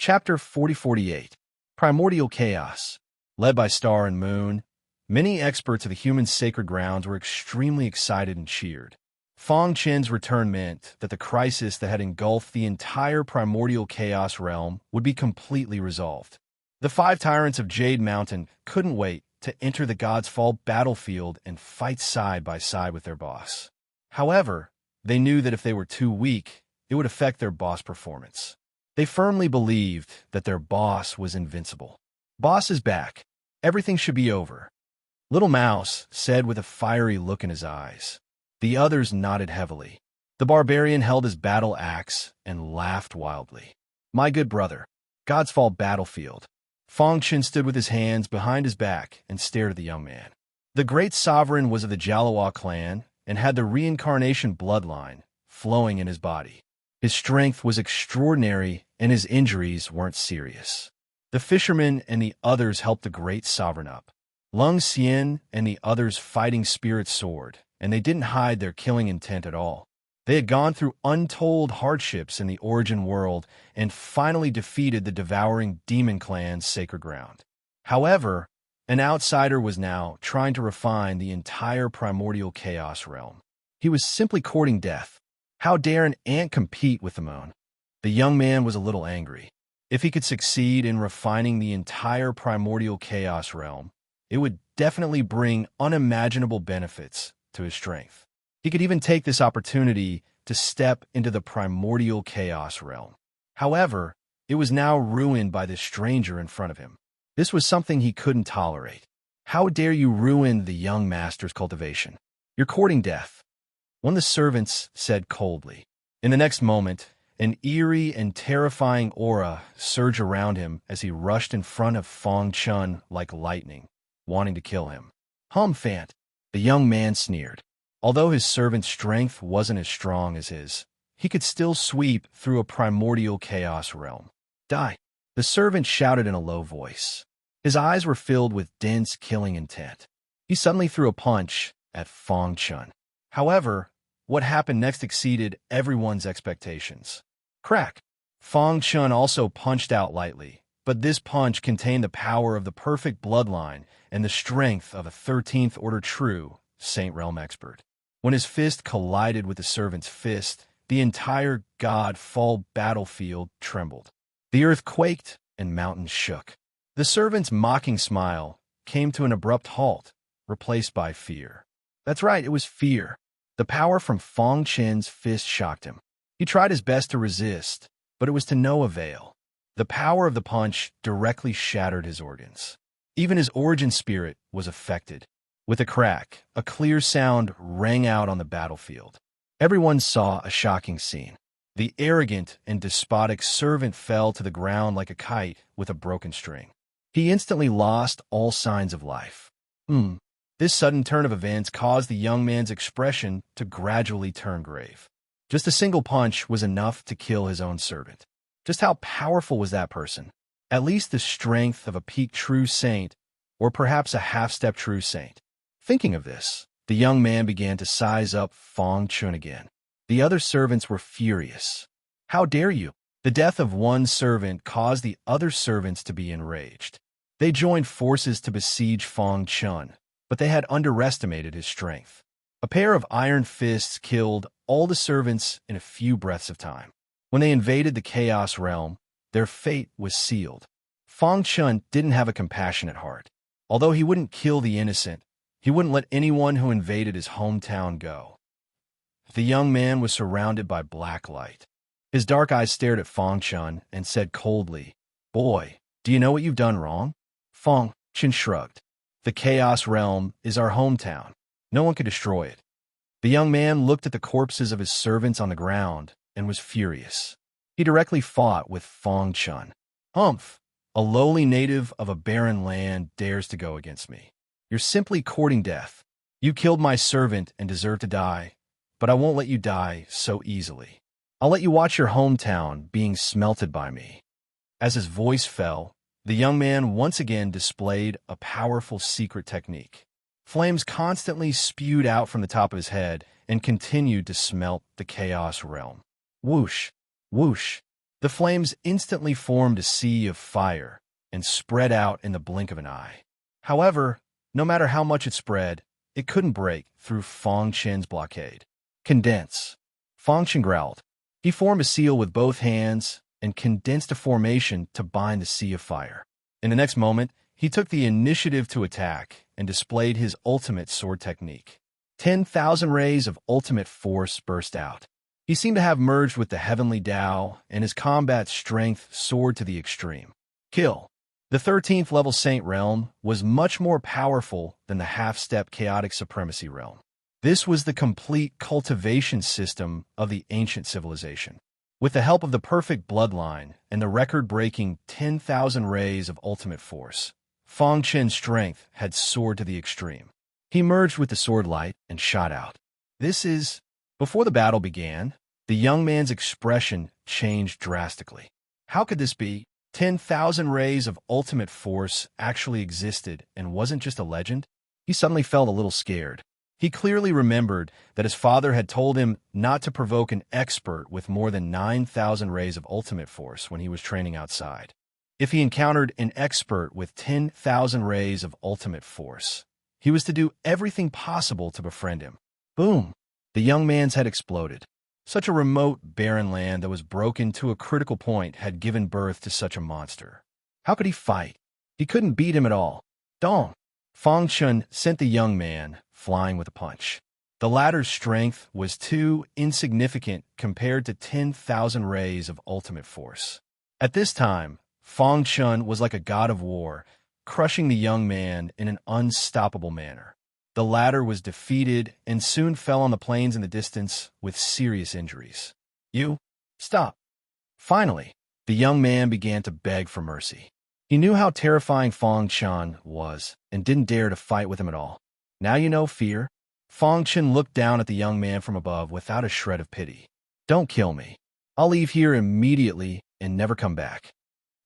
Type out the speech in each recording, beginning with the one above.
Chapter 4048 Primordial Chaos. Led by Star and Moon, many experts of the human sacred grounds were extremely excited and cheered. Fong Chen's return meant that the crisis that had engulfed the entire primordial chaos realm would be completely resolved. The five tyrants of Jade Mountain couldn't wait to enter the God's Fall battlefield and fight side by side with their boss. However, they knew that if they were too weak, it would affect their boss performance. They firmly believed that their boss was invincible. "Boss is back. Everything should be over," Little Mouse said with a fiery look in his eyes. The others nodded heavily. The barbarian held his battle axe and laughed wildly. "My good brother, God's Fall battlefield." Fong Chen stood with his hands behind his back and stared at the young man. The great sovereign was of the Jalawa clan and had the reincarnation bloodline flowing in his body. His strength was extraordinary and his injuries weren't serious. The fisherman and the others helped the great sovereign up. Lung Xian and the others' fighting spirit soared, and they didn't hide their killing intent at all. They had gone through untold hardships in the origin world and finally defeated the devouring demon clan's sacred ground. However, an outsider was now trying to refine the entire primordial chaos realm. He was simply courting death. How dare an ant compete with the moon? The young man was a little angry. If he could succeed in refining the entire primordial chaos realm, it would definitely bring unimaginable benefits to his strength. He could even take this opportunity to step into the primordial chaos realm. However, it was now ruined by this stranger in front of him. This was something he couldn't tolerate. "How dare you ruin the young master's cultivation? You're courting death," one of the servants said coldly. In the next moment, an eerie and terrifying aura surged around him as he rushed in front of Fong Chen like lightning, wanting to kill him. "Fant," the young man sneered. Although his servant's strength wasn't as strong as his, he could still sweep through a primordial chaos realm. "Die," the servant shouted in a low voice. His eyes were filled with dense killing intent. He suddenly threw a punch at Fong Chen. However, what happened next exceeded everyone's expectations. Crack! Fong Chen also punched out lightly, but this punch contained the power of the perfect bloodline and the strength of a 13th Order true Saint Realm expert. When his fist collided with the servant's fist, the entire God Fall battlefield trembled. The earth quaked and mountains shook. The servant's mocking smile came to an abrupt halt, replaced by fear. That's right, it was fear. The power from Fong Chen's fist shocked him. He tried his best to resist, but it was to no avail. The power of the punch directly shattered his organs. Even his origin spirit was affected. With a crack, a clear sound rang out on the battlefield. Everyone saw a shocking scene. The arrogant and despotic servant fell to the ground like a kite with a broken string. He instantly lost all signs of life. This sudden turn of events caused the young man's expression to gradually turn grave. Just a single punch was enough to kill his own servant. Just how powerful was that person? At least the strength of a peak true saint, or perhaps a half-step true saint. Thinking of this, the young man began to size up Fong Chen again. The other servants were furious. "How dare you?" The death of one servant caused the other servants to be enraged. They joined forces to besiege Fong Chen, but they had underestimated his strength. A pair of iron fists killed all the servants in a few breaths of time. When they invaded the chaos realm, their fate was sealed. Fong Chen didn't have a compassionate heart. Although he wouldn't kill the innocent, he wouldn't let anyone who invaded his hometown go. The young man was surrounded by black light. His dark eyes stared at Fong Chen and said coldly, "Boy, do you know what you've done wrong?" Fong Chen shrugged. "The Chaos Realm is our hometown. No one can destroy it." The young man looked at the corpses of his servants on the ground and was furious. He directly fought with Fong Chen. "Humph! A lowly native of a barren land dares to go against me. You're simply courting death. You killed my servant and deserve to die, but I won't let you die so easily. I'll let you watch your hometown being smelted by me." As his voice fell, the young man once again displayed a powerful secret technique. Flames constantly spewed out from the top of his head and continued to smelt the chaos realm. Whoosh, whoosh. The flames instantly formed a sea of fire and spread out in the blink of an eye. However, no matter how much it spread, it couldn't break through Fong Chen's blockade. Condense. Fong Chen growled. He formed a seal with both hands and condensed a formation to bind the sea of fire. In the next moment, he took the initiative to attack and displayed his ultimate sword technique. 10,000 rays of ultimate force burst out. He seemed to have merged with the heavenly Tao, and his combat strength soared to the extreme. Kill. The 13th level Saint Realm was much more powerful than the half-step Chaotic Supremacy Realm. This was the complete cultivation system of the ancient civilization. With the help of the perfect bloodline and the record-breaking 10,000 rays of ultimate force, Fong Chen's strength had soared to the extreme. He merged with the sword light and shot out. Before the battle began, the young man's expression changed drastically. How could this be? 10,000 rays of ultimate force actually existed and wasn't just a legend? He suddenly felt a little scared. He clearly remembered that his father had told him not to provoke an expert with more than 9,000 rays of ultimate force when he was training outside. If he encountered an expert with 10,000 rays of ultimate force, he was to do everything possible to befriend him. Boom! The young man's head exploded. Such a remote, barren land that was broken to a critical point had given birth to such a monster. How could he fight? He couldn't beat him at all. Dong! Fong Chen sent the young man flying with a punch. The latter's strength was too insignificant compared to 10,000 rays of ultimate force. At this time, Fong Chen was like a god of war, crushing the young man in an unstoppable manner. The latter was defeated and soon fell on the plains in the distance with serious injuries. You? Stop. Finally, the young man began to beg for mercy. He knew how terrifying Fong Chen was and didn't dare to fight with him at all. Now you know fear? Fong Chen looked down at the young man from above without a shred of pity. Don't kill me. I'll leave here immediately and never come back.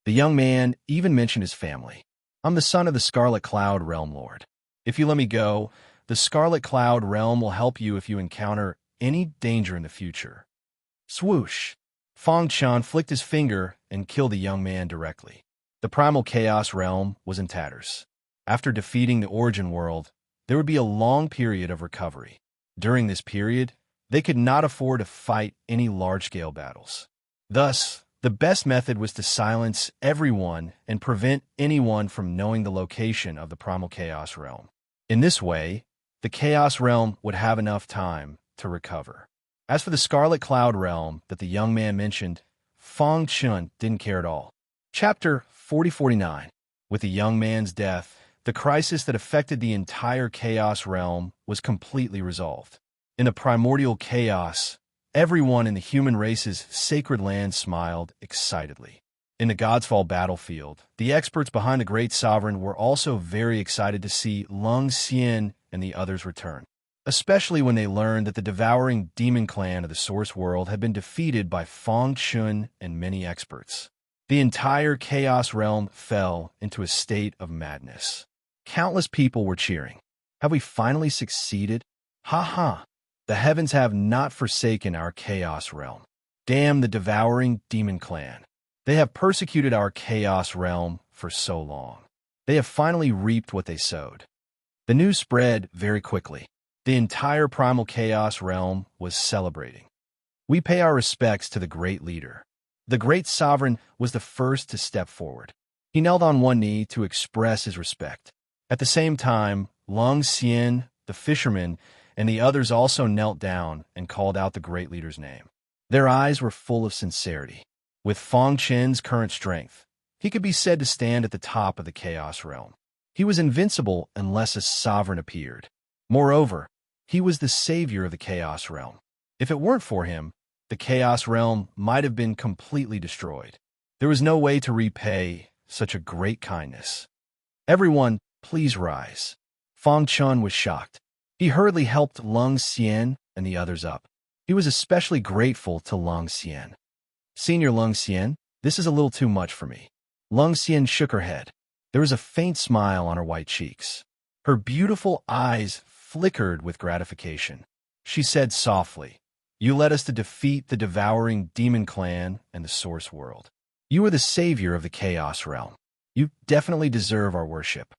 The young man even mentioned his family. I'm the son of the Scarlet Cloud Realm Lord. If you let me go, the Scarlet Cloud Realm will help you if you encounter any danger in the future. Swoosh! Fong Chen flicked his finger and killed the young man directly. The Primal Chaos Realm was in tatters. After defeating the Origin World, there would be a long period of recovery. During this period, they could not afford to fight any large-scale battles. Thus, the best method was to silence everyone and prevent anyone from knowing the location of the Primal Chaos Realm. In this way, the Chaos Realm would have enough time to recover. As for the Scarlet Cloud Realm that the young man mentioned, Fong Chen didn't care at all. Chapter 4049. With the young man's death, the crisis that affected the entire Chaos Realm was completely resolved. In the primordial chaos, everyone in the human race's sacred land smiled excitedly. In the Godsfall battlefield, the experts behind the Great Sovereign were also very excited to see Lung Xian and the others return, especially when they learned that the devouring demon clan of the Source World had been defeated by Fong Chen and many experts. The entire Chaos Realm fell into a state of madness. Countless people were cheering. Have we finally succeeded? Ha ha! The heavens have not forsaken our Chaos Realm. Damn the devouring demon clan. They have persecuted our Chaos Realm for so long. They have finally reaped what they sowed. The news spread very quickly. The entire Primal Chaos Realm was celebrating. We pay our respects to the great leader. The Great Sovereign was the first to step forward. He knelt on one knee to express his respect. At the same time, Lung Xian, the fisherman, and the others also knelt down and called out the great leader's name. Their eyes were full of sincerity. With Fong Chen's current strength, he could be said to stand at the top of the Chaos Realm. He was invincible unless a sovereign appeared. Moreover, he was the savior of the Chaos Realm. If it weren't for him, the Chaos Realm might have been completely destroyed. There was no way to repay such a great kindness. Everyone, please rise. Fong Chen was shocked. He hurriedly helped Lung Xian and the others up. He was especially grateful to Lung Xian. Senior Lung Xian, this is a little too much for me. Lung Xian shook her head. There was a faint smile on her white cheeks. Her beautiful eyes flickered with gratification. She said softly, You led us to defeat the devouring demon clan and the source world. You are the savior of the chaos realm. You definitely deserve our worship."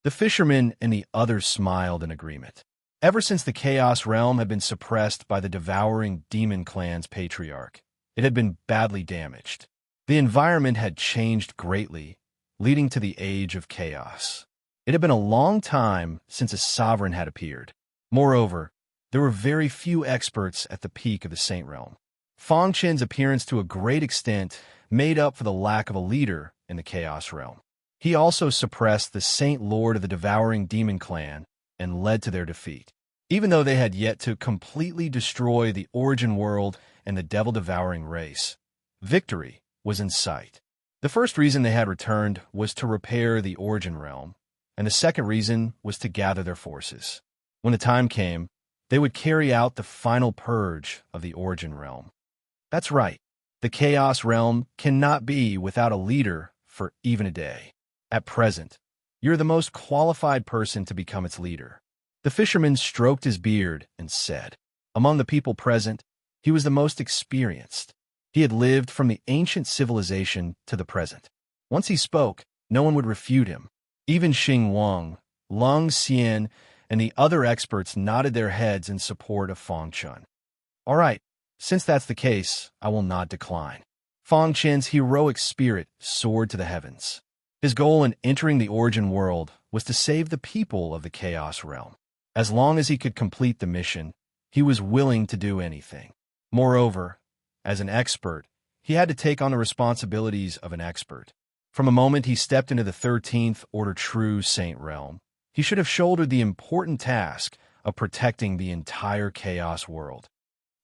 The fishermen and the others smiled in agreement. Ever since the chaos realm had been suppressed by the devouring demon clan's patriarch, it had been badly damaged. The environment had changed greatly, leading to the age of chaos. It had been a long time since a sovereign had appeared. Moreover, there were very few experts at the peak of the Saint Realm. Fong Chen's appearance to a great extent made up for the lack of a leader in the Chaos Realm. He also suppressed the Saint Lord of the Devouring Demon Clan and led to their defeat. Even though they had yet to completely destroy the Origin World and the Devil-Devouring race, victory was in sight. The first reason they had returned was to repair the Origin Realm, and the second reason was to gather their forces. When the time came, they would carry out the final purge of the Origin Realm. That's right, the Chaos Realm cannot be without a leader for even a day. At present, you're the most qualified person to become its leader. The fisherman stroked his beard and said, among the people present, he was the most experienced. He had lived from the ancient civilization to the present. Once he spoke, no one would refute him. Even Xing Wang, Lung Xian, and the other experts nodded their heads in support of Fong Chen. All right, since that's the case, I will not decline. Fong Chen's heroic spirit soared to the heavens. His goal in entering the Origin World was to save the people of the Chaos Realm. As long as he could complete the mission, he was willing to do anything. Moreover, as an expert, he had to take on the responsibilities of an expert. From the moment he stepped into the 13th Order True Saint Realm, he should have shouldered the important task of protecting the entire Chaos World.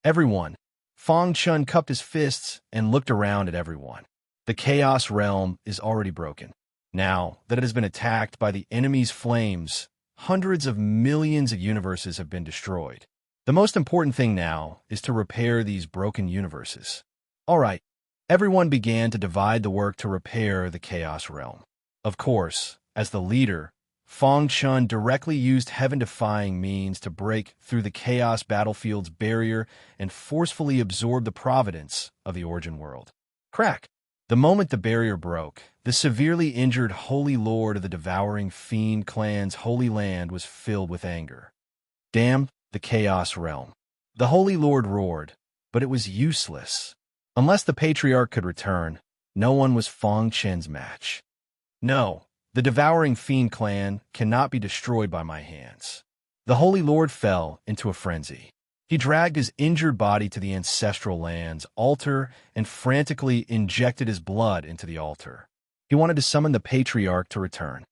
Everyone. Fong Chen cupped his fists and looked around at everyone. The Chaos Realm is already broken. Now that it has been attacked by the enemy's flames, hundreds of millions of universes have been destroyed. The most important thing now is to repair these broken universes. All right, everyone began to divide the work to repair the Chaos Realm. Of course, as the leader, Fong Chen directly used heaven-defying means to break through the Chaos Battlefield's barrier and forcefully absorb the providence of the Origin World. Crack! The moment the barrier broke, the severely injured Holy Lord of the Devouring Fiend Clan's Holy Land was filled with anger. Damn the Chaos Realm. The Holy Lord roared, but it was useless. Unless the Patriarch could return, no one was Fong Chen's match. No. The Devouring Fiend Clan cannot be destroyed by my hands. The Holy Lord fell into a frenzy. He dragged his injured body to the ancestral land's altar and frantically injected his blood into the altar. He wanted to summon the Patriarch to return.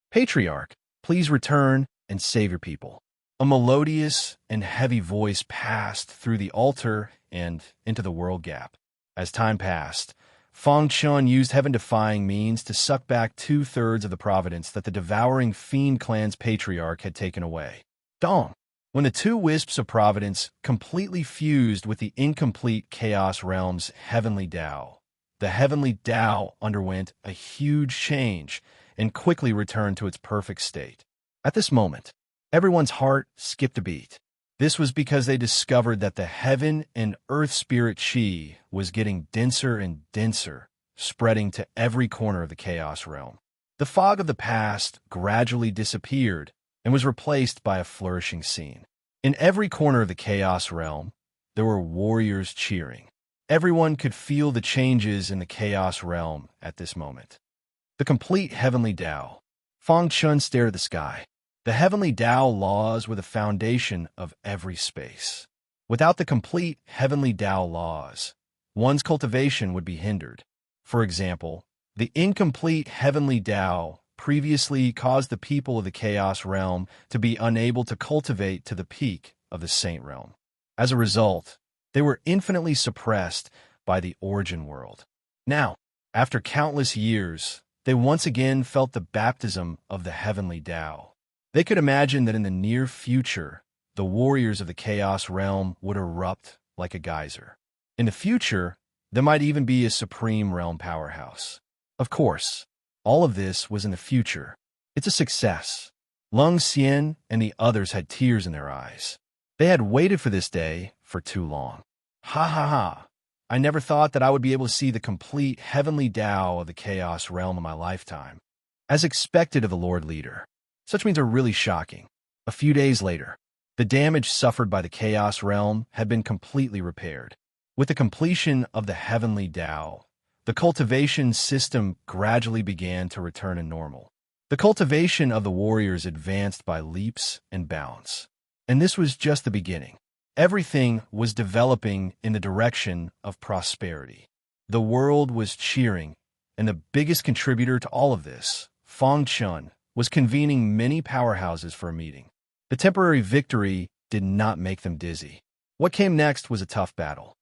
Patriarch, please return and save your people. A melodious and heavy voice passed through the altar and into the world gap. As time passed, Fong Chen used heaven-defying means to suck back 2/3 of the providence that the Devouring Fiend Clan's patriarch had taken away. Dong! When the two wisps of providence completely fused with the incomplete Chaos Realm's heavenly Tao, the heavenly Tao underwent a huge change and quickly returned to its perfect state. At this moment, everyone's heart skipped a beat. This was because they discovered that the heaven and earth spirit chi was getting denser and denser, spreading to every corner of the Chaos Realm. The fog of the past gradually disappeared and was replaced by a flourishing scene. In every corner of the Chaos Realm, there were warriors cheering. Everyone could feel the changes in the Chaos Realm at this moment. The complete heavenly Tao. Fong Chen stared at the sky. The heavenly Tao laws were the foundation of every space. Without the complete heavenly Tao laws, one's cultivation would be hindered. For example, the incomplete heavenly Tao previously caused the people of the Chaos Realm to be unable to cultivate to the peak of the Saint Realm. As a result, they were infinitely suppressed by the Origin World. Now, after countless years, they once again felt the baptism of the heavenly Tao. They could imagine that in the near future, the warriors of the Chaos Realm would erupt like a geyser. In the future, there might even be a supreme realm powerhouse. Of course, all of this was in the future. It's a success. Lung Xian and the others had tears in their eyes. They had waited for this day for too long. Ha ha ha. I never thought that I would be able to see the complete heavenly Tao of the chaos realm in my lifetime. As expected of the Lord Leader. Such means are really shocking. A few days later, the damage suffered by the chaos realm had been completely repaired. With the completion of the heavenly Tao, the cultivation system gradually began to return to normal. The cultivation of the warriors advanced by leaps and bounds. And this was just the beginning. Everything was developing in the direction of prosperity. The world was cheering, and the biggest contributor to all of this, Fang Chun, was convening many powerhouses for a meeting. The temporary victory did not make them dizzy. What came next was a tough battle.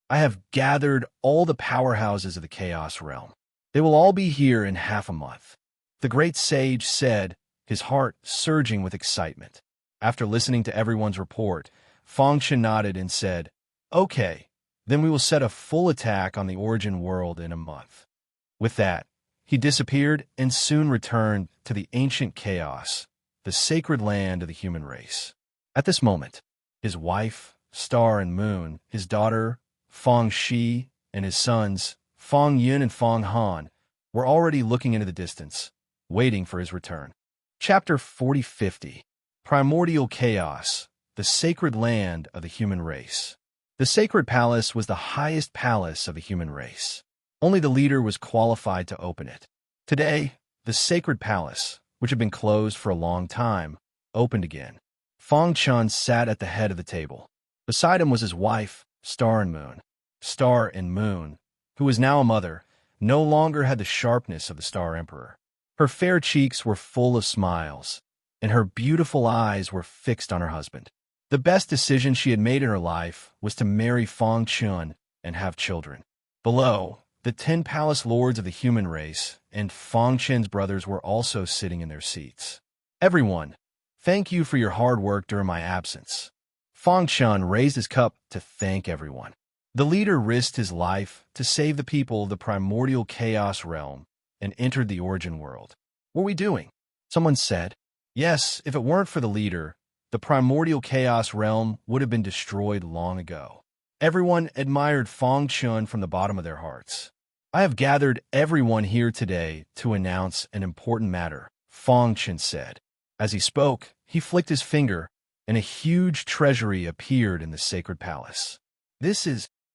I have gathered all the powerhouses of the chaos realm. They will all be here in half a month. The great sage said, his heart surging with excitement. After listening to everyone's report, Fang Chun nodded and said, "Okay, then we will set a full attack on the origin world in a month." With that, he disappeared and soon returned to the ancient chaos, the sacred land of the human race. At this moment, his wife, Star and Moon, his daughter, Fang Shi, and his sons, Fang Yun and Fang Han, were already looking into the distance, waiting for his return. Chapter 4050, Primordial Chaos, the sacred land of the human race. The sacred palace was the highest palace of the human race. Only the leader was qualified to open it. Today, the sacred palace, which had been closed for a long time, opened again. Fang Chun sat at the head of the table. Beside him was his wife, Star and Moon. Star and Moon, who was now a mother, no longer had the sharpness of the Star Emperor. Her fair cheeks were full of smiles, and her beautiful eyes were fixed on her husband. The best decision she had made in her life was to marry Fang Chun and have children. Below, the 10 palace lords of the human race and Fang Chun's brothers were also sitting in their seats. "Everyone, thank you for your hard work during my absence." Fang Chun raised his cup to thank everyone. The leader risked his life to save the people of the primordial chaos realm and entered the origin world. "What are we doing?" someone said. Yes, if it weren't for the leader, the primordial chaos realm would have been destroyed long ago. Everyone admired Fang Chun from the bottom of their hearts. "I have gathered everyone here today to announce an important matter," Fang Chun said. As he spoke, he flicked his finger, and a huge treasury appeared in the sacred palace.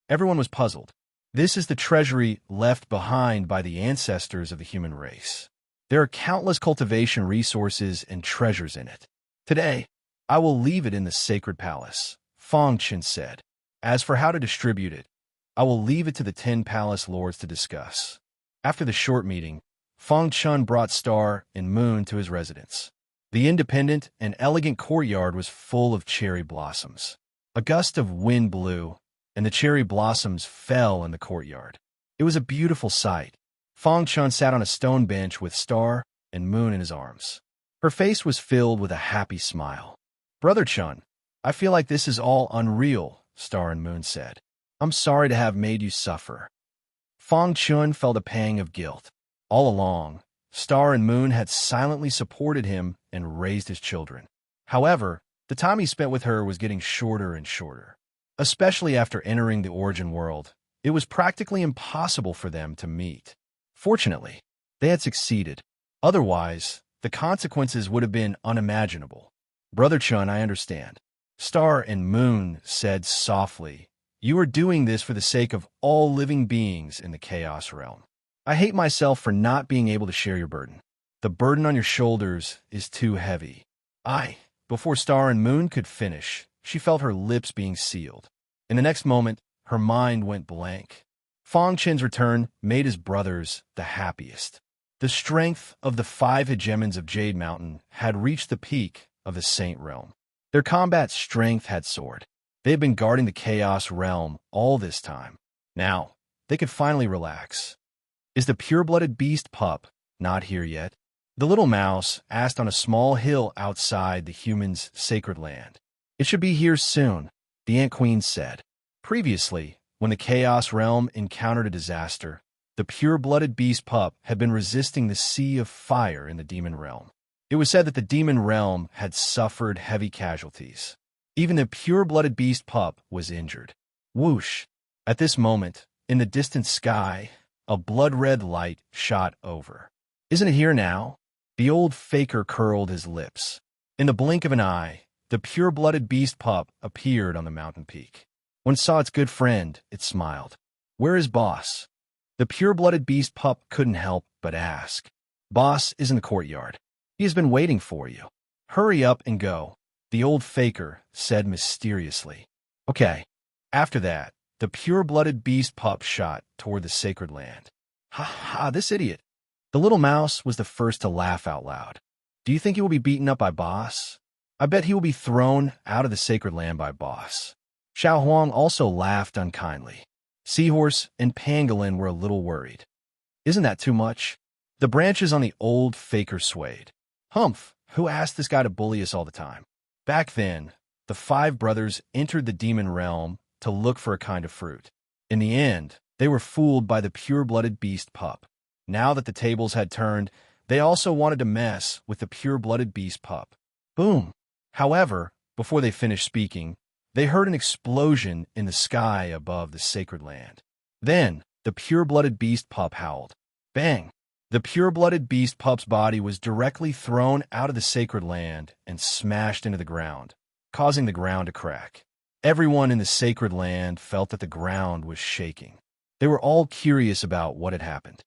Everyone was puzzled. This is the treasury left behind by the ancestors of the human race. There are countless cultivation resources and treasures in it. "Today, I will leave it in the sacred palace," Fang Chun said. "As for how to distribute it, I will leave it to the 10 palace lords to discuss." After the short meeting, Fang Chun brought Star and Moon to his residence. The independent and elegant courtyard was full of cherry blossoms. A gust of wind blew, and the cherry blossoms fell in the courtyard. It was a beautiful sight. Fang Chun sat on a stone bench with Star and Moon in his arms. Her face was filled with a happy smile. "Brother Chun, I feel like this is all unreal," Star and Moon said. "I'm sorry to have made you suffer." Fang Chun felt a pang of guilt. All along, Star and Moon had silently supported him and raised his children. However, the time he spent with her was getting shorter and shorter. Especially after entering the origin world, it was practically impossible for them to meet. Fortunately, they had succeeded. Otherwise, the consequences would have been unimaginable. "Brother Chun, I understand," Star and Moon said softly. "You are doing this for the sake of all living beings in the chaos realm. I hate myself for not being able to share your burden. The burden on your shoulders is too heavy." Before Star and Moon could finish, she felt her lips being sealed. In the next moment, her mind went blank. Fang Chun's return made his brothers the happiest. The strength of the 5 hegemons of Jade Mountain had reached the peak of the Saint Realm. Their combat strength had soared. They had been guarding the Chaos Realm all this time. Now, they could finally relax. "Is the pure-blooded beast pup not here yet?" The little mouse asked on a small hill outside the humans' sacred land. "It should be here soon," the Ant Queen said. Previously, when the Chaos Realm encountered a disaster, the pure-blooded beast pup had been resisting the sea of fire in the demon realm. It was said that the demon realm had suffered heavy casualties. Even the pure-blooded beast pup was injured. Whoosh! At this moment, in the distant sky, a blood-red light shot over. Isn't it here now? The old faker curled his lips. In the blink of an eye, the pure-blooded beast pup appeared on the mountain peak. When it saw its good friend, it smiled. Where is Boss? The pure-blooded beast pup couldn't help but ask. Boss is in the courtyard. He has been waiting for you. Hurry up and go, the old faker said mysteriously. Okay. After that, the pure-blooded beast pup shot toward the sacred land. Ha ha, this idiot. The little mouse was the first to laugh out loud. Do you think he will be beaten up by Boss? I bet he will be thrown out of the sacred land by Boss. Xiao Huang also laughed unkindly. Seahorse and Pangolin were a little worried. Isn't that too much? The branches on the old faker swayed. Humph, who asked this guy to bully us all the time? Back then, the 5 brothers entered the demon realm to look for a kind of fruit. In the end, they were fooled by the pure-blooded beast pup. Now that the tables had turned, they also wanted to mess with the pure-blooded beast pup. Boom! However, before they finished speaking, they heard an explosion in the sky above the sacred land. Then, the pure-blooded beast pup howled. Bang! The pure-blooded beast pup's body was directly thrown out of the sacred land and smashed into the ground, causing the ground to crack. Everyone in the sacred land felt that the ground was shaking. They were all curious about what had happened.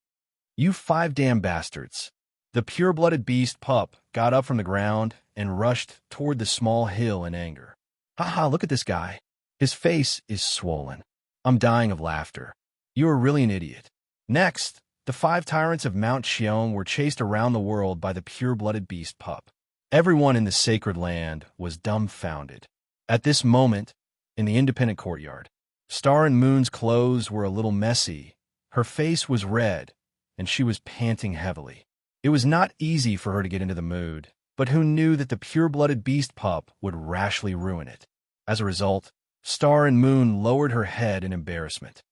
You 5 damn bastards! The pure-blooded beast pup got up from the ground and rushed toward the small hill in anger. Haha, look at this guy. His face is swollen. I'm dying of laughter. You are really an idiot. Next, the 5 tyrants of Mount Xiong were chased around the world by the pure-blooded beast pup. Everyone in the sacred land was dumbfounded. At this moment, in the independent courtyard, Star and Moon's clothes were a little messy, her face was red, and she was panting heavily. It was not easy for her to get into the mood, but who knew that the pure-blooded beast pup would rashly ruin it? As a result, Star and Moon lowered her head in embarrassment.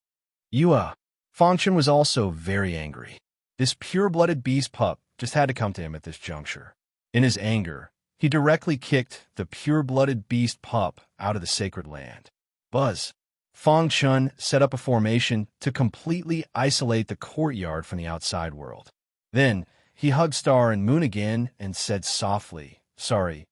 Fangchen was also very angry. This pure-blooded beast pup just had to come to him at this juncture. In his anger, he directly kicked the pure-blooded beast pup out of the sacred land. Buzz! Fangchen set up a formation to completely isolate the courtyard from the outside world. Then, he hugged Star and Moon again and said softly, Sorry,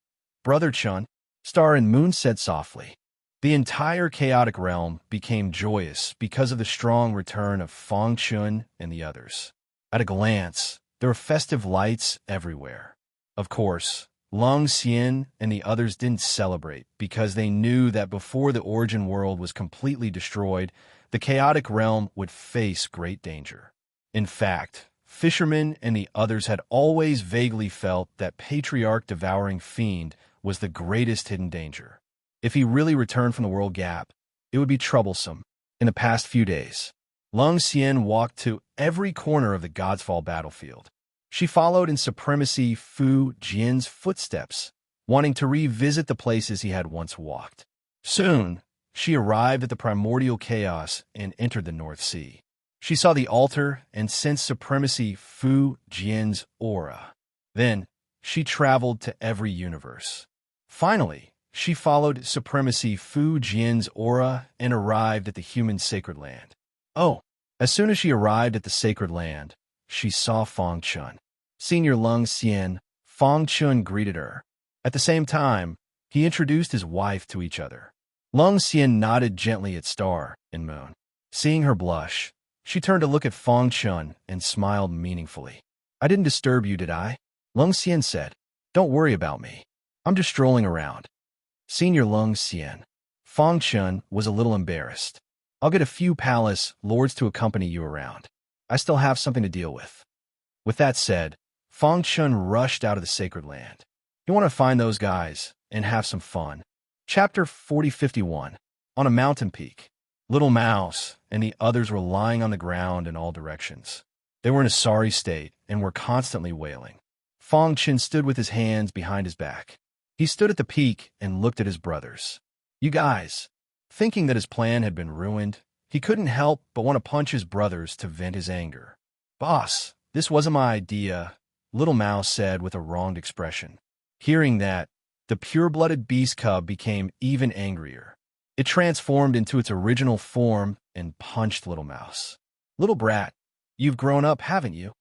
Brother Chun. Star and Moon said softly. The entire chaotic realm became joyous because of the strong return of Fangchen and the others. At a glance, there were festive lights everywhere. Of course, Long Xian and the others didn't celebrate because they knew that before the origin world was completely destroyed, the chaotic realm would face great danger. In fact, Fisherman and the others had always vaguely felt that Patriarch-devouring fiend was the greatest hidden danger. If he really returned from the world gap, it would be troublesome. In the past few days, Lung Xian walked to every corner of the God's Fall battlefield. She followed in Supremacy Fu Jian's footsteps, wanting to revisit the places he had once walked. Soon, she arrived at the primordial chaos and entered the North Sea. She saw the altar and sensed Supremacy Fu Jian's aura. Then, she traveled to every universe. Finally, she followed Supremacy Fu Jian's aura and arrived at the human sacred land. Oh, as soon as she arrived at the sacred land, she saw Fangchen. Senior Lung Xian, Fangchen greeted her. At the same time, he introduced his wife to each other. Lung Xian nodded gently at Star and Moon. Seeing her blush, she turned to look at Fangchen and smiled meaningfully. I didn't disturb you, did I? Lung Xian said. Don't worry about me. I'm just strolling around. Senior Lung Xian. Fangchen was a little embarrassed. I'll get a few palace lords to accompany you around. I still have something to deal with. With that said, Fangchen rushed out of the sacred land. You want to find those guys and have some fun. Chapter 4051. On a mountain peak. Little Mouse and the others were lying on the ground in all directions. They were in a sorry state and were constantly wailing. Fangchen stood with his hands behind his back. He stood at the peak and looked at his brothers. You guys. Thinking that his plan had been ruined, he couldn't help but want to punch his brothers to vent his anger. Boss, this wasn't my idea, Little Mouse said with a wronged expression. Hearing that, the pure-blooded beast cub became even angrier. It transformed into its original form and punched Little Mouse. "Little brat, you've grown up, haven't you?"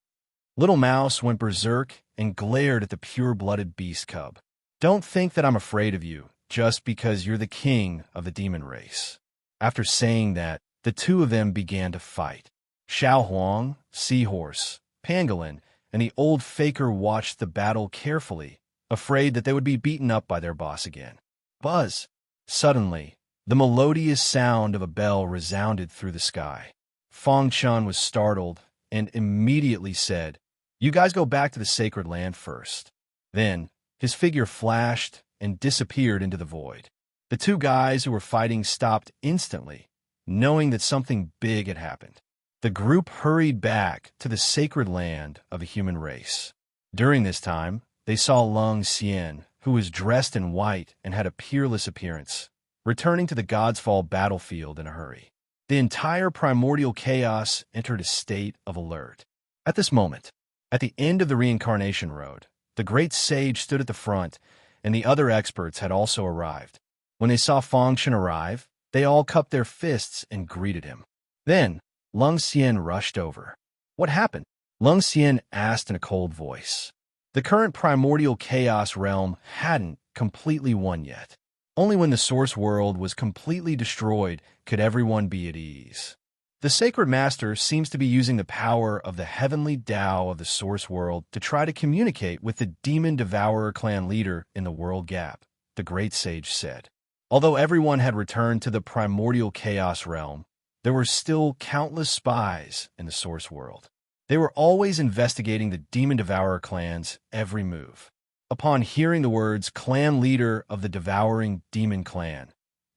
Little Mouse went berserk and glared at the pure-blooded beast cub. "Don't think that I'm afraid of you just because you're the king of the demon race." After saying that, the two of them began to fight. Xiao Huang, Seahorse, Pangolin, and the old faker watched the battle carefully, afraid that they would be beaten up by their boss again. Buzz! Suddenly, the melodious sound of a bell resounded through the sky. Fong Chun was startled and immediately said, "You guys go back to the sacred land first." Then, his figure flashed and disappeared into the void. The two guys who were fighting stopped instantly, knowing that something big had happened. The group hurried back to the sacred land of the human race. During this time, they saw Lung Xian, who was dressed in white and had a peerless appearance, returning to the God's Fall battlefield in a hurry. The entire primordial chaos entered a state of alert. At this moment, at the end of the reincarnation road, the great sage stood at the front, and the other experts had also arrived. When they saw Fong Chun arrive, they all cupped their fists and greeted him. Then, Lung Xian rushed over. "What happened?" Lung Xian asked in a cold voice. The current primordial chaos realm hadn't completely won yet. Only when the source world was completely destroyed could everyone be at ease. The Sacred Master seems to be using the power of the heavenly Tao of the source world to try to communicate with the Demon Devourer clan leader in the world gap, the great sage said. Although everyone had returned to the primordial chaos realm, there were still countless spies in the source world. They were always investigating the Demon Devourer clan's every move. Upon hearing the words "clan leader of the devouring demon clan,"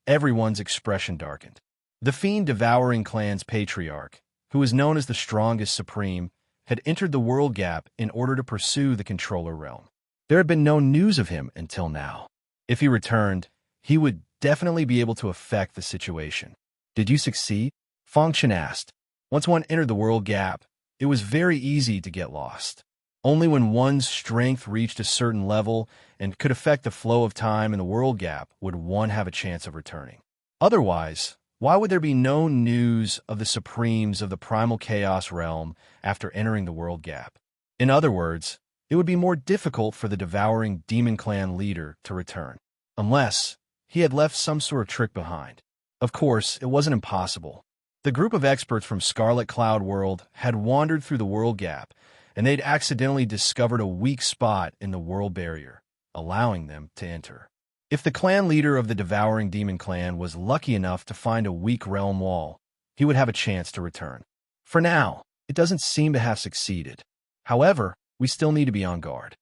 everyone's expression darkened. The fiend devouring clan's patriarch, who was known as the strongest supreme, had entered the world gap in order to pursue the controller realm. There had been no news of him until now. If he returned, he would definitely be able to affect the situation. "Did you succeed?" Fong Chun asked. Once one entered the world gap, it was very easy to get lost. Only when one's strength reached a certain level and could affect the flow of time in the world gap would one have a chance of returning. Otherwise, why would there be no news of the supremes of the primal chaos realm after entering the world gap? In other words, it would be more difficult for the devouring demon clan leader to return, unless he had left some sort of trick behind. Of course, it wasn't impossible. The group of experts from Scarlet Cloud World had wandered through the world gap, and they'd accidentally discovered a weak spot in the world barrier, allowing them to enter. If the clan leader of the devouring demon clan was lucky enough to find a weak realm wall, he would have a chance to return. For now, it doesn't seem to have succeeded. However, we still need to be on guard.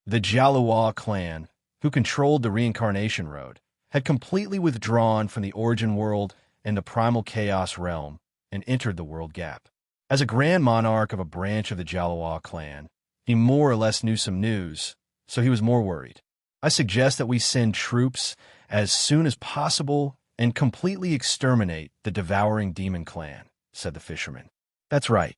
The Jialua clan, who controlled the reincarnation road, had completely withdrawn from the origin world and the primal chaos realm and entered the world gap. As a grand monarch of a branch of the Jialua clan, he more or less knew some news, so he was more worried. "I suggest that we send troops as soon as possible and completely exterminate the devouring demon clan," said the fisherman. "That's right.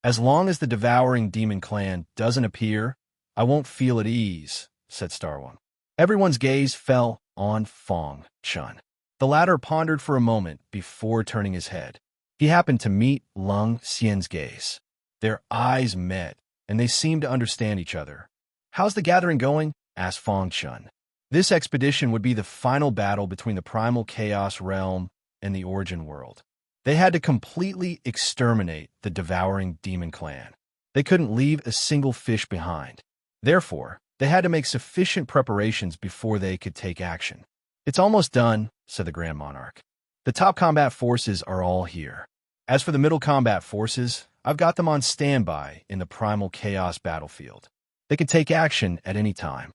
As long as the devouring demon clan doesn't appear, I won't feel at ease," said Starwing. Everyone's gaze fell on Fong Chun. The latter pondered for a moment before turning his head. He happened to meet Lung Xian's gaze. Their eyes met, and they seemed to understand each other. "How's the gathering going?" asked Fong Chun. This expedition would be the final battle between the primal chaos realm and the origin world. They had to completely exterminate the devouring demon clan. They couldn't leave a single fish behind. Therefore, they had to make sufficient preparations before they could take action. "It's almost done," said the Grand Monarch. "The top combat forces are all here. As for the middle combat forces, I've got them on standby in the primal chaos battlefield. They can take action at any time.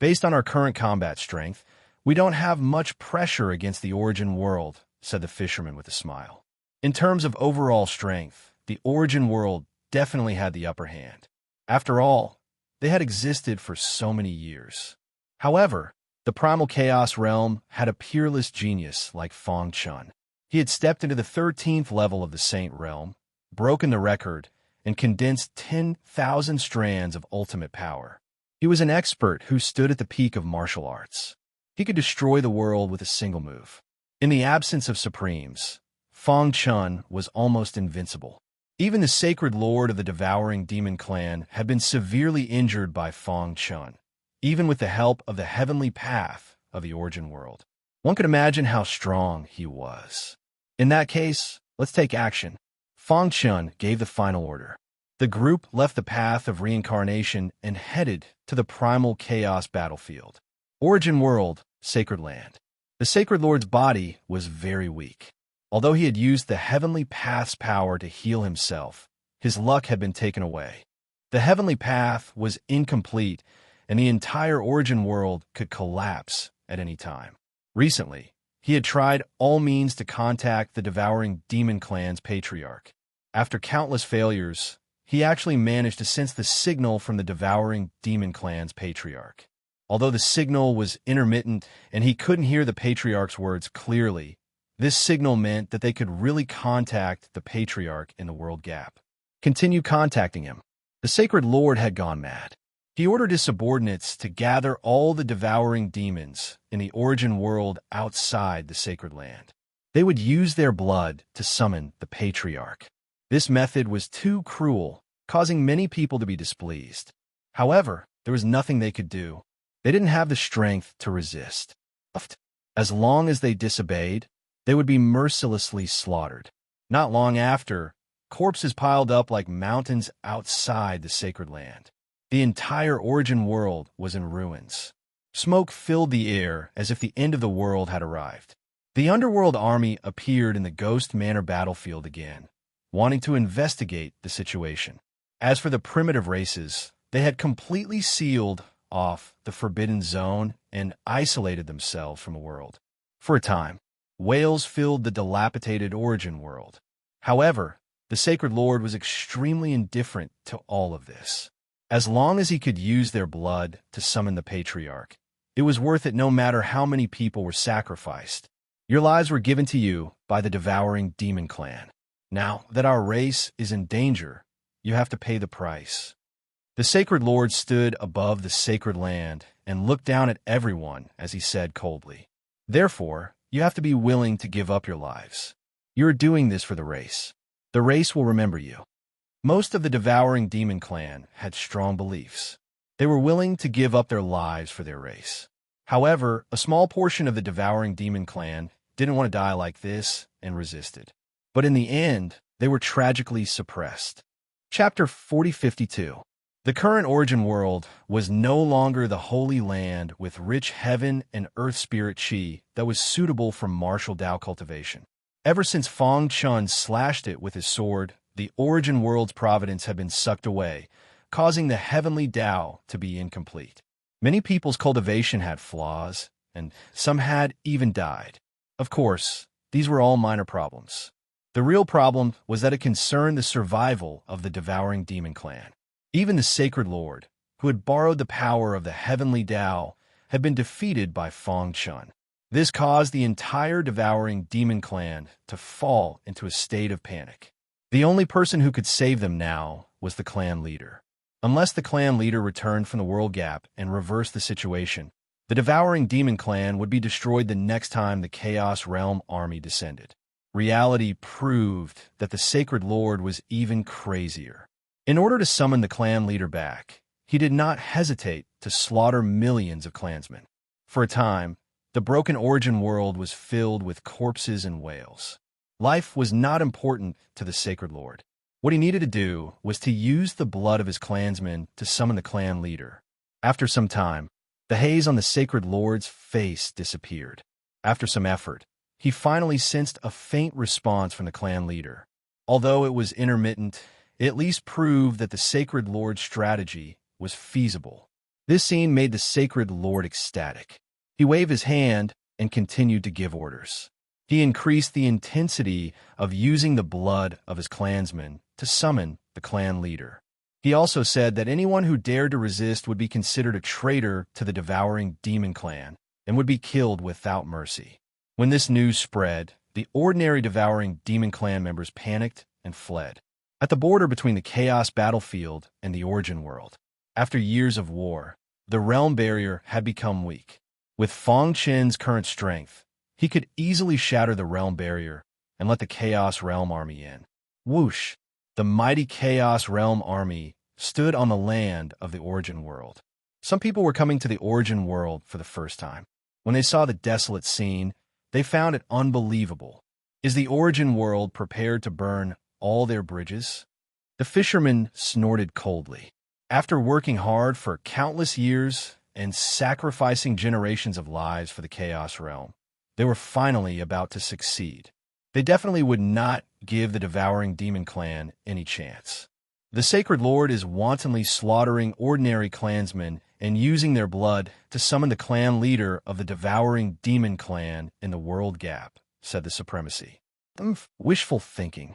Based on our current combat strength, we don't have much pressure against the origin world," said the fisherman with a smile. In terms of overall strength, the origin world definitely had the upper hand. After all, they had existed for so many years. However, the primal chaos realm had a peerless genius like Fong Chun. He had stepped into the 13th level of the Saint realm, broken the record, and condensed 10,000 strands of ultimate power. He was an expert who stood at the peak of martial arts. He could destroy the world with a single move. In the absence of supremes, Fang Chun was almost invincible. Even the sacred lord of the devouring demon clan had been severely injured by Fang Chun, even with the help of the heavenly path of the origin world. One could imagine how strong he was. In that case, let's take action. Fang Chun gave the final order. The group left the path of reincarnation and headed to the primal chaos battlefield. Origin world, sacred land. The sacred lord's body was very weak. Although he had used the heavenly path's power to heal himself, his luck had been taken away. The heavenly path was incomplete, and the entire origin world could collapse at any time. Recently, he had tried all means to contact the devouring demon clan's patriarch. After countless failures, he actually managed to sense the signal from the devouring demon clan's patriarch. Although the signal was intermittent and he couldn't hear the patriarch's words clearly, this signal meant that they could really contact the patriarch in the world gap. Continue contacting him. The sacred lord had gone mad. He ordered his subordinates to gather all the devouring demons in the origin world outside the sacred land. They would use their blood to summon the patriarch. This method was too cruel, causing many people to be displeased. However, there was nothing they could do. They didn't have the strength to resist. As long as they disobeyed, they would be mercilessly slaughtered. Not long after, corpses piled up like mountains outside the sacred land. The entire origin world was in ruins. Smoke filled the air as if the end of the world had arrived. The underworld army appeared in the Ghost Manor battlefield again, wanting to investigate the situation. As for the primitive races, they had completely sealed off the forbidden zone and isolated themselves from the world. For a time, whales filled the dilapidated origin world. However, the sacred lord was extremely indifferent to all of this. As long as he could use their blood to summon the patriarch, it was worth it no matter how many people were sacrificed. Your lives were given to you by the devouring demon clan. Now that our race is in danger, you have to pay the price. The sacred lord stood above the sacred land and looked down at everyone as he said coldly, "Therefore, you have to be willing to give up your lives. You are doing this for the race. The race will remember you." Most of the devouring demon clan had strong beliefs. They were willing to give up their lives for their race. However, a small portion of the devouring demon clan didn't want to die like this and resisted. But in the end, they were tragically suppressed. Chapter 4052. The current origin world was no longer the holy land with rich heaven and earth spirit chi that was suitable for martial Dao cultivation. Ever since Fang Chun slashed it with his sword, the origin world's providence had been sucked away, causing the heavenly Dao to be incomplete. Many people's cultivation had flaws, and some had even died. Of course, these were all minor problems. The real problem was that it concerned the survival of the devouring demon clan. Even the sacred lord, who had borrowed the power of the heavenly Dao, had been defeated by Fang Chun. This caused the entire devouring demon clan to fall into a state of panic. The only person who could save them now was the clan leader. Unless the clan leader returned from the world gap and reversed the situation, the devouring demon clan would be destroyed the next time the Chaos Realm army descended. Reality proved that the sacred lord was even crazier. In order to summon the clan leader back, he did not hesitate to slaughter millions of clansmen. For a time, the broken origin world was filled with corpses and whales. Life was not important to the sacred lord. What he needed to do was to use the blood of his clansmen to summon the clan leader. After some time, the haze on the sacred lord's face disappeared. After some effort, he finally sensed a faint response from the clan leader. Although it was intermittent, it at least proved that the sacred lord's strategy was feasible. This scene made the sacred lord ecstatic. He waved his hand and continued to give orders. He increased the intensity of using the blood of his clansmen to summon the clan leader. He also said that anyone who dared to resist would be considered a traitor to the devouring demon clan and would be killed without mercy. When this news spread, the ordinary devouring demon clan members panicked and fled. At the border between the chaos battlefield and the origin world, after years of war, The realm barrier had become weak. With Fong Qin's current strength, he could easily shatter the realm barrier and let the Chaos Realm Army in. Whoosh! The mighty Chaos Realm Army stood on the land of the Origin World. Some people were coming to the Origin World for the first time. When they saw the desolate scene, they found it unbelievable. Is the Origin World prepared to burn all their bridges? The fishermen snorted coldly. After working hard for countless years and sacrificing generations of lives for the Chaos Realm, they were finally about to succeed. They definitely would not give the Devouring Demon Clan any chance. The Sacred Lord is wantonly slaughtering ordinary clansmen and using their blood to summon the clan leader of the Devouring Demon Clan in the World Gap, said the Supremacy. Wishful thinking.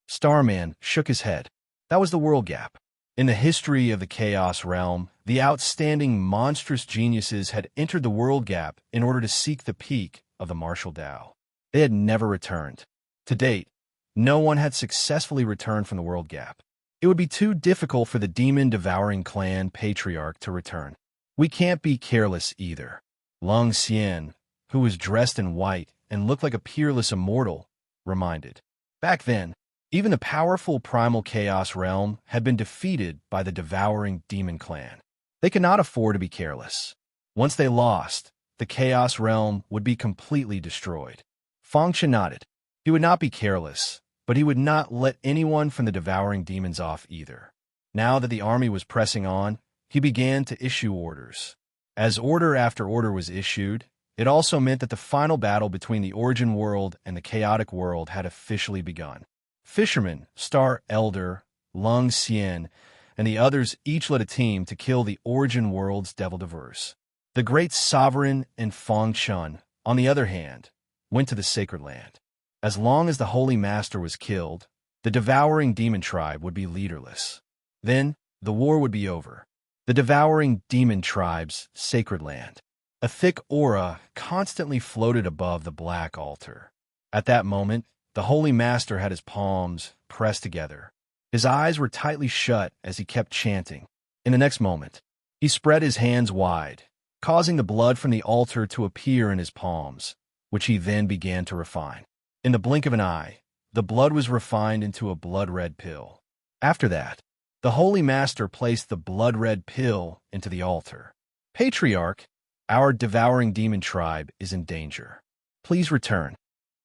Starman shook his head. That was the World Gap. In the history of the Chaos Realm, the outstanding monstrous geniuses had entered the World Gap in order to seek the peak of the martial Tao. They had never returned. To date, no one had successfully returned from the World Gap. It would be too difficult for the demon-devouring clan patriarch to return. We can't be careless either. Lung Xian, who was dressed in white and looked like a peerless immortal, reminded. Back then, even the powerful primal Chaos Realm had been defeated by the Devouring Demon Clan. They could not afford to be careless. Once they lost, the Chaos Realm would be completely destroyed. Fong Chen nodded. He would not be careless, but he would not let anyone from the Devouring Demons off either. Now that the army was pressing on, he began to issue orders. As order after order was issued, it also meant that the final battle between the Origin World and the Chaotic World had officially begun. Fisherman, Star Elder, Lung Xian, and the others each led a team to kill the Origin World's Devil Diverse. The Great Sovereign and Fong Chun, on the other hand, went to the Sacred Land. As long as the Holy Master was killed, the Devouring Demon Tribe would be leaderless. Then, the war would be over. The Devouring Demon Tribe's Sacred Land. A thick aura constantly floated above the black altar. At that moment, the Holy Master had his palms pressed together. His eyes were tightly shut as he kept chanting. In the next moment, he spread his hands wide, causing the blood from the altar to appear in his palms, which he then began to refine. In the blink of an eye, the blood was refined into a blood-red pill. After that, the Holy Master placed the blood-red pill into the altar. Patriarch, our Devouring Demon Tribe is in danger. Please return.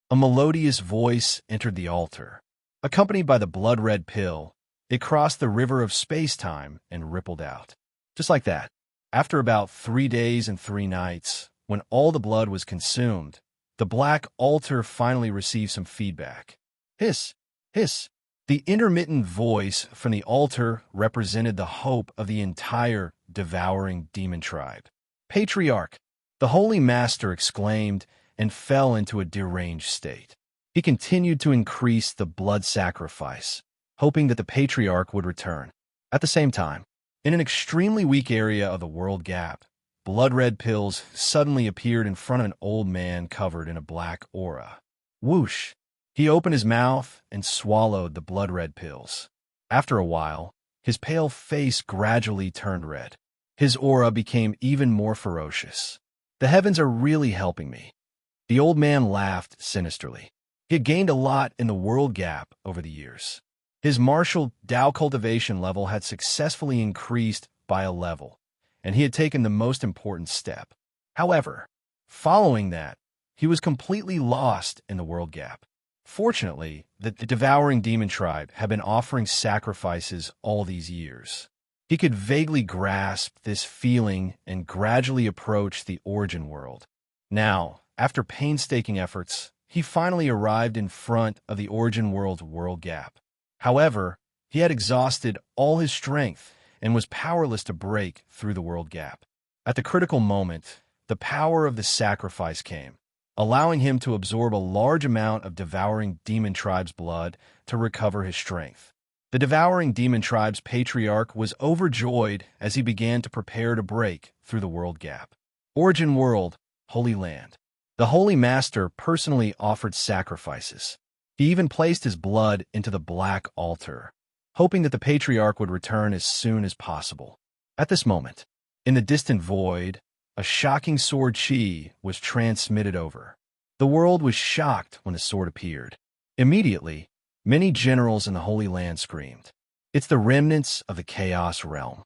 A melodious voice entered the altar. Accompanied by the blood-red pill, it crossed the river of space-time and rippled out. Just like that, after about 3 days and 3 nights, when all the blood was consumed, the black altar finally received some feedback. Hiss, hiss. The intermittent voice from the altar represented the hope of the entire Devouring Demon Tribe. Patriarch, the Holy Master exclaimed and fell into a deranged state. He continued to increase the blood sacrifice, hoping that the Patriarch would return. At the same time, in an extremely weak area of the World Gap, blood-red pills suddenly appeared in front of an old man covered in a black aura. Whoosh! He opened his mouth and swallowed the blood-red pills. After a while, his pale face gradually turned red. His aura became even more ferocious. The heavens are really helping me. The old man laughed sinisterly. He had gained a lot in the World Gap over the years. His martial Tao cultivation level had successfully increased by a level, and he had taken the most important step. However, following that, he was completely lost in the World Gap. Fortunately, the Devouring Demon Tribe had been offering sacrifices all these years. He could vaguely grasp this feeling and gradually approach the Origin World. Now, after painstaking efforts, he finally arrived in front of the Origin World's World Gap. However, he had exhausted all his strength and was powerless to break through the World Gap. At the critical moment, the power of the sacrifice came, allowing him to absorb a large amount of Devouring Demon Tribe's blood to recover his strength. The Devouring Demon Tribe's Patriarch was overjoyed as he began to prepare to break through the World Gap. Origin World, Holy Land. The Holy Master personally offered sacrifices. He even placed his blood into the black altar, hoping that the Patriarch would return as soon as possible. At this moment, In the distant void, a shocking sword chi was transmitted over. The world was shocked when the sword appeared. Immediately, many generals in the Holy Land screamed, "It's the remnants of the Chaos Realm."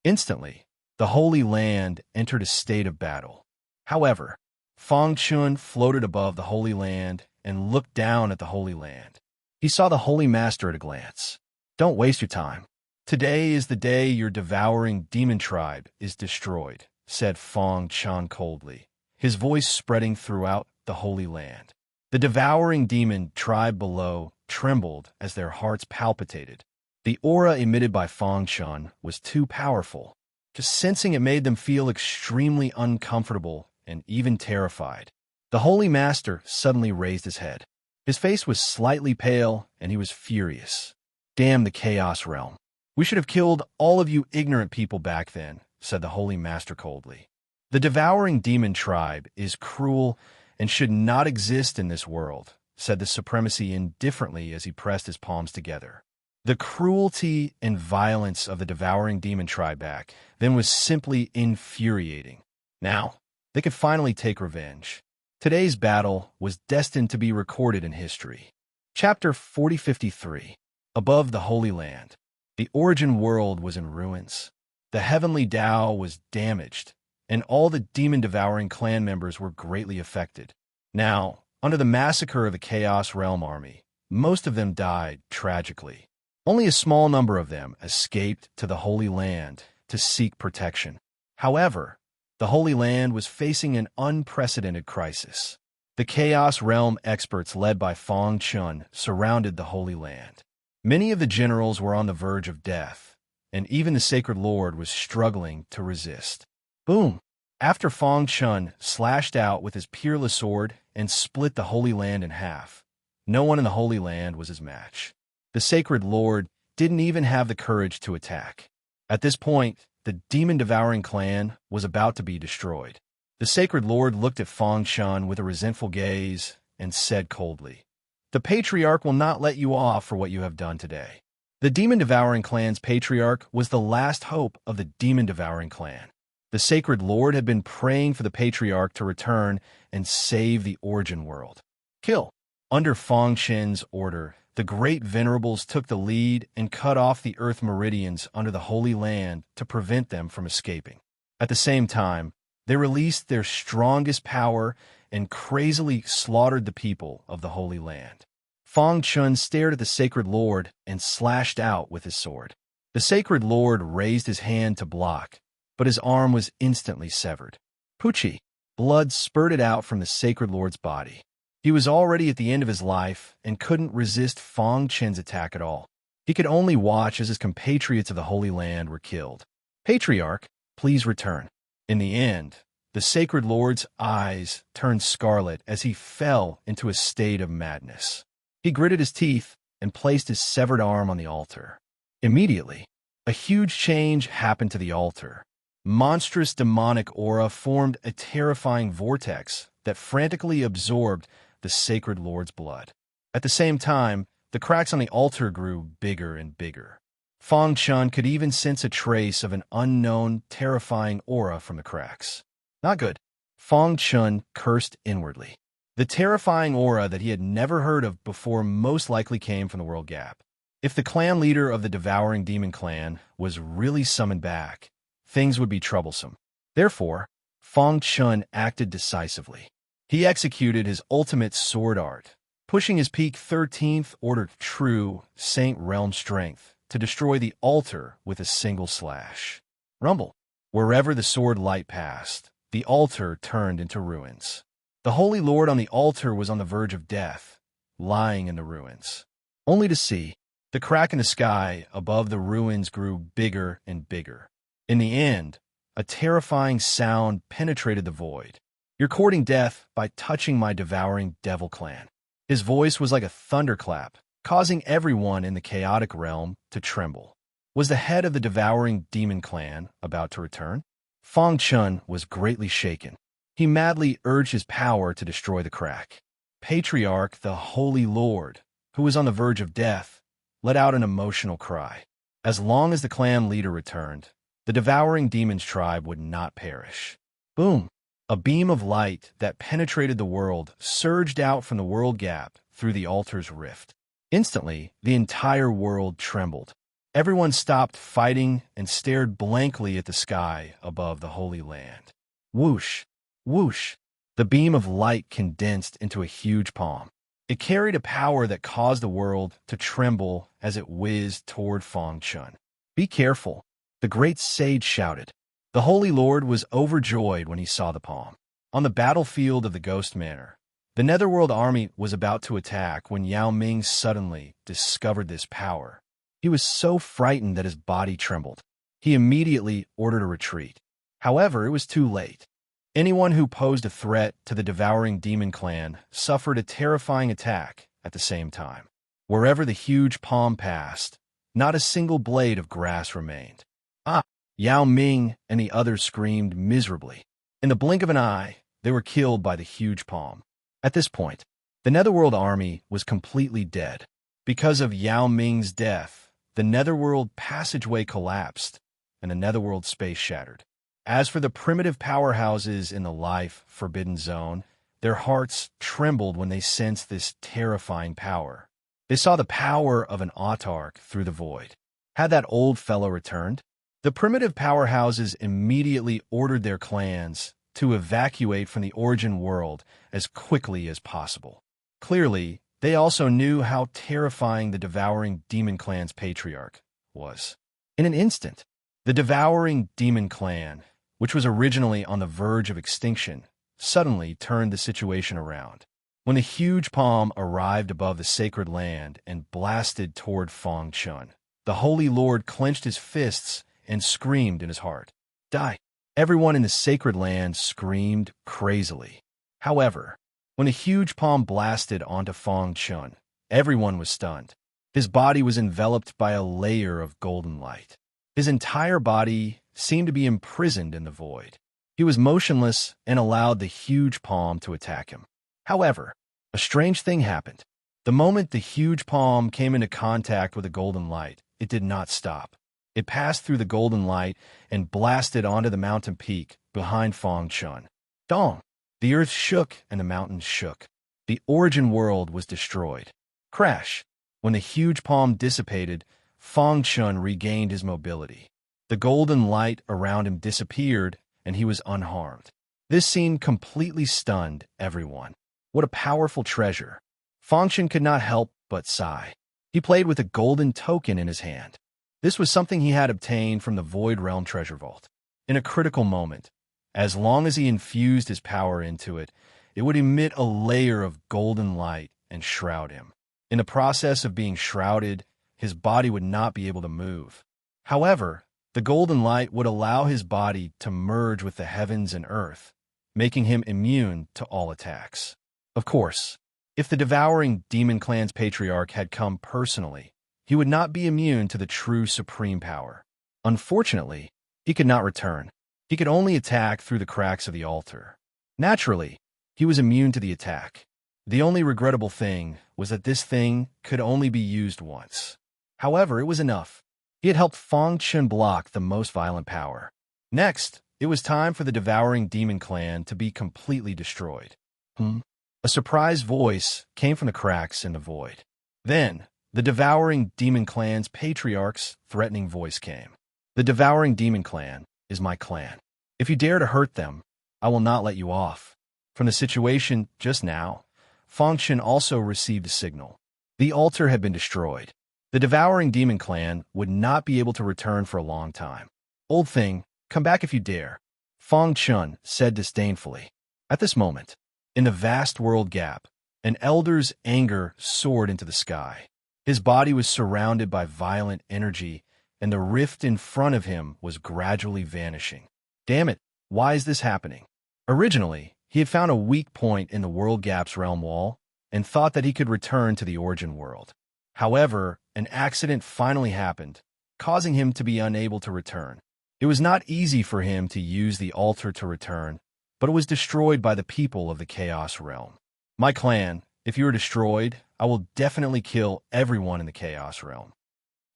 Instantly, the Holy Land entered a state of battle. However, Fang Chun floated above the Holy Land and looked down at the Holy Land. He saw the Holy Master at a glance. "Don't waste your time. Today is the day your devouring demon tribe is destroyed," said Fang Chun coldly, his voice spreading throughout the Holy Land. The devouring demon tribe below trembled as their hearts palpitated. The aura emitted by Fang Chun was too powerful. Just sensing it made them feel extremely uncomfortable and even terrified. The Holy Master suddenly raised his head. His face was slightly pale, and he was furious. "Damn the Chaos Realm. We should have killed all of you ignorant people back then," said the Holy Master coldly. "The devouring demon tribe is cruel and should not exist in this world," said the Supremacy indifferently as he pressed his palms together. The cruelty and violence of the devouring demon tribe back then was simply infuriating. Now, they could finally take revenge. Today's battle was destined to be recorded in history. Chapter 4053. Above the Holy Land. The origin world was in ruins. The heavenly Tao was damaged, and all the demon-devouring clan members were greatly affected. Now, under the massacre of the Chaos Realm army, most of them died tragically. Only a small number of them escaped to the Holy Land to seek protection. However, the Holy Land was facing an unprecedented crisis. The Chaos Realm experts led by Fang Chun surrounded the Holy Land. Many of the generals were on the verge of death, and even the Sacred Lord was struggling to resist. Boom! After Fang Chun slashed out with his peerless sword and split the Holy Land in half, no one in the Holy Land was his match. The Sacred Lord didn't even have the courage to attack. At this point, the demon-devouring clan was about to be destroyed. The Sacred Lord looked at Fang Chun with a resentful gaze and said coldly, "The Patriarch will not let you off for what you have done today." The demon-devouring clan's Patriarch was the last hope of the demon-devouring clan. The Sacred Lord had been praying for the Patriarch to return and save the origin world. Kill. Under Fang Chun's order, the great venerables took the lead and cut off the earth meridians under the Holy Land to prevent them from escaping. At the same time, they released their strongest power and crazily slaughtered the people of the Holy Land. Fang Chun stared at the Sacred Lord and slashed out with his sword. The Sacred Lord raised his hand to block, but his arm was instantly severed. Poochie! Blood spurted out from the Sacred Lord's body. He was already at the end of his life and couldn't resist Fang Chun's attack at all. He could only watch as his compatriots of the Holy Land were killed. "Patriarch, please return." In the end, the Sacred Lord's eyes turned scarlet as he fell into a state of madness. He gritted his teeth and placed his severed arm on the altar. Immediately, a huge change happened to the altar. Monstrous demonic aura formed a terrifying vortex that frantically absorbed the Sacred Lord's blood. At the same time, the cracks on the altar grew bigger and bigger. Fang Chun could even sense a trace of an unknown, terrifying aura from the cracks. Not good. Fang Chun cursed inwardly. The terrifying aura that he had never heard of before most likely came from the World Gap. If the clan leader of the Devouring Demon Clan was really summoned back, things would be troublesome. Therefore, Fang Chun acted decisively. He executed his ultimate sword art, pushing his peak 13th Order True Saint Realm strength to destroy the altar with a single slash. Rumble. Wherever the sword light passed, the altar turned into ruins. The Holy Lord on the altar was on the verge of death, lying in the ruins. Only to see, the crack in the sky above the ruins grew bigger and bigger. In the end, a terrifying sound penetrated the void. "You're courting death by touching my devouring devil clan." His voice was like a thunderclap, causing everyone in the chaotic realm to tremble. Was the head of the devouring demon clan about to return? Fang Chun was greatly shaken. He madly urged his power to destroy the crack. Patriarch, the Holy Lord, who was on the verge of death, let out an emotional cry. As long as the clan leader returned, the devouring demon's tribe would not perish. Boom! A beam of light that penetrated the world surged out from the world gap through the altar's rift. Instantly, the entire world trembled. Everyone stopped fighting and stared blankly at the sky above the Holy Land. Whoosh! Whoosh! The beam of light condensed into a huge palm. It carried a power that caused the world to tremble as it whizzed toward Fang Chun. "Be careful," the great sage shouted. The Holy Lord was overjoyed when he saw the palm. On the battlefield of the Ghost Manor, the Netherworld army was about to attack when Yao Ming suddenly discovered this power. He was so frightened that his body trembled. He immediately ordered a retreat. However, it was too late. Anyone who posed a threat to the devouring demon clan suffered a terrifying attack at the same time. Wherever the huge palm passed, not a single blade of grass remained. Ah! Yao Ming and the others screamed miserably. In the blink of an eye, they were killed by the huge palm. At this point, the Netherworld army was completely dead. Because of Yao Ming's death, the Netherworld passageway collapsed, and the Netherworld space shattered. As for the primitive powerhouses in the Life Forbidden Zone, their hearts trembled when they sensed this terrifying power. They saw the power of an autarch through the void. Had that old fellow returned? The primitive powerhouses immediately ordered their clans to evacuate from the origin world as quickly as possible. Clearly, they also knew how terrifying the devouring demon clan's patriarch was. In an instant, the devouring demon clan, which was originally on the verge of extinction, suddenly turned the situation around. When the huge palm arrived above the sacred land and blasted toward Fang Chun, the Holy Lord clenched his fists and screamed in his heart, "Die!" Everyone in the sacred land screamed crazily. However, when the huge palm blasted onto Fang Chun, everyone was stunned. His body was enveloped by a layer of golden light. His entire body seemed to be imprisoned in the void. He was motionless and allowed the huge palm to attack him. However, a strange thing happened. The moment the huge palm came into contact with the golden light, it did not stop. It passed through the golden light and blasted onto the mountain peak behind Fang Chun. Dong! The earth shook and the mountains shook. The origin world was destroyed. Crash! When the huge palm dissipated, Fang Chun regained his mobility. The golden light around him disappeared, and he was unharmed. This scene completely stunned everyone. What a powerful treasure. Fang Chun could not help but sigh. He played with a golden token in his hand. This was something he had obtained from the Void Realm treasure vault. In a critical moment, as long as he infused his power into it, it would emit a layer of golden light and shroud him. In the process of being shrouded, his body would not be able to move. However, the golden light would allow his body to merge with the heavens and earth, making him immune to all attacks. Of course, if the devouring demon clan's patriarch had come personally, he would not be immune to the true supreme power. Unfortunately, he could not return. He could only attack through the cracks of the altar. Naturally, he was immune to the attack. The only regrettable thing was that this thing could only be used once. However, it was enough. He had helped Fang Chun block the most violent power. Next, it was time for the devouring demon clan to be completely destroyed. A surprised voice came from the cracks in the void. Then, the devouring demon clan's patriarch's threatening voice came. "The devouring demon clan is my clan. If you dare to hurt them, I will not let you off." From the situation just now, Fang Chun also received a signal. The altar had been destroyed. The devouring demon clan would not be able to return for a long time. "Old thing, come back if you dare," Fang Chun said disdainfully. At this moment, in the vast world gap, an elder's anger soared into the sky. His body was surrounded by violent energy, and the rift in front of him was gradually vanishing. Damn it, why is this happening? Originally, he had found a weak point in the World Gap's realm wall and thought that he could return to the origin world. However, an accident finally happened, causing him to be unable to return. It was not easy for him to use the altar to return, but it was destroyed by the people of the Chaos Realm. "My clan, if you are destroyed, I will definitely kill everyone in the Chaos Realm."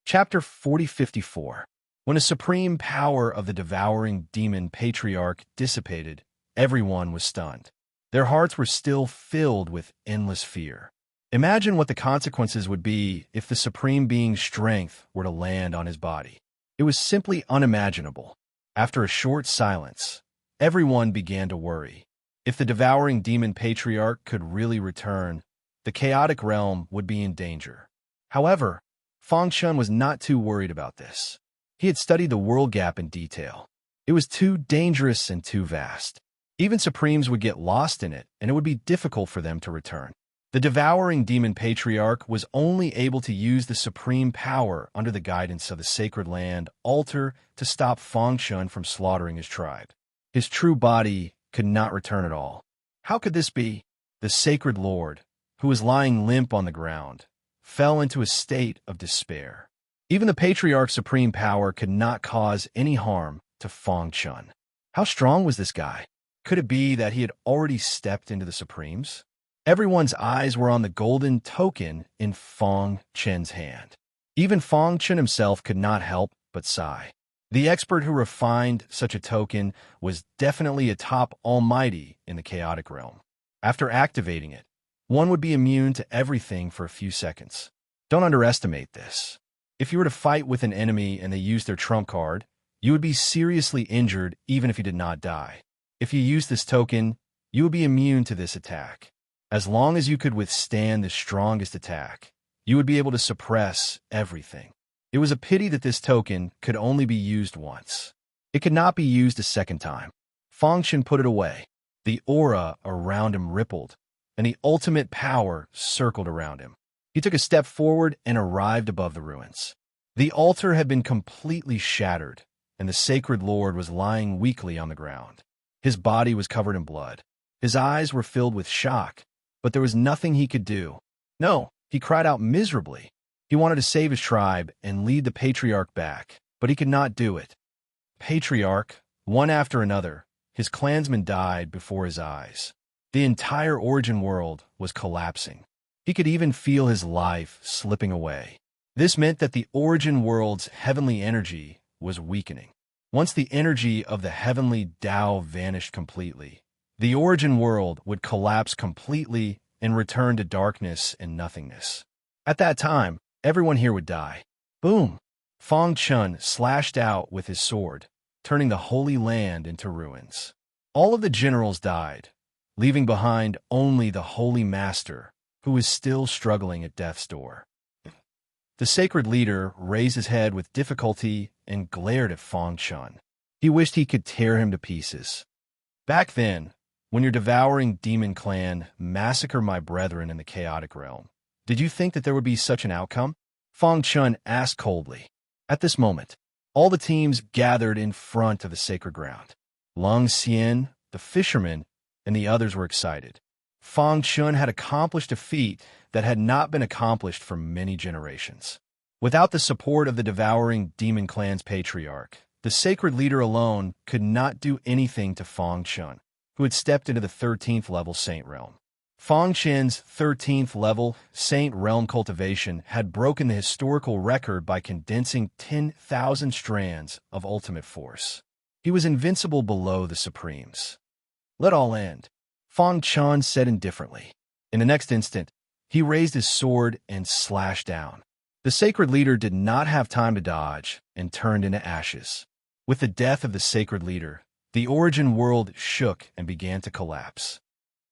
Chapter 4054. When the supreme power of the devouring demon patriarch dissipated, everyone was stunned. Their hearts were still filled with endless fear. Imagine what the consequences would be if the supreme being's strength were to land on his body. It was simply unimaginable. After a short silence, everyone began to worry. If the devouring demon patriarch could really return, the chaotic realm would be in danger. However, Feng Chun was not too worried about this. He had studied the world gap in detail. It was too dangerous and too vast. Even Supremes would get lost in it, and it would be difficult for them to return. The devouring demon patriarch was only able to use the supreme power under the guidance of the sacred land altar to stop Feng Chun from slaughtering his tribe. His true body could not return at all. How could this be? The sacred lord, who was lying limp on the ground, fell into a state of despair. Even the patriarch's supreme power could not cause any harm to Feng Chun. How strong was this guy? Could it be that he had already stepped into the Supremes? Everyone's eyes were on the golden token in Feng Chun's hand. Even Feng Chun himself could not help but sigh. The expert who refined such a token was definitely a top almighty in the chaotic realm. After activating it, one would be immune to everything for a few seconds. Don't underestimate this. If you were to fight with an enemy and they used their trump card, you would be seriously injured even if you did not die. If you used this token, you would be immune to this attack. As long as you could withstand the strongest attack, you would be able to suppress everything. It was a pity that this token could only be used once. It could not be used a second time. Feng Chun put it away. The aura around him rippled, and the ultimate power circled around him. He took a step forward and arrived above the ruins. The altar had been completely shattered, and the sacred lord was lying weakly on the ground. His body was covered in blood. His eyes were filled with shock, but there was nothing he could do. No, he cried out miserably. He wanted to save his tribe and lead the patriarch back, but he could not do it. Patriarch, one after another, his clansmen died before his eyes. The entire origin world was collapsing. He could even feel his life slipping away. This meant that the origin world's heavenly energy was weakening. Once the energy of the heavenly Tao vanished completely, the origin world would collapse completely and return to darkness and nothingness. At that time, everyone here would die. Boom! Feng Chun slashed out with his sword, turning the Holy Land into ruins. All of the generals died, leaving behind only the Holy Master, who was still struggling at death's door. The sacred leader raised his head with difficulty and glared at Feng Chun. He wished he could tear him to pieces. Back then, when your devouring demon clan massacred my brethren in the chaotic realm, did you think that there would be such an outcome? Feng Chun asked coldly. At this moment, all the teams gathered in front of the sacred ground. Lung Xian, the fisherman, and the others were excited. Feng Chun had accomplished a feat that had not been accomplished for many generations. Without the support of the devouring demon clan's patriarch, the sacred leader alone could not do anything to Feng Chun, who had stepped into the 13th level Saint Realm. Feng Chun's 13th level Saint Realm cultivation had broken the historical record by condensing 10,000 strands of ultimate force. He was invincible below the Supremes. Let all end, Feng Chun said indifferently. In the next instant, he raised his sword and slashed down. The sacred leader did not have time to dodge and turned into ashes. With the death of the sacred leader, the origin world shook and began to collapse.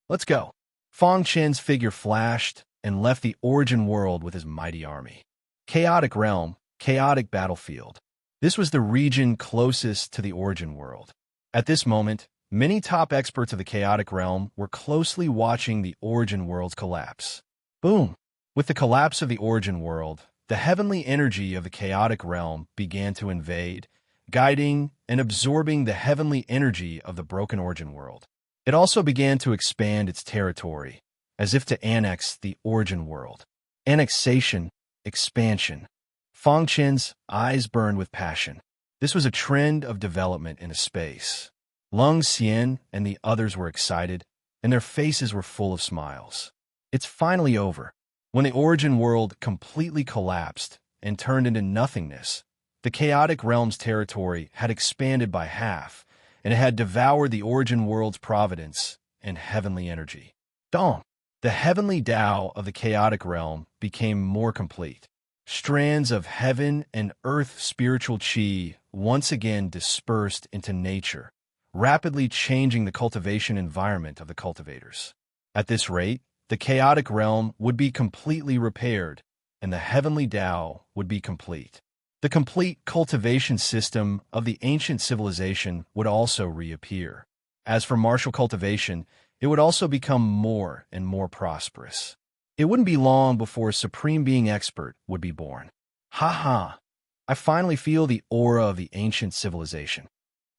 Let's go. Feng Chun's figure flashed and left the origin world with his mighty army. Chaotic realm, chaotic battlefield. This was the region closest to the origin world. At this moment, many top experts of the chaotic realm were closely watching the origin world's collapse. Boom! With the collapse of the origin world, the heavenly energy of the chaotic realm began to invade, guiding and absorbing the heavenly energy of the broken origin world. It also began to expand its territory, as if to annex the origin world. Annexation, expansion. Feng Chun's eyes burned with passion. This was a trend of development in a space. Lung Xian and the others were excited, and their faces were full of smiles. It's finally over. When the origin world completely collapsed and turned into nothingness, the chaotic realm's territory had expanded by half, and it had devoured the origin world's providence and heavenly energy. Dong. The heavenly Tao of the chaotic realm became more complete. Strands of heaven and earth spiritual qi once again dispersed into nature, rapidly changing the cultivation environment of the cultivators. At this rate, the chaotic realm would be completely repaired, and the heavenly Tao would be complete. The complete cultivation system of the ancient civilization would also reappear. As for martial cultivation, it would also become more and more prosperous. It wouldn't be long before a supreme being expert would be born. Ha ha! I finally feel the aura of the ancient civilization.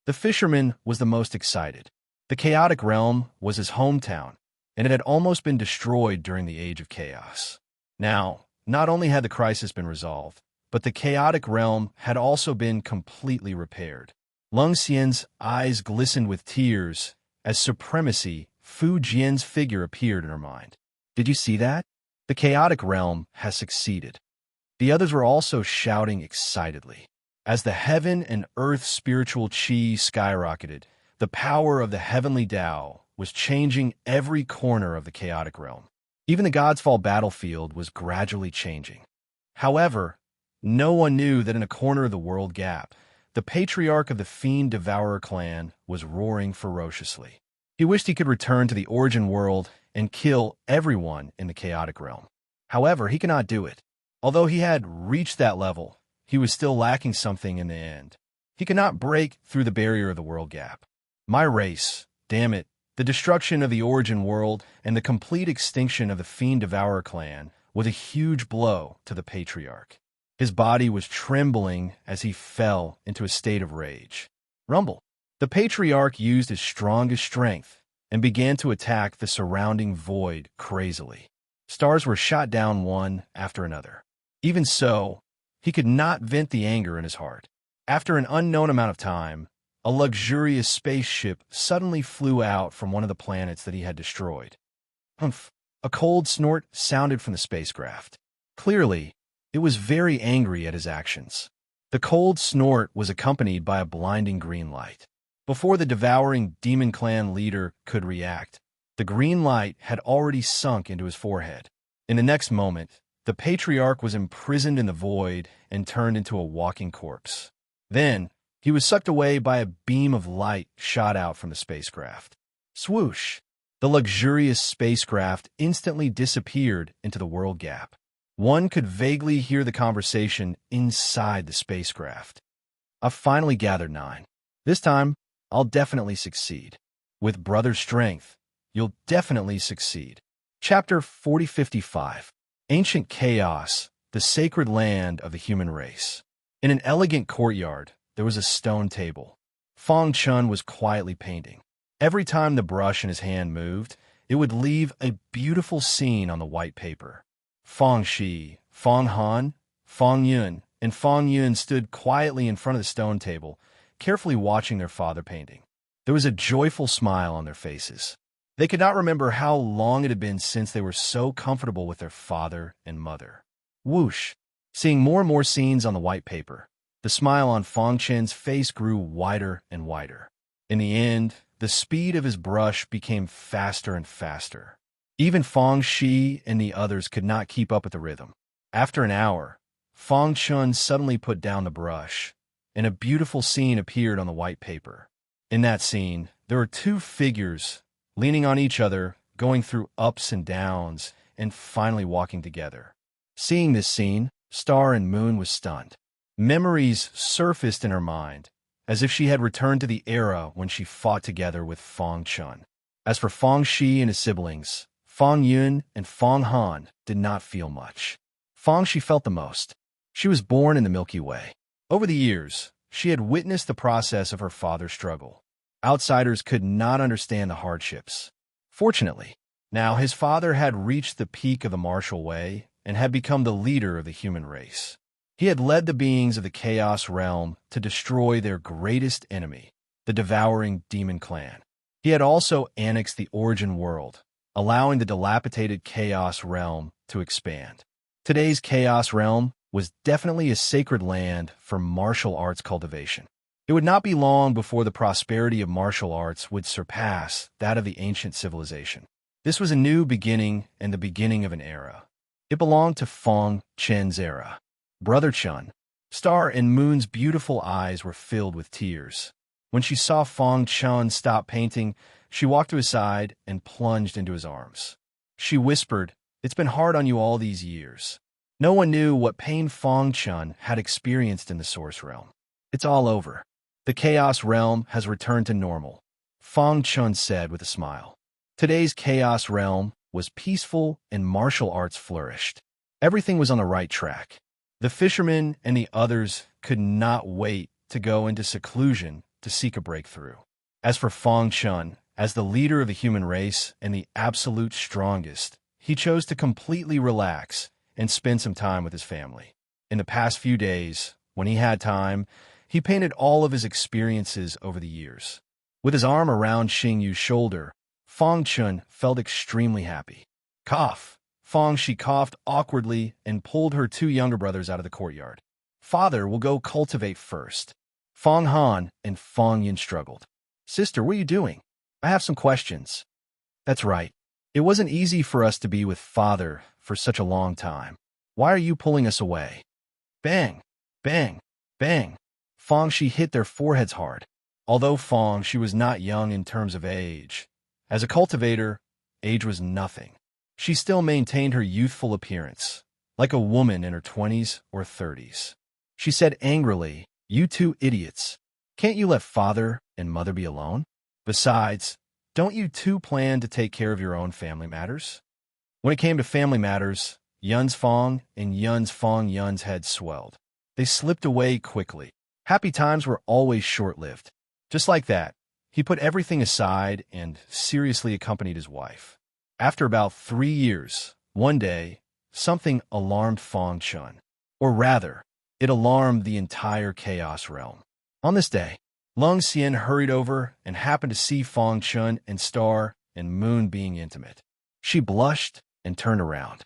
The fisherman was the most excited. The chaotic realm was his hometown, and it had almost been destroyed during the Age of Chaos. Now, not only had the crisis been resolved, but the chaotic realm had also been completely repaired. Lung Xian's eyes glistened with tears as supremacy Fu Jian's figure appeared in her mind. Did you see that? The chaotic realm has succeeded. The others were also shouting excitedly. As the heaven and earth spiritual qi skyrocketed, the power of the heavenly Tao was changing every corner of the chaotic realm. Even the God's Fall battlefield was gradually changing. However, no one knew that in a corner of the world gap, the patriarch of the Fiend Devourer clan was roaring ferociously. He wished he could return to the origin world and kill everyone in the chaotic realm. However, he could not do it. Although he had reached that level, he was still lacking something in the end. He could not break through the barrier of the world gap. My race, damn it, the destruction of the origin world and the complete extinction of the Fiend Devourer clan was a huge blow to the patriarch. His body was trembling as he fell into a state of rage. Rumble. The patriarch used his strongest strength and began to attack the surrounding void crazily. Stars were shot down one after another. Even so, he could not vent the anger in his heart. After an unknown amount of time, a luxurious spaceship suddenly flew out from one of the planets that he had destroyed. Humph! A cold snort sounded from the spacecraft. Clearly, it was very angry at his actions. The cold snort was accompanied by a blinding green light. Before the devouring Demon Clan leader could react, the green light had already sunk into his forehead. In the next moment, the patriarch was imprisoned in the void and turned into a walking corpse. Then, he was sucked away by a beam of light shot out from the spacecraft. Swoosh! The luxurious spacecraft instantly disappeared into the world gap. One could vaguely hear the conversation inside the spacecraft. I've finally gathered 9. This time, I'll definitely succeed. With brother strength, you'll definitely succeed. Chapter 4055. Ancient Chaos, the Sacred Land of the Human Race. In an elegant courtyard, there was a stone table. Fong Chun was quietly painting. Every time the brush in his hand moved, it would leave a beautiful scene on the white paper. Fong Shi, Fong Han, Fong Yun, and Fong Yun stood quietly in front of the stone table, carefully watching their father painting. There was a joyful smile on their faces. They could not remember how long it had been since they were so comfortable with their father and mother. Whoosh! Seeing more and more scenes on the white paper, the smile on Fong Chen's face grew wider and wider. In the end, the speed of his brush became faster and faster. Even Fong Shi and the others could not keep up with the rhythm. After an hour, Fong Chun suddenly put down the brush, and a beautiful scene appeared on the white paper. In that scene, there were 2 figures leaning on each other, going through ups and downs, and finally walking together. Seeing this scene, Star and Moon was stunned. Memories surfaced in her mind, as if she had returned to the era when she fought together with Fong Chun. As for Fong Shi and his siblings, Fong Yun and Fong Han did not feel much. Fong Shi felt the most. She was born in the Milky Way. Over the years, she had witnessed the process of her father's struggle. Outsiders could not understand the hardships. Fortunately, now his father had reached the peak of the martial way and had become the leader of the human race. He had led the beings of the Chaos Realm to destroy their greatest enemy, the devouring Demon Clan. He had also annexed the Origin World, allowing the dilapidated Chaos Realm to expand. Today's Chaos Realm was definitely a sacred land for martial arts cultivation. It would not be long before the prosperity of martial arts would surpass that of the ancient civilization. This was a new beginning and the beginning of an era. It belonged to Fong Chen's era. Brother Chun. Star and Moon's beautiful eyes were filled with tears. When she saw Fong Chun stop painting, she walked to his side and plunged into his arms. She whispered, "It's been hard on you all these years." No one knew what pain Fong Chun had experienced in the Source Realm. "It's all over. The Chaos Realm has returned to normal," Fong Chun said with a smile. Today's Chaos Realm was peaceful and martial arts flourished. Everything was on the right track. The fishermen and the others could not wait to go into seclusion to seek a breakthrough. As for Fong Chun, as the leader of the human race and the absolute strongest, he chose to completely relax and spend some time with his family. In the past few days, when he had time, he painted all of his experiences over the years. With his arm around Xing Yu's shoulder, Fong Chun felt extremely happy. Cough. She coughed awkwardly and pulled her two younger brothers out of the courtyard. "Father will go cultivate first." Fong Han and Fong Yin struggled. "Sister, what are you doing? I have some questions." "That's right. It wasn't easy for us to be with Father for such a long time. Why are you pulling us away?" Bang! Bang! Bang! She hit their foreheads hard. Although she was not young in terms of age. As a cultivator, age was nothing. She still maintained her youthful appearance, like a woman in her 20s or 30s. She said angrily, "You two idiots. Can't you let Father and Mother be alone? Besides, don't you two plan to take care of your own family matters?" When it came to family matters, Yun's Fong and Yun's Fong Yun's head swelled. They slipped away quickly. Happy times were always short-lived. Just like that, he put everything aside and seriously accompanied his wife. After about 3 years, one day, something alarmed Fong Chun. Or rather, it alarmed the entire Chaos Realm. On this day, Lung Xian hurried over and happened to see Fong Chun and Star and Moon being intimate. She blushed and turned around.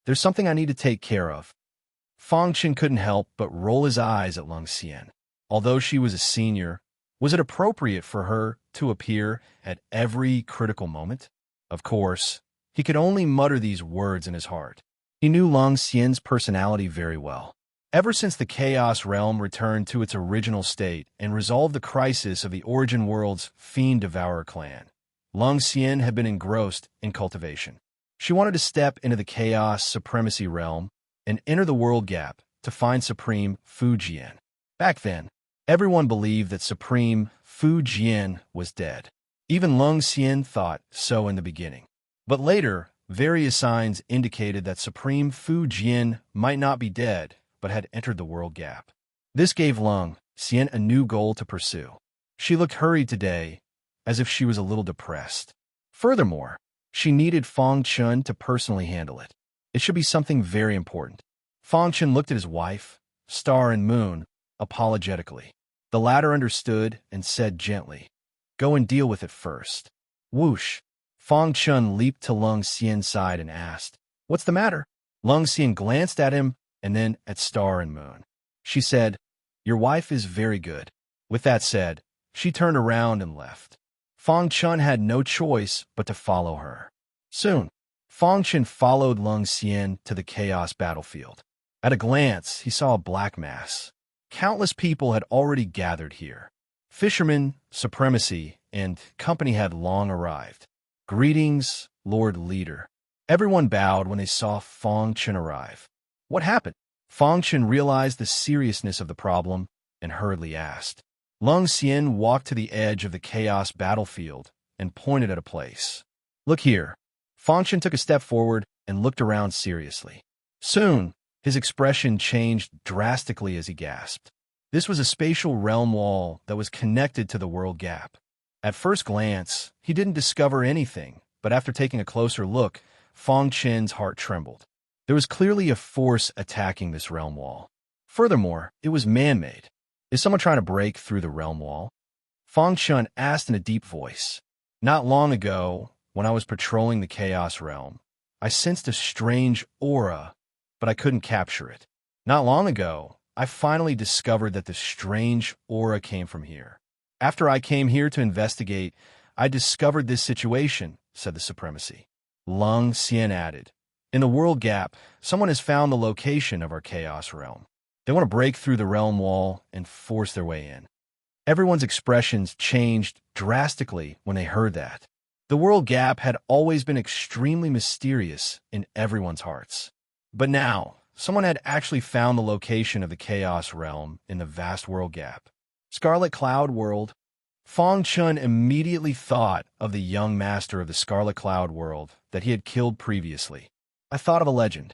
"There's something I need to take care of." Fong Chun couldn't help but roll his eyes at Lung Xian. Although she was a senior, was it appropriate for her to appear at every critical moment? Of course, he could only mutter these words in his heart. He knew Lung Xian's personality very well. Ever since the Chaos Realm returned to its original state and resolved the crisis of the Origin World's Fiend Devourer clan, Lung Xian had been engrossed in cultivation. She wanted to step into the Chaos Supremacy Realm and enter the World Gap to find Supreme Fu Jian. Back then, everyone believed that Supreme Fu Jian was dead. Even Lung Xian thought so in the beginning. But later, various signs indicated that Supreme Fu Jian might not be dead, but had entered the World Gap. This gave Lung Xian a new goal to pursue. She looked hurried today, as if she was a little depressed. Furthermore, she needed Fong Chun to personally handle it. It should be something very important. Fong Chun looked at his wife, Star and Moon, apologetically. The latter understood and said gently, "Go and deal with it first." Whoosh! Fong Chun leaped to Lung Xian's side and asked, "What's the matter?" Lung Xian glanced at him and then at Star and Moon. She said, "Your wife is very good." With that said, she turned around and left. Fong Chun had no choice but to follow her. Soon, Fong Chun followed Lung Xian to the Chaos battlefield. At a glance, he saw a black mass. Countless people had already gathered here. Fishermen, Supremacy, and company had long arrived. "Greetings, Lord Leader." Everyone bowed when they saw Fong Chun arrive. "What happened?" Fong Chun realized the seriousness of the problem and hurriedly asked. Lung Xian walked to the edge of the Chaos battlefield and pointed at a place. "Look here." Fong Chun took a step forward and looked around seriously. Soon, his expression changed drastically as he gasped. This was a spatial realm wall that was connected to the World Gap. At first glance, he didn't discover anything, but after taking a closer look, Fong Chun's heart trembled. There was clearly a force attacking this realm wall. Furthermore, it was man-made. Is someone trying to break through the realm wall? Fong Chun asked in a deep voice. Not long ago, when I was patrolling the Chaos Realm, I sensed a strange aura, but I couldn't capture it. Not long ago, I finally discovered that the strange aura came from here. After I came here to investigate, I discovered this situation, said the Supremacy. Lung Xian added, in the world gap, someone has found the location of our chaos realm. They want to break through the realm wall and force their way in. Everyone's expressions changed drastically when they heard that. The world gap had always been extremely mysterious in everyone's hearts. But now, someone had actually found the location of the chaos realm in the vast world gap. Scarlet Cloud World. Fong Chun immediately thought of the young master of the Scarlet Cloud World that he had killed previously. I thought of a legend.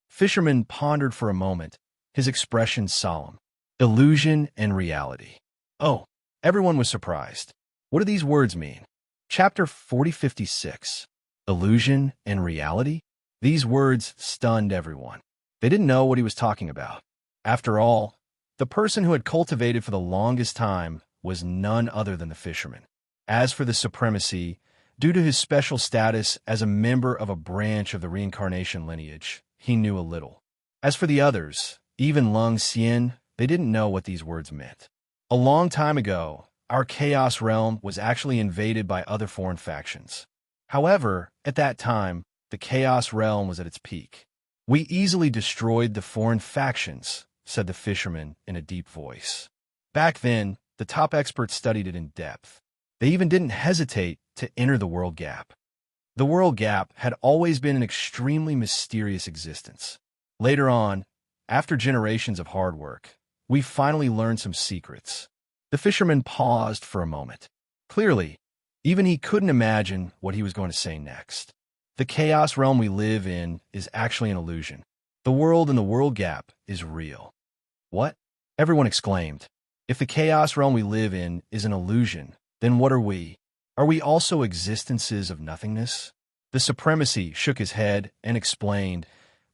Fisherman pondered for a moment, his expression solemn. Illusion and reality. Oh, everyone was surprised. What do these words mean? Chapter 4056. Illusion and reality? These words stunned everyone. They didn't know what he was talking about. After all, the person who had cultivated for the longest time was none other than the fisherman. As for the Supremacy, due to his special status as a member of a branch of the reincarnation lineage, he knew a little. As for the others, even Lung Xian, they didn't know what these words meant. A long time ago, our chaos realm was actually invaded by other foreign factions. However, at that time, the chaos realm was at its peak. We easily destroyed the foreign factions, said the fisherman in a deep voice. Back then, the top experts studied it in depth. They even didn't hesitate to enter the world gap. The world gap had always been an extremely mysterious existence. Later on, after generations of hard work, we finally learned some secrets. The fisherman paused for a moment. Clearly, even he couldn't imagine what he was going to say next. The chaos realm we live in is actually an illusion. The world in the world gap is real. What? Everyone exclaimed. If the chaos realm we live in is an illusion, then what are we? Are we also existences of nothingness? The Supremacy shook his head and explained,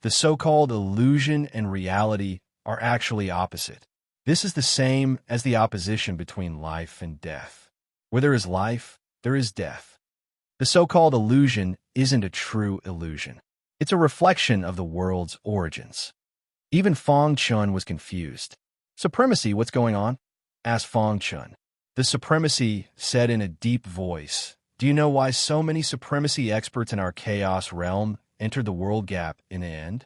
the so-called illusion and reality are actually opposite. This is the same as the opposition between life and death. Where there is life, there is death. The so-called illusion isn't a true illusion. It's a reflection of the world's origins. Even Fong Chun was confused. Supremacy, what's going on? Asked Fong Chun. The Supremacy said in a deep voice, do you know why so many Supremacy experts in our chaos realm entered the world gap in the end?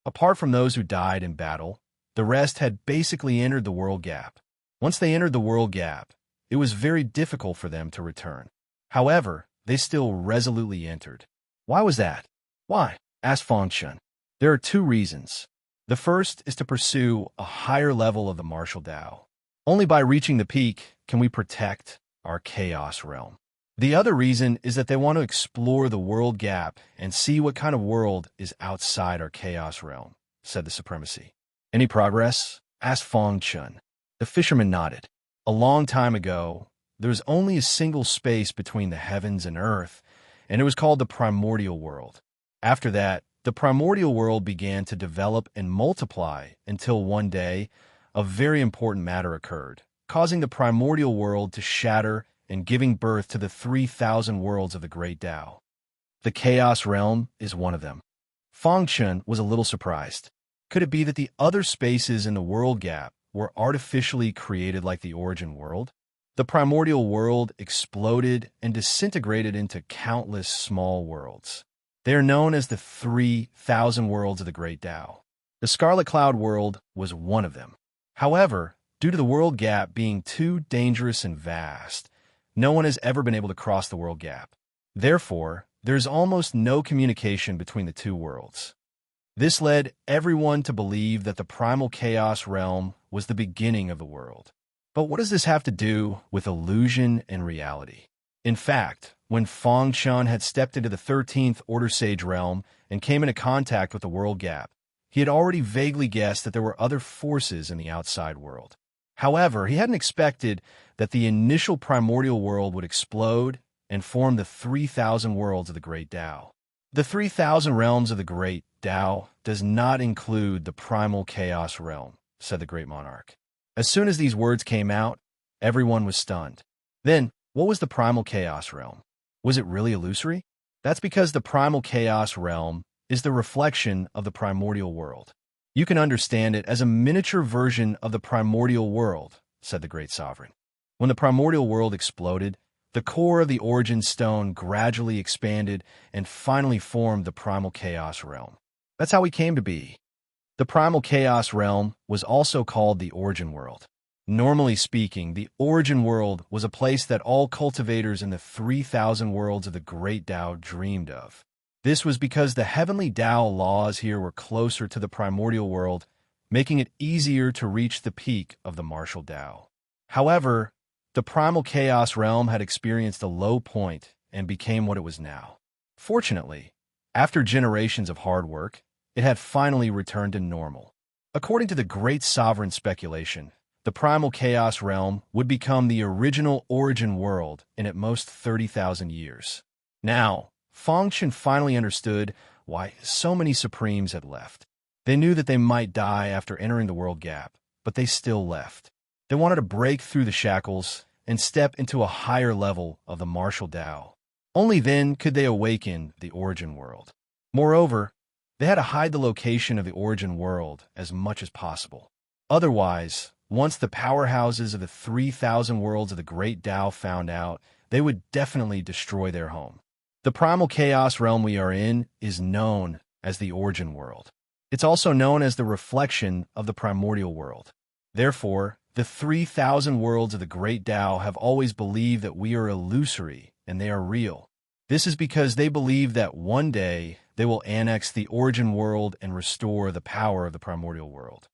Apart from those who died in battle, the rest had basically entered the world gap. Once they entered the world gap, it was very difficult for them to return. However, they still resolutely entered. Why was that? Why? Asked Fong Chun. There are two reasons. The first is to pursue a higher level of the martial Tao. Only by reaching the peak can we protect our chaos realm. The other reason is that they want to explore the world gap and see what kind of world is outside our chaos realm, said the Supremacy. Any progress? Asked Fong Chun. The fisherman nodded. A long time ago, there was only a single space between the heavens and earth, and it was called the primordial world. After that, the primordial world began to develop and multiply until one day, a very important matter occurred, causing the primordial world to shatter and giving birth to the 3,000 worlds of the Great Tao. The Chaos Realm is one of them. Fong Chun was a little surprised. Could it be that the other spaces in the world gap were artificially created like the origin world? The primordial world exploded and disintegrated into countless small worlds. They are known as the 3,000 worlds of the Great Tao. The Scarlet Cloud world was one of them. However, due to the world gap being too dangerous and vast, no one has ever been able to cross the world gap. Therefore, there is almost no communication between the two worlds. This led everyone to believe that the primal chaos realm was the beginning of the world. But what does this have to do with illusion and reality? In fact, when Fong Chun had stepped into the 13th Order Sage realm and came into contact with the world gap, he had already vaguely guessed that there were other forces in the outside world. However, he hadn't expected that the initial primordial world would explode and form the 3,000 worlds of the Great Tao. The 3,000 realms of the Great Tao does not include the primal chaos realm, said the Great Monarch. As soon as these words came out, everyone was stunned. Then, what was the primal chaos realm? Was it really illusory? That's because the primal chaos realm is the reflection of the primordial world. You can understand it as a miniature version of the primordial world, said the great sovereign. When the primordial world exploded, the core of the origin stone gradually expanded and finally formed the primal chaos realm. That's how we came to be. The primal chaos realm was also called the origin world. Normally speaking, the origin world was a place that all cultivators in the 3,000 worlds of the great Tao dreamed of. This was because the heavenly Tao laws here were closer to the primordial world, making it easier to reach the peak of the martial Tao. However, the primal chaos realm had experienced a low point and became what it was now. Fortunately, after generations of hard work, it had finally returned to normal. According to the great sovereign speculation, the primal chaos realm would become the original origin world in at most 30,000 years. Now, Fangchen finally understood why so many Supremes had left. They knew that they might die after entering the world gap, but they still left. They wanted to break through the shackles and step into a higher level of the martial Tao. Only then could they awaken the origin world. Moreover, they had to hide the location of the origin world as much as possible. Otherwise, once the powerhouses of the 3,000 worlds of the great Tao found out, they would definitely destroy their home. The primal chaos realm we are in is known as the origin world. It's also known as the reflection of the primordial world. Therefore, the 3,000 worlds of the great Tao have always believed that we are illusory and they are real. This is because they believe that one day they will annex the origin world and restore the power of the primordial world.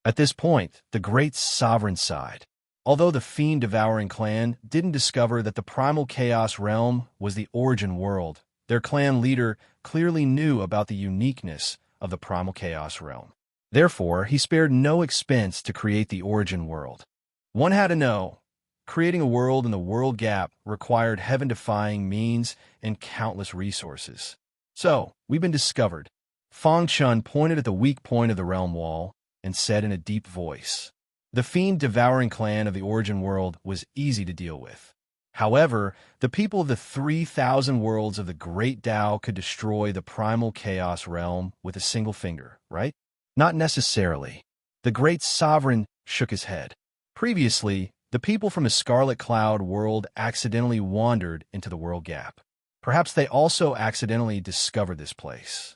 At this point, the great sovereign sighed. Although the fiend-devouring clan didn't discover that the primal chaos realm was the origin world, their clan leader clearly knew about the uniqueness of the primal chaos realm. Therefore, he spared no expense to create the origin world. One had to know, creating a world in the world gap required heaven-defying means and countless resources. So, we've been discovered. Fang Chun pointed at the weak point of the realm wall and said in a deep voice, "The fiend-devouring clan of the origin world was easy to deal with. However, the people of the 3,000 worlds of the great Tao could destroy the primal chaos realm with a single finger, right? Not necessarily." The great sovereign shook his head. Previously, the people from the Scarlet Cloud world accidentally wandered into the world gap. Perhaps they also accidentally discovered this place.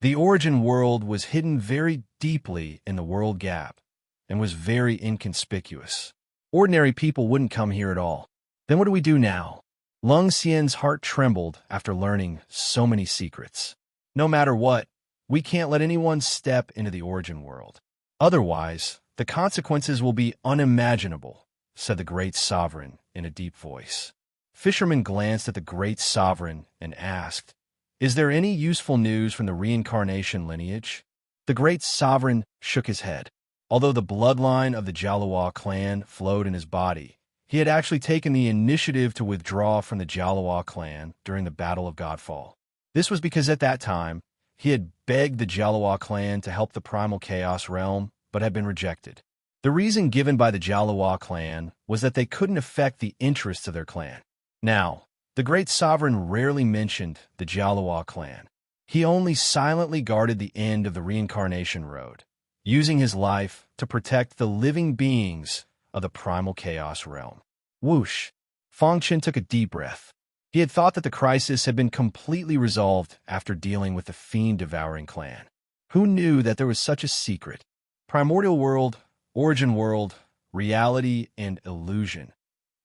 The origin world was hidden very deeply in the world gap and was very inconspicuous. Ordinary people wouldn't come here at all. Then what do we do now? Lung Xian's heart trembled after learning so many secrets. No matter what, we can't let anyone step into the origin world. Otherwise, the consequences will be unimaginable, said the great sovereign in a deep voice. Fisherman glanced at the great sovereign and asked, "Is there any useful news from the reincarnation lineage?" The great sovereign shook his head. Although the bloodline of the Jialuo clan flowed in his body, he had actually taken the initiative to withdraw from the Jialuo clan during the Battle of Godfall. This was because at that time, he had begged the Jialuo clan to help the primal chaos realm, but had been rejected. The reason given by the Jialuo clan was that they couldn't affect the interests of their clan. Now, the great sovereign rarely mentioned the Jialuo clan. He only silently guarded the end of the reincarnation road, using his life to protect the living beings of the primal chaos realm. Whoosh! Fangchen took a deep breath. He had thought that the crisis had been completely resolved after dealing with the fiend-devouring clan. Who knew that there was such a secret? Primordial world, origin world, reality, and illusion.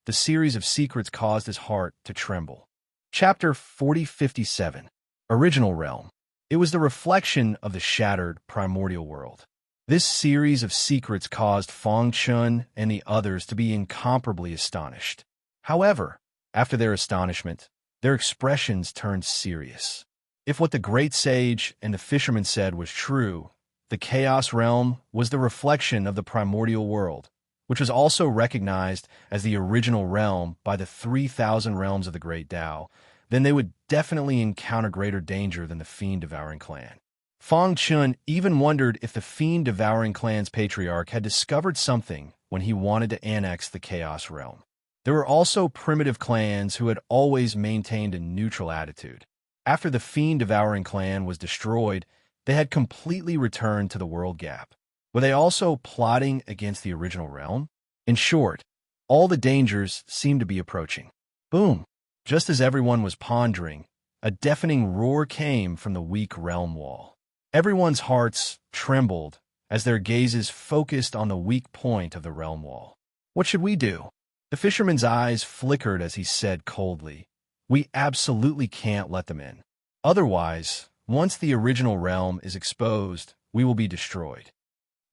The series of secrets caused his heart to tremble. Chapter 4057. Original Realm. It was the reflection of the shattered primordial world. This series of secrets caused Fang Chun and the others to be incomparably astonished. However, after their astonishment, their expressions turned serious. If what the great sage and the fisherman said was true, the chaos realm was the reflection of the primordial world, which was also recognized as the original realm by the 3,000 realms of the great Tao, then they would definitely encounter greater danger than the fiend-devouring clan. Fang Chun even wondered if the fiend-devouring clan's patriarch had discovered something when he wanted to annex the chaos realm. There were also primitive clans who had always maintained a neutral attitude. After the fiend-devouring clan was destroyed, They had completely returned to the world gap. Were they also plotting against the original realm? In short, all the dangers seemed to be approaching. Boom! Just as everyone was pondering, a deafening roar came from the weak realm wall. Everyone's hearts trembled as their gazes focused on the weak point of the realm wall. What should we do? The fisherman's eyes flickered as he said coldly, "We absolutely can't let them in. Otherwise, once the original realm is exposed, we will be destroyed."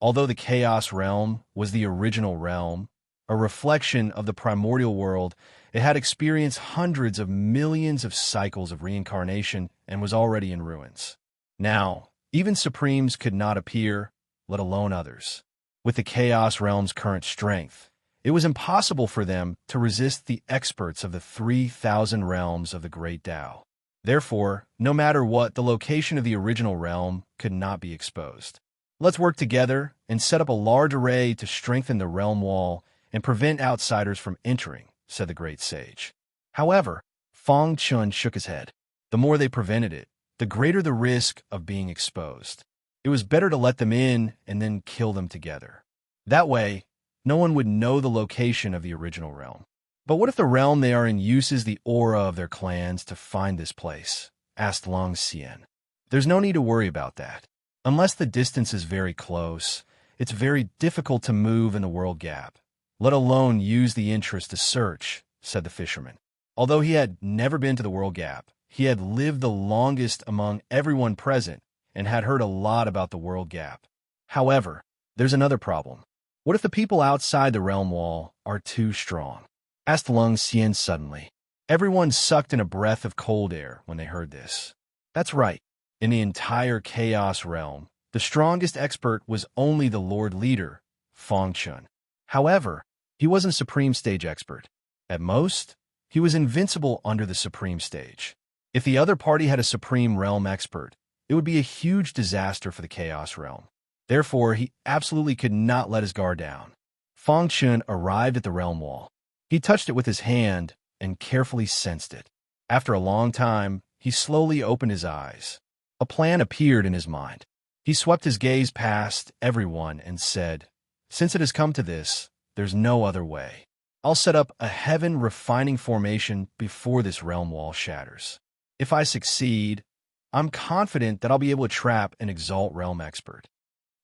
Although the Chaos Realm was the original realm, a reflection of the primordial world, it had experienced hundreds of millions of cycles of reincarnation and was already in ruins. Now, even Supremes could not appear, let alone others. With the Chaos Realm's current strength, it was impossible for them to resist the experts of the 3,000 realms of the Great Tao. Therefore, no matter what, the location of the original realm could not be exposed. "Let's work together and set up a large array to strengthen the realm wall and prevent outsiders from entering," said the great sage. However, Fang Chun shook his head. The more they prevented it, the greater the risk of being exposed. It was better to let them in and then kill them together. That way, no one would know the location of the original realm. "But what if the realm they are in uses the aura of their clans to find this place?" asked Long Xian. "There's no need to worry about that. Unless the distance is very close, it's very difficult to move in the world gap, let alone use the interest to search," said the fisherman. Although he had never been to the world gap, he had lived the longest among everyone present and had heard a lot about the world gap. However, there's another problem. What if the people outside the realm wall are too strong? Asked Lung Xian suddenly. Everyone sucked in a breath of cold air when they heard this. That's right. In the entire Chaos Realm, the strongest expert was only the Lord Leader, Fang Chun. However, he wasn't a Supreme Stage expert. At most, he was invincible under the Supreme Stage. If the other party had a Supreme Realm expert, it would be a huge disaster for the Chaos Realm. Therefore, he absolutely could not let his guard down. Fang Chun arrived at the realm wall. He touched it with his hand and carefully sensed it. After a long time, he slowly opened his eyes. A plan appeared in his mind. He swept his gaze past everyone and said, "Since it has come to this, there's no other way. I'll set up a heaven refining formation before this realm wall shatters. If I succeed, I'm confident that I'll be able to trap an Exalt Realm expert."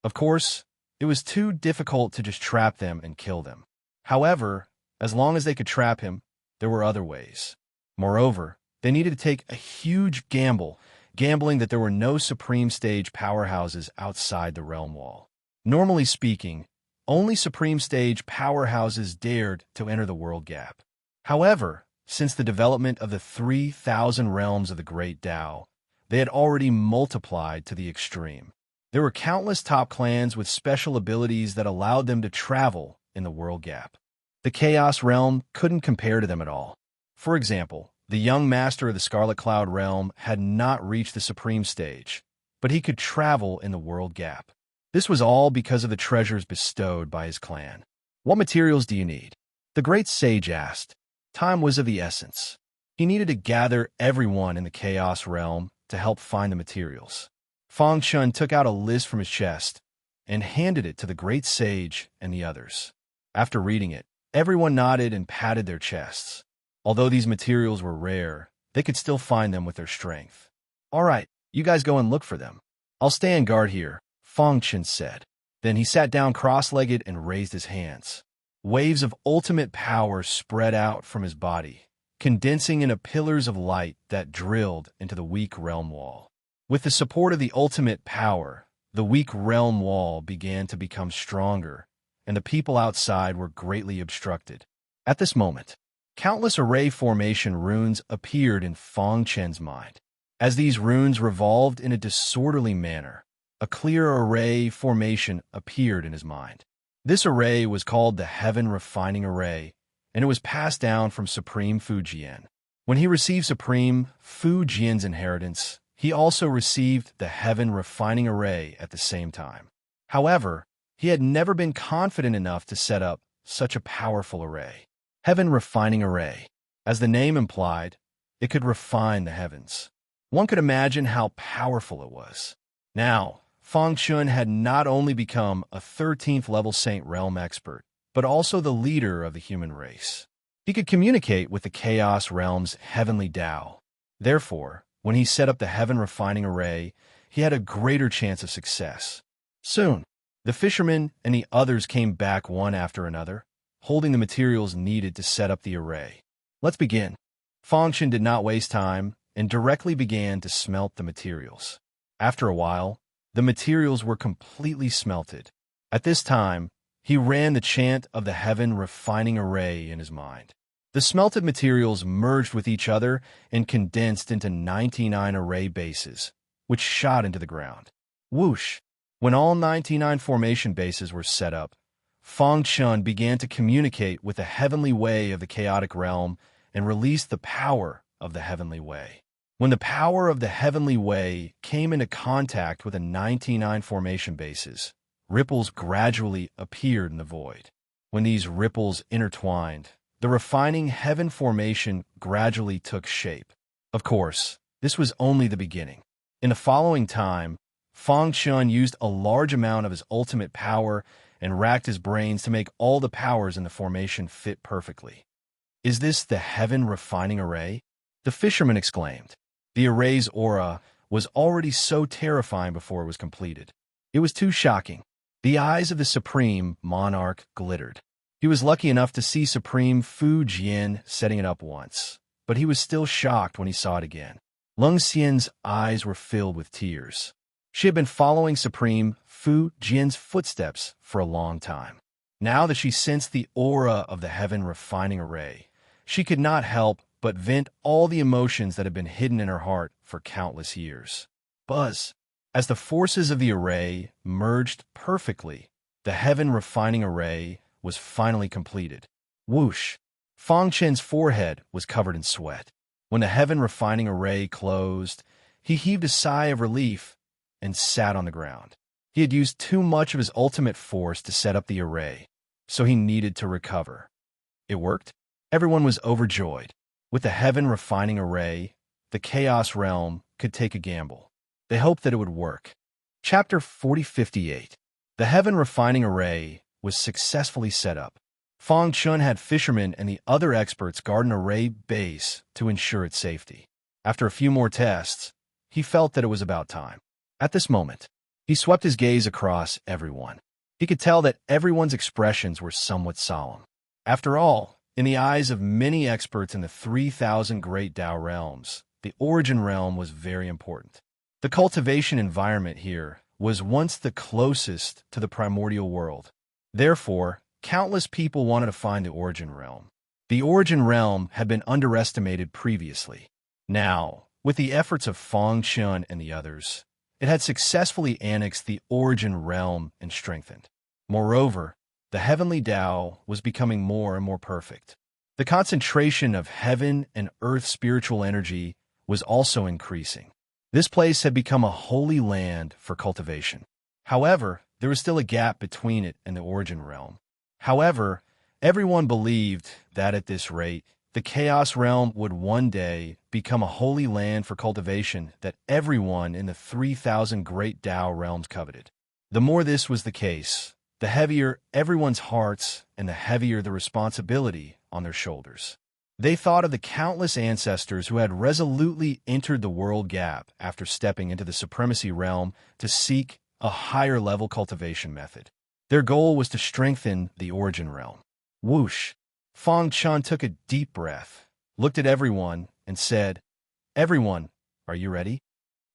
Of course, it was too difficult to just trap them and kill them. However, as long as they could trap him, there were other ways. Moreover, they needed to take a huge gamble, gambling that there were no Supreme Stage powerhouses outside the realm wall. Normally speaking, only Supreme Stage powerhouses dared to enter the world gap. However, since the development of the 3,000 realms of the Great Tao, they had already multiplied to the extreme. There were countless top clans with special abilities that allowed them to travel in the world gap. The Chaos Realm couldn't compare to them at all. For example, the young master of the Scarlet Cloud Realm had not reached the Supreme Stage, but he could travel in the world gap. This was all because of the treasures bestowed by his clan. "What materials do you need?" the great sage asked. Time was of the essence. He needed to gather everyone in the Chaos Realm to help find the materials. Fang Chun took out a list from his chest and handed it to the great sage and the others. After reading it, everyone nodded and patted their chests. Although these materials were rare, they could still find them with their strength. "All right, you guys go and look for them. I'll stay on guard here," Fang Chun said. Then he sat down cross-legged and raised his hands. Waves of ultimate power spread out from his body, condensing into pillars of light that drilled into the weak realm wall. With the support of the ultimate power, the weak realm wall began to become stronger, and the people outside were greatly obstructed. At this moment, countless array formation runes appeared in Fang Chen's mind. As these runes revolved in a disorderly manner, a clear array formation appeared in his mind. This array was called the Heaven Refining Array, and it was passed down from Supreme Fujian. When he received Supreme Fujian's inheritance, he also received the Heaven Refining Array at the same time. However, he had never been confident enough to set up such a powerful array. Heaven Refining Array. As the name implied, it could refine the heavens. One could imagine how powerful it was. Now, Feng Chun had not only become a 13th level Saint Realm expert, but also the leader of the human race. He could communicate with the Chaos Realm's heavenly Tao. Therefore, when he set up the Heaven Refining Array, he had a greater chance of success. Soon, the fishermen and the others came back one after another, holding the materials needed to set up the array. Let's begin. Feng Chun did not waste time and directly began to smelt the materials. After a while, the materials were completely smelted. At this time, he ran the chant of the Heaven Refining Array in his mind. The smelted materials merged with each other and condensed into 99 array bases, which shot into the ground. Whoosh! When all 99 formation bases were set up, Feng Chun began to communicate with the heavenly way of the chaotic realm and released the power of the heavenly way. When the power of the heavenly way came into contact with the 99 formation bases, ripples gradually appeared in the void. When these ripples intertwined, the refining heaven formation gradually took shape. Of course, this was only the beginning. In the following time, Feng Chun used a large amount of his ultimate power and racked his brains to make all the powers in the formation fit perfectly. "Is this the Heaven Refining Array?" the fisherman exclaimed. The array's aura was already so terrifying before it was completed. It was too shocking. The eyes of the Supreme Monarch glittered. He was lucky enough to see Supreme Fu Jian setting it up once, but he was still shocked when he saw it again. Lung Xian's eyes were filled with tears. She had been following Supreme Fu Jian's footsteps for a long time. Now that she sensed the aura of the Heaven Refining Array, she could not help but vent all the emotions that had been hidden in her heart for countless years. Buzz! As the forces of the array merged perfectly, the Heaven Refining Array was finally completed. Whoosh! Feng Chun's forehead was covered in sweat. When the Heaven Refining Array closed, he heaved a sigh of relief and sat on the ground. He had used too much of his ultimate force to set up the array, so he needed to recover. It worked. Everyone was overjoyed. With the Heaven Refining Array, the Chaos Realm could take a gamble. They hoped that it would work. Chapter 4058. The Heaven Refining Array was successfully set up. Feng Chun had fishermen and the other experts guard an array base to ensure its safety. After a few more tests, he felt that it was about time. At this moment, he swept his gaze across everyone. He could tell that everyone's expressions were somewhat solemn. After all, in the eyes of many experts in the 3,000 Great Tao realms, the origin realm was very important. The cultivation environment here was once the closest to the primordial world. Therefore, countless people wanted to find the origin realm. The origin realm had been underestimated previously. Now, with the efforts of Feng Chun and the others, it had successfully annexed the origin realm and strengthened. Moreover, the heavenly Tao was becoming more and more perfect. The concentration of heaven and earth spiritual energy was also increasing. This place had become a holy land for cultivation. However, there was still a gap between it and the origin realm. However, everyone believed that at this rate, the Chaos Realm would one day become a holy land for cultivation that everyone in the 3,000 Great Tao realms coveted. The more this was the case, the heavier everyone's hearts and the heavier the responsibility on their shoulders. They thought of the countless ancestors who had resolutely entered the world gap after stepping into the supremacy realm to seek a higher level cultivation method. Their goal was to strengthen the origin realm. Whoosh! Feng Chun took a deep breath, looked at everyone, and said, "Everyone, are you ready?"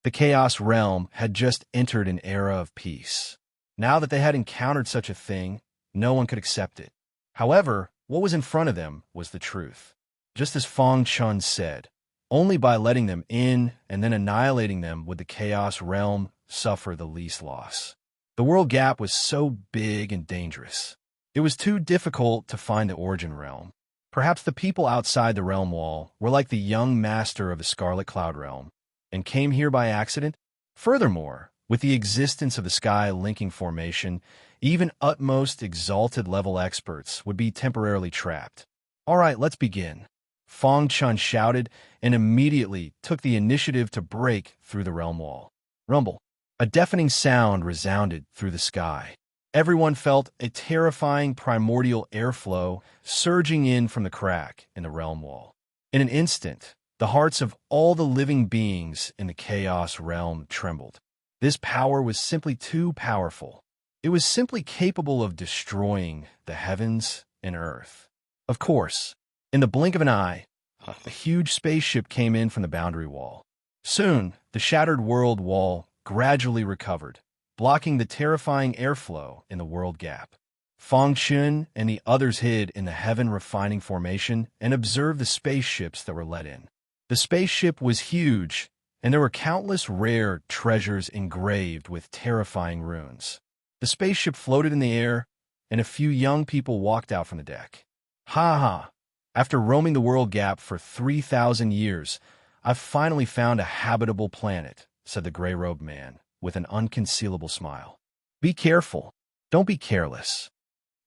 The Chaos Realm had just entered an era of peace. Now that they had encountered such a thing, no one could accept it. However, what was in front of them was the truth. Just as Feng Chun said, only by letting them in and then annihilating them would the Chaos Realm suffer the least loss. The world gap was so big and dangerous. It was too difficult to find the origin realm. Perhaps the people outside the realm wall were like the young master of the Scarlet Cloud realm and came here by accident. Furthermore, with the existence of the sky linking formation, even utmost exalted level experts would be temporarily trapped. All right, let's begin. Feng Chun shouted and immediately took the initiative to break through the realm wall. Rumble. A deafening sound resounded through the sky. Everyone felt a terrifying primordial airflow surging in from the crack in the realm wall. In an instant, the hearts of all the living beings in the chaos realm trembled. This power was simply too powerful. It was simply capable of destroying the heavens and earth. Of course, in the blink of an eye, a huge spaceship came in from the boundary wall. Soon, the shattered world wall gradually recovered, blocking the terrifying airflow in the world gap. Fang Chun and the others hid in the heaven refining formation and observed the spaceships that were let in. The spaceship was huge, and there were countless rare treasures engraved with terrifying runes. The spaceship floated in the air, and a few young people walked out from the deck. Ha ha! After roaming the world gap for 3,000 years, I've finally found a habitable planet, said the gray-robed man, with an unconcealable smile. Be careful. Don't be careless.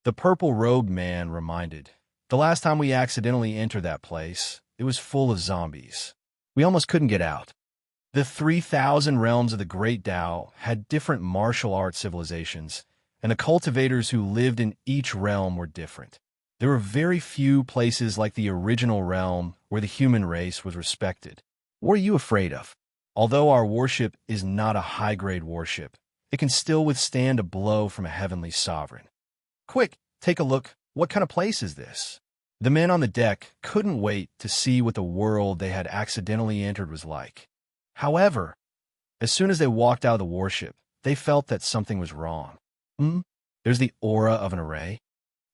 The purple-robed man reminded. The last time we accidentally entered that place, it was full of zombies. We almost couldn't get out. The 3,000 realms of the Great Tao had different martial arts civilizations, and the cultivators who lived in each realm were different. There were very few places like the original realm where the human race was respected. What are you afraid of? Although our worship is not a high-grade worship, it can still withstand a blow from a heavenly sovereign. Quick, take a look. What kind of place is this? The men on the deck couldn't wait to see what the world they had accidentally entered was like. However, as soon as they walked out of the warship, they felt that something was wrong. There's the aura of an array.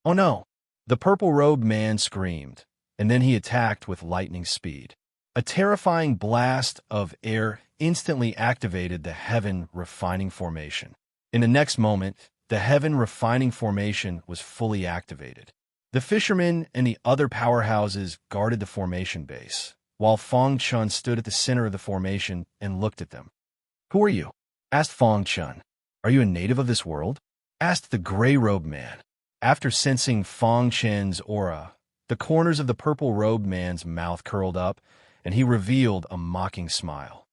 Oh no! The purple-robed man screamed, and then he attacked with lightning speed. A terrifying blast of air instantly activated the heaven refining formation. In the next moment, the heaven refining formation was fully activated. The fishermen and the other powerhouses guarded the formation base, while Fang Chun stood at the center of the formation and looked at them. Who are you? Asked Fang Chun. Are you a native of this world? Asked the gray-robed man. After sensing Fang Chun's aura, the corners of the purple-robed man's mouth curled up, and he revealed a mocking smile.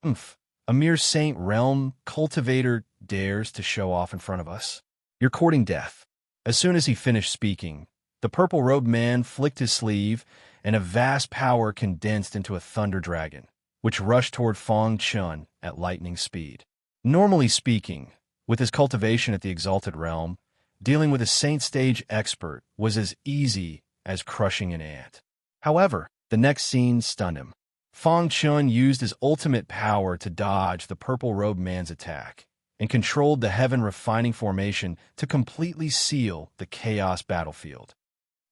A mere saint realm cultivator dares to show off in front of us? You're courting death. As soon as he finished speaking, the purple-robed man flicked his sleeve, and a vast power condensed into a thunder dragon, which rushed toward Fang Chun at lightning speed. Normally speaking, with his cultivation at the Exalted Realm, dealing with a saint stage expert was as easy as crushing an ant. However, the next scene stunned him. Fang Chun used his ultimate power to dodge the purple-robed man's attack and controlled the heaven refining formation to completely seal the chaos battlefield.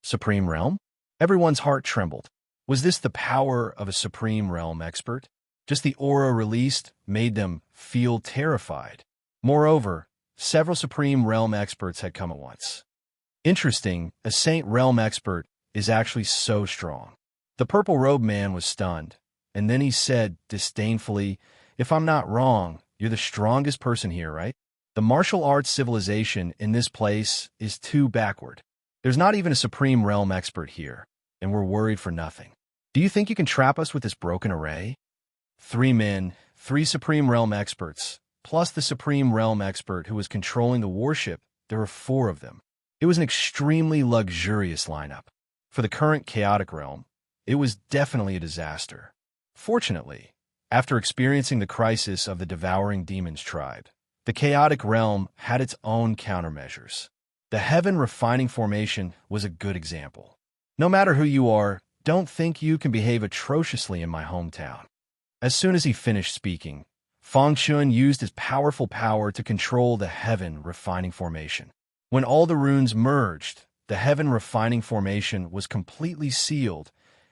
Supreme Realm? Everyone's heart trembled. Was this the power of a Supreme Realm expert? Just the aura released made them feel terrified. Moreover, several Supreme Realm experts had come at once. Interesting, a Saint Realm expert is actually so strong. The purple-robed man was stunned, and then he said disdainfully, "If I'm not wrong, you're the strongest person here, right? The martial arts civilization in this place is too backward. There's not even a Supreme Realm expert here, and we're worried for nothing. Do you think you can trap us with this broken array?" 3 men, 3 Supreme Realm experts, plus the Supreme Realm expert who was controlling the warship. There were 4 of them. It was an extremely luxurious lineup. For the current chaotic realm, it was definitely a disaster. Fortunately, after experiencing the crisis of the devouring demons tribe, the chaotic realm had its own countermeasures. The heaven refining formation was a good example. No matter who you are, don't think you can behave atrociously in my hometown. As soon as he finished speaking, Fang Chun used his powerful power to control the heaven refining formation. When all the runes merged, the heaven refining formation was completely sealed,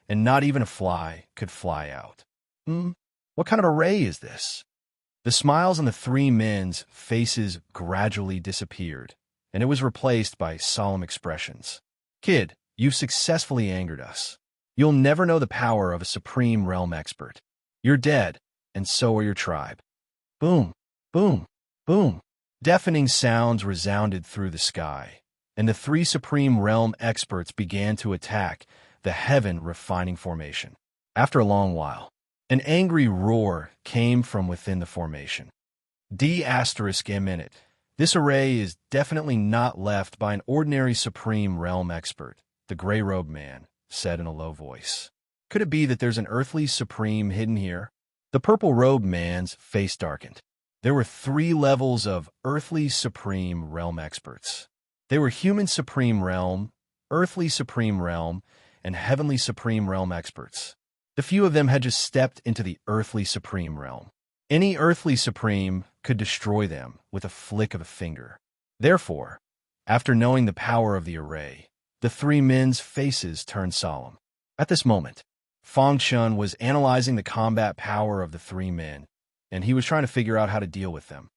and not even a fly could fly out. What kind of array is this? The smiles on the 3 men's faces gradually disappeared, and it was replaced by solemn expressions. Kid, you've successfully angered us. You'll never know the power of a Supreme Realm expert. You're dead, and so are your tribe. Boom, boom, boom. Deafening sounds resounded through the sky, and the 3 Supreme Realm experts began to attack the heaven refining formation. After a long while, an angry roar came from within the formation. D*M in it. This array is definitely not left by an ordinary Supreme Realm expert, the gray-robed man said in a low voice. Could it be that there's an earthly Supreme hidden here? The purple-robed man's face darkened. There were 3 levels of earthly Supreme Realm experts. They were human Supreme Realm, earthly Supreme Realm, and heavenly Supreme Realm experts. The few of them had just stepped into the earthly Supreme Realm. Any earthly Supreme could destroy them with a flick of a finger. Therefore, after knowing the power of the array, the 3 men's faces turned solemn. At this moment, Fang Chun was analyzing the combat power of the 3 men, and he was trying to figure out how to deal with them.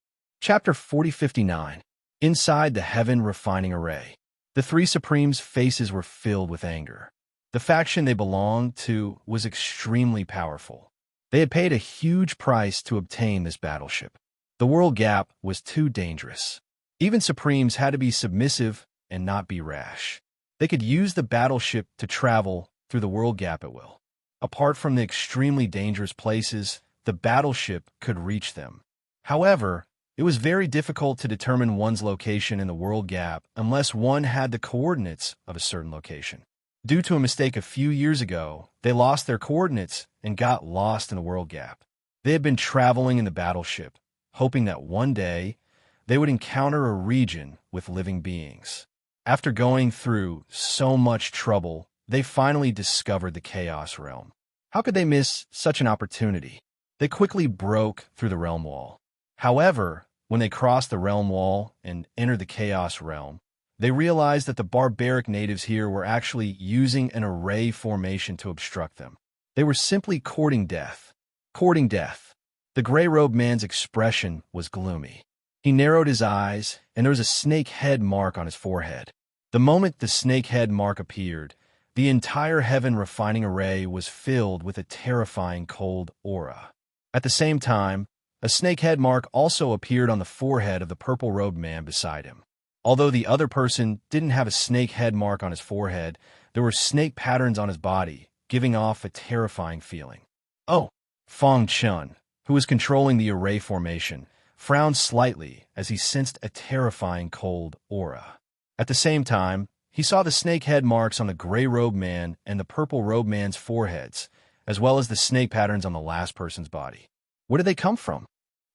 Chapter 4059. Inside the Heaven Refining Array. The 3 Supremes' faces were filled with anger. The faction they belonged to was extremely powerful. They had paid a huge price to obtain this battleship. The world gap was too dangerous. Even Supremes had to be submissive and not be rash. They could use the battleship to travel through the world gap at will. Apart from the extremely dangerous places, the battleship could reach them. However, it was very difficult to determine one's location in the world gap unless one had the coordinates of a certain location. Due to a mistake a few years ago, they lost their coordinates and got lost in the world gap. They had been traveling in the battleship, hoping that one day they would encounter a region with living beings. After going through so much trouble, they finally discovered the Chaos Realm. How could they miss such an opportunity? They quickly broke through the realm wall. However, when they crossed the realm wall and entered the Chaos Realm, they realized that the barbaric natives here were actually using an array formation to obstruct them. They were simply courting death. Courting death. The gray-robed man's expression was gloomy. He narrowed his eyes, and there was a snake head mark on his forehead. The moment the snake head mark appeared, the entire Heaven Refining Array was filled with a terrifying cold aura. At the same time, a snake head mark also appeared on the forehead of the purple-robed man beside him. Although the other person didn't have a snake head mark on his forehead, there were snake patterns on his body, giving off a terrifying feeling. Oh, Fang Chun, who was controlling the array formation, frowned slightly as he sensed a terrifying cold aura. At the same time, he saw the snake head marks on the gray-robed man and the purple-robed man's foreheads, as well as the snake patterns on the last person's body. Where did they come from?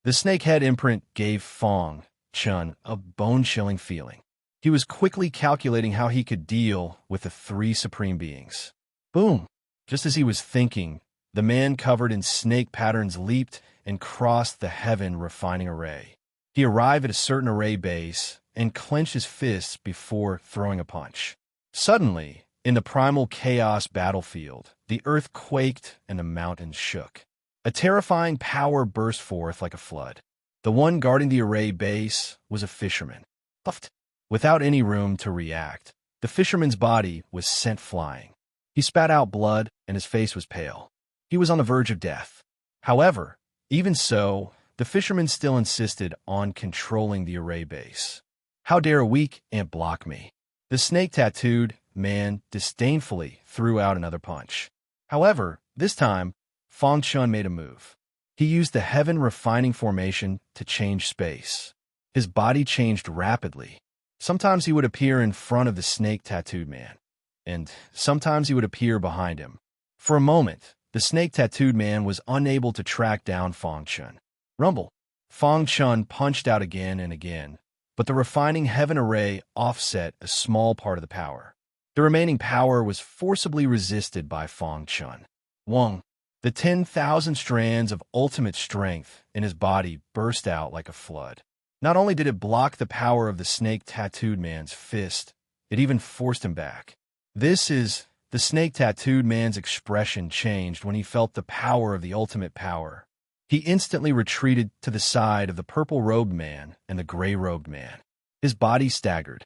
The snake head imprint gave Fang Chun a bone-chilling feeling. He was quickly calculating how he could deal with the 3 supreme beings. Boom! Just as he was thinking, the man covered in snake patterns leaped and crossed the Heaven Refining Array. He arrived at a certain array base and clenched his fists before throwing a punch. Suddenly, in the primal chaos battlefield, the earth quaked and the mountains shook. A terrifying power burst forth like a flood. The one guarding the array base was a fisherman. Puffed. Without any room to react, the fisherman's body was sent flying. He spat out blood and his face was pale. He was on the verge of death. However, even so, the fisherman still insisted on controlling the array base. How dare a weak ant block me? The snake-tattooed man disdainfully threw out another punch. However, this time, Fang Chun made a move. He used the Heaven Refining Formation to change space. His body changed rapidly. Sometimes he would appear in front of the snake-tattooed man, and sometimes he would appear behind him. For a moment, the snake-tattooed man was unable to track down Fang Chun. Rumble. Fang Chun punched out again and again, but the refining heaven array offset a small part of the power. The remaining power was forcibly resisted by Fang Chun. Wong. The 10,000 strands of ultimate strength in his body burst out like a flood. Not only did it block the power of the snake-tattooed man's fist, it even forced him back. The snake-tattooed man's expression changed when he felt the power of the ultimate power. He instantly retreated to the side of the purple-robed man and the gray-robed man. His body staggered.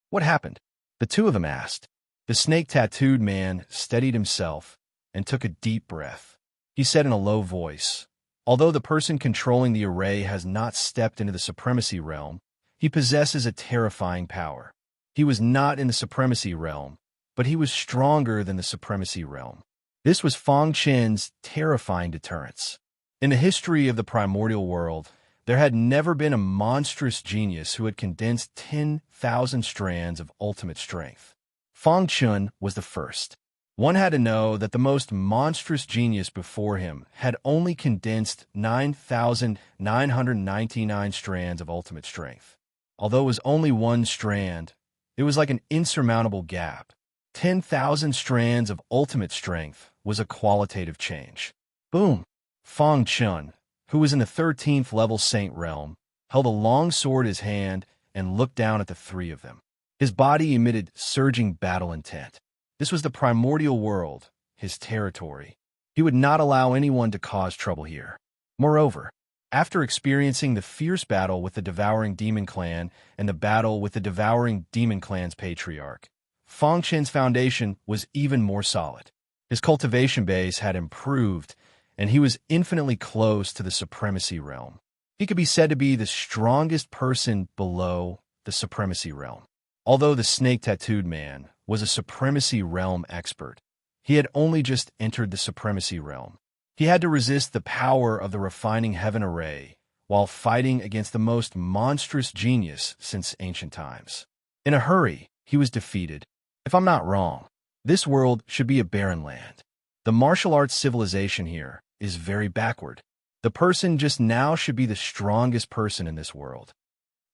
What happened? The 2 of them asked. The snake-tattooed man steadied himself and took a deep breath. He said in a low voice, "Although the person controlling the array has not stepped into the supremacy realm, he possesses a terrifying power. He was not in the supremacy realm, but he was stronger than the supremacy realm." This was Fang Chun's terrifying deterrence. In the history of the primordial world, There had never been a monstrous genius who had condensed 10,000 strands of ultimate strength. Fang Chun was the first. One had to know that the most monstrous genius before him had only condensed 9,999 strands of ultimate strength. Although it was only one strand, it was like an insurmountable gap. 10,000 strands of ultimate strength was a qualitative change. Boom! Fang Chun, who was in the 13th level Saint realm, held a long sword in his hand and looked down at the three of them. His body emitted surging battle intent. This was the primordial world, his territory. He would not allow anyone to cause trouble here. Moreover, after experiencing the fierce battle with the Devouring Demon Clan and the battle with the Devouring Demon Clan's patriarch, Fang Chun's foundation was even more solid. His cultivation base had improved, and he was infinitely close to the Supremacy Realm. He could be said to be the strongest person below the Supremacy Realm. Although the snake-tattooed man was a Supremacy Realm expert, he had only just entered the Supremacy Realm. He had to resist the power of the refining heaven array while fighting against the most monstrous genius since ancient times. In a hurry, he was defeated. If I'm not wrong, this world should be a barren land. The martial arts civilization here is very backward. The person just now should be the strongest person in this world.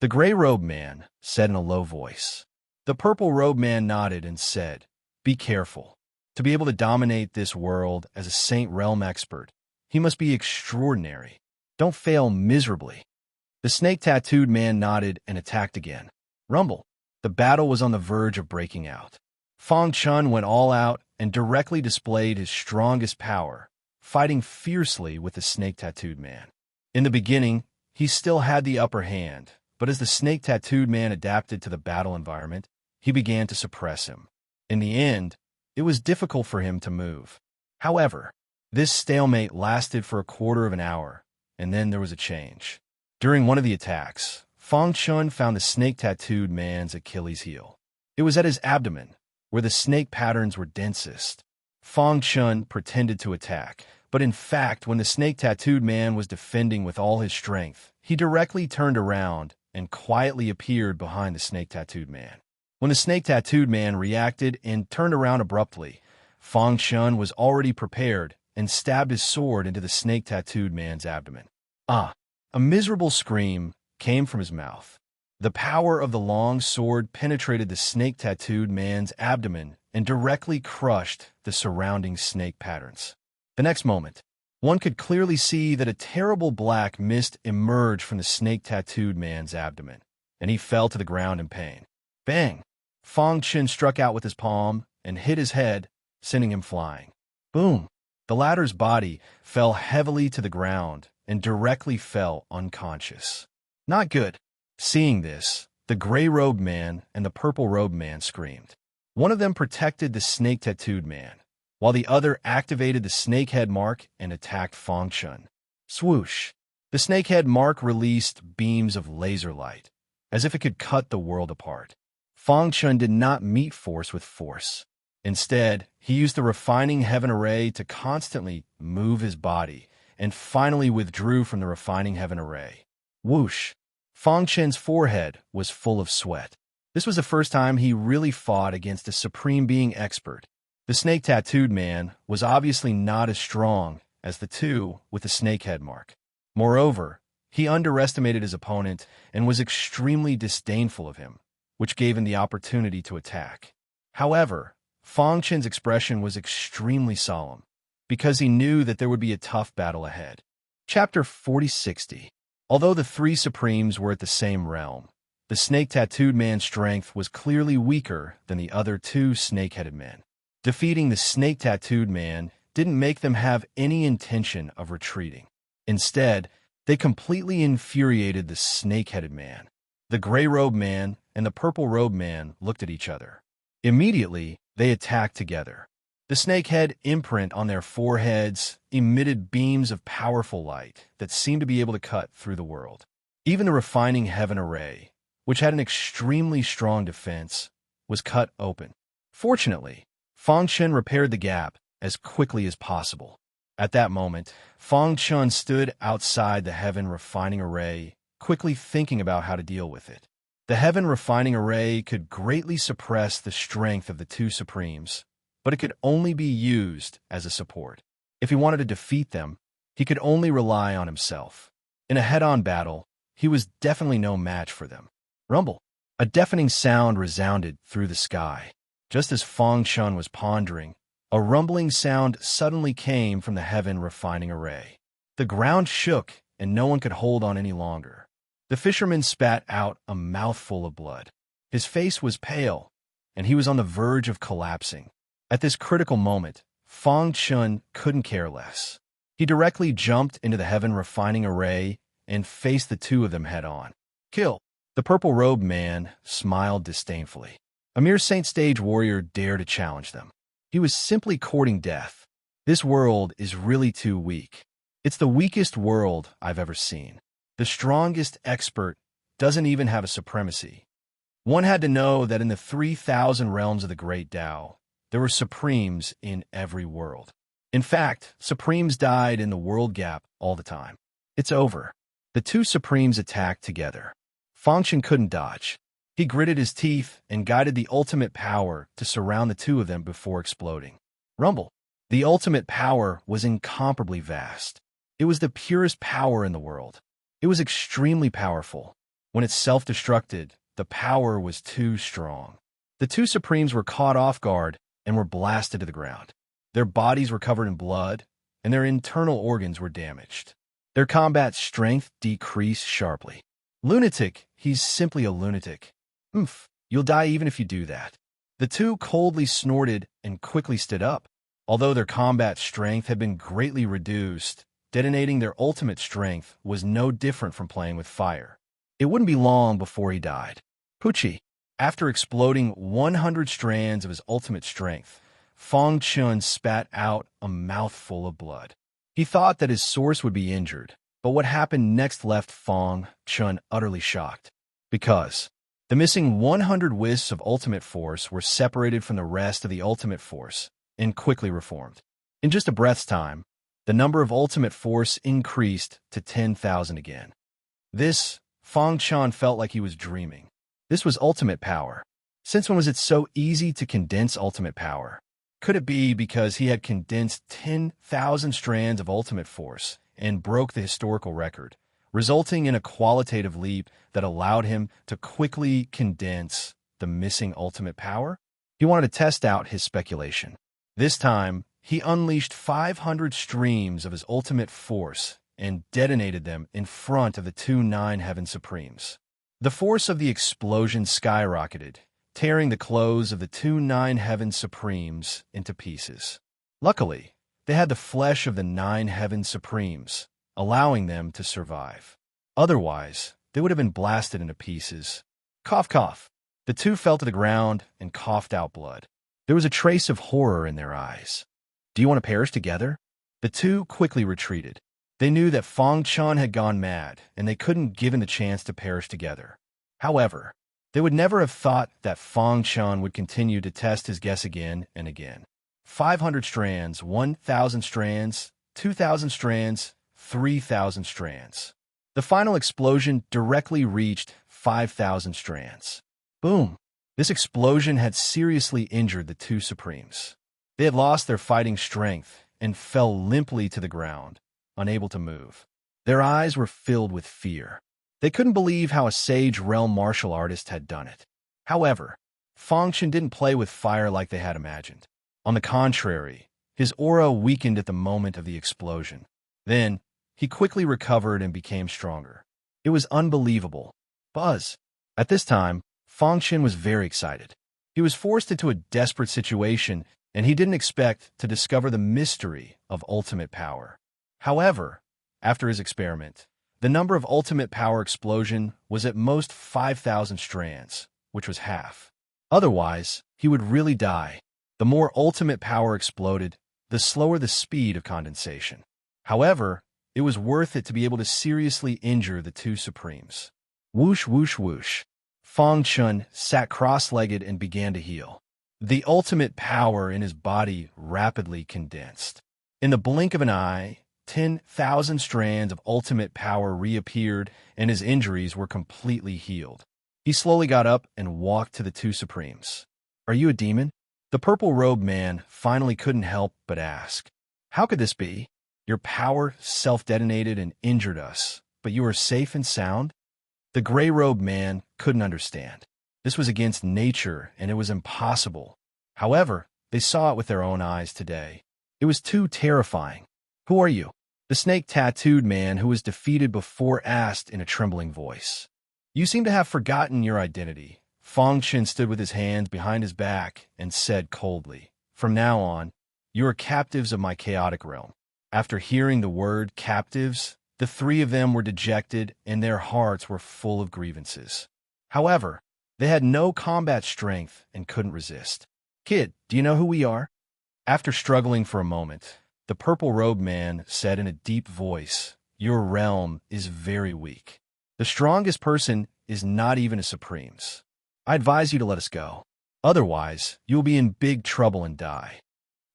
The gray-robed man said in a low voice. The purple-robed man nodded and said, "Be careful. To be able to dominate this world as a Saint Realm expert, he must be extraordinary. Don't fail miserably." The snake-tattooed man nodded and attacked again. Rumble. The battle was on the verge of breaking out. Fang Chun went all out and directly displayed his strongest power, fighting fiercely with the snake-tattooed man. In the beginning, he still had the upper hand, but as the snake-tattooed man adapted to the battle environment, he began to suppress him. In the end, it was difficult for him to move. However, this stalemate lasted for a quarter of an hour, and then there was a change. During one of the attacks, Fang Chun found the snake-tattooed man's Achilles heel. It was at his abdomen, where the snake patterns were densest. Fang Chun pretended to attack, but in fact, when the snake-tattooed man was defending with all his strength, he directly turned around and quietly appeared behind the snake-tattooed man. When the snake-tattooed man reacted and turned around abruptly, Fang Chun was already prepared and stabbed his sword into the snake-tattooed man's abdomen. Ah! A miserable scream came from his mouth. The power of the long sword penetrated the snake-tattooed man's abdomen and directly crushed the surrounding snake patterns. The next moment, one could clearly see that a terrible black mist emerged from the snake-tattooed man's abdomen, and he fell to the ground in pain. Bang! Fang Chun struck out with his palm and hit his head, sending him flying. Boom! The latter's body fell heavily to the ground and directly fell unconscious. Not good. Seeing this, the gray-robed man and the purple-robed man screamed. One of them protected the snake-tattooed man, while the other activated the snakehead mark and attacked Fang Chun. Swoosh! The snakehead mark released beams of laser light, as if it could cut the world apart. Fang Chun did not meet force with force. Instead, he used the refining heaven array to constantly move his body, and finally withdrew from the refining heaven array. Whoosh! Fang Chun's forehead was full of sweat. This was the first time he really fought against a supreme being expert. The snake-tattooed man was obviously not as strong as the two with the snakehead mark. Moreover, he underestimated his opponent and was extremely disdainful of him, which gave him the opportunity to attack. However, Fang Chun's expression was extremely solemn, because he knew that there would be a tough battle ahead. Chapter 4060. Although the three Supremes were at the same realm, the snake-tattooed man's strength was clearly weaker than the other two snake-headed men. Defeating the snake-tattooed man didn't make them have any intention of retreating. Instead, they completely infuriated the snake-headed man. The gray-robed man and the purple-robed man looked at each other. Immediately, they attacked together. The snakehead imprint on their foreheads emitted beams of powerful light that seemed to be able to cut through the world. Even the refining heaven array, which had an extremely strong defense, was cut open. Fortunately, Fang Chun repaired the gap as quickly as possible. At that moment, Fong Chun stood outside the Heaven Refining Array, quickly thinking about how to deal with it. The Heaven Refining Array could greatly suppress the strength of the two Supremes, but it could only be used as a support. If he wanted to defeat them, he could only rely on himself. In a head-on battle, he was definitely no match for them. Rumble! A deafening sound resounded through the sky. Just as Fong Chun was pondering, a rumbling sound suddenly came from the Heaven Refining Array. The ground shook, and no one could hold on any longer. The fisherman spat out a mouthful of blood. His face was pale, and he was on the verge of collapsing. At this critical moment, Fong Chun couldn't care less. He directly jumped into the Heaven Refining Array and faced the two of them head-on. Kill! The purple-robed man smiled disdainfully. A mere Saint Stage warrior dared to challenge them. He was simply courting death. This world is really too weak. It's the weakest world I've ever seen. The strongest expert doesn't even have a supremacy. One had to know that in the 3,000 realms of the Great Tao, there were supremes in every world. In fact, supremes died in the world gap all the time. It's over. The two supremes attacked together. Fong Chun couldn't dodge. He gritted his teeth and guided the ultimate power to surround the two of them before exploding. Rumble! The ultimate power was incomparably vast. It was the purest power in the world. It was extremely powerful. When it self-destructed, the power was too strong. The two Supremes were caught off guard and were blasted to the ground. Their bodies were covered in blood, and their internal organs were damaged. Their combat strength decreased sharply. Lunatic, he's simply a lunatic. You'll die even if you do that. The two coldly snorted and quickly stood up. Although their combat strength had been greatly reduced, detonating their ultimate strength was no different from playing with fire. It wouldn't be long before he died. Poochie. After exploding 100 strands of his ultimate strength, Fong Chun spat out a mouthful of blood. He thought that his source would be injured, but what happened next left Fong Chun utterly shocked. Because the missing 100 wisps of ultimate force were separated from the rest of the ultimate force and quickly reformed. In just a breath's time, the number of ultimate force increased to 10,000 again. This, Fong Chun felt like he was dreaming. This was ultimate power. Since when was it so easy to condense ultimate power? Could it be because he had condensed 10,000 strands of ultimate force and broke the historical record, resulting in a qualitative leap that allowed him to quickly condense the missing ultimate power? He wanted to test out his speculation. This time, he unleashed 500 streams of his ultimate force and detonated them in front of the two Nine Heaven Supremes. The force of the explosion skyrocketed, tearing the clothes of the two Nine Heaven Supremes into pieces. Luckily, they had the flesh of the Nine Heaven Supremes, allowing them to survive. Otherwise, they would have been blasted into pieces. Cough, cough. The two fell to the ground and coughed out blood. There was a trace of horror in their eyes. Do you want to perish together? The two quickly retreated. They knew that Fong Chun had gone mad, and they couldn't give him the chance to perish together. However, they would never have thought that Fong Chun would continue to test his guess again and again. 500 strands, 1,000 strands, 2,000 strands, 3,000 strands. The final explosion directly reached 5,000 strands. Boom! This explosion had seriously injured the two Supremes. They had lost their fighting strength and fell limply to the ground, unable to move. Their eyes were filled with fear. They couldn't believe how a sage realm martial artist had done it. However, Fong Chun didn't play with fire like they had imagined. On the contrary, his aura weakened at the moment of the explosion. Then, he quickly recovered and became stronger. It was unbelievable. Buzz. At this time, Fong Chun was very excited. He was forced into a desperate situation, and he didn't expect to discover the mystery of ultimate power. However, after his experiment, the number of ultimate power explosion was at most 5,000 strands, which was half. Otherwise, he would really die. The more ultimate power exploded, the slower the speed of condensation. However, it was worth it to be able to seriously injure the two Supremes. Whoosh, whoosh, whoosh. Fong Chun sat cross-legged and began to heal. The ultimate power in his body rapidly condensed. In the blink of an eye, 10,000 strands of ultimate power reappeared, and his injuries were completely healed. He slowly got up and walked to the two Supremes. "Are you a demon?" The purple-robed man finally couldn't help but ask. "How could this be? Your power self-detonated and injured us, but you are safe and sound?" The gray-robed man couldn't understand. This was against nature, and it was impossible. However, they saw it with their own eyes today. It was too terrifying. "Who are you?" The snake-tattooed man who was defeated before asked in a trembling voice. "You seem to have forgotten your identity." Fang Chen stood with his hands behind his back and said coldly, "From now on, you are captives of my chaotic realm." After hearing the word captives, the three of them were dejected and their hearts were full of grievances. However, they had no combat strength and couldn't resist. "Kid, do you know who we are?" After struggling for a moment, the purple-robed man said in a deep voice, "Your realm is very weak. The strongest person is not even a Supremes. I advise you to let us go. Otherwise, you will be in big trouble and die."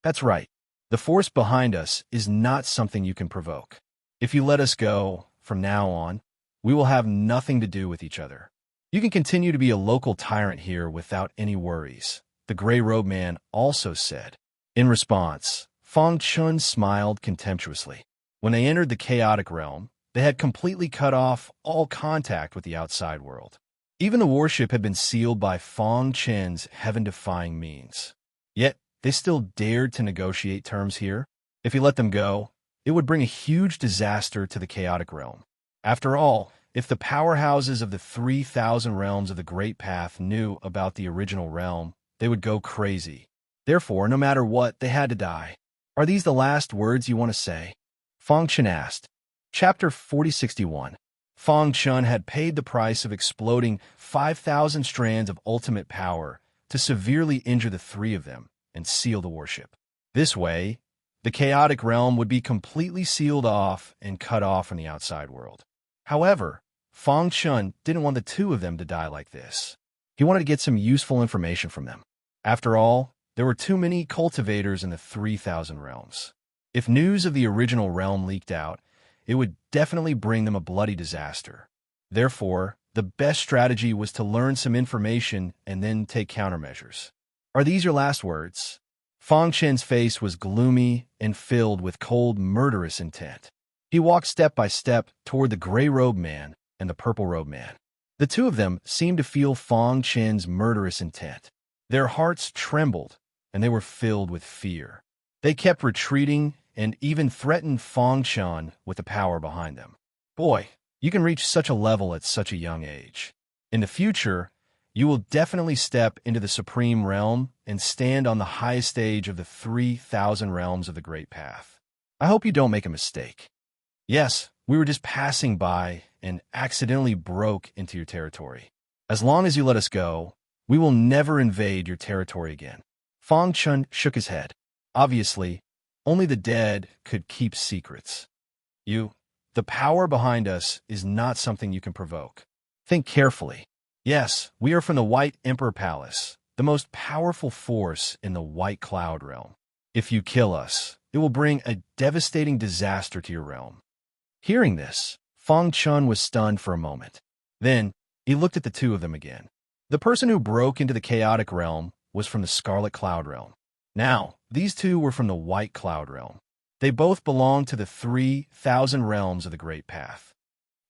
"That's right. The force behind us is not something you can provoke. If you let us go, from now on, we will have nothing to do with each other. You can continue to be a local tyrant here without any worries," the gray-robed man also said. In response, Fang Chun smiled contemptuously. When they entered the chaotic realm, they had completely cut off all contact with the outside world. Even the warship had been sealed by Fang Chen's heaven-defying means. Yet, they still dared to negotiate terms here. If he let them go, it would bring a huge disaster to the chaotic realm. After all, if the powerhouses of the 3,000 realms of the Great Path knew about the original realm, they would go crazy. Therefore, no matter what, they had to die. "Are these the last words you want to say?" Fang Chen asked. Chapter 4061. Fang Chun had paid the price of exploding 5,000 strands of ultimate power to severely injure the three of them and seal the warship. This way, the chaotic realm would be completely sealed off and cut off from the outside world. However, Fang Chun didn't want the two of them to die like this. He wanted to get some useful information from them. After all, there were too many cultivators in the 3,000 realms. If news of the original realm leaked out, it would definitely bring them a bloody disaster. Therefore, the best strategy was to learn some information and then take countermeasures. "Are these your last words?" Fang Chen's face was gloomy and filled with cold, murderous intent. He walked step by step toward the gray-robed man and the purple-robed man. The two of them seemed to feel Fang Chen's murderous intent. Their hearts trembled, and they were filled with fear. They kept retreating and even threatened Fang Chen with the power behind them. "Boy, you can reach such a level at such a young age. In the future, you will definitely step into the Supreme Realm and stand on the highest stage of the 3,000 realms of the Great Path. I hope you don't make a mistake. Yes, we were just passing by and accidentally broke into your territory. As long as you let us go, we will never invade your territory again." Fang Chun shook his head. Obviously, only the dead could keep secrets. The power behind us is not something you can provoke. Think carefully. Yes, we are from the White Emperor Palace, the most powerful force in the White Cloud realm. If you kill us, it will bring a devastating disaster to your realm." Hearing this, Fang Chun was stunned for a moment. Then, he looked at the two of them again. The person who broke into the chaotic realm was from the Scarlet Cloud realm. Now, these two were from the White Cloud realm. They both belonged to the 3,000 realms of the Great Path.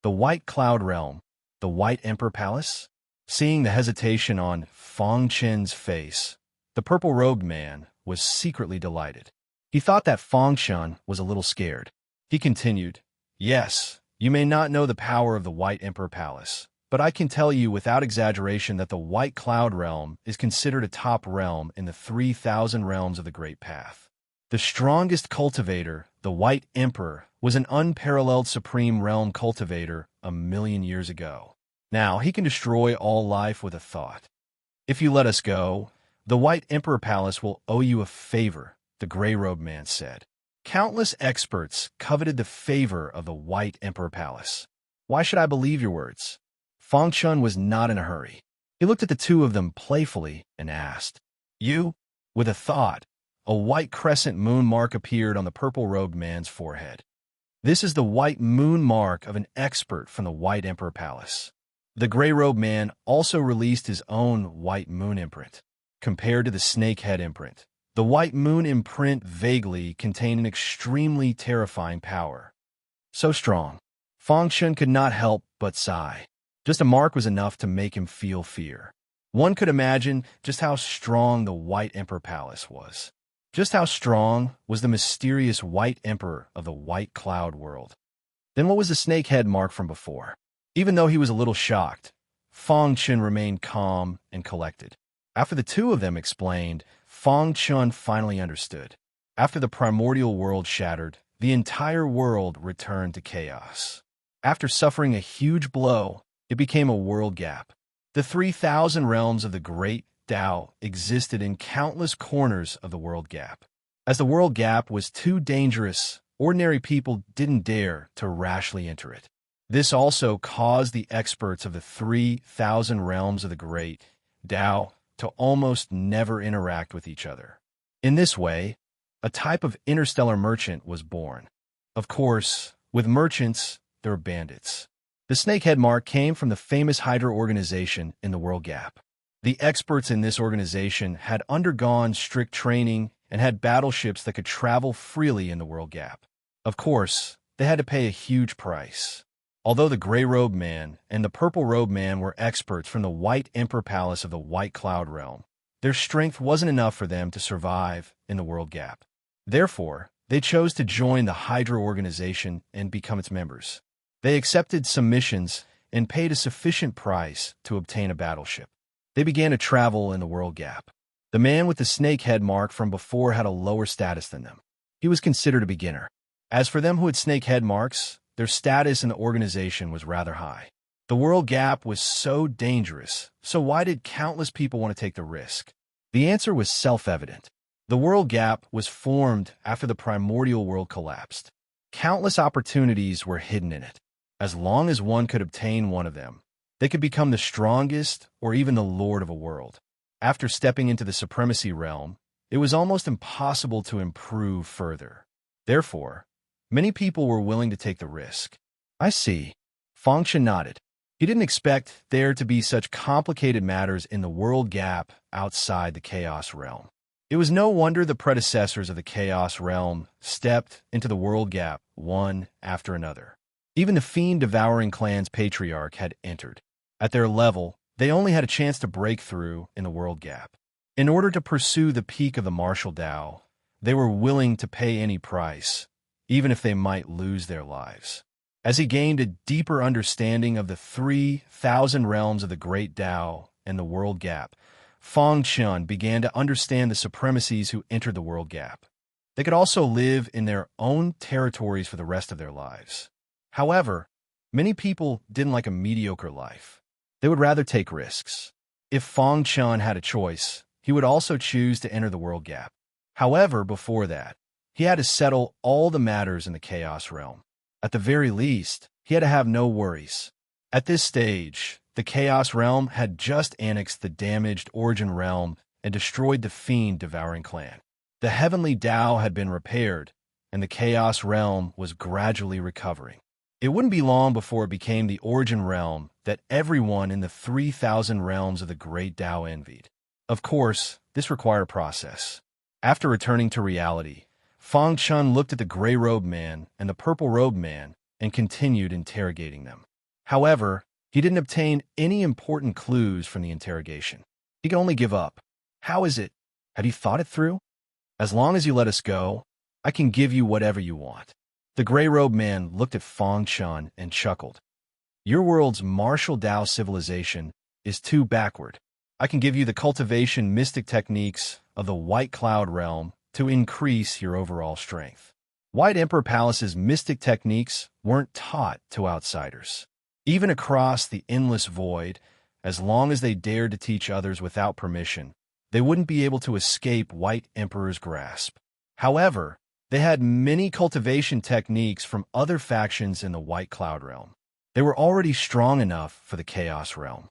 The White Cloud realm, the White Emperor Palace? Seeing the hesitation on Fang Chen's face, the purple-robed man was secretly delighted. He thought that Fang Chen was a little scared. He continued, "Yes, you may not know the power of the White Emperor Palace, but I can tell you without exaggeration that the White Cloud realm is considered a top realm in the 3,000 realms of the Great Path. The strongest cultivator, the White Emperor, was an unparalleled supreme realm cultivator 1,000,000 years ago. Now he can destroy all life with a thought. If you let us go, the White Emperor Palace will owe you a favor," the gray-robed man said. Countless experts coveted the favor of the White Emperor Palace. "Why should I believe your words?" Fang Chun was not in a hurry. He looked at the two of them playfully and asked, "You, with a thought, a white crescent moon mark appeared on the purple-robed man's forehead. This is the white moon mark of an expert from the White Emperor Palace. The gray-robed man also released his own white moon imprint. Compared to the snakehead imprint, the white moon imprint vaguely contained an extremely terrifying power. So strong, Feng Chun could not help but sigh. Just a mark was enough to make him feel fear. One could imagine just how strong the White Emperor Palace was. Just how strong was the mysterious White Emperor of the White Cloud world. Then what was the snakehead mark from before? Even though he was a little shocked, Feng Chun remained calm and collected. After the two of them explained, Feng Chun finally understood. After the primordial world shattered, the entire world returned to chaos. After suffering a huge blow, it became a world gap. The 3,000 realms of the great Tao existed in countless corners of the world gap. As the world gap was too dangerous, ordinary people didn't dare to rashly enter it. This also caused the experts of the 3,000 realms of the great Tao to almost never interact with each other. In this way, a type of interstellar merchant was born. Of course, with merchants, there were bandits. The snakehead mark came from the famous Hydra organization in the World Gap. The experts in this organization had undergone strict training and had battleships that could travel freely in the World Gap. Of course, they had to pay a huge price. Although the gray-robed man and the purple-robed man were experts from the White Emperor Palace of the White Cloud realm, their strength wasn't enough for them to survive in the World Gap. Therefore, they chose to join the Hydra organization and become its members. They accepted some missions and paid a sufficient price to obtain a battleship. They began to travel in the World Gap. The man with the snakehead mark from before had a lower status than them. He was considered a beginner. As for them who had snakehead marks, their status in the organization was rather high. The World Gap was so dangerous, so why did countless people want to take the risk? The answer was self-evident. The World Gap was formed after the primordial world collapsed. Countless opportunities were hidden in it. As long as one could obtain one of them, they could become the strongest or even the lord of a world. After stepping into the supremacy realm, it was almost impossible to improve further. Therefore, many people were willing to take the risk. I see. Feng Chun nodded. He didn't expect there to be such complicated matters in the World Gap outside the Chaos realm. It was no wonder the predecessors of the Chaos realm stepped into the World Gap one after another. Even the fiend-devouring clan's patriarch had entered. At their level, they only had a chance to break through in the World Gap. In order to pursue the peak of the martial Tao, they were willing to pay any price, even if they might lose their lives. As he gained a deeper understanding of the 3,000 realms of the Great Tao and the World Gap, Feng Chun began to understand the supremacies who entered the World Gap. They could also live in their own territories for the rest of their lives. However, many people didn't like a mediocre life. They would rather take risks. If Feng Chun had a choice, he would also choose to enter the World Gap. However, before that, he had to settle all the matters in the Chaos realm. At the very least, he had to have no worries. At this stage, the Chaos realm had just annexed the damaged Origin realm and destroyed the fiend-devouring clan. The heavenly Tao had been repaired, and the Chaos realm was gradually recovering. It wouldn't be long before it became the Origin realm that everyone in the 3,000 realms of the Great Tao envied. Of course, this required a process. After returning to reality, Feng Chun looked at the gray-robed man and the purple-robed man and continued interrogating them. However, he didn't obtain any important clues from the interrogation. He could only give up. How is it? Had you thought it through? As long as you let us go, I can give you whatever you want. The gray-robed man looked at Feng Chun and chuckled. Your world's martial Tao civilization is too backward. I can give you the cultivation mystic techniques of the White Cloud realm to increase your overall strength. White Emperor Palace's mystic techniques weren't taught to outsiders. Even across the endless void, as long as they dared to teach others without permission, they wouldn't be able to escape White Emperor's grasp. However, they had many cultivation techniques from other factions in the White Cloud realm. They were already strong enough for the Chaos realm.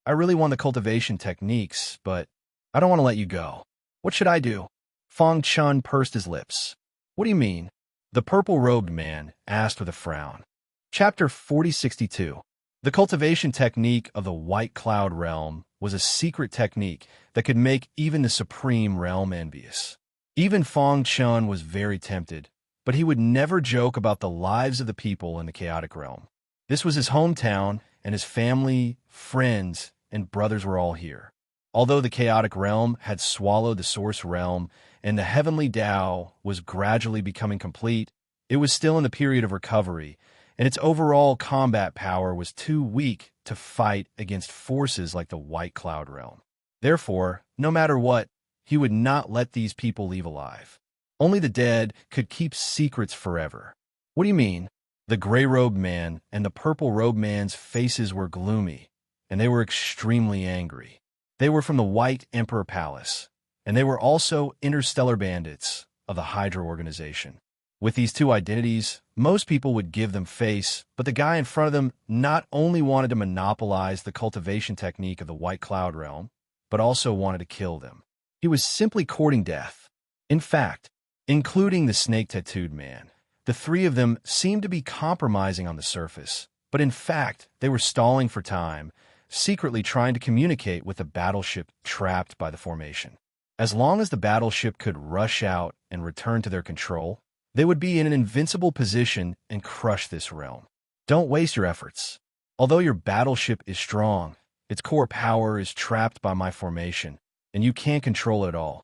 I really want the cultivation techniques, but I don't want to let you go. What should I do? Fong Chun pursed his lips. What do you mean? The purple-robed man asked with a frown. Chapter 4062. The cultivation technique of the White Cloud Realm was a secret technique that could make even the Supreme Realm envious. Even Fong Chun was very tempted, but he would never joke about the lives of the people in the chaotic realm. This was his hometown, and his family, friends, and brothers were all here. Although the chaotic realm had swallowed the source realm and the heavenly Tao was gradually becoming complete, it was still in the period of recovery, and its overall combat power was too weak to fight against forces like the White Cloud Realm. Therefore, no matter what, he would not let these people leave alive. Only the dead could keep secrets forever. What do you mean? The gray-robed man and the purple-robed man's faces were gloomy, and they were extremely angry. They were from the White Emperor Palace, and they were also interstellar bandits of the Hydra organization. With these two identities, most people would give them face, but the guy in front of them not only wanted to monopolize the cultivation technique of the White Cloud Realm, but also wanted to kill them. He was simply courting death. In fact, including the snake-tattooed man, the three of them seemed to be compromising on the surface, but in fact, they were stalling for time, secretly trying to communicate with the battleship trapped by the formation. As long as the battleship could rush out and return to their control, they would be in an invincible position and crush this realm. Don't waste your efforts. Although your battleship is strong, its core power is trapped by my formation, and you can't control it at all.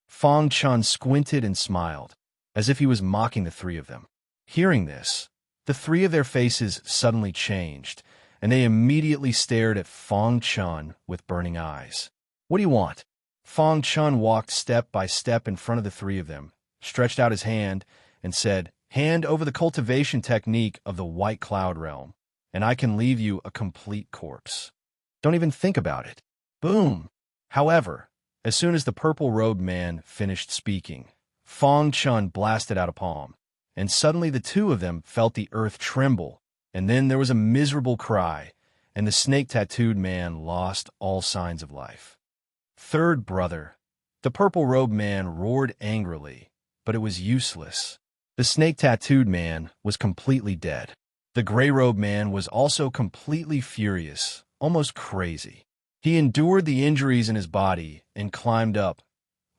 Fong Chun squinted and smiled, as if he was mocking the three of them. Hearing this, the three of their faces suddenly changed, and they immediately stared at Fong Chun with burning eyes. What do you want? Fong Chun walked step by step in front of the three of them, stretched out his hand, and said, "Hand over the cultivation technique of the White Cloud Realm, and I can leave you a complete corpse. Don't even think about it." Boom! However, as soon as the purple-robed man finished speaking, Fong Chun blasted out a palm, and suddenly the two of them felt the earth tremble, and then there was a miserable cry, and the snake-tattooed man lost all signs of life. Third brother. The purple-robed man roared angrily, but it was useless. The snake-tattooed man was completely dead. The gray-robed man was also completely furious, almost crazy. He endured the injuries in his body and climbed up,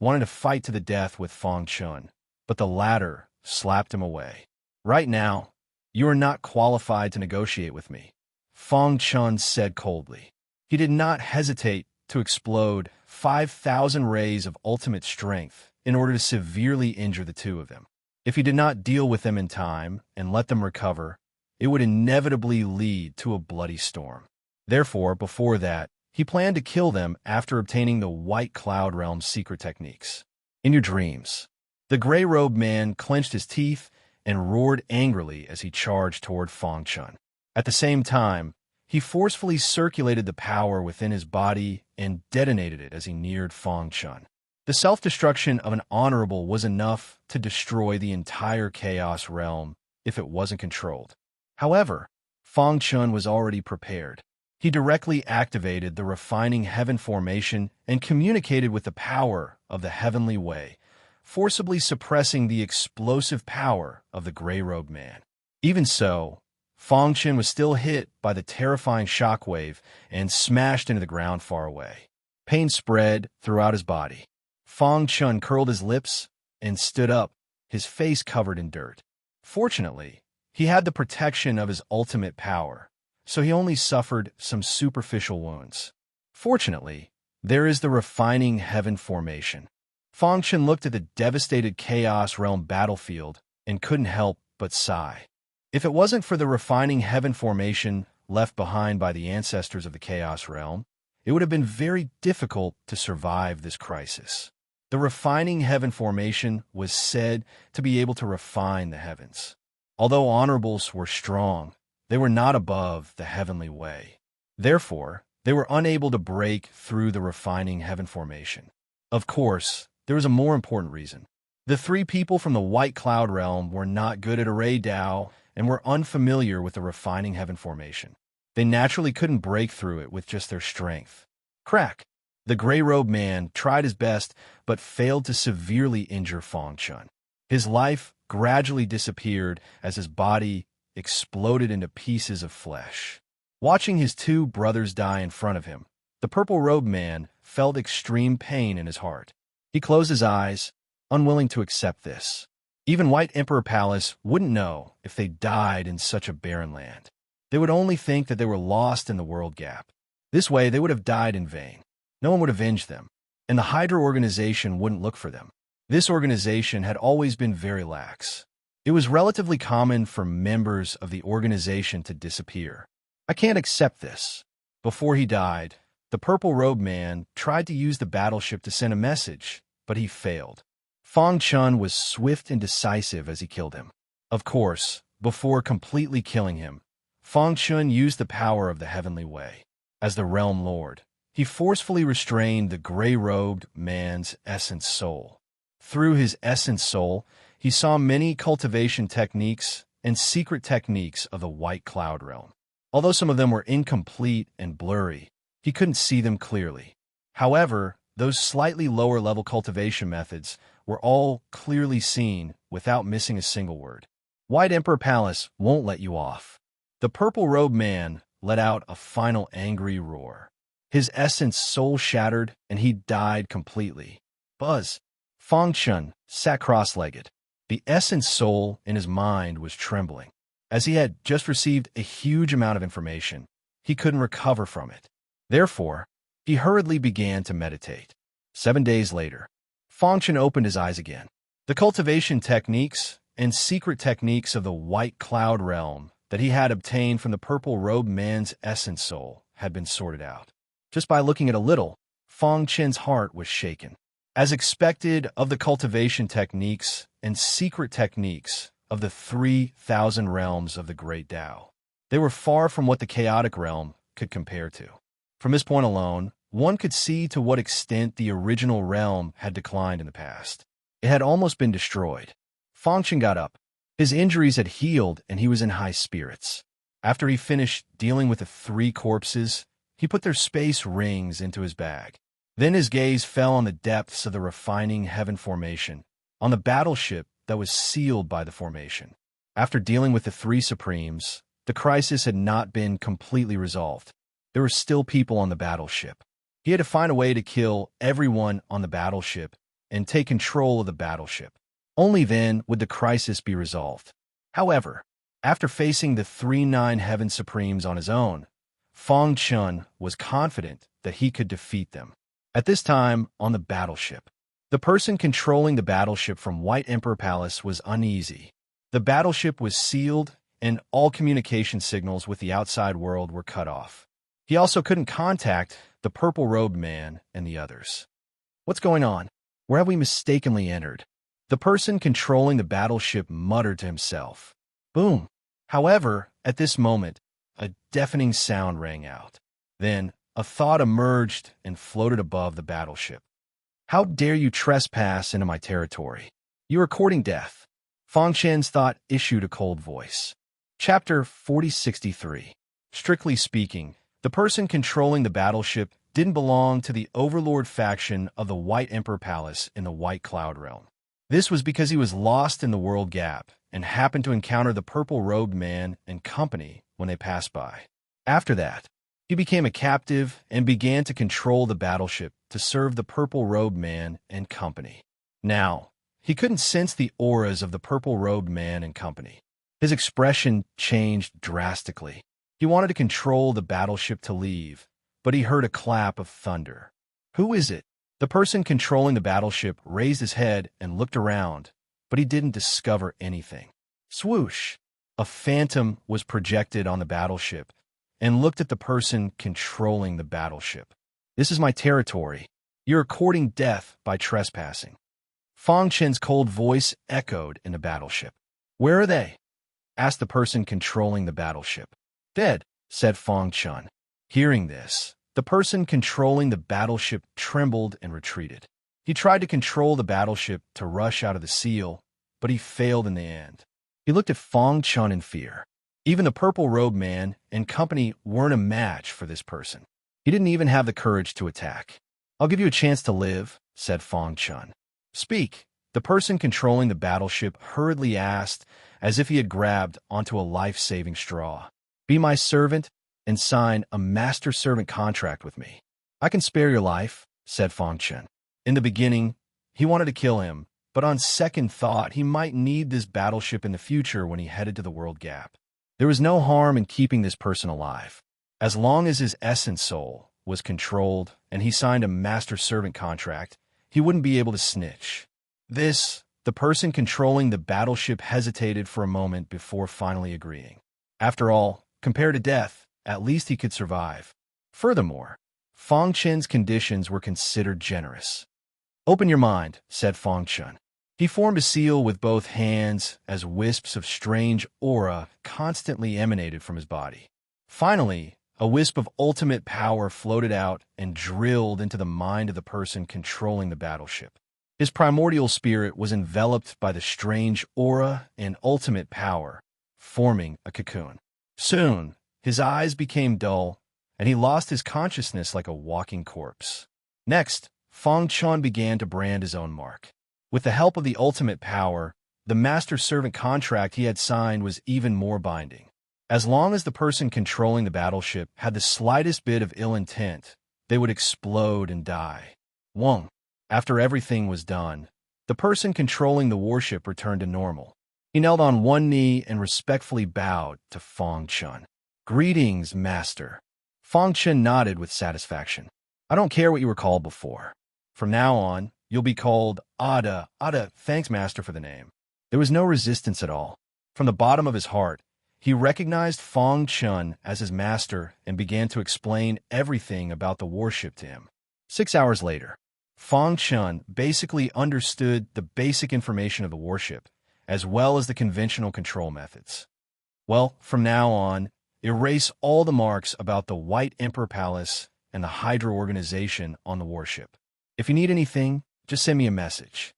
wanting to fight to the death with Fong Chun, but the latter slapped him away. "Right now, you are not qualified to negotiate with me," Fong Chun said coldly. He did not hesitate to explode 5,000 rays of ultimate strength in order to severely injure the two of them. If he did not deal with them in time and let them recover, it would inevitably lead to a bloody storm. Therefore, before that, he planned to kill them after obtaining the White Cloud Realm's secret techniques. In your dreams, the gray-robed man clenched his teeth and roared angrily as he charged toward Fong Chun. At the same time, he forcefully circulated the power within his body and detonated it as he neared Fong Chun. The self-destruction of an honorable was enough to destroy the entire Chaos Realm if it wasn't controlled. However, Fong Chun was already prepared. He directly activated the refining heaven formation and communicated with the power of the heavenly way, forcibly suppressing the explosive power of the gray-robed man. Even so, Fong Chun was still hit by the terrifying shockwave and smashed into the ground far away. Pain spread throughout his body. Fong Chun curled his lips and stood up, his face covered in dirt. Fortunately, he had the protection of his ultimate power, so he only suffered some superficial wounds. Fortunately, there is the refining heaven formation. Fong Chun looked at the devastated Chaos Realm battlefield and couldn't help but sigh. If it wasn't for the refining heaven formation left behind by the ancestors of the Chaos Realm, it would have been very difficult to survive this crisis. The refining heaven formation was said to be able to refine the heavens. Although honorables were strong, they were not above the heavenly way. Therefore, they were unable to break through the refining heaven formation. Of course, there was a more important reason. The three people from the White Cloud Realm were not good at array Tao and were unfamiliar with the refining heaven formation. They naturally couldn't break through it with just their strength. Crack! The gray-robed man tried his best but failed to severely injure Fang Chun. His life gradually disappeared as his body exploded into pieces of flesh. Watching his two brothers die in front of him, the purple-robed man felt extreme pain in his heart. He closed his eyes, unwilling to accept this. Even White Emperor Palace wouldn't know if they died in such a barren land. They would only think that they were lost in the world gap. This way, they would have died in vain. No one would avenge them, and the Hydra organization wouldn't look for them. This organization had always been very lax. It was relatively common for members of the organization to disappear. I can't accept this. Before he died, the purple-robed man tried to use the battleship to send a message, but he failed. Fang Chun was swift and decisive as he killed him. Of course, before completely killing him, Fang Chun used the power of the heavenly way. As the realm lord, he forcefully restrained the gray-robed man's essence soul. Through his essence soul, he saw many cultivation techniques and secret techniques of the white cloud realm. Although some of them were incomplete and blurry, he couldn't see them clearly. However, those slightly lower-level cultivation methods were all clearly seen without missing a single word. White Emperor Palace won't let you off. The purple-robed man let out a final angry roar. His essence soul shattered, and he died completely. Buzz. Fang Chun sat cross-legged. The essence soul in his mind was trembling. As he had just received a huge amount of information, he couldn't recover from it. Therefore, he hurriedly began to meditate. 7 days later, Fang Chun opened his eyes again. The cultivation techniques and secret techniques of the white cloud realm that he had obtained from the purple-robed man's essence soul had been sorted out. Just by looking at a little, Fang Chun's heart was shaken. As expected of the cultivation techniques and secret techniques of the 3,000 realms of the Great Tao, they were far from what the chaotic realm could compare to. From this point alone, one could see to what extent the original realm had declined in the past. It had almost been destroyed. Fang Chun got up. His injuries had healed, and he was in high spirits. After he finished dealing with the 3 corpses, he put their space rings into his bag. Then his gaze fell on the depths of the refining heaven formation, on the battleship that was sealed by the formation. After dealing with the 3 Supremes, the crisis had not been completely resolved. There were still people on the battleship. He had to find a way to kill everyone on the battleship and take control of the battleship. Only then would the crisis be resolved. However, after facing the 3-9 Heaven Supremes on his own, Fang Chun was confident that he could defeat them. At this time, on the battleship, the person controlling the battleship from White Emperor Palace was uneasy. The battleship was sealed, and all communication signals with the outside world were cut off. He also couldn't contact the purple-robed man and the others. What's going on? Where have we mistakenly entered? The person controlling the battleship muttered to himself. Boom! However, at this moment, a deafening sound rang out. Then, a thought emerged and floated above the battleship. How dare you trespass into my territory? You are courting death. Fang Chun's thought issued a cold voice. Chapter 4063. Strictly speaking, the person controlling the battleship didn't belong to the Overlord faction of the White Emperor Palace in the White Cloud Realm. This was because he was lost in the world gap and happened to encounter the purple-robed man and company when they passed by. After that, he became a captive and began to control the battleship to serve the purple-robed man and company. Now, he couldn't sense the auras of the purple-robed man and company. His expression changed drastically. He wanted to control the battleship to leave, but he heard a clap of thunder. Who is it? The person controlling the battleship raised his head and looked around, but he didn't discover anything. Swoosh! A phantom was projected on the battleship and looked at the person controlling the battleship. This is my territory. You're courting death by trespassing. Fang Chun's cold voice echoed in the battleship. Where are they? Asked the person controlling the battleship. Dead, said Fang Chun. Hearing this, the person controlling the battleship trembled and retreated. He tried to control the battleship to rush out of the seal, but he failed in the end. He looked at Fang Chun in fear. Even the purple-robed man and company weren't a match for this person. He didn't even have the courage to attack. I'll give you a chance to live, said Fong Chun. Speak, the person controlling the battleship hurriedly asked, as if he had grabbed onto a life-saving straw. Be my servant and sign a master-servant contract with me. I can spare your life, said Fong Chun. In the beginning, he wanted to kill him, but on second thought, he might need this battleship in the future when he headed to the World Gap. There was no harm in keeping this person alive. As long as his essence soul was controlled and he signed a master-servant contract, he wouldn't be able to snitch. The person controlling the battleship hesitated for a moment before finally agreeing. After all, compared to death, at least he could survive. Furthermore, Fong Chun's conditions were considered generous. Open your mind, said Fong Chun. He formed a seal with both hands as wisps of strange aura constantly emanated from his body. Finally, a wisp of ultimate power floated out and drilled into the mind of the person controlling the battleship. His primordial spirit was enveloped by the strange aura and ultimate power, forming a cocoon. Soon, his eyes became dull, and he lost his consciousness like a walking corpse. Next, Fong Chun began to brand his own mark. With the help of the ultimate power, the master-servant contract he had signed was even more binding. As long as the person controlling the battleship had the slightest bit of ill intent, they would explode and die. Wong. After everything was done, the person controlling the warship returned to normal. He knelt on one knee and respectfully bowed to Fong Chun. Greetings, Master. Fong Chun nodded with satisfaction. I don't care what you were called before. From now on, you'll be called Ada. Thanks, Master, for the name. There was no resistance at all. From the bottom of his heart, he recognized Fong Chun as his master and began to explain everything about the warship to him. 6 hours later, Fong Chun basically understood the basic information of the warship, as well as the conventional control methods. Well, from now on, erase all the marks about the White Emperor Palace and the Hydra organization on the warship. If you need anything, just send me a message.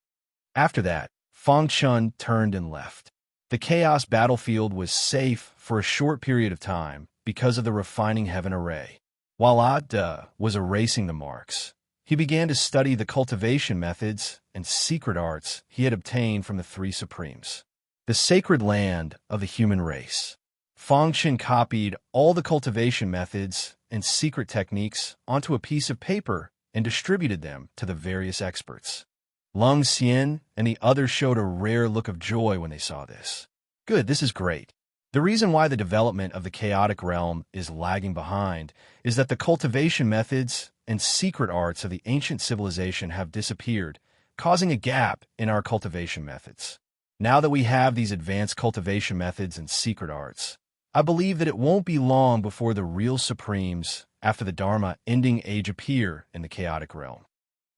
After that, Fong Chun turned and left. The Chaos battlefield was safe for a short period of time because of the Refining Heaven array. While Ada was erasing the marks, he began to study the cultivation methods and secret arts he had obtained from the three Supremes. The sacred land of the human race. Fong Chun copied all the cultivation methods and secret techniques onto a piece of paper and distributed them to the various experts. Lung Xian and the others showed a rare look of joy when they saw this. Good, this is great. The reason why the development of the chaotic realm is lagging behind is that the cultivation methods and secret arts of the ancient civilization have disappeared, causing a gap in our cultivation methods. Now that we have these advanced cultivation methods and secret arts, I believe that it won't be long before the real Supremes after the Dharma ending age appear in the chaotic realm.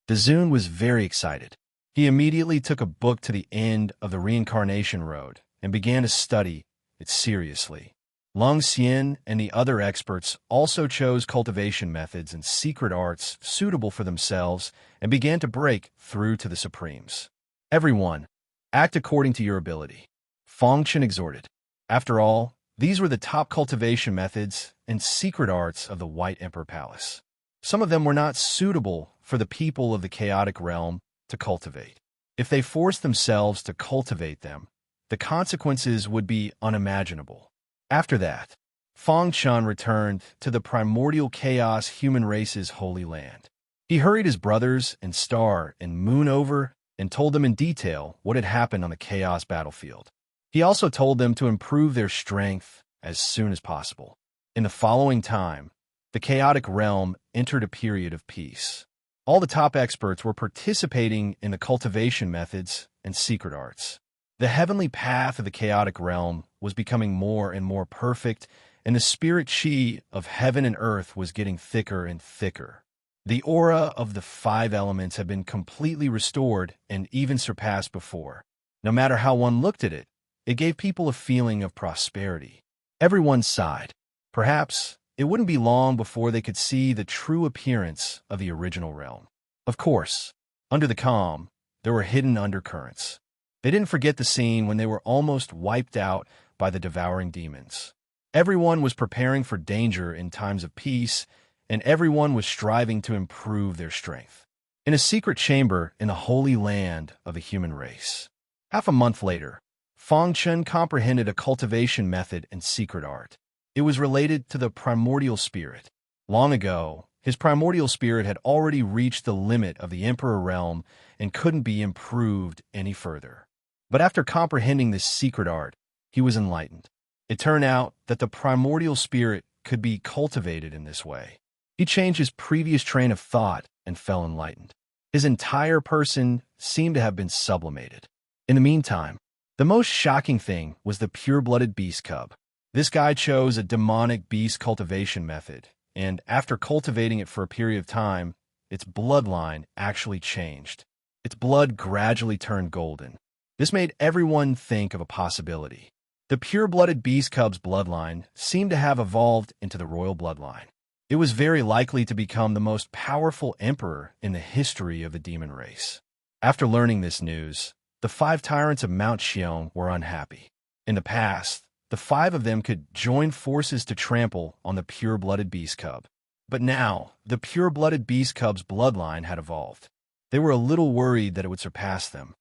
Dazun was very excited. He immediately took a book to the end of the reincarnation road and began to study it seriously. Lung Xian and the other experts also chose cultivation methods and secret arts suitable for themselves and began to break through to the Supremes. Everyone, act according to your ability. Fong Chun exhorted. After all, these were the top cultivation methods and secret arts of the White Emperor Palace. Some of them were not suitable for the people of the chaotic realm to cultivate. If they forced themselves to cultivate them, the consequences would be unimaginable. After that, Fong Chun returned to the primordial chaos human race's holy land. He hurried his brothers and Star and Moon over and told them in detail what had happened on the chaos battlefield. He also told them to improve their strength as soon as possible. In the following time, the chaotic realm entered a period of peace. All the top experts were participating in the cultivation methods and secret arts. The heavenly path of the chaotic realm was becoming more and more perfect, and the spirit chi of heaven and earth was getting thicker and thicker. The aura of the 5 elements had been completely restored and even surpassed before. No matter how one looked at it, it gave people a feeling of prosperity. Everyone sighed. Perhaps it wouldn't be long before they could see the true appearance of the original realm. Of course, under the calm, there were hidden undercurrents. They didn't forget the scene when they were almost wiped out by the devouring demons. Everyone was preparing for danger in times of peace, and everyone was striving to improve their strength. In a secret chamber in the holy land of the human race. Half a month later, Feng Chen comprehended a cultivation method and secret art. It was related to the primordial spirit. Long ago, his primordial spirit had already reached the limit of the Emperor realm and couldn't be improved any further. But after comprehending this secret art, he was enlightened. It turned out that the primordial spirit could be cultivated in this way. He changed his previous train of thought and felt enlightened. His entire person seemed to have been sublimated. In the meantime, the most shocking thing was the pure-blooded beast cub. This guy chose a demonic beast cultivation method, and after cultivating it for a period of time, its bloodline actually changed. Its blood gradually turned golden. This made everyone think of a possibility. The pure-blooded beast cub's bloodline seemed to have evolved into the royal bloodline. It was very likely to become the most powerful emperor in the history of the demon race. After learning this news, the 5 tyrants of Mount Xiong were unhappy. In the past, the 5 of them could join forces to trample on the pure-blooded beast cub. But now, the pure-blooded beast cub's bloodline had evolved. They were a little worried that it would surpass them.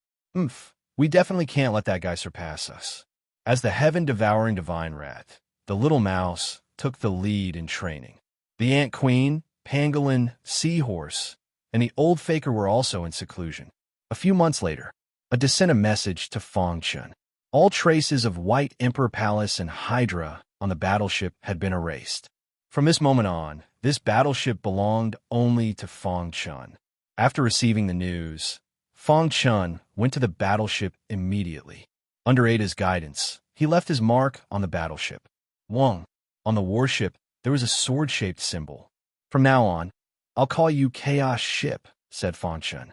We definitely can't let that guy surpass us. As the heaven-devouring divine rat, the little mouse took the lead in training. The ant queen, pangolin, seahorse, and the old faker were also in seclusion. A few months later, a sent a message to Feng Chen. All traces of White Emperor Palace and Hydra on the battleship had been erased. From this moment on, this battleship belonged only to Feng Chen. After receiving the news, Feng Chen went to the battleship immediately. Under Ada's guidance, he left his mark on the battleship. On the warship, there was a sword-shaped symbol. From now on, I'll call you Chaos Ship, said Feng Chen.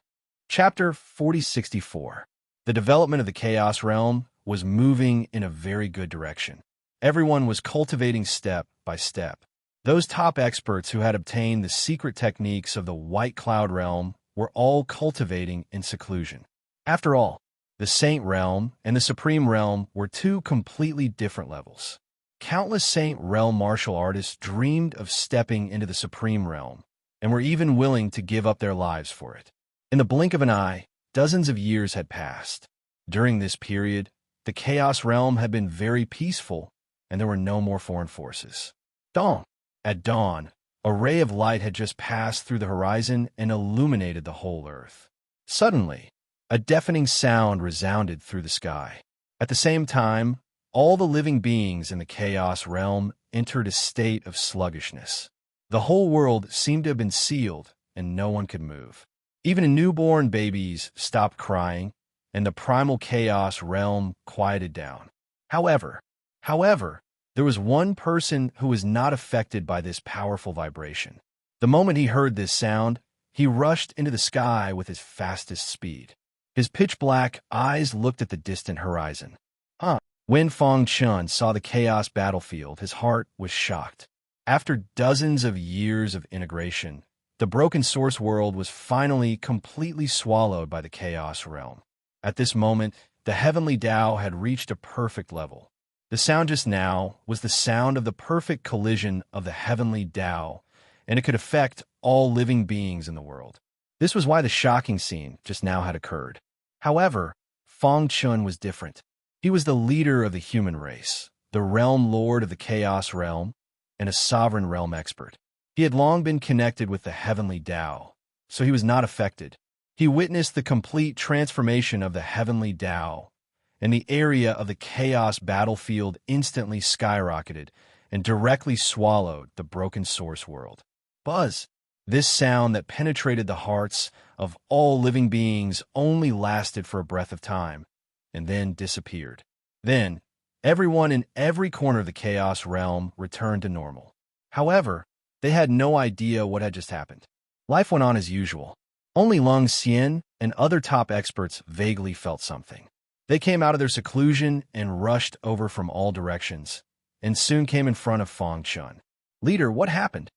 Chapter 4064. The development of the Chaos Realm was moving in a very good direction. Everyone was cultivating step by step. Those top experts who had obtained the secret techniques of the White Cloud Realm were all cultivating in seclusion. After all, the Saint Realm and the Supreme Realm were 2 completely different levels. Countless Saint Realm martial artists dreamed of stepping into the Supreme Realm and were even willing to give up their lives for it. In the blink of an eye, dozens of years had passed. During this period, the Chaos Realm had been very peaceful, and there were no more foreign forces. At dawn, a ray of light had just passed through the horizon and illuminated the whole earth. Suddenly, a deafening sound resounded through the sky. At the same time, all the living beings in the Chaos Realm entered a state of sluggishness. The whole world seemed to have been sealed, and no one could move. Even newborn babies stopped crying, and the primal Chaos Realm quieted down. However, there was one person who was not affected by this powerful vibration. The moment he heard this sound, he rushed into the sky with his fastest speed. His pitch-black eyes looked at the distant horizon. When Feng Chen saw the chaos battlefield, his heart was shocked. After dozens of years of integration, the broken source world was finally completely swallowed by the Chaos Realm. At this moment, the heavenly Tao had reached a perfect level. The sound just now was the sound of the perfect collision of the heavenly Tao, and it could affect all living beings in the world. This was why the shocking scene just now had occurred. However, Feng Chen was different. He was the leader of the human race, the realm lord of the Chaos Realm, and a sovereign realm expert. He had long been connected with the heavenly Tao, so he was not affected. He witnessed the complete transformation of the heavenly Tao, and the area of the chaos battlefield instantly skyrocketed and directly swallowed the broken source world. Buzz! This sound that penetrated the hearts of all living beings only lasted for a breath of time, and then disappeared. Then, everyone in every corner of the Chaos Realm returned to normal. However, they had no idea what had just happened. Life went on as usual. Only Lung Xian and other top experts vaguely felt something. They came out of their seclusion and rushed over from all directions, and soon came in front of Feng Chen. "Leader, what happened?"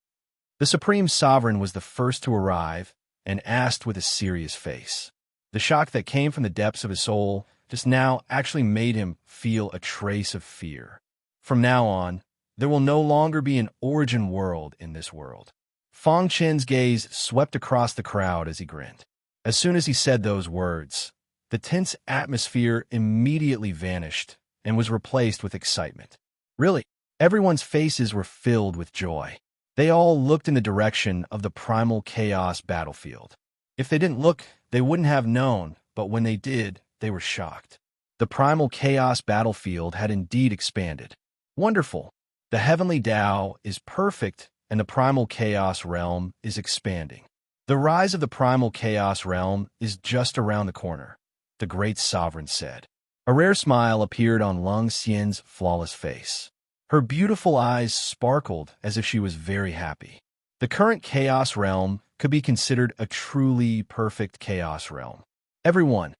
The Supreme Sovereign was the first to arrive and asked with a serious face. The shock that came from the depths of his soul just now actually made him feel a trace of fear. From now on, there will no longer be an origin world in this world. Fong Chen's gaze swept across the crowd as he grinned. As soon as he said those words, the tense atmosphere immediately vanished and was replaced with excitement. Really, everyone's faces were filled with joy. They all looked in the direction of the primal chaos battlefield. If they didn't look, they wouldn't have known, but when they did, they were shocked. The primal chaos battlefield had indeed expanded. Wonderful! The heavenly Tao is perfect, and the primal chaos realm is expanding. The rise of the primal chaos realm is just around the corner, the great sovereign said. A rare smile appeared on Lung Xian's flawless face. Her beautiful eyes sparkled as if she was very happy. The current chaos realm could be considered a truly perfect chaos realm. Everyone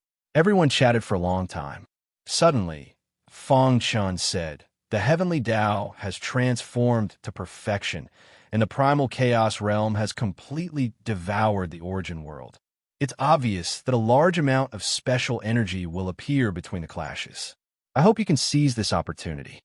chatted for a long time. Suddenly, Fong Chun said, "The heavenly Tao has transformed to perfection, and the primal chaos realm has completely devoured the origin world. It's obvious that a large amount of special energy will appear between the clashes. I hope you can seize this opportunity.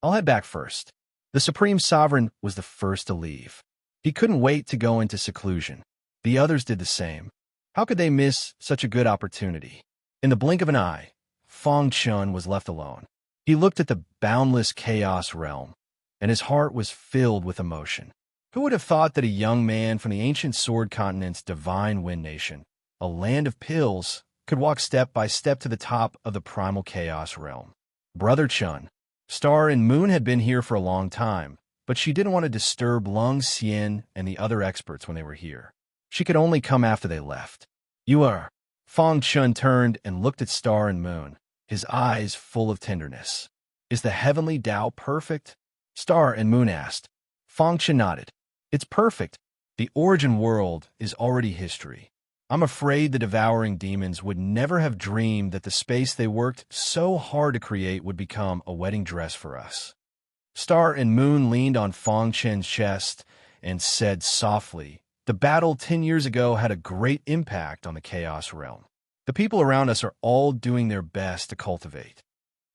I'll head back first." The Supreme Sovereign was the first to leave. He couldn't wait to go into seclusion. The others did the same. How could they miss such a good opportunity? In the blink of an eye, Fong Chun was left alone. He looked at the boundless chaos realm, and his heart was filled with emotion. Who would have thought that a young man from the ancient sword continent's divine wind nation, a land of pills, could walk step by step to the top of the primal chaos realm? Brother Chun. Star and Moon had been here for a long time, but she didn't want to disturb Lung Xian and the other experts when they were here. She could only come after they left. "You are..." Fong Chun turned and looked at Star and Moon, his eyes full of tenderness. "Is the heavenly Tao perfect?" Star and Moon asked. Fong Chun nodded. "It's perfect. The origin world is already history. I'm afraid the devouring demons would never have dreamed that the space they worked so hard to create would become a wedding dress for us." Star and Moon leaned on Fong Chen's chest and said softly, "The battle 10 years ago had a great impact on the chaos realm. The people around us are all doing their best to cultivate."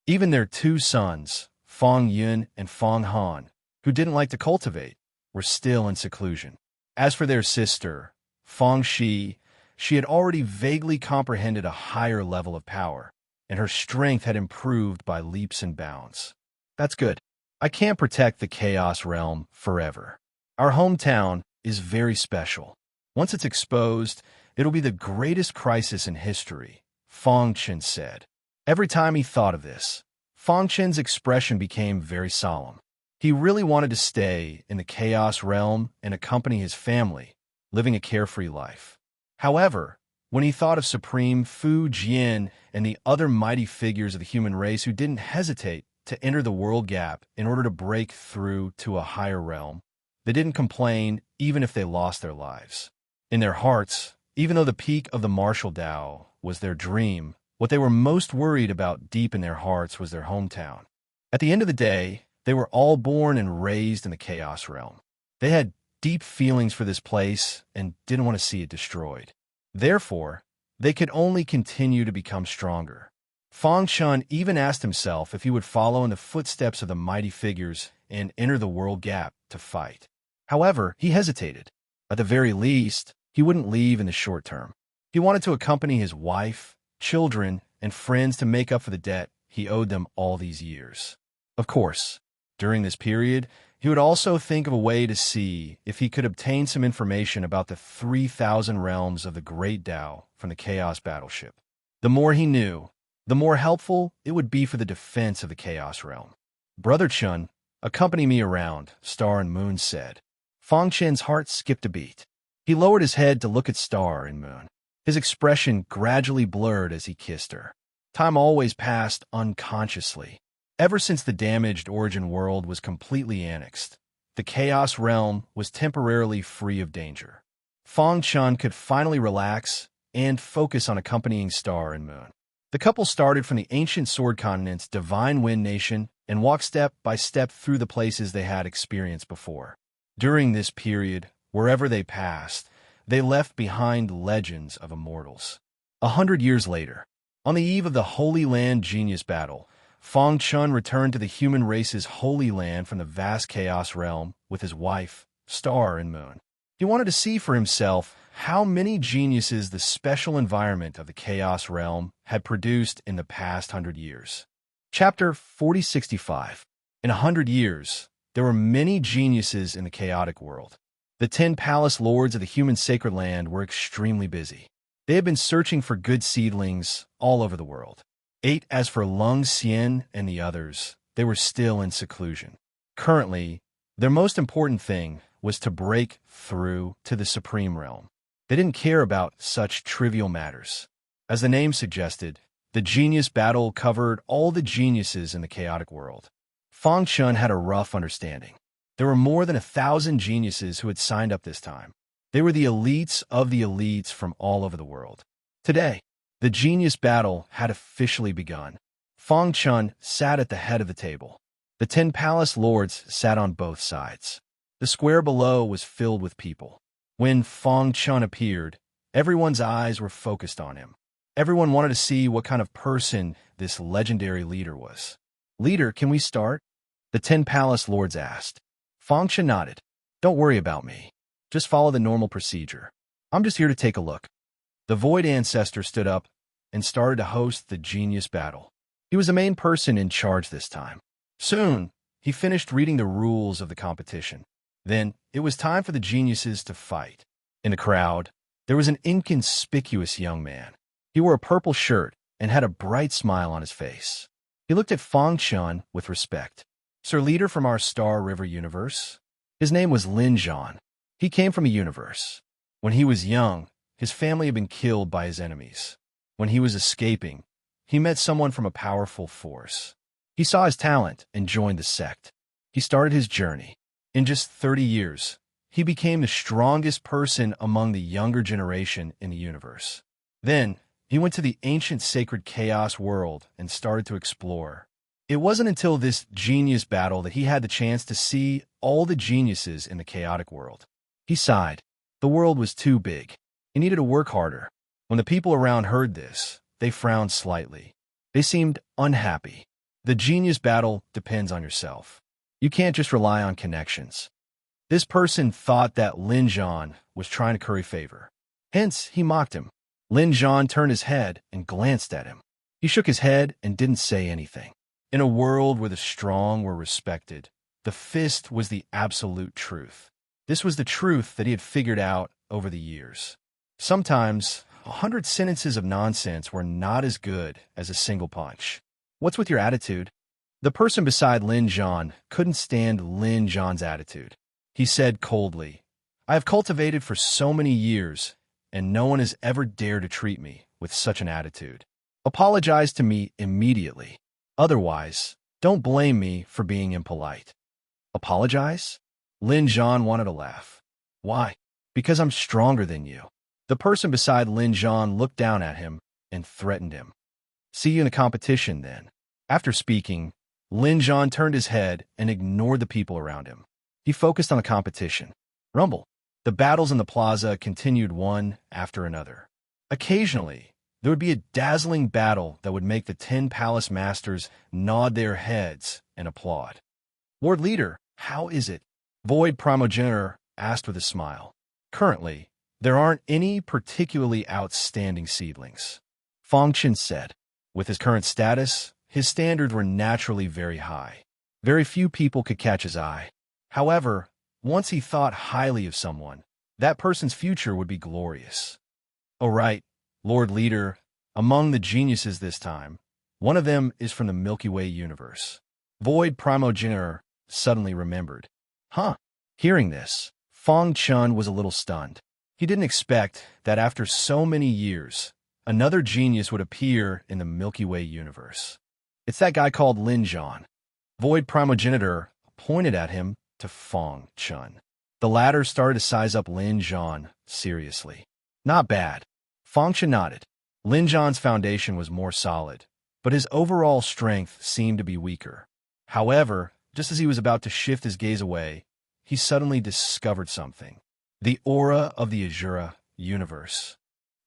Even their two sons, Fong Yun and Fong Han, who didn't like to cultivate, were still in seclusion. As for their sister, Fong Shi, she had already vaguely comprehended a higher level of power, and her strength had improved by leaps and bounds. "That's good. I can't protect the chaos realm forever. Our hometown is very special. Once it's exposed, it'll be the greatest crisis in history," Fong Chen said. Every time he thought of this, Fong Chen's expression became very solemn. He really wanted to stay in the chaos realm and accompany his family, living a carefree life. However, when he thought of Supreme Fu Jian and the other mighty figures of the human race who didn't hesitate to enter the world gap in order to break through to a higher realm, they didn't complain even if they lost their lives. In their hearts, even though the peak of the martial Tao was their dream, what they were most worried about deep in their hearts was their hometown. At the end of the day, they were all born and raised in the chaos realm. They had deep feelings for this place and didn't want to see it destroyed. Therefore, they could only continue to become stronger. Fong Chun even asked himself if he would follow in the footsteps of the mighty figures and enter the world gap to fight. However, he hesitated. At the very least, he wouldn't leave in the short term. He wanted to accompany his wife, children, and friends to make up for the debt he owed them all these years. Of course, during this period, he would also think of a way to see if he could obtain some information about the 3,000 realms of the Great Tao from the Chaos Battleship. The more he knew, the more helpful it would be for the defense of the Chaos Realm. "Brother Chun, accompany me around," Star and Moon said. Fong Chen's heart skipped a beat. He lowered his head to look at Star and Moon. His expression gradually blurred as he kissed her. Time always passed unconsciously. Ever since the damaged origin world was completely annexed, the Chaos Realm was temporarily free of danger. Fong Chun could finally relax and focus on accompanying Star and Moon. The couple started from the ancient sword continent's divine wind nation and walked step by step through the places they had experienced before. During this period, wherever they passed, they left behind legends of immortals. 100 years later, on the eve of the Holy Land Genius Battle, Fong Chun returned to the human race's holy land from the vast chaos realm with his wife, Star and Moon. He wanted to see for himself how many geniuses the special environment of the Chaos Realm had produced in the past 100 years. Chapter 4065. In 100 years, there were many geniuses in the chaotic world. The 10 palace lords of the human sacred land were extremely busy. They had been searching for good seedlings all over the world. 8 as for Lung Xian and the others, they were still in seclusion. Currently, their most important thing was to break through to the supreme realm. They didn't care about such trivial matters. As the name suggested, the genius battle covered all the geniuses in the chaotic world. Fang Chun had a rough understanding. There were more than 1,000 geniuses who had signed up this time. They were the elites of the elites from all over the world. Today, the genius battle had officially begun. Fang Chun sat at the head of the table. The 10 palace lords sat on both sides. The square below was filled with people. When Fang Chun appeared, everyone's eyes were focused on him. Everyone wanted to see what kind of person this legendary leader was. "Leader, can we start?" the 10 palace lords asked. Fang Chun nodded. "Don't worry about me. Just follow the normal procedure. I'm just here to take a look." The Void Ancestor stood up and started to host the genius battle. He was the main person in charge this time. Soon, he finished reading the rules of the competition. Then, it was time for the geniuses to fight. In the crowd, there was an inconspicuous young man. He wore a purple shirt and had a bright smile on his face. He looked at Fang Chun with respect. "Sir, leader from our Star River universe?" His name was Lin Zhan. He came from a universe. When he was young, his family had been killed by his enemies. When he was escaping, he met someone from a powerful force. He saw his talent and joined the sect. He started his journey. In just 30 years, he became the strongest person among the younger generation in the universe. Then, he went to the ancient sacred chaos world and started to explore. It wasn't until this genius battle that he had the chance to see all the geniuses in the chaotic world. He sighed. The world was too big. He needed to work harder. When the people around heard this, they frowned slightly. They seemed unhappy. The genius battle depends on yourself. You can't just rely on connections. This person thought that Lin Zhan was trying to curry favor. Hence, he mocked him. Lin Zhan turned his head and glanced at him. He shook his head and didn't say anything. In a world where the strong were respected, the fist was the absolute truth. This was the truth that he had figured out over the years. Sometimes, 100 sentences of nonsense were not as good as a single punch. "What's with your attitude?" The person beside Lin Zhan couldn't stand Lin Zhan's attitude. He said coldly, "I have cultivated for so many years, and no one has ever dared to treat me with such an attitude. Apologize to me immediately. Otherwise, don't blame me for being impolite." "Apologize?" Lin Zhan wanted to laugh. "Why?" "Because I'm stronger than you." The person beside Lin Zhan looked down at him and threatened him. "See you in the competition, then." After speaking, Lin Zhan turned his head and ignored the people around him. He focused on the competition. Rumble. The battles in the plaza continued one after another. Occasionally, there would be a dazzling battle that would make the 10 palace masters nod their heads and applaud. "Lord Leader, how is it?" Void Primogenitor asked with a smile. "Currently, there aren't any particularly outstanding seedlings," Fang Chun said. With his current status, his standards were naturally very high. Very few people could catch his eye. However, once he thought highly of someone, that person's future would be glorious. "Oh right, Lord Leader, among the geniuses this time, one of them is from the Milky Way universe." Void Primogenitor suddenly remembered. Huh. Hearing this, Fang Chun was a little stunned. He didn't expect that after so many years, another genius would appear in the Milky Way universe. "It's that guy called Lin Zhan." Void Primogenitor pointed at him to Fang Chun. The latter started to size up Lin Zhan seriously. "Not bad." Fang Chun nodded. Lin Zhan's foundation was more solid, but his overall strength seemed to be weaker. However, just as he was about to shift his gaze away, he suddenly discovered something. The aura of the Azura universe.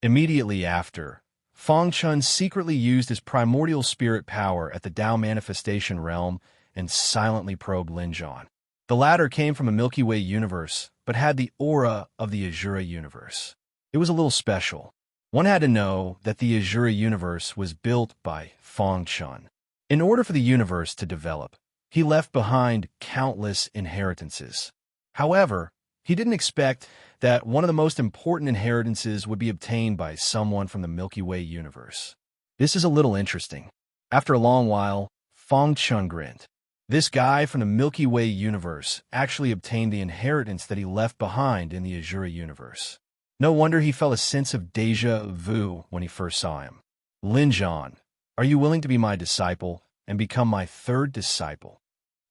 Immediately after, Fang Chun secretly used his primordial spirit power at the Tao manifestation realm and silently probed Lin Zhan. The latter came from a Milky Way universe, but had the aura of the Azura universe. It was a little special. One had to know that the Azura universe was built by Fong Chun. In order for the universe to develop, he left behind countless inheritances. However, he didn't expect that one of the most important inheritances would be obtained by someone from the Milky Way universe. This is a little interesting. After a long while, Fong Chun grinned. This guy from the Milky Way universe actually obtained the inheritance that he left behind in the Azura universe. No wonder he felt a sense of déjà vu when he first saw him. Lin Zhan, are you willing to be my disciple and become my third disciple?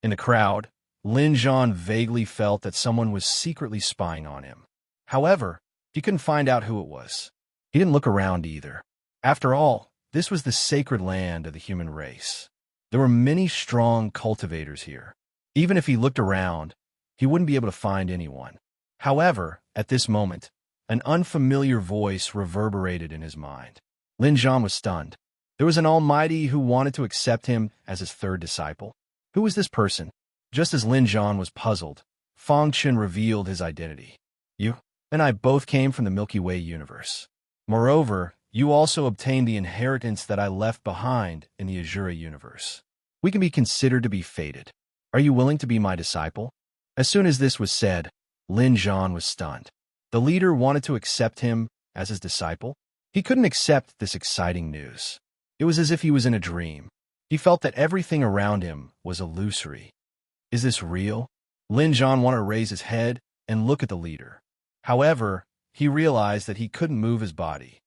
In the crowd, Lin Zhan vaguely felt that someone was secretly spying on him. However, he couldn't find out who it was. He didn't look around either. After all, this was the sacred land of the human race. There were many strong cultivators here. Even if he looked around, he wouldn't be able to find anyone. However, at this moment, an unfamiliar voice reverberated in his mind. Lin Zhan was stunned. There was an almighty who wanted to accept him as his third disciple. Who was this person? Just as Lin Zhan was puzzled, Fong Chun revealed his identity. You and I both came from the Milky Way universe. Moreover, you also obtained the inheritance that I left behind in the Azura universe. We can be considered to be fated. Are you willing to be my disciple? As soon as this was said, Lin Zhan was stunned. The leader wanted to accept him as his disciple. He couldn't accept this exciting news. It was as if he was in a dream. He felt that everything around him was illusory. Is this real? Lin Zhan wanted to raise his head and look at the leader. However, he realized that he couldn't move his body.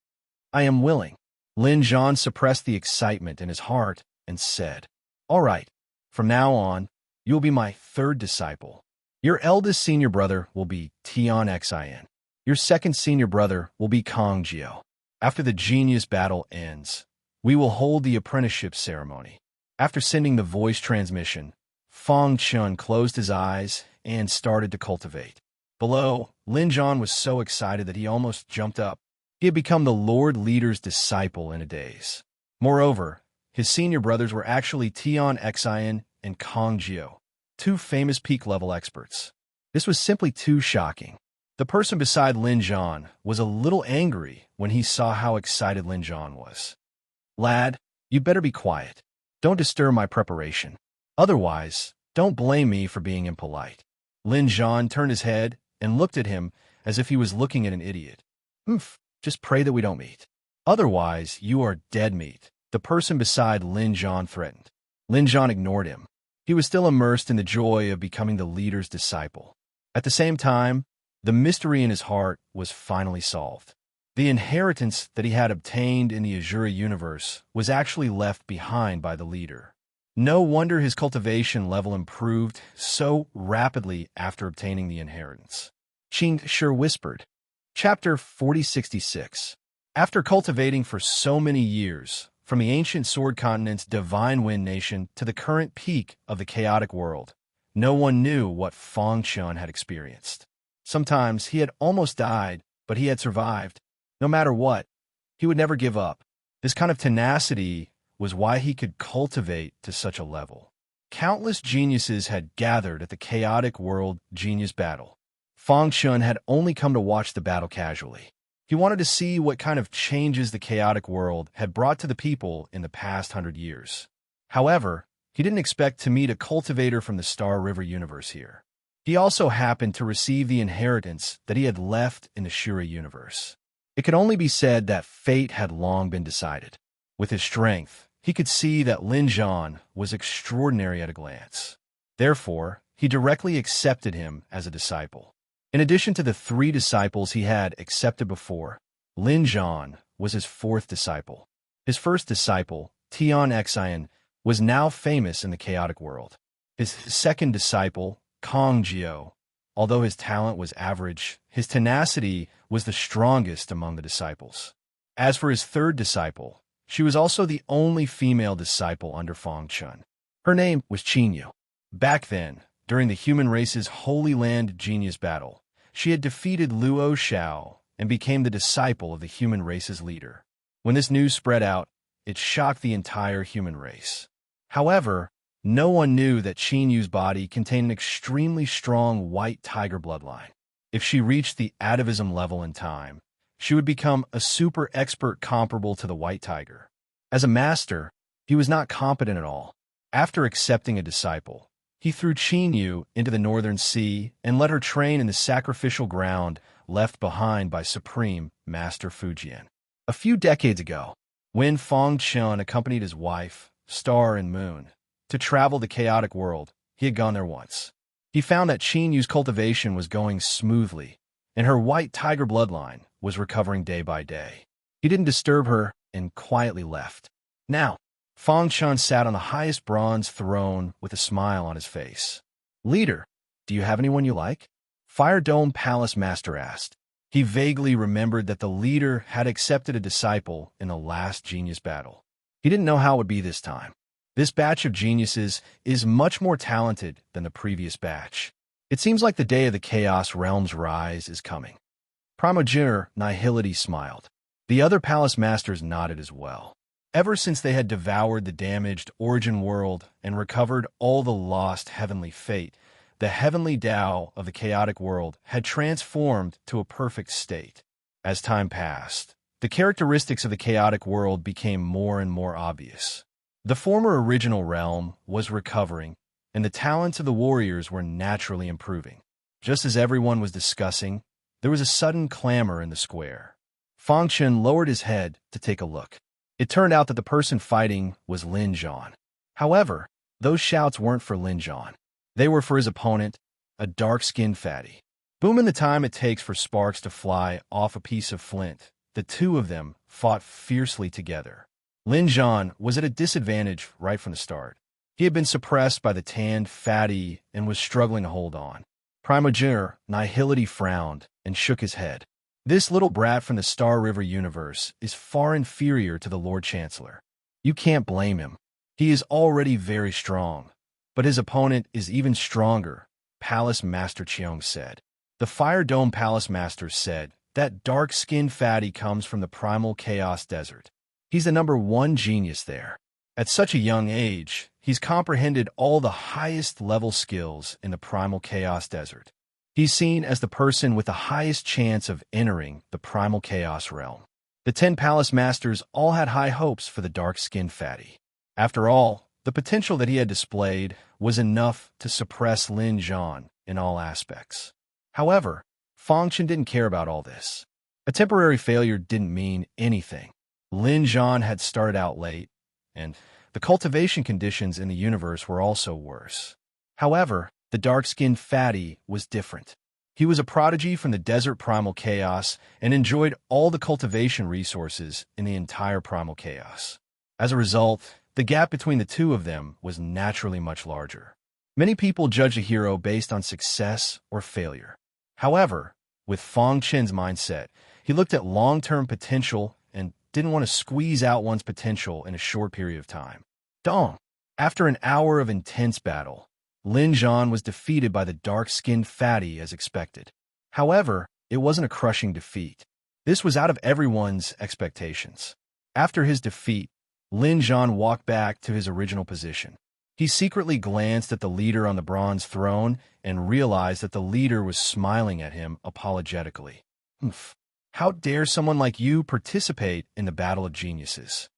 I am willing. Lin Zhan suppressed the excitement in his heart and said, All right, from now on, you will be my third disciple. Your eldest senior brother will be Tian Xin. Your second senior brother will be Kong Jiao. After the genius battle ends, we will hold the apprenticeship ceremony. After sending the voice transmission, Fong Chun closed his eyes and started to cultivate. Below, Lin Zhan was so excited that he almost jumped up. He had become the Lord Leader's disciple in a daze. Moreover, his senior brothers were actually Tian Xin and Kong Jiao, two famous peak-level experts. This was simply too shocking. The person beside Lin Zhan was a little angry when he saw how excited Lin Zhan was. Lad, you better be quiet. Don't disturb my preparation. Otherwise, don't blame me for being impolite. Lin Zhan turned his head and looked at him as if he was looking at an idiot. Just pray that we don't meet. Otherwise, you are dead meat, the person beside Lin Zhan threatened. Lin Zhan ignored him. He was still immersed in the joy of becoming the leader's disciple. At the same time, the mystery in his heart was finally solved. The inheritance that he had obtained in the Azura universe was actually left behind by the leader. No wonder his cultivation level improved so rapidly after obtaining the inheritance. Qing Shi whispered. Chapter 4066. After cultivating for so many years, from the ancient Sword Continent's Divine Wind Nation to the current peak of the chaotic world, no one knew what Fong Chun had experienced. Sometimes he had almost died, but he had survived. No matter what, he would never give up. This kind of tenacity was why he could cultivate to such a level. Countless geniuses had gathered at the chaotic world genius battle. Fong Chun had only come to watch the battle casually. He wanted to see what kind of changes the chaotic world had brought to the people in the past 100 years. However, he didn't expect to meet a cultivator from the Star River universe here. He also happened to receive the inheritance that he had left in the Shura universe. It could only be said that fate had long been decided. With his strength, he could see that Lin Zhan was extraordinary at a glance. Therefore, he directly accepted him as a disciple. In addition to the 3 disciples he had accepted before, Lin Zhan was his 4th disciple. His first disciple, Tian Xin, was now famous in the chaotic world. His second disciple, Kong Jiao, although his talent was average, his tenacity was the strongest among the disciples. As for his third disciple, she was also the only female disciple under Fong Chun. Her name was Qinyu. Back then, during the human race's Holy Land Genius Battle, she had defeated Luo Xiao and became the disciple of the human race's leader. When this news spread out, it shocked the entire human race. However, No one knew that Yu's body contained an extremely strong white tiger bloodline. If she reached the atavism level in time, she would become a super expert comparable to the white tiger. As a master, he was not competent at all. After accepting a disciple, he threw Yu into the northern sea and let her train in the sacrificial ground left behind by Supreme Master Fujian. A few decades ago, when Fangchen accompanied his wife, Star and Moon, to travel the chaotic world, he had gone there once. He found that Yu's cultivation was going smoothly, and her white tiger bloodline was recovering day by day. He didn't disturb her and quietly left. Now, Fangchen sat on the highest bronze throne with a smile on his face. "Leader, do you have anyone you like?" Fire Dome Palace Master asked. He vaguely remembered that the leader had accepted a disciple in the last genius battle. He didn't know how it would be this time. This batch of geniuses is much more talented than the previous batch. It seems like the day of the Chaos Realm's rise is coming. Primogenitor Nihility smiled. The other palace masters nodded as well. Ever since they had devoured the damaged origin world and recovered all the lost heavenly fate, the heavenly Tao of the chaotic world had transformed to a perfect state. As time passed, the characteristics of the chaotic world became more and more obvious. The former original realm was recovering, and the talents of the warriors were naturally improving. Just as everyone was discussing, there was a sudden clamor in the square. Fangchen lowered his head to take a look. It turned out that the person fighting was Lin Zhan. However, those shouts weren't for Lin Zhan. They were for his opponent, a dark-skinned fatty. Boom in the time it takes for sparks to fly off a piece of flint, the two of them fought fiercely together. Lin Zhan was at a disadvantage right from the start. He had been suppressed by the tanned fatty and was struggling to hold on. Primogenitor Nihility frowned and shook his head. This little brat from the Star River universe is far inferior to the Lord Chancellor. You can't blame him. He is already very strong, but his opponent is even stronger, Palace Master Cheong said. The Fire Dome Palace Master said that dark-skinned fatty comes from the Primal Chaos Desert. He's the #1 genius there. At such a young age, he's comprehended all the highest level skills in the Primal Chaos Desert. He's seen as the person with the highest chance of entering the Primal Chaos realm. The 10 Palace Masters all had high hopes for the dark-skinned fatty. After all, the potential that he had displayed was enough to suppress Lin Zhan in all aspects. However, Fangchen didn't care about all this. A temporary failure didn't mean anything. Lin Zhan had started out late, and the cultivation conditions in the universe were also worse. However, the dark-skinned fatty was different. He was a prodigy from the desert Primal Chaos and enjoyed all the cultivation resources in the entire Primal Chaos. As a result, the gap between the two of them was naturally much larger. Many people judge a hero based on success or failure. However, with Fangchen's mindset, he looked at long-term potential and didn't want to squeeze out one's potential in a short period of time. Dong. After an hour of intense battle, Lin Zhan was defeated by the dark-skinned fatty as expected. However, it wasn't a crushing defeat. This was out of everyone's expectations. After his defeat, Lin Zhan walked back to his original position. He secretly glanced at the leader on the bronze throne and realized that the leader was smiling at him apologetically. "Humph. How dare someone like you participate in the battle of geniuses?"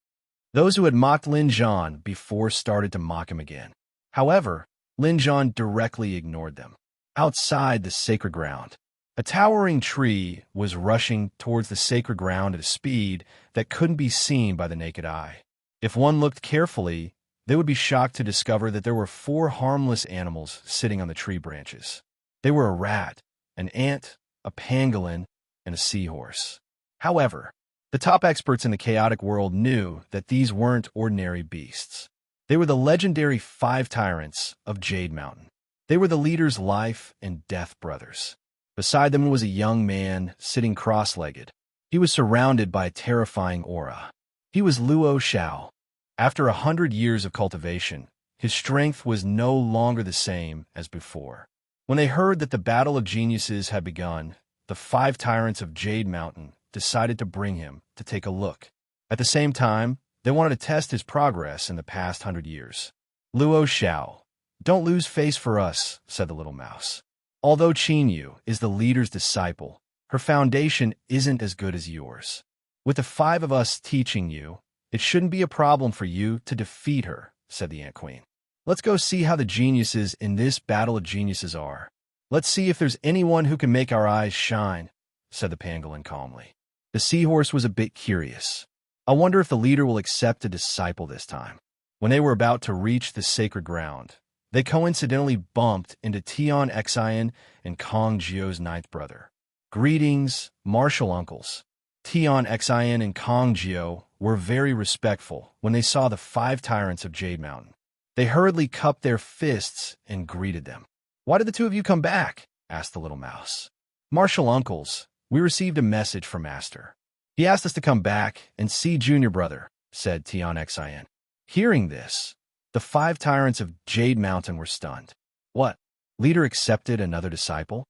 Those who had mocked Lin Zhan before started to mock him again. However, Lin Zhan directly ignored them. Outside the sacred ground, a towering tree was rushing towards the sacred ground at a speed that couldn't be seen by the naked eye. If one looked carefully, they would be shocked to discover that there were 4 harmless animals sitting on the tree branches. They were a rat, an ant, a pangolin, and a seahorse. However, the top experts in the chaotic world knew that these weren't ordinary beasts. They were the legendary 5 tyrants of Jade Mountain. They were the leader's life and death brothers. Beside them was a young man sitting cross-legged. He was surrounded by a terrifying aura. He was Luo Xiao. After 100 years of cultivation, his strength was no longer the same as before. When they heard that the battle of geniuses had begun, the 5 tyrants of Jade Mountain decided to bring him to take a look. At the same time, they wanted to test his progress in the past 100 years. Luo Xiao, don't lose face for us, said the little mouse. Although Qinyu is the leader's disciple, her foundation isn't as good as yours. With the 5 of us teaching you, it shouldn't be a problem for you to defeat her, said the Ant Queen. Let's go see how the geniuses in this battle of geniuses are. Let's see if there's anyone who can make our eyes shine, said the pangolin calmly. The seahorse was a bit curious. I wonder if the leader will accept a disciple this time. When they were about to reach the sacred ground, they coincidentally bumped into Tian Xian and Kong Jio's 9th brother. Greetings, martial uncles. Tian Xian and Kong Jio were very respectful when they saw the 5 tyrants of Jade Mountain. They hurriedly cupped their fists and greeted them. Why did the 2 of you come back? Asked the little mouse. Martial uncles, we received a message from Master. He asked us to come back and see junior brother, said Tian Xian. Hearing this, the 5 tyrants of Jade Mountain were stunned. What? Leader accepted another disciple?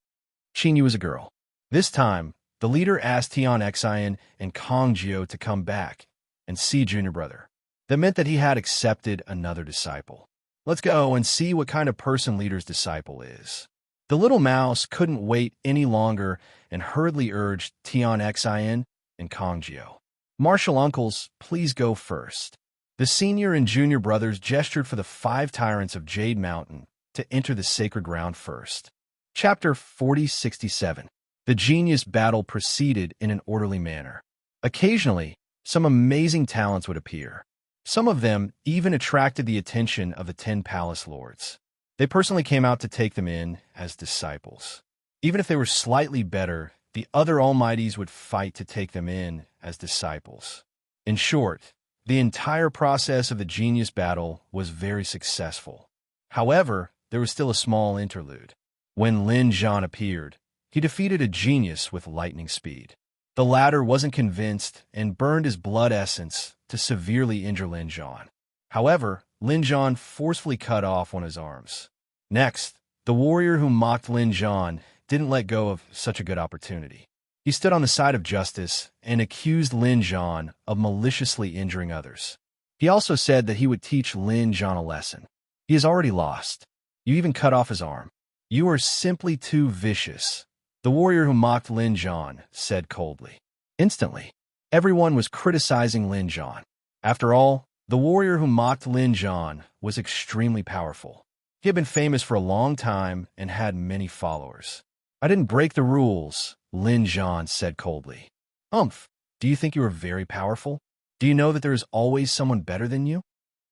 Qinyu was a girl. This time, the leader asked Tian Xian and Kong Jio to come back and see junior brother. That meant that he had accepted another disciple. Let's go and see what kind of person leader's disciple is. The little mouse couldn't wait any longer and hurriedly urged Tian Xian and Kong Jio. Martial uncles, please go first. The senior and junior brothers gestured for the 5 tyrants of Jade Mountain to enter the sacred ground first. Chapter 4067. The genius battle proceeded in an orderly manner. Occasionally, some amazing talents would appear. Some of them even attracted the attention of the 10 palace lords. They personally came out to take them in as disciples. Even if they were slightly better, the other almighties would fight to take them in as disciples. In short, the entire process of the genius battle was very successful. However, there was still a small interlude. When Lin Zhan appeared, he defeated a genius with lightning speed. The latter wasn't convinced and burned his blood essence to severely injure Lin Zhan. However, Lin Zhan forcefully cut off one of his arms. Next, the warrior who mocked Lin Zhan didn't let go of such a good opportunity. He stood on the side of justice and accused Lin Zhan of maliciously injuring others. He also said that he would teach Lin Zhan a lesson. He has already lost. You even cut off his arm. You are simply too vicious, the warrior who mocked Lin Zhan said coldly. Instantly, everyone was criticizing Lin Zhan. After all, the warrior who mocked Lin Zhan was extremely powerful. He had been famous for a long time and had many followers. I didn't break the rules, Lin Zhan said coldly. Do you think you are very powerful? Do you know that there is always someone better than you?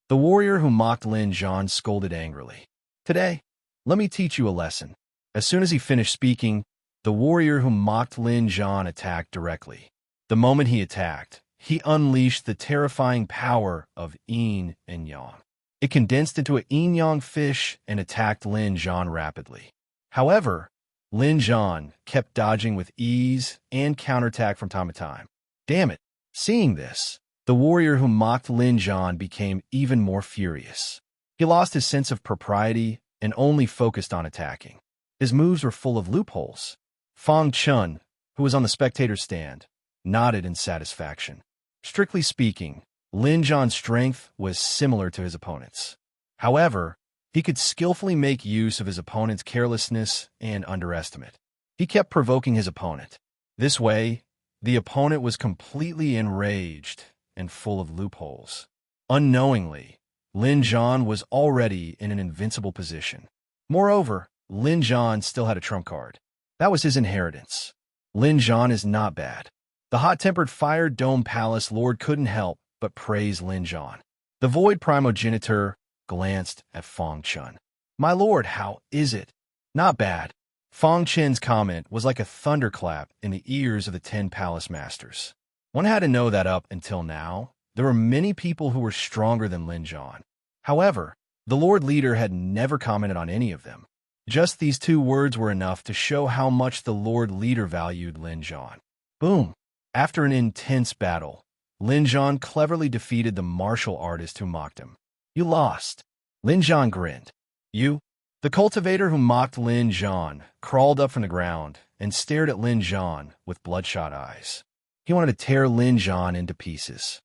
The warrior who mocked Lin Zhan scolded angrily. Today, let me teach you a lesson. As soon as he finished speaking, the warrior who mocked Lin Zhan attacked directly. The moment he attacked, he unleashed the terrifying power of yin and yang. It condensed into a yin-yang fish and attacked Lin Zhan rapidly. However, Lin Zhan kept dodging with ease and counterattack from time to time. Damn it! Seeing this, the warrior who mocked Lin Zhan became even more furious. He lost his sense of propriety and only focused on attacking. His moves were full of loopholes. Fang Chun, who was on the spectator's stand, nodded in satisfaction. Strictly speaking, Lin Zhan's strength was similar to his opponent's. However, he could skillfully make use of his opponent's carelessness and underestimate. He kept provoking his opponent. This way, the opponent was completely enraged and full of loopholes. Unknowingly, Lin Zhan was already in an invincible position. Moreover, Lin Zhan still had a trump card. That was his inheritance. Lin Zhan is not bad. The hot-tempered Fire Dome Palace Lord couldn't help but praise Lin Zhan. The Void Primogenitor glanced at Fang Chun. My lord, how is it? Not bad. Fang Chen's comment was like a thunderclap in the ears of the 10 palace masters. One had to know that up until now, there were many people who were stronger than Lin Zhan. However, the Lord Leader had never commented on any of them. Just these 2 words were enough to show how much the Lord Leader valued Lin Zhan. Boom! After an intense battle, Lin Zhan cleverly defeated the martial artist who mocked him. You lost. Lin Zhan grinned. You? The cultivator who mocked Lin Zhan crawled up from the ground and stared at Lin Zhan with bloodshot eyes. He wanted to tear Lin Zhan into pieces.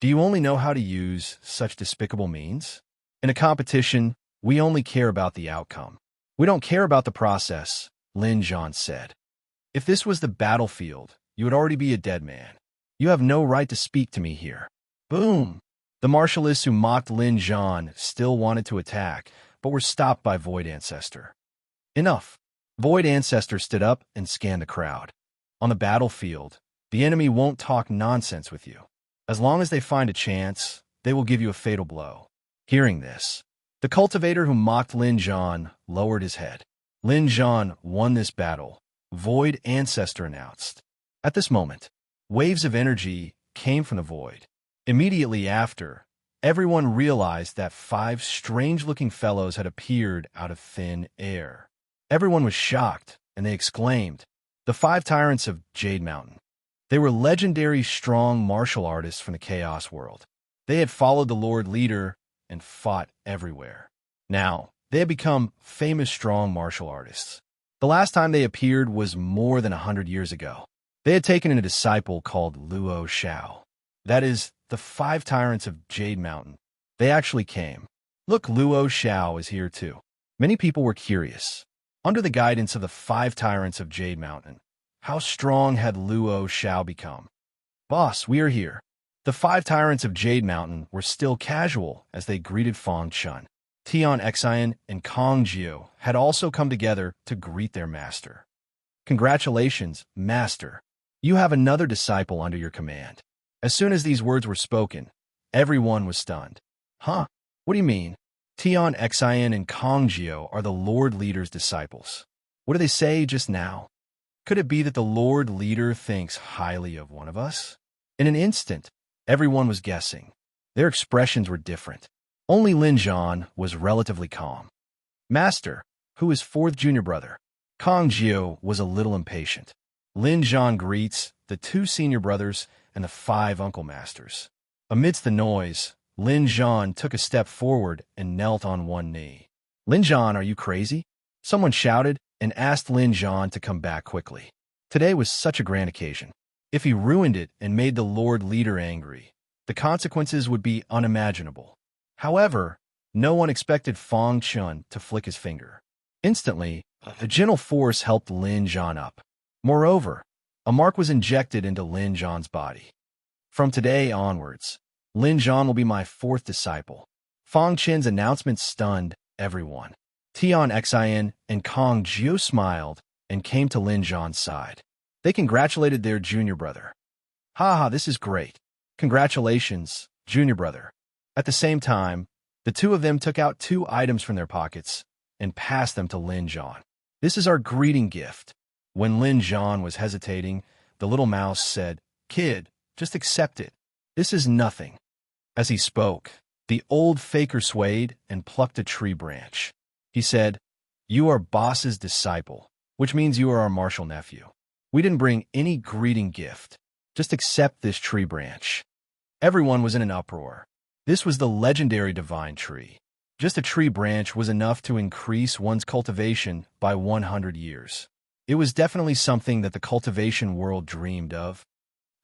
Do you only know how to use such despicable means? In a competition, we only care about the outcome. We don't care about the process, Lin Zhan said. If this was the battlefield, you would already be a dead man. You have no right to speak to me here. Boom! The martialists who mocked Lin Zhan still wanted to attack, but were stopped by Void Ancestor. Enough! Void Ancestor stood up and scanned the crowd. On the battlefield, the enemy won't talk nonsense with you. As long as they find a chance, they will give you a fatal blow. Hearing this, the cultivator who mocked Lin Zhan lowered his head. Lin Zhan won this battle, Void Ancestor announced. At this moment, waves of energy came from the void. Immediately after, everyone realized that 5 strange-looking fellows had appeared out of thin air. Everyone was shocked, and they exclaimed, "The 5 tyrants of Jade Mountain." They were legendary strong martial artists from the Chaos world. They had followed the Lord Leader and fought everywhere. Now, they had become famous strong martial artists. The last time they appeared was more than 100 years ago. They had taken in a disciple called Luo Xiao. That is, the 5 tyrants of Jade Mountain. They actually came. Look, Luo Xiao is here too. Many people were curious. Under the guidance of the 5 tyrants of Jade Mountain, how strong had Luo Xiao become? Boss, we are here. The 5 tyrants of Jade Mountain were still casual as they greeted Fang Chun. Tian Xian and Kong Jiu had also come together to greet their master. Congratulations, master. You have another disciple under your command. As soon as these words were spoken, everyone was stunned. Huh? What do you mean? Tian Xian and Kong Jiu are the Lord Leader's disciples. What did they say just now? Could it be that the Lord Leader thinks highly of one of us? In an instant, everyone was guessing. Their expressions were different. Only Lin Zhan was relatively calm. Master, who is 4th junior brother? Kong Jiu was a little impatient. Lin Zhan greets the 2 senior brothers and the 5 uncle masters. Amidst the noise, Lin Zhan took a step forward and knelt on one knee. Lin Zhan, are you crazy? Someone shouted and asked Lin Zhan to come back quickly. Today was such a grand occasion. If he ruined it and made the Lord Leader angry, the consequences would be unimaginable. However, no one expected Fang Chun to flick his finger. Instantly, a gentle force helped Lin Zhan up. Moreover, a mark was injected into Lin Zhan's body. From today onwards, Lin Zhan will be my 4th disciple. Fang Chen's announcement stunned everyone. Tian Xian and Kong Jiu smiled and came to Lin Zhan's side. They congratulated their junior brother. "Ha, this is great. Congratulations, junior brother." At the same time, the 2 of them took out 2 items from their pockets and passed them to Lin Zhan. "This is our greeting gift." When Lin Zhan was hesitating, the little mouse said, "Kid, just accept it. This is nothing." As he spoke, the old faker swayed and plucked a tree branch. He said, "You are boss's disciple, which means you are our martial nephew. We didn't bring any greeting gift. Just accept this tree branch." Everyone was in an uproar. This was the legendary divine tree. Just a tree branch was enough to increase one's cultivation by 100 years. It was definitely something that the cultivation world dreamed of.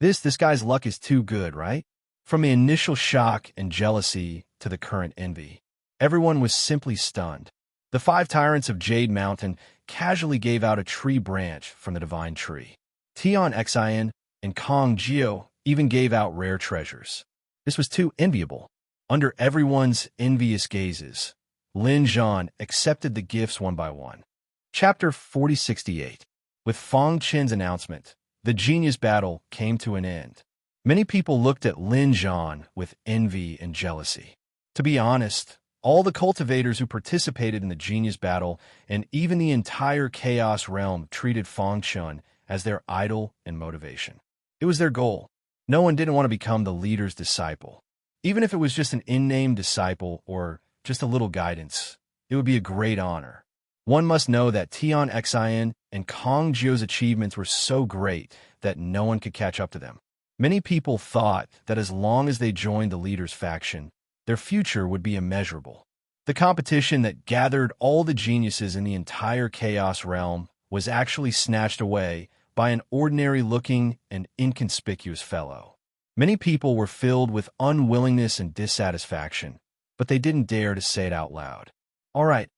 This guy's luck is too good, right? From the initial shock and jealousy to the current envy, everyone was simply stunned. The 5 tyrants of Jade Mountain casually gave out a tree branch from the divine tree. Tian Xian and Kong Jiu even gave out rare treasures. This was too enviable. Under everyone's envious gazes, Lin Zhan accepted the gifts one by one. Chapter 4068. With Fang Chen's announcement, the genius battle came to an end. Many people looked at Lin Zhan with envy and jealousy. To be honest, all the cultivators who participated in the genius battle and even the entire Chaos realm treated Fang Chun as their idol and motivation. It was their goal. No one didn't want to become the leader's disciple. Even if it was just an in-name disciple or just a little guidance, it would be a great honor. One must know that Tian Xian and Kong Jiu's achievements were so great that no one could catch up to them. Many people thought that as long as they joined the leader's faction, their future would be immeasurable. The competition that gathered all the geniuses in the entire Chaos realm was actually snatched away by an ordinary-looking and inconspicuous fellow. Many people were filled with unwillingness and dissatisfaction but they didn't dare to say it out loud. "All right,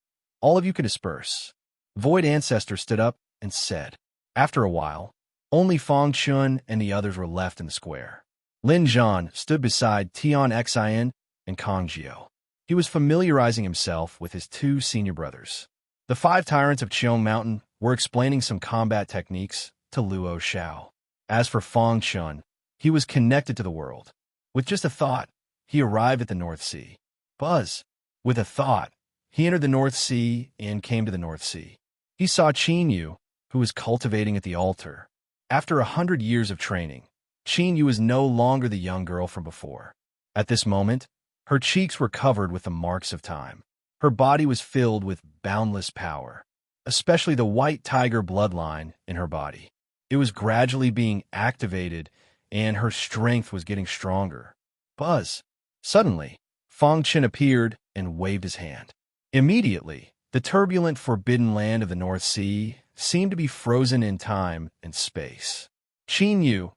all of you can disperse." Void Ancestor stood up and said. After a while, only Fong Chun and the others were left in the square. Lin Zhan stood beside Tian Xin and Kong Jiao. He was familiarizing himself with his two senior brothers. The five tyrants of Cheong Mountain were explaining some combat techniques to Luo Xiao. As for Fong Chun, he was connected to the world. With just a thought, he arrived at the North Sea. Buzz. With a thought, he entered the North Sea and came to the North Sea. He saw Qin Yu, who was cultivating at the altar. After 100 years of training, Qin Yu was no longer the young girl from before. At this moment, her cheeks were covered with the marks of time. Her body was filled with boundless power, especially the white tiger bloodline in her body. It was gradually being activated, and her strength was getting stronger. Buzz. Suddenly, Fong Chen appeared and waved his hand. Immediately, the turbulent forbidden land of the North Sea seemed to be frozen in time and space. Qin Yu,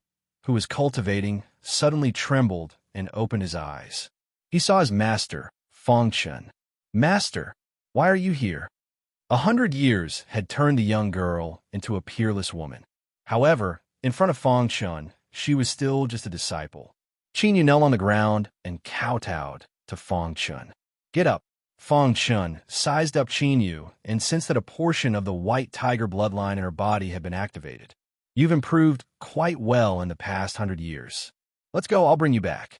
who was cultivating, suddenly trembled and opened his eyes. He saw his master, Fong Chen. "Master, why are you here?" 100 years had turned the young girl into a peerless woman. However, in front of Fong Chen, she was still just a disciple. Qin Yu knelt on the ground and kowtowed to Fong Chen. "Get up." Fong Chen sized up Qin Yu and sensed that a portion of the white tiger bloodline in her body had been activated. "You've improved quite well in the past 100 years. Let's go, I'll bring you back."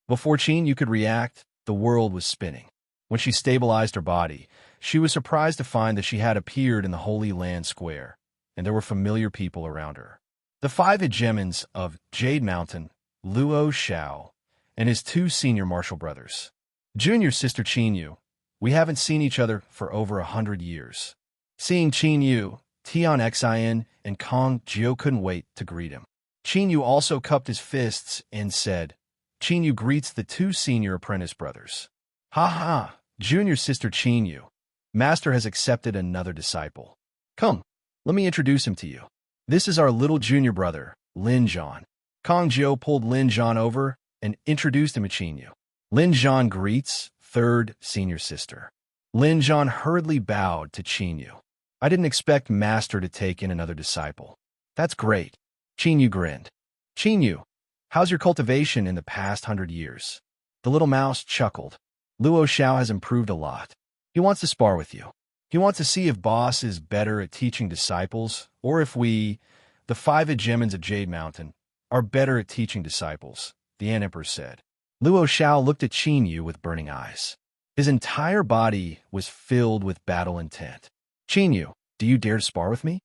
Before Qin Yu could react, the world was spinning. When she stabilized her body, she was surprised to find that she had appeared in the Holy Land Square, and there were familiar people around her. The five hegemons of Jade Mountain, Luo Xiao, and his two senior martial brothers. Junior sister Qin Yu. "We haven't seen each other for over 100 years. Seeing Qin Yu, Tian Xin, and Kong Jiao couldn't wait to greet him. Qin Yu also cupped his fists and said, "Qin Yu greets the two senior apprentice brothers." "Ha ha, junior sister Qin Yu. Master has accepted another disciple. Come, let me introduce him to you. This is our little junior brother, Lin Zhan." Kong Jiao pulled Lin Zhan over and introduced him to Qin Yu. Lin Zhan greets third senior sister. Lin Zhan hurriedly bowed to Qin Yu. "I didn't expect Master to take in another disciple." "That's great." Qin Yu grinned. "Qin Yu, how's your cultivation in the past 100 years?" The little mouse chuckled. "Luo Xiao has improved a lot. He wants to spar with you. He wants to see if Boss is better at teaching disciples, or if we, the five hegemons of Jade Mountain, are better at teaching disciples," the Ant Emperor said. Luo Xiao looked at Qin Yu with burning eyes. His entire body was filled with battle intent. "Qin Yu, do you dare to spar with me?"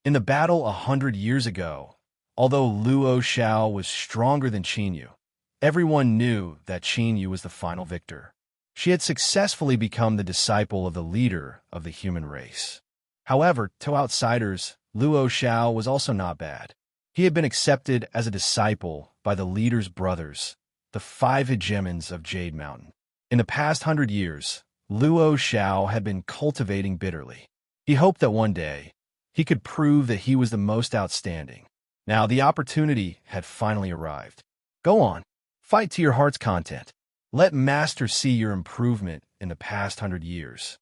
In the battle 100 years ago, although Luo Xiao was stronger than Qin Yu, everyone knew that Qin Yu was the final victor. She had successfully become the disciple of the leader of the human race. However, to outsiders, Luo Xiao was also not bad. He had been accepted as a disciple by the leader's brothers, the five hegemons of Jade Mountain. In the past 100 years, Luo Xiao had been cultivating bitterly. He hoped that one day, he could prove that he was the most outstanding. Now the opportunity had finally arrived. "Go on, fight to your heart's content. Let Master see your improvement in the past 100 years."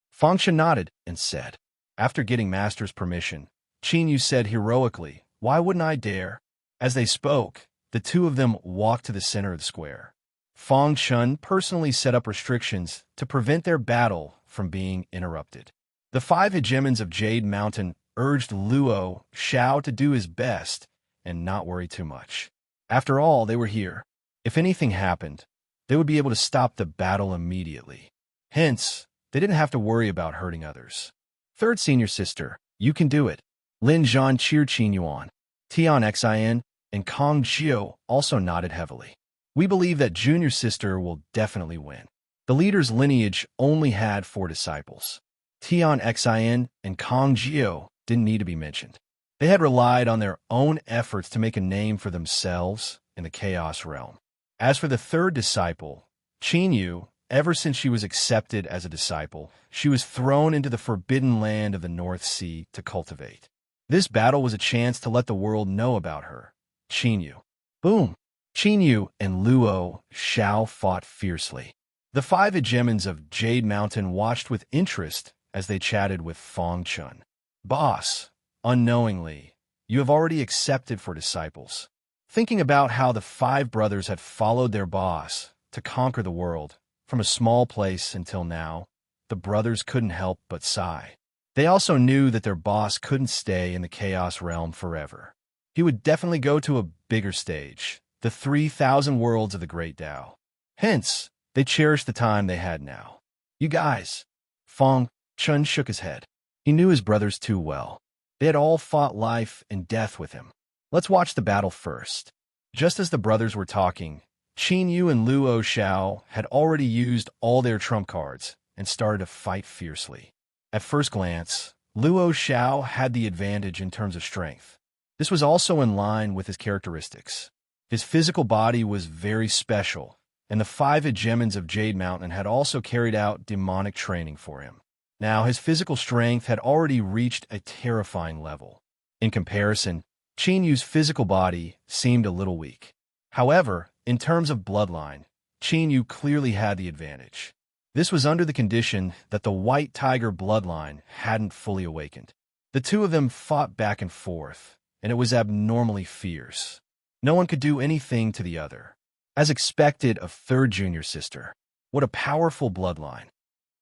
Fong Chen nodded and said. After getting Master's permission, Qin Yu said heroically, "Why wouldn't I dare?" As they spoke, the two of them walked to the center of the square. Fong Chen personally set up restrictions to prevent their battle from being interrupted. The five hegemons of Jade Mountain urged Luo Xiao to do his best and not worry too much. After all, they were here. If anything happened, they would be able to stop the battle immediately. Hence, they didn't have to worry about hurting others. "Third senior sister, you can do it." Lin Zhan cheered Qin Yu on. Tian Xin and Kong Jiao also nodded heavily. "We believe that junior sister will definitely win." The leader's lineage only had 4 disciples. Tian Xin and Kong Jiao didn't need to be mentioned. They had relied on their own efforts to make a name for themselves in the Chaos Realm. As for the third disciple, Qin Yu, ever since she was accepted as a disciple, she was thrown into the forbidden land of the North Sea to cultivate. This battle was a chance to let the world know about her, Qin Yu. Boom! Qin Yu and Luo Xiao fought fiercely. The 5 hegemons of Jade Mountain watched with interest as they chatted with Fong Chun. Boss, unknowingly, you have already accepted for disciples. Thinking about how the 5 brothers had followed their boss to conquer the world from a small place until now, the brothers couldn't help but sigh. They also knew that their boss couldn't stay in the chaos realm forever. He would definitely go to a bigger stage, the 3,000 worlds of the Great Tao. Hence, they cherished the time they had now. You guys. Fong Chun shook his head. He knew his brothers too well. They had all fought life and death with him. Let's watch the battle first. Just as the brothers were talking, Qin Yu and Luo Xiao had already used all their trump cards and started to fight fiercely. At first glance, Luo Xiao had the advantage in terms of strength. This was also in line with his characteristics. His physical body was very special, and the 5 hegemons of Jade Mountain had also carried out demonic training for him. Now, his physical strength had already reached a terrifying level. In comparison, Qin Yu's physical body seemed a little weak. However, in terms of bloodline, Qin Yu clearly had the advantage. This was under the condition that the White Tiger bloodline hadn't fully awakened. The two of them fought back and forth, and it was abnormally fierce. No one could do anything to the other. As expected of third junior sister, what a powerful bloodline.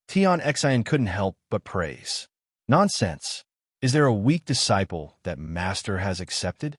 Tian Xian couldn't help but praise. Nonsense. Is there a weak disciple that Master has accepted?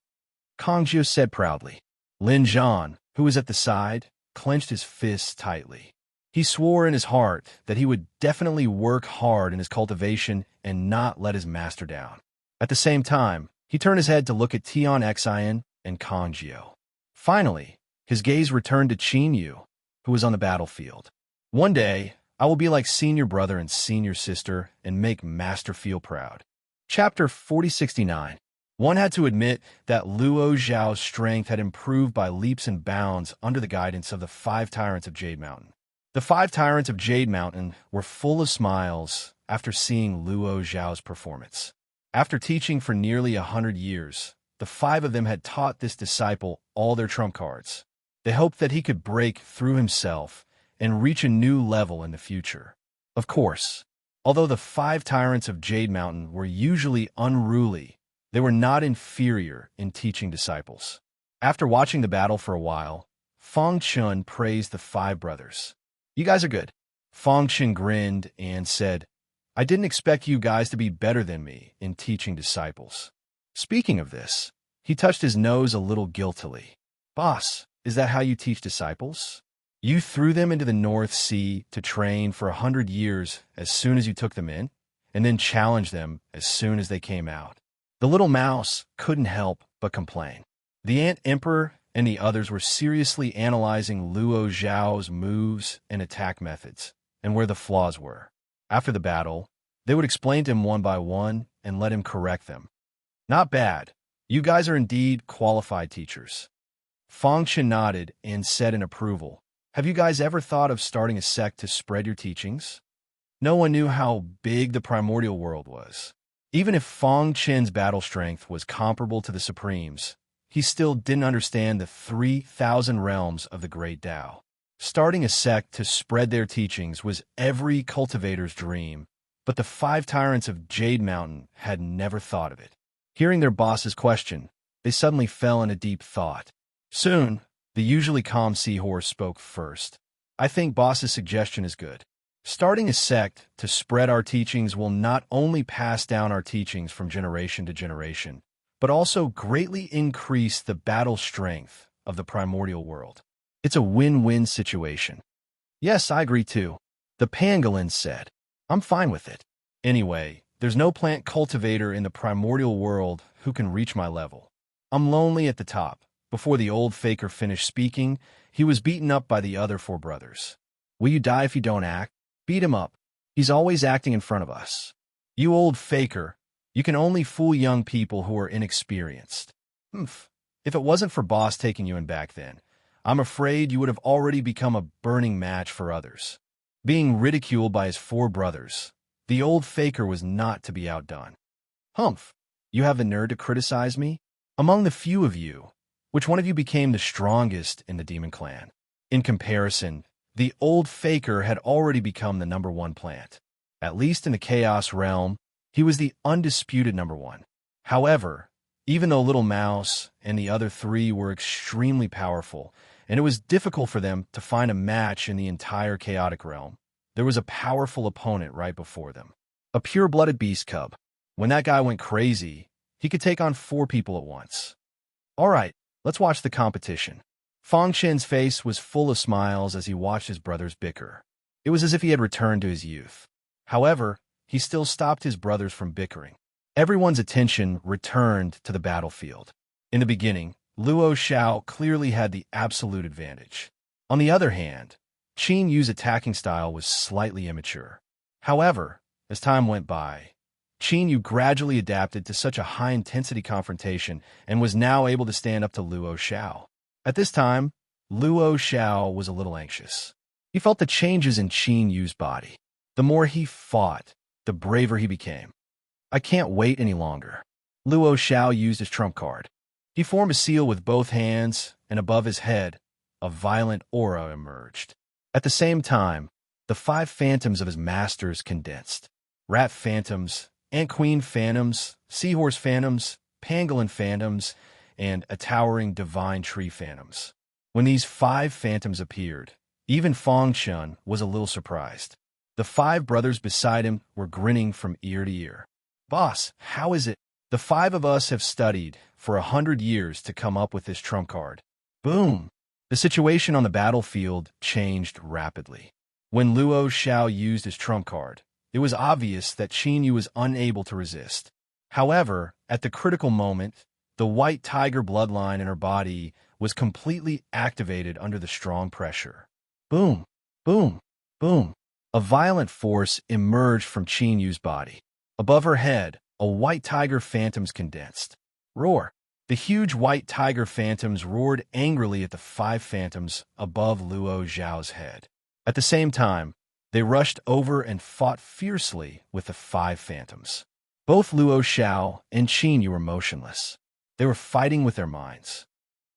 Kongjiu said proudly. Lin Zhan, who was at the side, clenched his fists tightly. He swore in his heart that he would definitely work hard in his cultivation and not let his master down. At the same time, he turned his head to look at Tian Xian and Kongjiu. Finally, his gaze returned to Qin Yu, who was on the battlefield. One day, I will be like senior brother and senior sister and make Master feel proud. Chapter 4069. One had to admit that Luo Zhao's strength had improved by leaps and bounds under the guidance of the 5 tyrants of Jade Mountain. The 5 tyrants of Jade Mountain were full of smiles after seeing Luo Zhao's performance. After teaching for nearly 100 years, the 5 of them had taught this disciple all their trump cards. They hoped that he could break through himself and reach a new level in the future. Of course, although the 5 tyrants of Jade Mountain were usually unruly, they were not inferior in teaching disciples. After watching the battle for a while, Fong Chun praised the 5 brothers. You guys are good. Fong Chun grinned and said, I didn't expect you guys to be better than me in teaching disciples. Speaking of this, he touched his nose a little guiltily. Boss, is that how you teach disciples? You threw them into the North Sea to train for 100 years as soon as you took them in, and then challenged them as soon as they came out. The little mouse couldn't help but complain. The Ant Emperor and the others were seriously analyzing Luo Zhao's moves and attack methods, and where the flaws were. After the battle, they would explain to him one by one and let him correct them. Not bad. You guys are indeed qualified teachers. Fong Chen nodded and said in approval, Have you guys ever thought of starting a sect to spread your teachings? No one knew how big the primordial world was. Even if Fong Chen's battle strength was comparable to the Supreme's, he still didn't understand the 3,000 realms of the Great Tao. Starting a sect to spread their teachings was every cultivator's dream, but the 5 tyrants of Jade Mountain had never thought of it. Hearing their boss's question, they suddenly fell into deep thought. Soon, the usually calm seahorse spoke first. I think boss's suggestion is good. Starting a sect to spread our teachings will not only pass down our teachings from generation to generation, but also greatly increase the battle strength of the primordial world. It's a win-win situation. Yes, I agree too. The pangolin said. I'm fine with it. Anyway, there's no plant cultivator in the primordial world who can reach my level. I'm lonely at the top. Before the old faker finished speaking, he was beaten up by the other 4 brothers. Will you die if you don't act? Beat him up. He's always acting in front of us. You old faker, you can only fool young people who are inexperienced. If it wasn't for boss taking you in back then, I'm afraid you would have already become a burning match for others. Being ridiculed by his 4 brothers, the old faker was not to be outdone. You have the nerve to criticize me? Among the few of you, which one of you became the strongest in the demon clan? In comparison, The old faker had already become the #1 plant. At least in the chaos realm, he was the undisputed #1. However, even though Little Mouse and the other three were extremely powerful, and it was difficult for them to find a match in the entire chaotic realm, there was a powerful opponent right before them. A pure-blooded beast cub. When that guy went crazy, he could take on 4 people at once. All right, let's watch the competition. Fang Chen's face was full of smiles as he watched his brothers bicker. It was as if he had returned to his youth. However, he still stopped his brothers from bickering. Everyone's attention returned to the battlefield. In the beginning, Luo Xiao clearly had the absolute advantage. On the other hand, Qin Yu's attacking style was slightly immature. However, as time went by, Qin Yu gradually adapted to such a high-intensity confrontation and was now able to stand up to Luo Xiao. At this time, Luo Xiao was a little anxious. He felt the changes in Qin Yu's body. The more he fought, the braver he became. I can't wait any longer. Luo Xiao used his trump card. He formed a seal with both hands, and above his head, a violent aura emerged. At the same time, the 5 phantoms of his masters condensed. Rat phantoms, Ant Queen phantoms, Seahorse phantoms, Pangolin phantoms, and a towering divine tree phantoms. When these 5 phantoms appeared, even Fang Chun was a little surprised. The 5 brothers beside him were grinning from ear to ear. Boss, how is it? The 5 of us have studied for 100 years to come up with this trump card. Boom! The situation on the battlefield changed rapidly. When Luo Xiao used his trump card, it was obvious that Qin Yu was unable to resist. However, at the critical moment, the white tiger bloodline in her body was completely activated under the strong pressure. Boom! Boom! Boom! A violent force emerged from Qin Yu's body. Above her head, a white tiger phantoms condensed. Roar! The huge white tiger phantoms roared angrily at the 5 phantoms above Luo Xiao's head. At the same time, they rushed over and fought fiercely with the 5 phantoms. Both Luo Xiao and Qin Yu were motionless. They were fighting with their minds.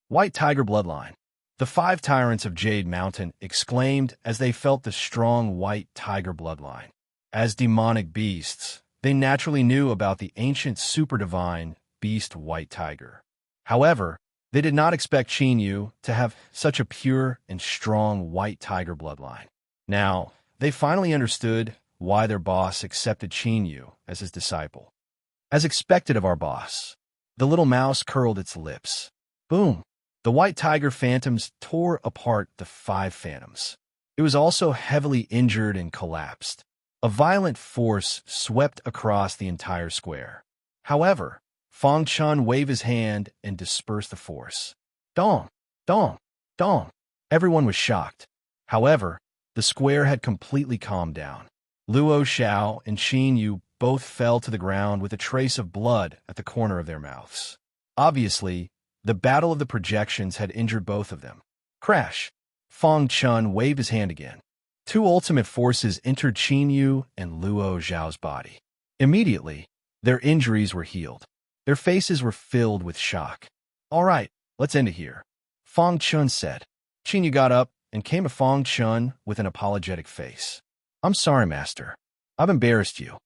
White tiger bloodline. The 5 tyrants of Jade Mountain exclaimed as they felt the strong white tiger bloodline. As demonic beasts, they naturally knew about the ancient super-divine beast white tiger. However, they did not expect Qin Yu to have such a pure and strong white tiger bloodline. Now, they finally understood why their boss accepted Qin Yu as his disciple. As expected of our boss, the little mouse curled its lips. Boom! The white tiger phantoms tore apart the 5 phantoms. It was also heavily injured and collapsed. A violent force swept across the entire square. However, Fang Chun waved his hand and dispersed the force. Dong! Dong! Dong! Everyone was shocked. However, the square had completely calmed down. Luo Xiao and Qin Yu both fell to the ground with a trace of blood at the corner of their mouths. Obviously, the battle of the projections had injured both of them. Crash! Fang Chun waved his hand again. 2 ultimate forces entered Qin Yu and Luo Xiao's body. Immediately, their injuries were healed. Their faces were filled with shock. All right, let's end it here, Fang Chun said. Qin Yu got up and came to Fang Chun with an apologetic face. I'm sorry, master. I've embarrassed you.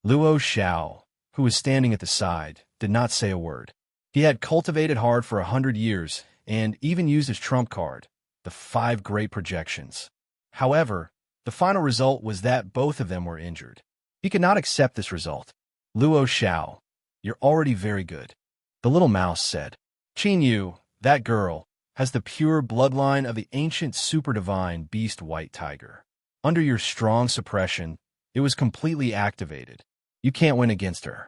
Luo Xiao, who was standing at the side, did not say a word. He had cultivated hard for 100 years and even used his trump card, the 5 great projections. However, the final result was that both of them were injured. He could not accept this result. Luo Xiao, you're already very good, the little mouse said. Qin Yu, that girl, has the pure bloodline of the ancient super-divine beast white tiger. Under your strong suppression, it was completely activated. You can't win against her.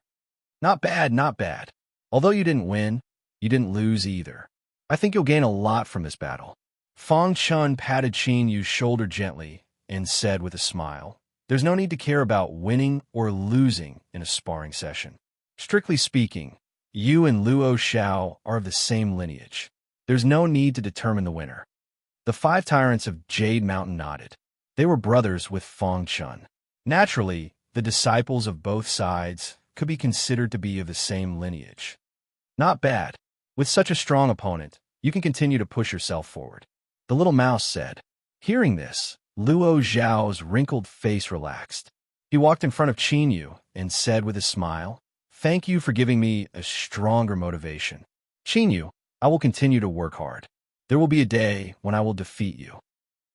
Not bad, not bad. Although you didn't win, you didn't lose either. I think you'll gain a lot from this battle. Fang Chun patted Qin Yu's shoulder gently and said with a smile, there's no need to care about winning or losing in a sparring session. Strictly speaking, you and Luo Xiao are of the same lineage. There's no need to determine the winner. The 5 tyrants of Jade Mountain nodded. They were brothers with Fang Chun. Naturally, the disciples of both sides could be considered to be of the same lineage. Not bad. With such a strong opponent, you can continue to push yourself forward, the little mouse said. Hearing this, Luo Zhao's wrinkled face relaxed. He walked in front of Qin Yu and said with a smile, "Thank you for giving me a stronger motivation. Qin Yu, I will continue to work hard. There will be a day when I will defeat you."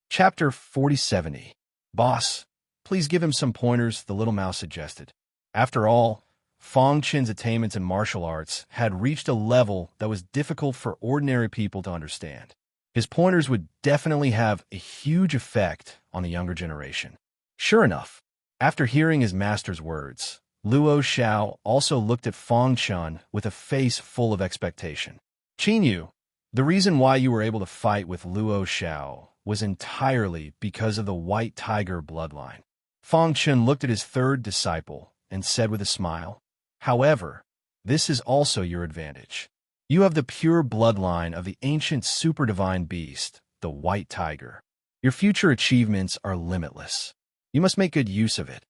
Chapter 4070. Boss, please give him some pointers, the little mouse suggested. After all, Fang Qin's attainments in martial arts had reached a level that was difficult for ordinary people to understand. His pointers would definitely have a huge effect on the younger generation. Sure enough, after hearing his master's words, Luo Xiao also looked at Fang Chun with a face full of expectation. "Qin Yu, the reason why you were able to fight with Luo Xiao was entirely because of the White Tiger bloodline." Fang Chun looked at his third disciple and said with a smile, "However, this is also your advantage. You have the pure bloodline of the ancient super-divine beast, the White Tiger. Your future achievements are limitless. You must make good use of it.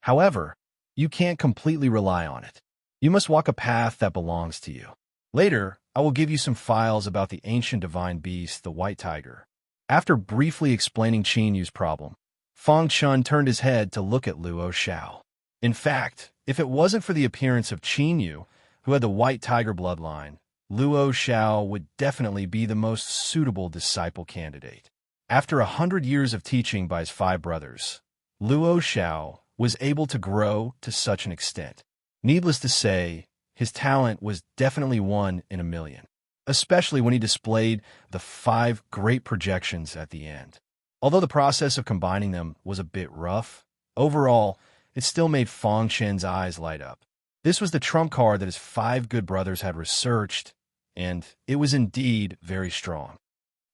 However, you can't completely rely on it. You must walk a path that belongs to you. Later, I will give you some files about the ancient divine beast, the White Tiger." After briefly explaining Qin Yu's problem, Fang Chun turned his head to look at Luo Xiao. In fact, if it wasn't for the appearance of Qin Yu, who had the White Tiger bloodline, Luo Xiao would definitely be the most suitable disciple candidate. After 100 years of teaching by his 5 brothers, Luo Xiao was able to grow to such an extent. Needless to say, his talent was definitely 1 in a million, especially when he displayed the 5 great projections at the end. Although the process of combining them was a bit rough, overall, it still made Fang Chen's eyes light up. This was the trump card that his 5 good brothers had researched, and it was indeed very strong.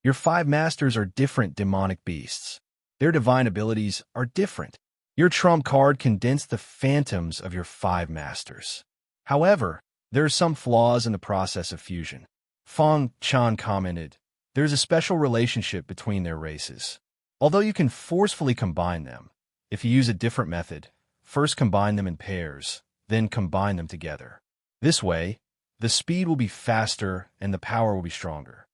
Your 5 masters are different demonic beasts. Their divine abilities are different. Your trump card condensed the phantoms of your 5 masters. However, there are some flaws in the process of fusion. Fang Chan commented, "There's a special relationship between their races. Although you can forcefully combine them, if you use a different method, first combine them in pairs, then combine them together. This way, the speed will be faster and the power will be stronger."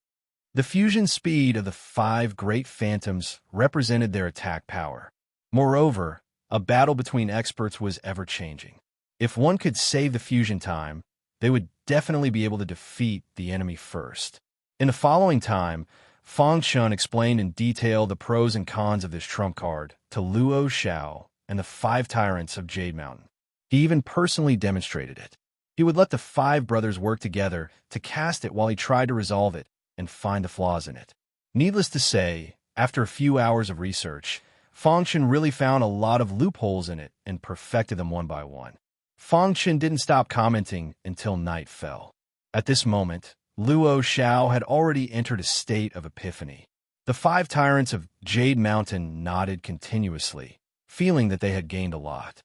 The fusion speed of the 5 great phantoms represented their attack power. Moreover, a battle between experts was ever-changing. If one could save the fusion time, they would definitely be able to defeat the enemy first. In the following time, Fang Chun explained in detail the pros and cons of this trump card to Luo Xiao and the 5 tyrants of Jade Mountain. He even personally demonstrated it. He would let the 5 brothers work together to cast it while he tried to resolve it and find the flaws in it. Needless to say, after a few hours of research, Fang Chun really found a lot of loopholes in it and perfected them one by one. Fang Chun didn't stop commenting until night fell. At this moment, Luo Xiao had already entered a state of epiphany. The 5 tyrants of Jade Mountain nodded continuously, feeling that they had gained a lot.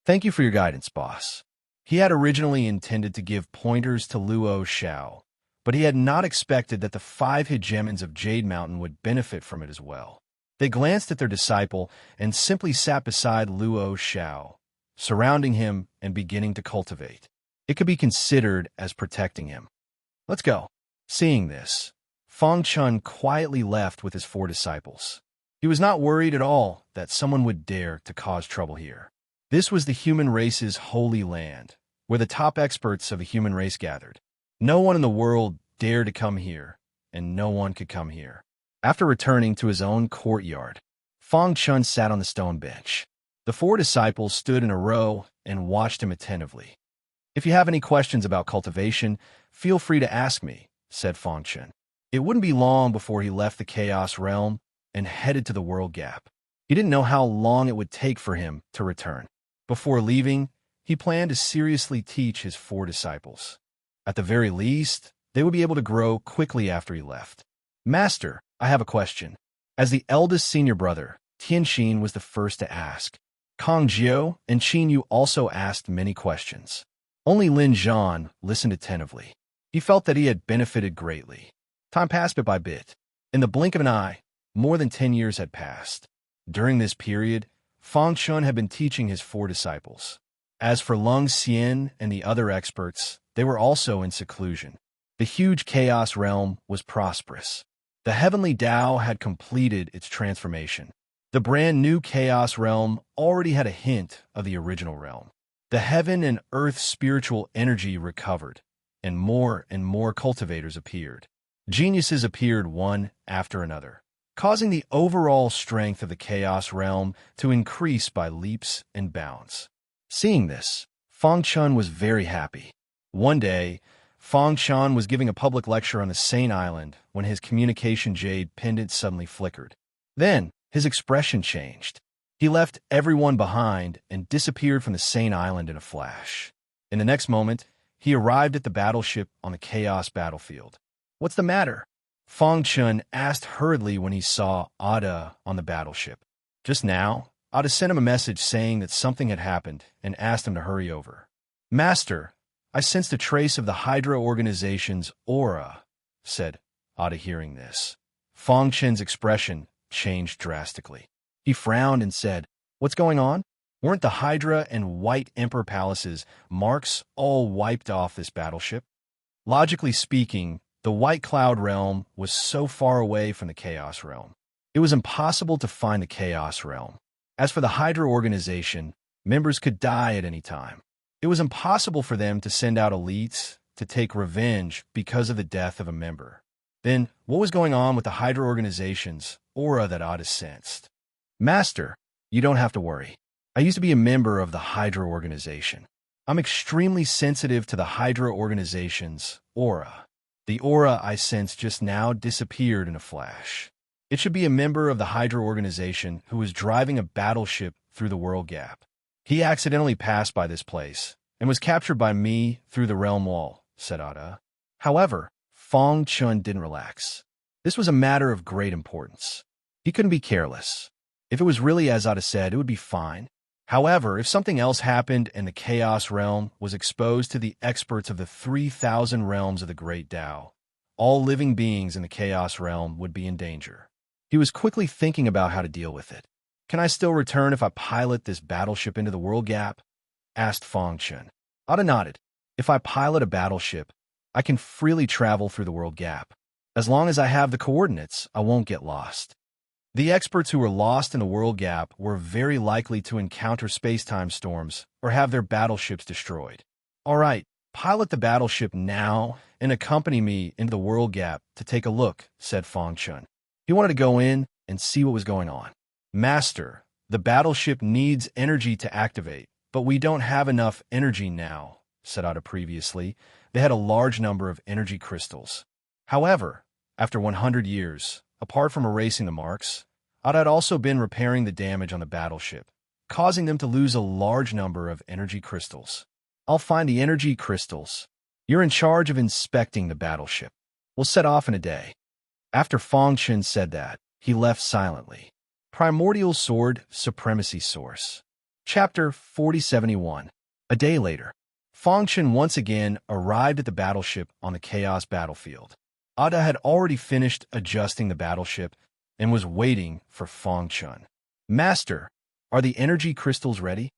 "Thank you for your guidance, boss." He had originally intended to give pointers to Luo Xiao, but he had not expected that the 5 hegemons of Jade Mountain would benefit from it as well. They glanced at their disciple and simply sat beside Luo Xiao, surrounding him and beginning to cultivate. It could be considered as protecting him. "Let's go." Seeing this, Fang Chun quietly left with his 4 disciples. He was not worried at all that someone would dare to cause trouble here. This was the human race's holy land, where the top experts of the human race gathered. No one in the world dared to come here, and no one could come here. After returning to his own courtyard, Fang Chun sat on the stone bench. The 4 disciples stood in a row and watched him attentively. "If you have any questions about cultivation, feel free to ask me," said Fang Chun. It wouldn't be long before he left the Chaos Realm and headed to the World Gap. He didn't know how long it would take for him to return. Before leaving, he planned to seriously teach his 4 disciples. At the very least, they would be able to grow quickly after he left. "Master, I have a question." As the eldest senior brother, Tianxin was the first to ask. Kang Jiu and Qin Yu also asked many questions. Only Lin Zhan listened attentively. He felt that he had benefited greatly. Time passed bit by bit. In the blink of an eye, more than 10 years had passed. During this period, Fang Chun had been teaching his 4 disciples. As for Lung Xian and the other experts, they were also in seclusion. The huge Chaos Realm was prosperous. The heavenly Tao had completed its transformation. The brand new Chaos Realm already had a hint of the original realm. The heaven and earth spiritual energy recovered, and more cultivators appeared. Geniuses appeared one after another, causing the overall strength of the Chaos Realm to increase by leaps and bounds. Seeing this, Feng Chun was very happy. One day, Feng Chun was giving a public lecture on the Sane Island when his communication jade pendant suddenly flickered. Then, his expression changed. He left everyone behind and disappeared from the Sane Island in a flash. In the next moment, he arrived at the battleship on the Chaos battlefield. "What's the matter?" Feng Chun asked hurriedly when he saw Ada on the battleship. Just now, Ada sent him a message saying that something had happened and asked him to hurry over. "Master, I sensed a trace of the Hydra organization's aura," said Ada hearing this. Feng Chun's expression changed drastically. He frowned and said, "What's going on? Weren't the Hydra and White Emperor palaces marks all wiped off this battleship?" Logically speaking, the White Cloud Realm was so far away from the Chaos Realm. It was impossible to find the Chaos Realm. As for the Hydra organization, members could die at any time. It was impossible for them to send out elites to take revenge because of the death of a member. Then, what was going on with the Hydra organization's aura that Ada sensed? "Master, you don't have to worry. I used to be a member of the Hydra organization. I'm extremely sensitive to the Hydra organization's aura. The aura I sensed just now disappeared in a flash. It should be a member of the Hydra organization who was driving a battleship through the world gap. He accidentally passed by this place and was captured by me through the realm wall," said Ada. However, Feng Chun didn't relax. This was a matter of great importance. He couldn't be careless. If it was really as Ada said, it would be fine. However, if something else happened and the Chaos Realm was exposed to the experts of the 3,000 realms of the Great Tao, all living beings in the Chaos Realm would be in danger. He was quickly thinking about how to deal with it. "Can I still return if I pilot this battleship into the world gap?" asked Feng Chun. Ada nodded. "If I pilot a battleship, I can freely travel through the world gap. As long as I have the coordinates, I won't get lost." The experts who were lost in the world gap were very likely to encounter space-time storms or have their battleships destroyed. "All right, pilot the battleship now and accompany me into the world gap to take a look," said Feng Chun. He wanted to go in and see what was going on. "Master, the battleship needs energy to activate, but we don't have enough energy now," said Ada previously. They had a large number of energy crystals. However, after 100 years, apart from erasing the marks, Ada had also been repairing the damage on the battleship, causing them to lose a large number of energy crystals. "I'll find the energy crystals. You're in charge of inspecting the battleship. We'll set off in a day." After Feng Chun said that, he left silently. Primordial Sword Supremacy Source. Chapter 4071. A day later, Feng Chun once again arrived at the battleship on the Chaos battlefield. Ada had already finished adjusting the battleship and was waiting for Feng Chun. "Master, are the energy crystals ready?"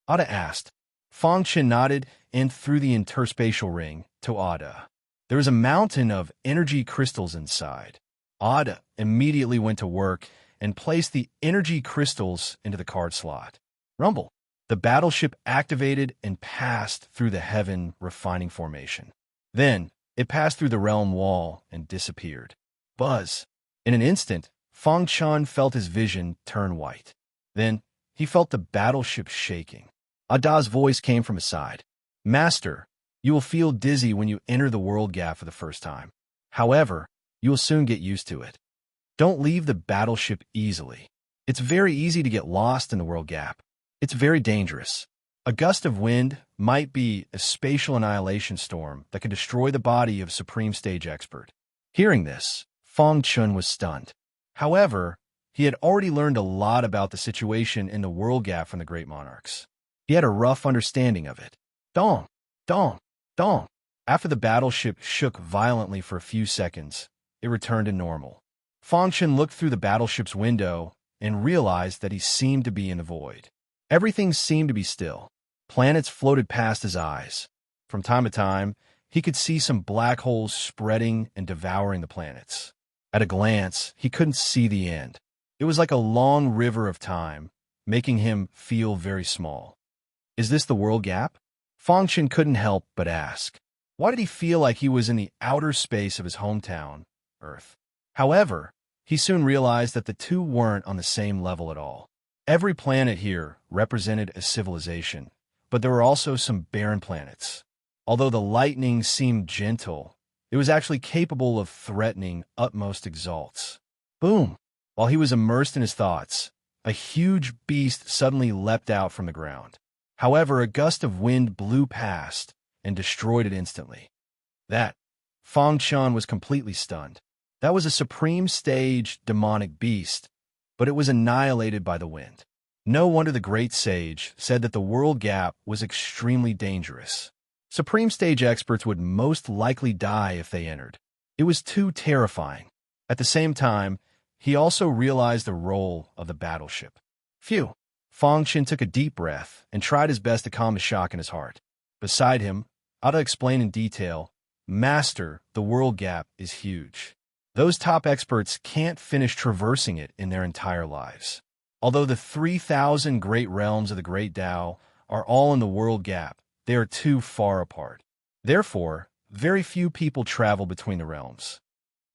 Ada asked. Feng Chun nodded and threw the interspatial ring to Ada. There was a mountain of energy crystals inside. Ada immediately went to work and placed the energy crystals into the card slot. Rumble. The battleship activated and passed through the heaven refining formation. Then, it passed through the realm wall and disappeared. Buzz. In an instant, Feng Chun felt his vision turn white. Then, he felt the battleship shaking. Ada's voice came from his side. "Master, you will feel dizzy when you enter the world gap for the first time. However, you will soon get used to it. Don't leave the battleship easily. It's very easy to get lost in the world gap. It's very dangerous. A gust of wind might be a spatial annihilation storm that could destroy the body of Supreme Stage Expert." Hearing this, Feng Chun was stunned. However, he had already learned a lot about the situation in the world gap from the Great Monarchs. He had a rough understanding of it. Dong, dong, dong. After the battleship shook violently for a few seconds, it returned to normal. Feng Chun looked through the battleship's window and realized that he seemed to be in the void. Everything seemed to be still. Planets floated past his eyes. From time to time, he could see some black holes spreading and devouring the planets. At a glance, he couldn't see the end. It was like a long river of time, making him feel very small. Is this the world gap? Fangchen couldn't help but ask. Why did he feel like he was in the outer space of his hometown, Earth? However, he soon realized that the two weren't on the same level at all. Every planet here represented a civilization, but there were also some barren planets. Although the lightning seemed gentle, it was actually capable of threatening utmost exalts. Boom! While he was immersed in his thoughts, a huge beast suddenly leapt out from the ground. However, a gust of wind blew past and destroyed it instantly. Fang Qian was completely stunned. That was a supreme stage demonic beast, but it was annihilated by the wind. No wonder the great sage said that the world gap was extremely dangerous. Supreme stage experts would most likely die if they entered. It was too terrifying. At the same time, he also realized the role of the battleship. Phew! Fang Qian took a deep breath and tried his best to calm the shock in his heart. Beside him, Ada explained in detail, Master, the world gap is huge. Those top experts can't finish traversing it in their entire lives. Although the 3,000 great realms of the Great Tao are all in the world gap, they are too far apart. Therefore, very few people travel between the realms.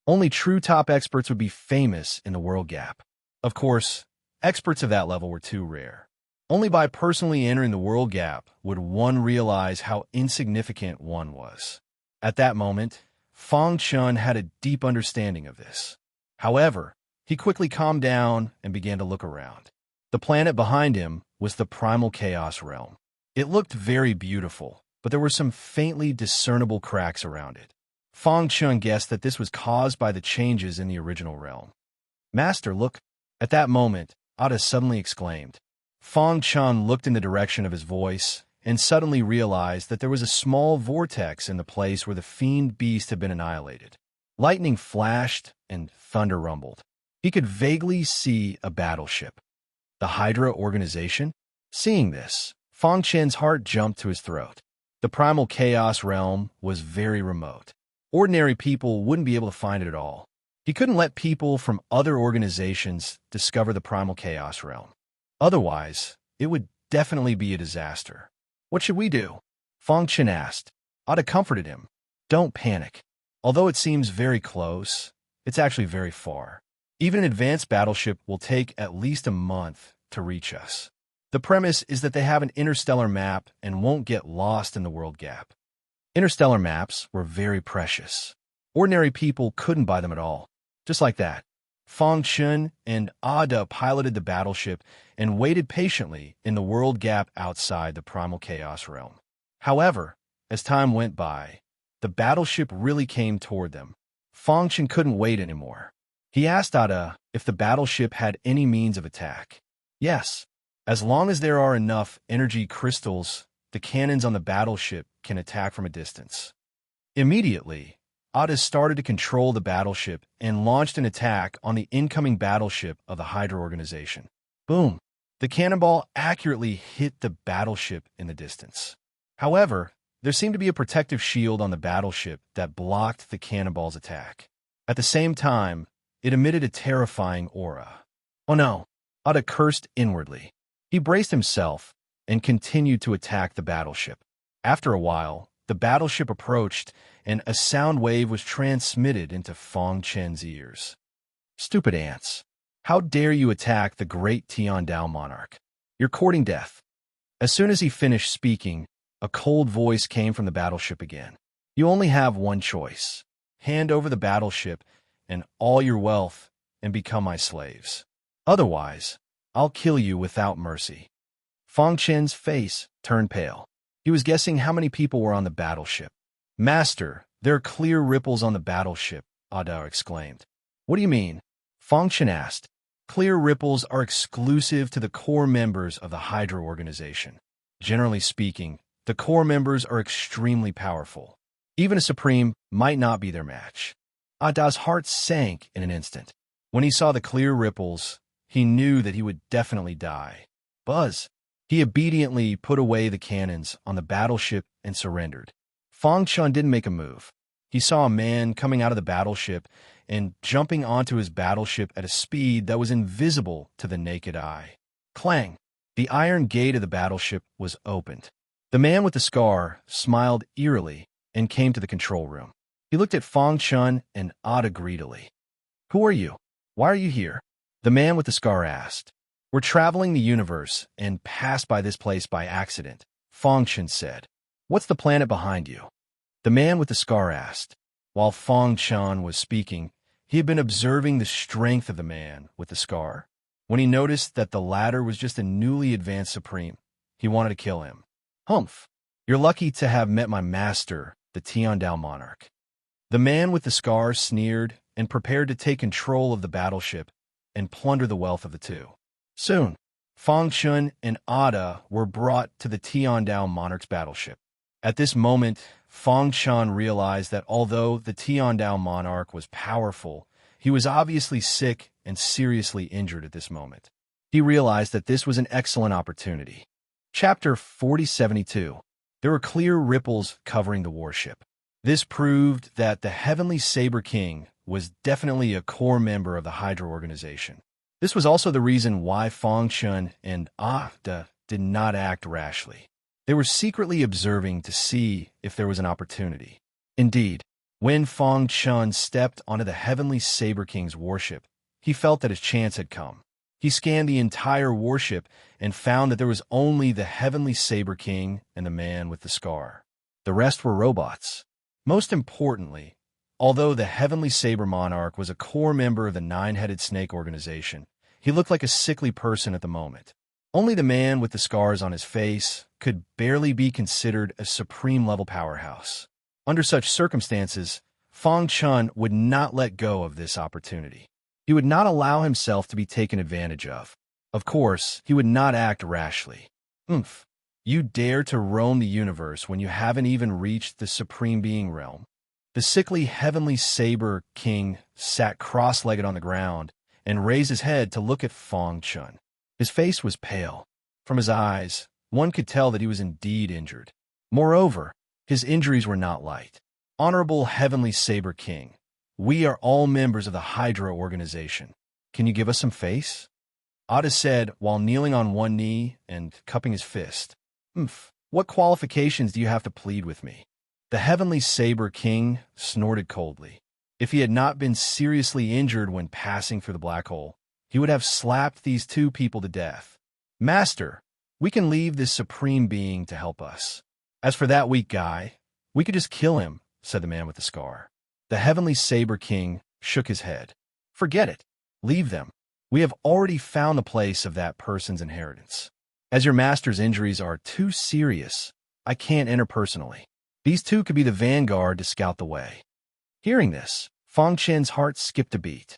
Only true top experts would be famous in the world gap. Of course, experts of that level were too rare. Only by personally entering the world gap would one realize how insignificant one was. At that moment, Fang Qian had a deep understanding of this. However, he quickly calmed down and began to look around. The planet behind him was the primal chaos realm. It looked very beautiful, but there were some faintly discernible cracks around it. Fang Qian guessed that this was caused by the changes in the original realm. Master, look! At that moment, Ada suddenly exclaimed. Fang Qian looked in the direction of his voice and suddenly realized that there was a small vortex in the place where the fiend beast had been annihilated. Lightning flashed and thunder rumbled. He could vaguely see a battleship. The Hydra organization? Seeing this, Fang Qian's heart jumped to his throat. The primal chaos realm was very remote. Ordinary people wouldn't be able to find it at all. He couldn't let people from other organizations discover the primal chaos realm. Otherwise, it would definitely be a disaster. What should we do? Fang Qian asked. Ada comforted him. Don't panic. Although it seems very close, it's actually very far. Even an advanced battleship will take at least a month to reach us. The premise is that they have an interstellar map and won't get lost in the world gap. Interstellar maps were very precious. Ordinary people couldn't buy them at all. Just like that, Fang Qian and Ada piloted the battleship and waited patiently in the world gap outside the primal chaos realm. However, as time went by, the battleship really came toward them. Fang Qian couldn't wait anymore. He asked Ada if the battleship had any means of attack. Yes, as long as there are enough energy crystals, the cannons on the battleship can attack from a distance. Immediately, Ada started to control the battleship and launched an attack on the incoming battleship of the Hydra organization. Boom! The cannonball accurately hit the battleship in the distance. However, there seemed to be a protective shield on the battleship that blocked the cannonball's attack. At the same time, it emitted a terrifying aura. Oh no! Ada cursed inwardly. He braced himself and continued to attack the battleship. After a while, the battleship approached, and a sound wave was transmitted into Fang Qian's ears. Stupid ants! How dare you attack the great Tiandao monarch? You're courting death. As soon as he finished speaking, a cold voice came from the battleship again. You only have one choice. Hand over the battleship and all your wealth and become my slaves. Otherwise, I'll kill you without mercy. Fang Qian's face turned pale. He was guessing how many people were on the battleship. Master, there are clear ripples on the battleship, Ada exclaimed. What do you mean? Fang Qian asked. Clear ripples are exclusive to the core members of the Hydra organization. Generally speaking, the core members are extremely powerful. Even a Supreme might not be their match. Ada's heart sank in an instant. When he saw the clear ripples, he knew that he would definitely die. Buzz! He obediently put away the cannons on the battleship and surrendered. Fang Qian didn't make a move. he saw a man coming out of the battleship and jumping onto his battleship at a speed that was invisible to the naked eye. Clang! The iron gate of the battleship was opened. The man with the scar smiled eerily and came to the control room. He looked at Fang Chun and Ada greedily. "Who are you? Why are you here?" The man with the scar asked. "We're traveling the universe and passed by this place by accident," Fang Chun said. "What's the planet behind you?" The man with the scar asked. While Fang Chun was speaking, he had been observing the strength of the man with the scar. When he noticed that the latter was just a newly advanced supreme, he wanted to kill him. "Humph! You're lucky to have met my master, the Tiandao monarch." The man with the scar sneered and prepared to take control of the battleship and plunder the wealth of the two. Soon, Fang Chun and Ada were brought to the Tiandao monarch's battleship. At this moment, Fang Chun realized that although the Tiandao monarch was powerful, he was obviously sick and seriously injured at this moment. He realized that this was an excellent opportunity. Chapter 4072. There were clear ripples covering the warship. This proved that the Heavenly Saber King was definitely a core member of the Hydra organization. This was also the reason why Fang Chun and Ada did not act rashly. They were secretly observing to see if there was an opportunity. Indeed, when Fang Chun stepped onto the Heavenly Saber King's warship, he felt that his chance had come. He scanned the entire warship and found that there was only the Heavenly Saber King and the man with the scar. The rest were robots. Most importantly, although the Heavenly Saber Monarch was a core member of the Nine-Headed Snake organization, he looked like a sickly person at the moment. Only the man with the scars on his face could barely be considered a supreme-level powerhouse. Under such circumstances, Fang Chun would not let go of this opportunity. He would not allow himself to be taken advantage of. Of course, he would not act rashly. "Oomph! You dare to roam the universe when you haven't even reached the Supreme Being realm." The sickly Heavenly Saber King sat cross-legged on the ground and raised his head to look at Fang Chun. His face was pale. From his eyes, one could tell that he was indeed injured. Moreover, his injuries were not light. "Honorable Heavenly Saber King, we are all members of the Hydra organization. Can you give us some face?" Ada said while kneeling on one knee and cupping his fist. What qualifications do you have to plead with me?" The Heavenly Saber King snorted coldly. If he had not been seriously injured when passing through the black hole, he would have slapped these two people to death. "Master, we can leave this supreme being to help us. As for that weak guy, we could just kill him," said the man with the scar. The Heavenly Saber King shook his head. "Forget it. Leave them. We have already found the place of that person's inheritance. As your master's injuries are too serious, I can't enter personally. These two could be the vanguard to scout the way." Hearing this, Fang Chun's heart skipped a beat.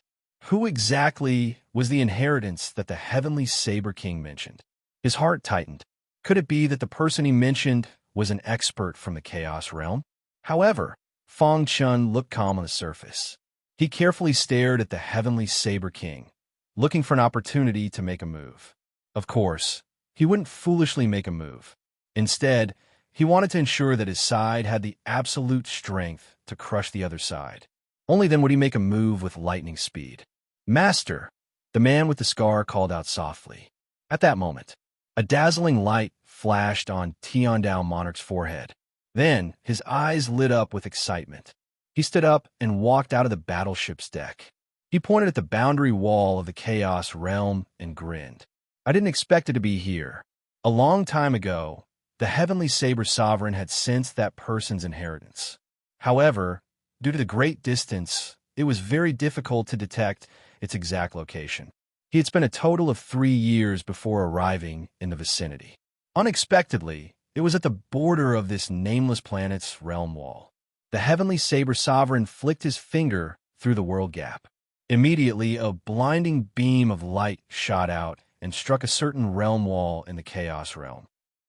Who exactly was the inheritance that the Heavenly Saber King mentioned? His heart tightened. Could it be that the person he mentioned was an expert from the Chaos Realm? However, Fang Chun looked calm on the surface. He carefully stared at the Heavenly Saber King, looking for an opportunity to make a move. Of course, he wouldn't foolishly make a move. Instead, he wanted to ensure that his side had the absolute strength to crush the other side. Only then would he make a move with lightning speed. "Master!" the man with the scar called out softly. At that moment, a dazzling light flashed on Tiandao Monarch's forehead. Then, his eyes lit up with excitement. He stood up and walked out of the battleship's deck. He pointed at the boundary wall of the Chaos Realm and grinned. "I didn't expect it to be here. A long time ago, the Heavenly Saber Sovereign had sensed that person's inheritance. However, due to the great distance, it was very difficult to detect its exact location. He had spent a total of 3 years before arriving in the vicinity. Unexpectedly, it was at the border of this nameless planet's realm wall. The Heavenly Saber Sovereign flicked his finger through the world gap. Immediately, a blinding beam of light shot out and struck a certain realm wall in the Chaos Realm.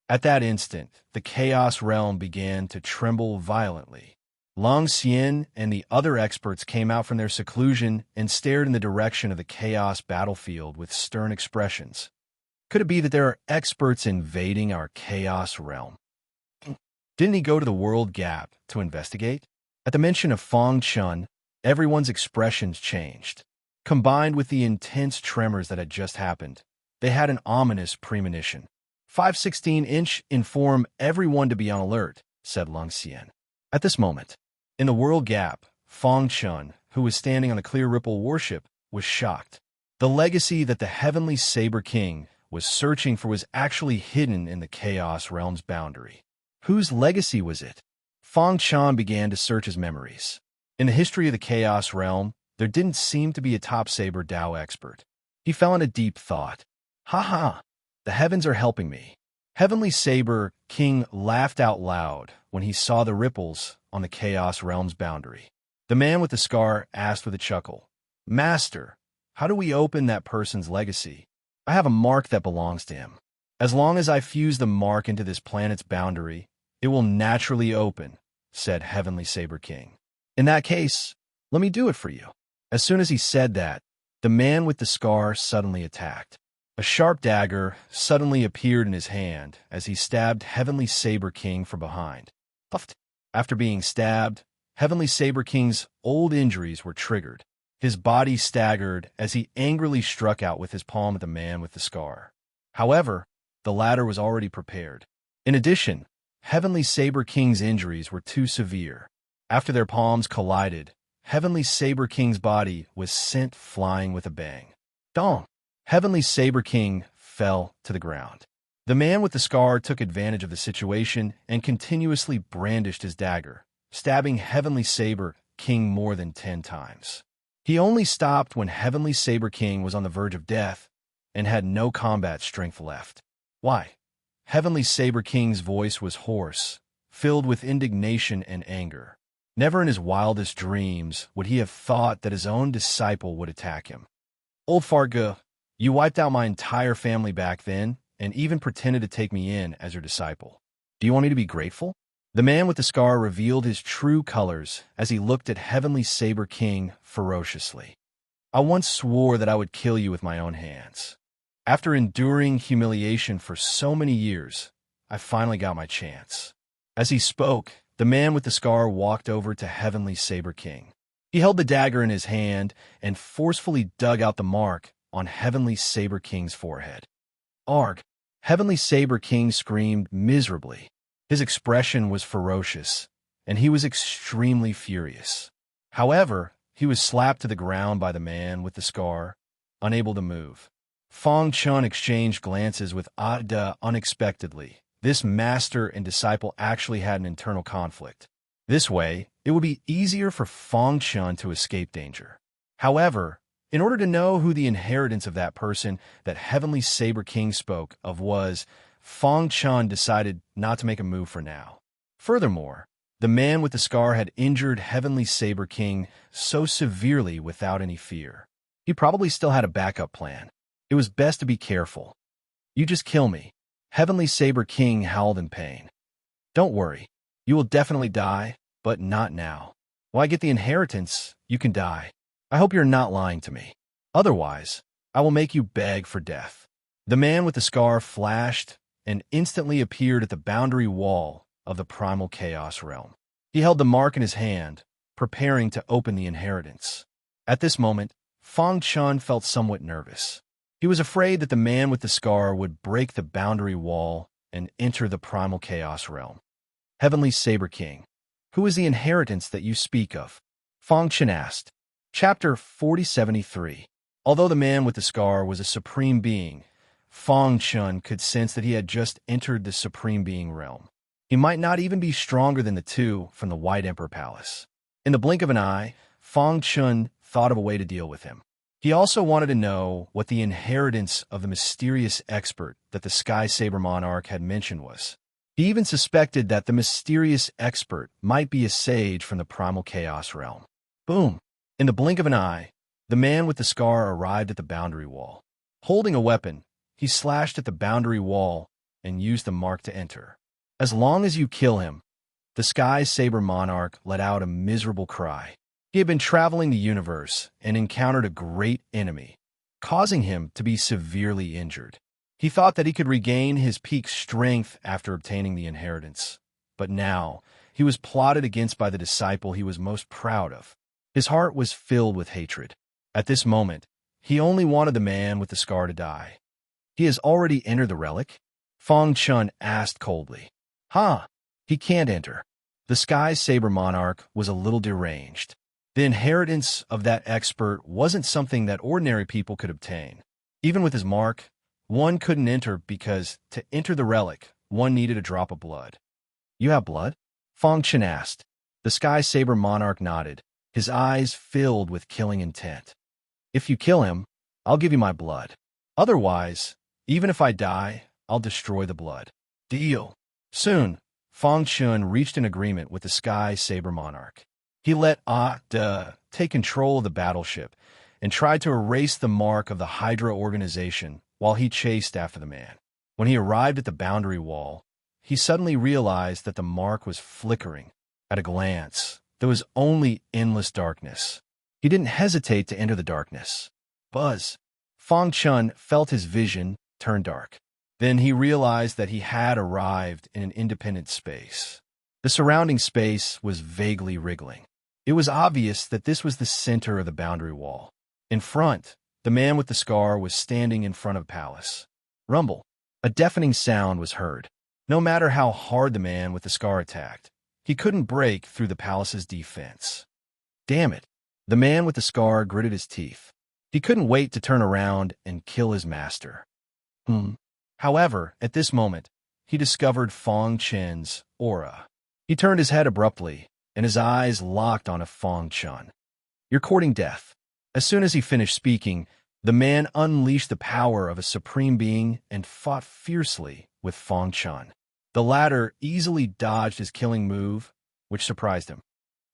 At that instant, the Chaos Realm began to tremble violently. Long Xian and the other experts came out from their seclusion and stared in the direction of the Chaos battlefield with stern expressions. Could it be that there are experts invading our Chaos Realm? Didn't he go to the World Gap to investigate? At the mention of Fong Chun, everyone's expressions changed. Combined with the intense tremors that had just happened, they had an ominous premonition. 516-inch inform everyone to be on alert, said Lung Xian. At this moment, in the world gap, Fong Chun, who was standing on the clear ripple warship, was shocked. The legacy that the Heavenly Saber King was searching for was actually hidden in the Chaos Realm's boundary. Whose legacy was it? Fong Chun began to search his memories. In the history of the Chaos Realm, there didn't seem to be a top saber Dao expert. He fell into deep thought. Ha ha! The heavens are helping me. Heavenly Saber King laughed out loud when he saw the ripples on the Chaos Realm's boundary. The man with the scar asked with a chuckle, Master, how do we open that person's legacy? I have a mark that belongs to him. As long as I fuse the mark into this planet's boundary, it will naturally open, said Heavenly Saber King. In that case, let me do it for you. As soon as he said that, the man with the scar suddenly attacked. A sharp dagger suddenly appeared in his hand as he stabbed Heavenly Saber King from behind. Puffed. After being stabbed, Heavenly Saber King's old injuries were triggered. His body staggered as he angrily struck out with his palm at the man with the scar. However, the latter was already prepared. In addition, Heavenly Saber King's injuries were too severe. After their palms collided, Heavenly Saber King's body was sent flying with a bang. Dong! Heavenly Saber King fell to the ground. The man with the scar took advantage of the situation and continuously brandished his dagger, stabbing Heavenly Saber King more than 10 times. He only stopped when Heavenly Saber King was on the verge of death and had no combat strength left. Why? Heavenly Saber King's voice was hoarse, filled with indignation and anger. Never in his wildest dreams would he have thought that his own disciple would attack him. Old Fargo, you wiped out my entire family back then and even pretended to take me in as your disciple. Do you want me to be grateful? The man with the scar revealed his true colors as he looked at Heavenly Saber King ferociously. I once swore that I would kill you with my own hands. After enduring humiliation for so many years, I finally got my chance. As he spoke, the man with the scar walked over to Heavenly Saber King. He held the dagger in his hand and forcefully dug out the mark on Heavenly Saber King's forehead. Arg! Heavenly Saber King screamed miserably. His expression was ferocious, and he was extremely furious. However, he was slapped to the ground by the man with the scar, unable to move. Fong Chun exchanged glances with Ada unexpectedly. This master and disciple actually had an internal conflict. This way, it would be easier for Fong Chun to escape danger. However, in order to know who the inheritance of that person that Heavenly Saber King spoke of was, Fong Chun decided not to make a move for now. Furthermore, the man with the scar had injured Heavenly Saber King so severely without any fear. He probably still had a backup plan. It was best to be careful. You just kill me. Heavenly Saber King howled in pain. Don't worry. You will definitely die, but not now. When I get the inheritance, you can die. I hope you're not lying to me. Otherwise, I will make you beg for death. The man with the scar flashed and instantly appeared at the boundary wall of the primal chaos realm. He held the mark in his hand, preparing to open the inheritance. At this moment, Fong Chun felt somewhat nervous. He was afraid that the man with the scar would break the boundary wall and enter the primal chaos realm. Heavenly Saber King, who is the inheritance that you speak of? Fong Chun asked. Chapter 4073. Although the man with the scar was a supreme being, Fong Chun could sense that he had just entered the supreme being realm. He might not even be stronger than the two from the White Emperor Palace. In the blink of an eye, Fong Chun thought of a way to deal with him. He also wanted to know what the inheritance of the mysterious expert that the Sky Saber Monarch had mentioned was. He even suspected that the mysterious expert might be a sage from the primal chaos realm. Boom! In the blink of an eye, the man with the scar arrived at the boundary wall. Holding a weapon, he slashed at the boundary wall and used the mark to enter. As long as you kill him, the Sky Saber Monarch let out a miserable cry. He had been traveling the universe and encountered a great enemy, causing him to be severely injured. He thought that he could regain his peak strength after obtaining the inheritance, but now He was plotted against by the disciple he was most proud of. His heart was filled with hatred. At this moment, he only wanted the man with the scar to die. He has already entered the relic? Fong Chun asked coldly. Huh? He can't enter. The Sky Saber monarch was a little deranged. The inheritance of that expert wasn't something that ordinary people could obtain. Even with his mark, one couldn't enter because to enter the relic, one needed a drop of blood. You have blood? Fong Chun asked. The Sky Saber monarch nodded, his eyes filled with killing intent. If you kill him, I'll give you my blood. Otherwise, even if I die, I'll destroy the blood. Deal. Soon, Fong Chun reached an agreement with the Sky Saber monarch. He let take control of the battleship and tried to erase the mark of the Hydra organization while he chased after the man. When he arrived at the boundary wall, he suddenly realized that the mark was flickering. At a glance, there was only endless darkness. He didn't hesitate to enter the darkness. Buzz. Fong Chun felt his vision turn dark. Then he realized that he had arrived in an independent space. The surrounding space was vaguely wriggling. It was obvious that this was the center of the boundary wall. In front, the man with the scar was standing in front of a palace. Rumble. A deafening sound was heard. No matter how hard the man with the scar attacked, he couldn't break through the palace's defense. Damn it. The man with the scar gritted his teeth. He couldn't wait to turn around and kill his master. However, at this moment, he discovered Fong Chun's aura. He turned his head abruptly, and his eyes locked on Fong Chun. You're courting death. As soon as he finished speaking, the man unleashed the power of a supreme being and fought fiercely with Fong Chun. The latter easily dodged his killing move, which surprised him.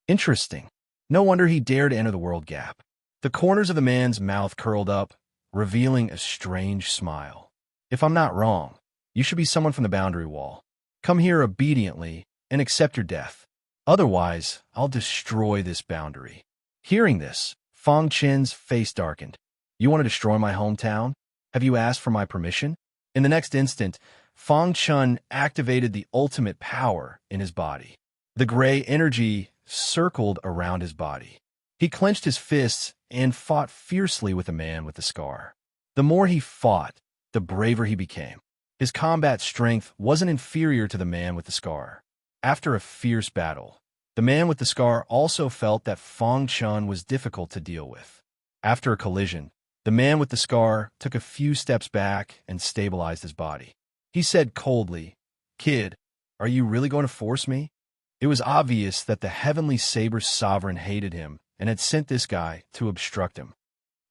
Interesting. No wonder he dared to enter the world gap. The corners of the man's mouth curled up, revealing a strange smile. If I'm not wrong, you should be someone from the boundary wall. Come here obediently and accept your death. Otherwise, I'll destroy this boundary. Hearing this, Fong Chun's face darkened. You want to destroy my hometown? Have you asked for my permission? In the next instant, Fong Chun activated the ultimate power in his body. The gray energy circled around his body. He clenched his fists and fought fiercely with the man with the scar. The more he fought, the braver he became. His combat strength wasn't inferior to the man with the scar. After a fierce battle, the man with the scar also felt that Fong Chun was difficult to deal with. After a collision, the man with the scar took a few steps back and stabilized his body. He said coldly, "Kid, are you really going to force me?" It was obvious that the Heavenly Saber Sovereign hated him and had sent this guy to obstruct him.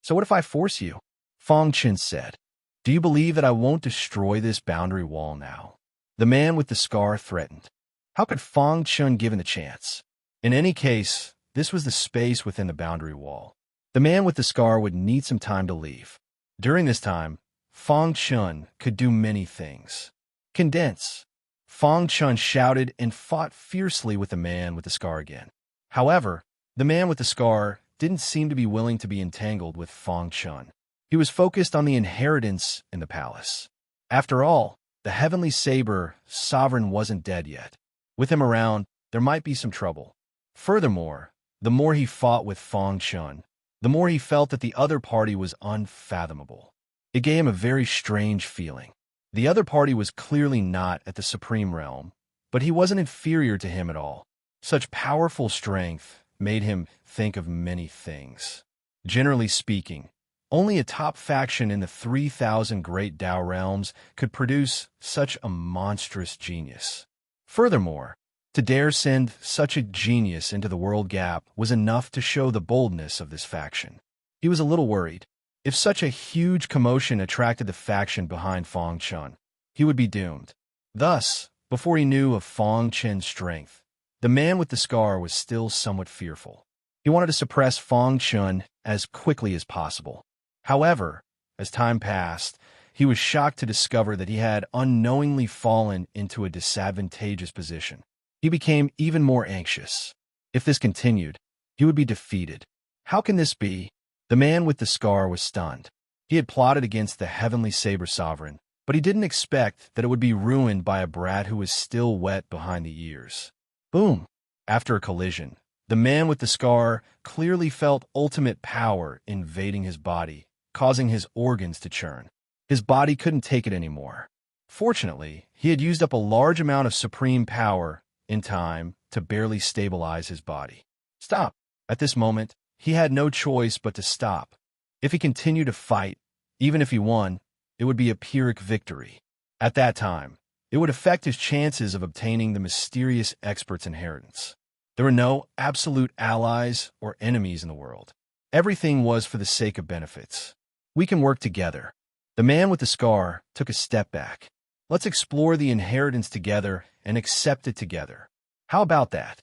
"So what if I force you?" Fong Chun said. "Do you believe that I won't destroy this boundary wall now?" The man with the scar threatened. How could Fong Chun give him the chance? In any case, this was the space within the boundary wall. The man with the scar would need some time to leave. During this time, Fong Chun could do many things. Condense. Fong Chun shouted and fought fiercely with the man with the scar again. However, the man with the scar didn't seem to be willing to be entangled with Fong Chun. He was focused on the inheritance in the palace. After all, the Heavenly Saber Sovereign wasn't dead yet. With him around, there might be some trouble. Furthermore, the more he fought with Fong Chun, the more he felt that the other party was unfathomable. It gave him a very strange feeling. The other party was clearly not at the Supreme Realm, but he wasn't inferior to him at all. Such powerful strength made him think of many things. Generally speaking, only a top faction in the 3,000 Great Tao realms could produce such a monstrous genius. Furthermore, to dare send such a genius into the world gap was enough to show the boldness of this faction. He was a little worried. If such a huge commotion attracted the faction behind Fong Chun, he would be doomed. Thus, before he knew of Fong Chun's strength, the man with the scar was still somewhat fearful. He wanted to suppress Fong Chun as quickly as possible. However, as time passed, he was shocked to discover that he had unknowingly fallen into a disadvantageous position. He became even more anxious. If this continued, he would be defeated. How can this be? The man with the scar was stunned. He had plotted against the Heavenly Saber Sovereign, but he didn't expect that it would be ruined by a brat who was still wet behind the ears. Boom! After a collision, the man with the scar clearly felt ultimate power invading his body, causing his organs to churn. His body couldn't take it anymore. Fortunately, he had used up a large amount of supreme power in time to barely stabilize his body. Stop! At this moment, he had no choice but to stop. If he continued to fight, even if he won, it would be a Pyrrhic victory. At that time, it would affect his chances of obtaining the mysterious expert's inheritance. There were no absolute allies or enemies in the world. Everything was for the sake of benefits. We can work together. The man with the scar took a step back. Let's explore the inheritance together and accept it together. How about that?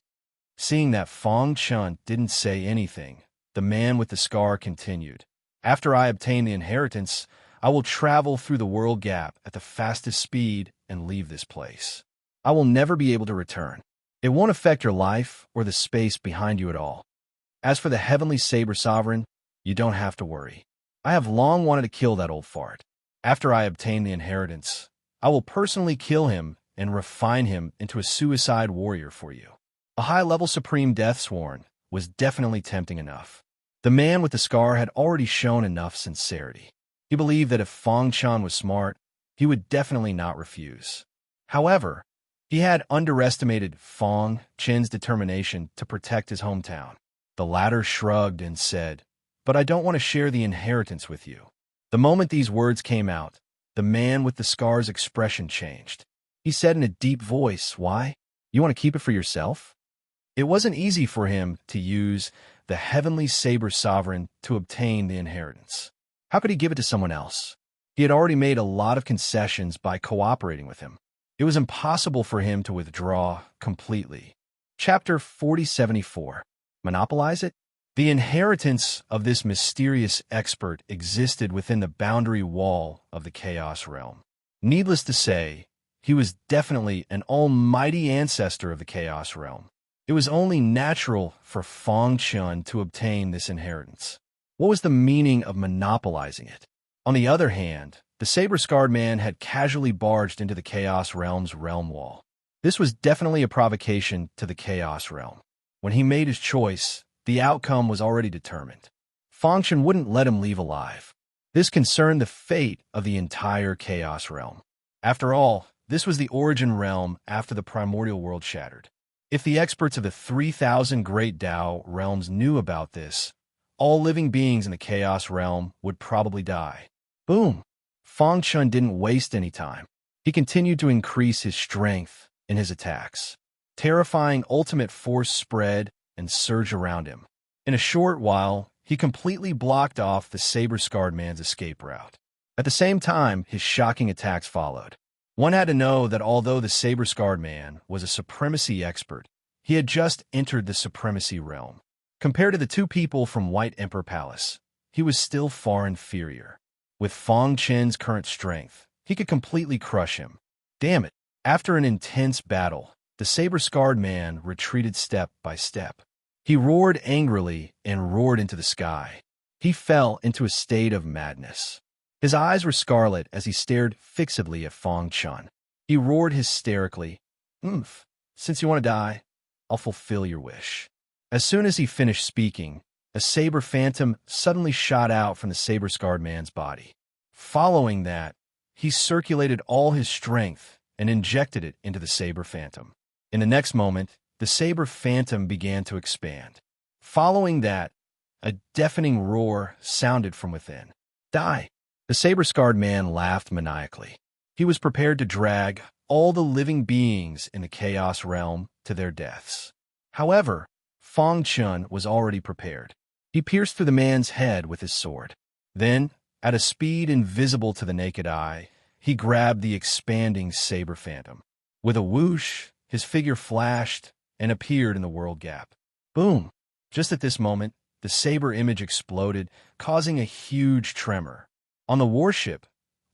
Seeing that Fong Chun didn't say anything, the man with the scar continued. After I obtain the inheritance, I will travel through the world gap at the fastest speed and leave this place. I will never be able to return. It won't affect your life or the space behind you at all. As for the heavenly saber sovereign, you don't have to worry. I have long wanted to kill that old fart. After I obtain the inheritance, I will personally kill him and refine him into a suicide warrior for you. A high-level supreme death sworn was definitely tempting enough. The man with the scar had already shown enough sincerity. He believed that if Fong Chun was smart, he would definitely not refuse. However, he had underestimated Fong Chin's determination to protect his hometown. The latter shrugged and said, "But I don't want to share the inheritance with you." The moment these words came out, the man with the scar's expression changed. He said in a deep voice, "Why? You want to keep it for yourself?" It wasn't easy for him to use the heavenly saber sovereign to obtain the inheritance. How could he give it to someone else? He had already made a lot of concessions by cooperating with him. It was impossible for him to withdraw completely. Chapter 4074. Monopolize it? The inheritance of this mysterious expert existed within the boundary wall of the Chaos Realm. Needless to say, he was definitely an almighty ancestor of the Chaos Realm. It was only natural for Fong Chun to obtain this inheritance. What was the meaning of monopolizing it? On the other hand, the saber-scarred man had casually barged into the Chaos Realm's realm wall. This was definitely a provocation to the Chaos Realm. When he made his choice, the outcome was already determined. Fong Chun wouldn't let him leave alive. This concerned the fate of the entire Chaos Realm. After all, this was the origin realm after the primordial world shattered. If the experts of the 3,000 Great Tao realms knew about this, all living beings in the Chaos Realm would probably die. Boom! Fong Chun didn't waste any time. He continued to increase his strength in his attacks. Terrifying ultimate force spread and surged around him. In a short while, he completely blocked off the saber-scarred man's escape route. At the same time, his shocking attacks followed. One had to know that although the saber-scarred man was a supremacy expert, he had just entered the supremacy realm. Compared to the two people from White Emperor Palace, he was still far inferior. With Fong Chen's current strength, he could completely crush him. Damn it! After an intense battle, the saber-scarred man retreated step by step. He roared angrily and roared into the sky. He fell into a state of madness. His eyes were scarlet as he stared fixedly at Fong Chun. He roared hysterically, Since you want to die, I'll fulfill your wish." As soon as he finished speaking, a saber phantom suddenly shot out from the saber-scarred man's body. Following that, he circulated all his strength and injected it into the saber phantom. In the next moment, the saber phantom began to expand. Following that, a deafening roar sounded from within. "Die!" The saber-scarred man laughed maniacally. He was prepared to drag all the living beings in the Chaos Realm to their deaths. However, Fong Chun was already prepared. He pierced through the man's head with his sword. Then, at a speed invisible to the naked eye, he grabbed the expanding saber phantom. With a whoosh, his figure flashed and appeared in the world gap. Boom! Just at this moment, the saber image exploded, causing a huge tremor. On the warship,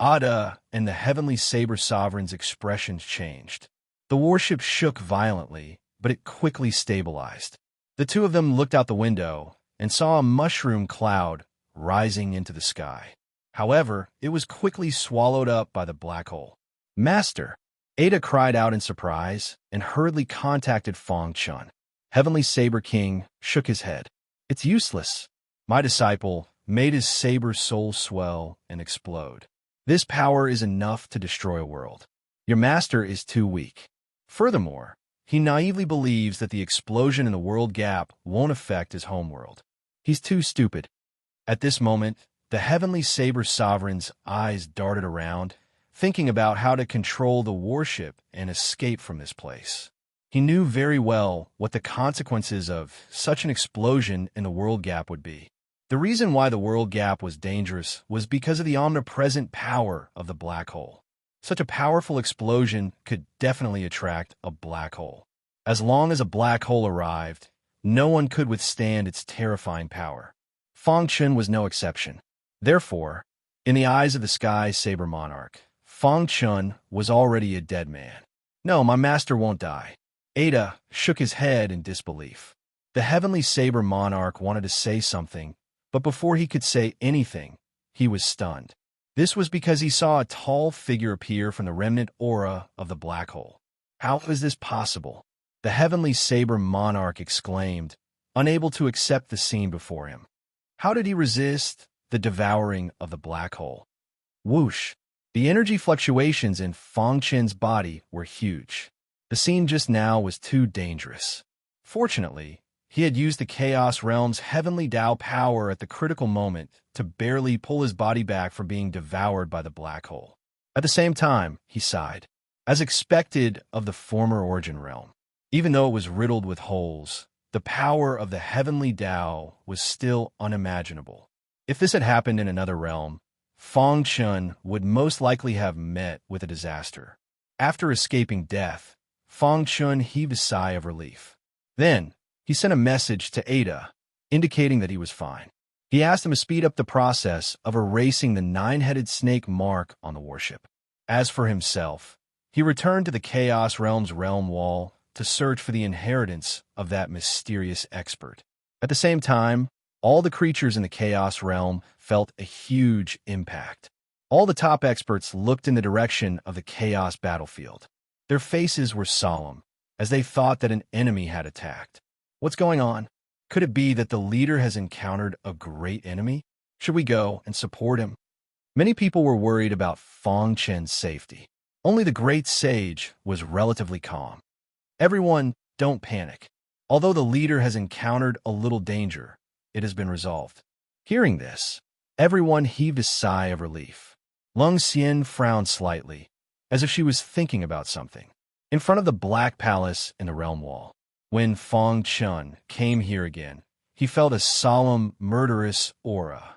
Ada and the heavenly saber sovereign's expressions changed. The warship shook violently, but it quickly stabilized. The two of them looked out the window and saw a mushroom cloud rising into the sky. However, it was quickly swallowed up by the black hole. "Master!" Ada cried out in surprise and hurriedly contacted Fong Chun. Heavenly Saber King shook his head. It's useless. My disciple made his saber soul swell and explode. This power is enough to destroy a world. Your master is too weak. Furthermore, he naively believes that the explosion in the world gap won't affect his homeworld. He's too stupid. At this moment, the Heavenly Saber Sovereign's eyes darted around, thinking about how to control the warship and escape from this place. He knew very well what the consequences of such an explosion in the world gap would be. The reason why the world gap was dangerous was because of the omnipresent power of the black hole. Such a powerful explosion could definitely attract a black hole. As long as a black hole arrived, no one could withstand its terrifying power. Fong Chun was no exception. Therefore, in the eyes of the Sky Saber Monarch, Fong Chun was already a dead man. No, my master won't die. Ada shook his head in disbelief. The Heavenly Saber Monarch wanted to say something, but before he could say anything, he was stunned. This was because he saw a tall figure appear from the remnant aura of the black hole. How is this possible? The Heavenly Saber Monarch exclaimed, unable to accept the scene before him. How did he resist the devouring of the black hole? Whoosh! The energy fluctuations in Fong Chun's body were huge. The scene just now was too dangerous. Fortunately, he had used the Chaos Realm's heavenly Tao power at the critical moment to barely pull his body back from being devoured by the black hole. At the same time, he sighed. As expected of the former Origin Realm, even though it was riddled with holes, the power of the heavenly Tao was still unimaginable. If this had happened in another realm, Fong Chun would most likely have met with a disaster. After escaping death, Fong Chun heaved a sigh of relief. Then, he sent a message to Ada, indicating that he was fine. He asked him to speed up the process of erasing the nine-headed snake mark on the warship. As for himself, he returned to the Chaos Realm's realm wall to search for the inheritance of that mysterious expert. At the same time, all the creatures in the Chaos Realm felt a huge impact. All the top experts looked in the direction of the Chaos battlefield. Their faces were solemn, as they thought that an enemy had attacked. What's going on? Could it be that the leader has encountered a great enemy? Should we go and support him? Many people were worried about Fong Chun's safety. Only the great sage was relatively calm. Everyone, don't panic. Although the leader has encountered a little danger, it has been resolved. Hearing this, everyone heaved a sigh of relief. Lung Xian frowned slightly, as if she was thinking about something. In front of the Black Palace in the realm wall, when Fong Chun came here again, he felt a solemn, murderous aura.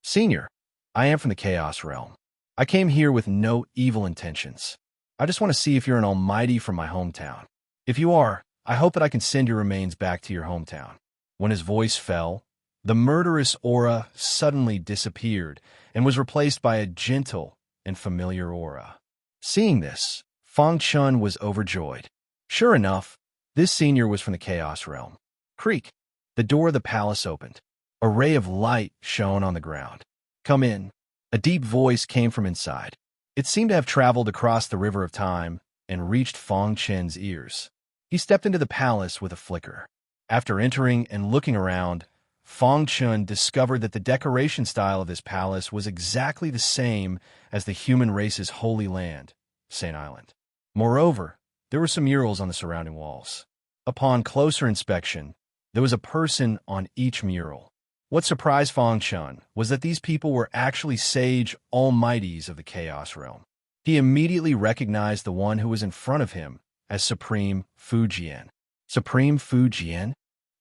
Senior, I am from the Chaos Realm. I came here with no evil intentions. I just want to see if you're an almighty from my hometown. If you are, I hope that I can send your remains back to your hometown. When his voice fell, the murderous aura suddenly disappeared and was replaced by a gentle and familiar aura. Seeing this, Fong Chun was overjoyed. Sure enough, this senior was from the Chaos Realm. Creak! The door of the palace opened. A ray of light shone on the ground. Come in. A deep voice came from inside. It seemed to have traveled across the river of time and reached Fong Chun's ears. He stepped into the palace with a flicker. After entering and looking around, Fong Chun discovered that the decoration style of this palace was exactly the same as the human race's holy land, Saint Island. Moreover, there were some murals on the surrounding walls. Upon closer inspection, there was a person on each mural. What surprised Fong Chun was that these people were actually sage almighties of the Chaos Realm. He immediately recognized the one who was in front of him as Supreme Fujian. Supreme Fujian?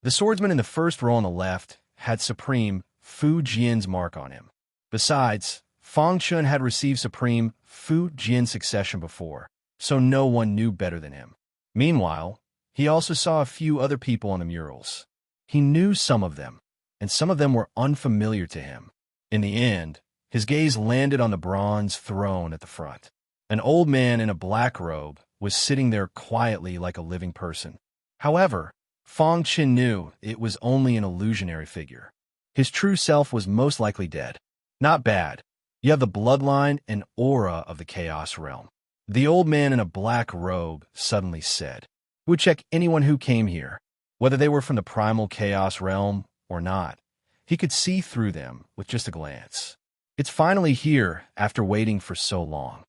The swordsman in the first row on the left had Supreme Fujian's mark on him. Besides, Fong Chun had received Supreme Fujian's succession before, so no one knew better than him. Meanwhile, he also saw a few other people on the murals. He knew some of them, and some of them were unfamiliar to him. In the end, his gaze landed on the bronze throne at the front. An old man in a black robe was sitting there quietly like a living person. However, Fong Chun knew it was only an illusionary figure. His true self was most likely dead. Not bad. You have the bloodline and aura of the Chaos Realm. The old man in a black robe suddenly said. He would check anyone who came here, whether they were from the primal chaos realm or not. He could see through them with just a glance. It's finally here after waiting for so long.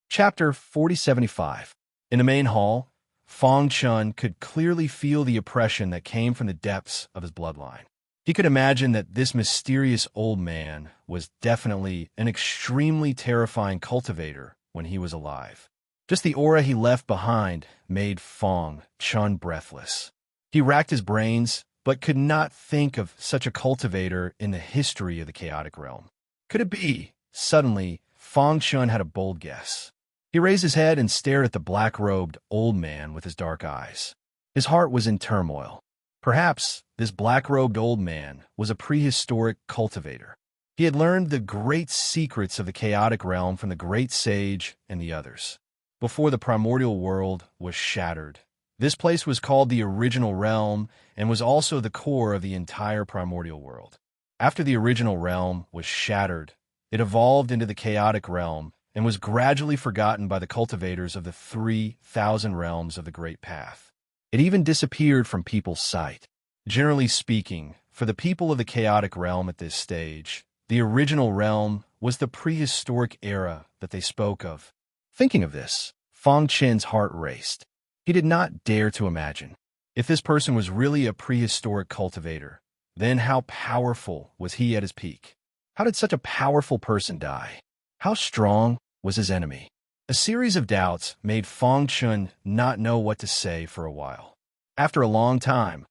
Chapter 4075. In the main hall, Fong Chun could clearly feel the oppression that came from the depths of his bloodline. He could imagine that this mysterious old man was definitely an extremely terrifying cultivator when he was alive. Just the aura he left behind made Fong Chun breathless. He racked his brains, but could not think of such a cultivator in the history of the chaotic realm. Could it be? Suddenly, Fong Chun had a bold guess. He raised his head and stared at the black-robed old man with his dark eyes. His heart was in turmoil. Perhaps this black-robed old man was a prehistoric cultivator. He had learned the great secrets of the chaotic realm from the great sage and the others. Before the primordial world was shattered, this place was called the original realm and was also the core of the entire primordial world. After the original realm was shattered, it evolved into the chaotic realm and was gradually forgotten by the cultivators of the 3,000 realms of the Great Path. It even disappeared from people's sight. Generally speaking, for the people of the chaotic realm at this stage, the original realm was the prehistoric era that they spoke of. Thinking of this, Fong Chen's heart raced. He did not dare to imagine. If this person was really a prehistoric cultivator, then how powerful was he at his peak? How did such a powerful person die? How strong was his enemy? A series of doubts made Fong Chun not know what to say for a while. After a long time,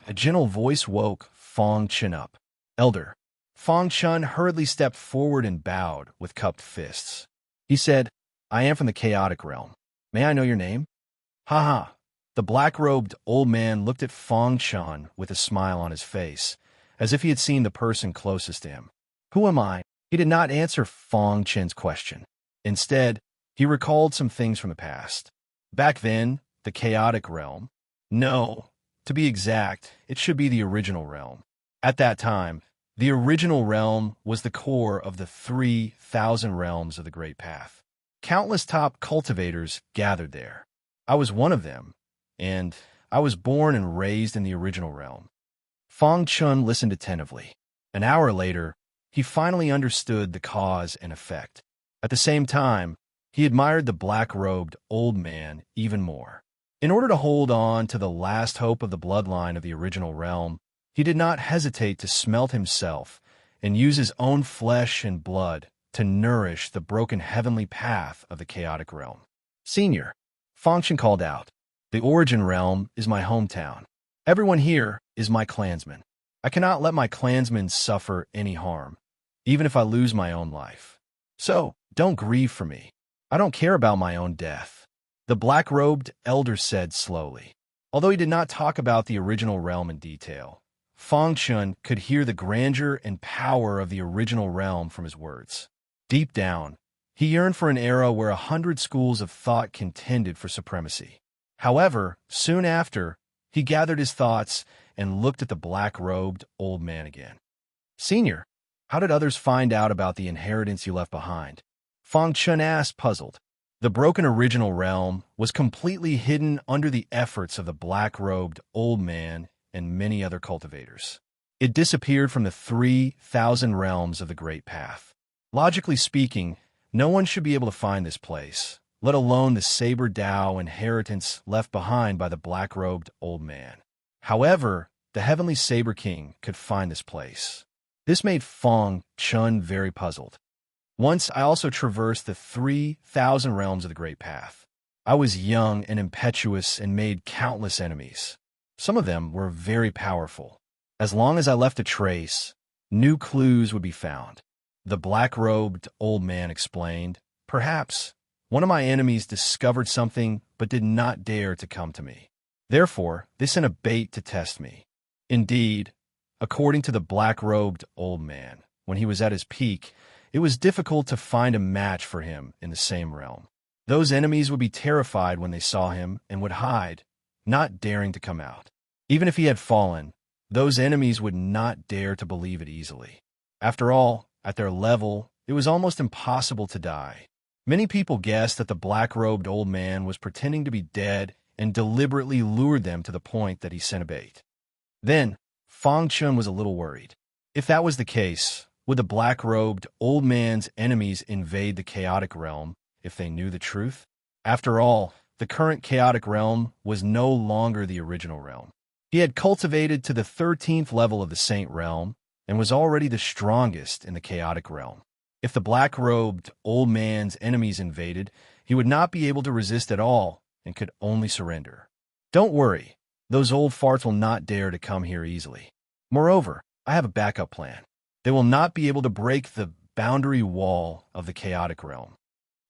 a gentle voice woke Fong Chun up. Elder. Fong Chun hurriedly stepped forward and bowed with cupped fists. He said, I am from the chaotic realm. May I know your name? Ha ha. The black-robed old man looked at Fong Chun with a smile on his face, as if he had seen the person closest to him. Who am I? He did not answer Fong Chen's question. Instead, he recalled some things from the past. Back then, the chaotic realm. No, to be exact, it should be the original realm. At that time, the original realm was the core of the 3,000 realms of the Great Path. Countless top cultivators gathered there. I was one of them, and I was born and raised in the original realm. Fong Chun listened attentively. An hour later, he finally understood the cause and effect. At the same time, he admired the black-robed old man even more. In order to hold on to the last hope of the bloodline of the original realm, he did not hesitate to smelt himself and use his own flesh and blood to nourish the broken heavenly path of the chaotic realm. Senior, Fong Chun called out, the origin realm is my hometown. Everyone here is my clansman. I cannot let my clansmen suffer any harm, even if I lose my own life. So, don't grieve for me. I don't care about my own death. The black-robed elder said slowly. Although he did not talk about the original realm in detail, Fong Chun could hear the grandeur and power of the original realm from his words. Deep down, he yearned for an era where 100 schools of thought contended for supremacy. However, soon after, he gathered his thoughts and looked at the black-robed old man again. Senior, how did others find out about the inheritance you left behind? Fong Chun asked, puzzled. The broken original realm was completely hidden under the efforts of the black-robed old man and many other cultivators. It disappeared from the 3,000 realms of the Great Path. Logically speaking, no one should be able to find this place, let alone the Saber Dao inheritance left behind by the black-robed old man. However, the Heavenly Saber King could find this place. This made Fong Chun very puzzled. Once I also traversed the 3,000 realms of the Great Path. I was young and impetuous and made countless enemies. Some of them were very powerful. As long as I left a trace, new clues would be found. The black-robed old man explained, perhaps one of my enemies discovered something but did not dare to come to me. Therefore, they sent a bait to test me. Indeed, according to the black-robed old man, when he was at his peak, it was difficult to find a match for him in the same realm. Those enemies would be terrified when they saw him and would hide, not daring to come out. Even if he had fallen, those enemies would not dare to believe it easily. After all, at their level, it was almost impossible to die. Many people guessed that the black-robed old man was pretending to be dead and deliberately lured them to the point that he sent a bait. Then, Fang Chun was a little worried. If that was the case, would the black-robed old man's enemies invade the chaotic realm if they knew the truth? After all, the current chaotic realm was no longer the original realm. He had cultivated to the 13th level of the Saint realm and was already the strongest in the chaotic realm. If the black-robed old man's enemies invaded, he would not be able to resist at all and could only surrender. Don't worry, those old farts will not dare to come here easily. Moreover, I have a backup plan. They will not be able to break the boundary wall of the chaotic realm.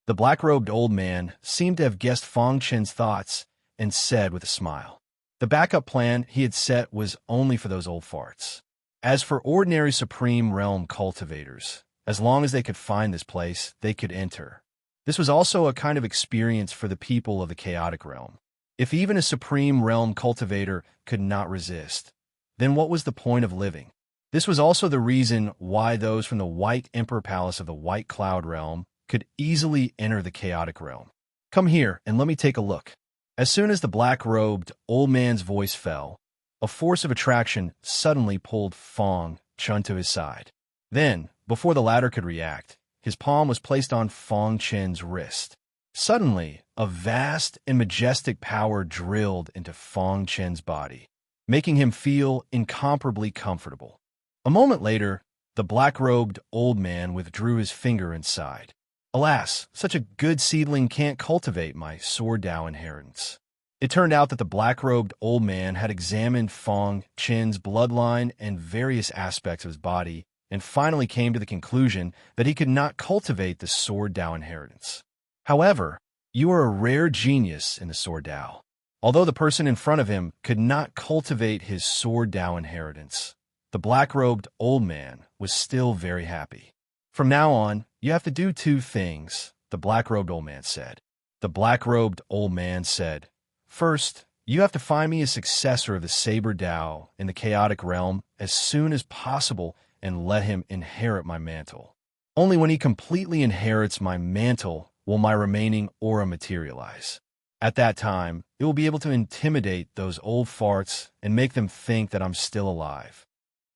The black-robed old man seemed to have guessed Fang Chen's thoughts and said with a smile. The backup plan he had set was only for those old farts. As for ordinary Supreme Realm cultivators, as long as they could find this place, they could enter. This was also a kind of experience for the people of the chaotic realm. If even a Supreme Realm cultivator could not resist, then what was the point of living? This was also the reason why those from the White Emperor Palace of the White Cloud Realm could easily enter the chaotic realm. Come here and let me take a look. As soon as the black-robed old man's voice fell, a force of attraction suddenly pulled Fang Chun to his side. Then, before the latter could react, his palm was placed on Fang Chen's wrist. Suddenly, a vast and majestic power drilled into Fang Chen's body, making him feel incomparably comfortable. A moment later, the black-robed old man withdrew his finger and sighed. Alas, such a good seedling can't cultivate my sword Dao inheritance. It turned out that the black-robed old man had examined Fang Chen's bloodline and various aspects of his body, and finally came to the conclusion that he could not cultivate the sword Dao inheritance. However, you are a rare genius in the sword Dao. Although the person in front of him could not cultivate his sword Dao inheritance, the black-robed old man was still very happy. From now on, you have to do two things, the black-robed old man said. The black-robed old man said, First, you have to find me a successor of the Saber Dao in the chaotic realm as soon as possible and let him inherit my mantle. Only when he completely inherits my mantle will my remaining aura materialize. At that time, it will be able to intimidate those old farts and make them think that I'm still alive.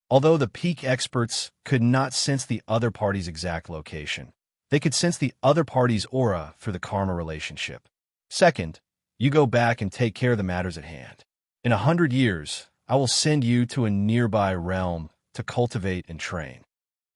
Although the peak experts could not sense the other party's exact location, they could sense the other party's aura through the karma relationship. Second, you go back and take care of the matters at hand. In 100 years, I will send you to a nearby realm to cultivate and train.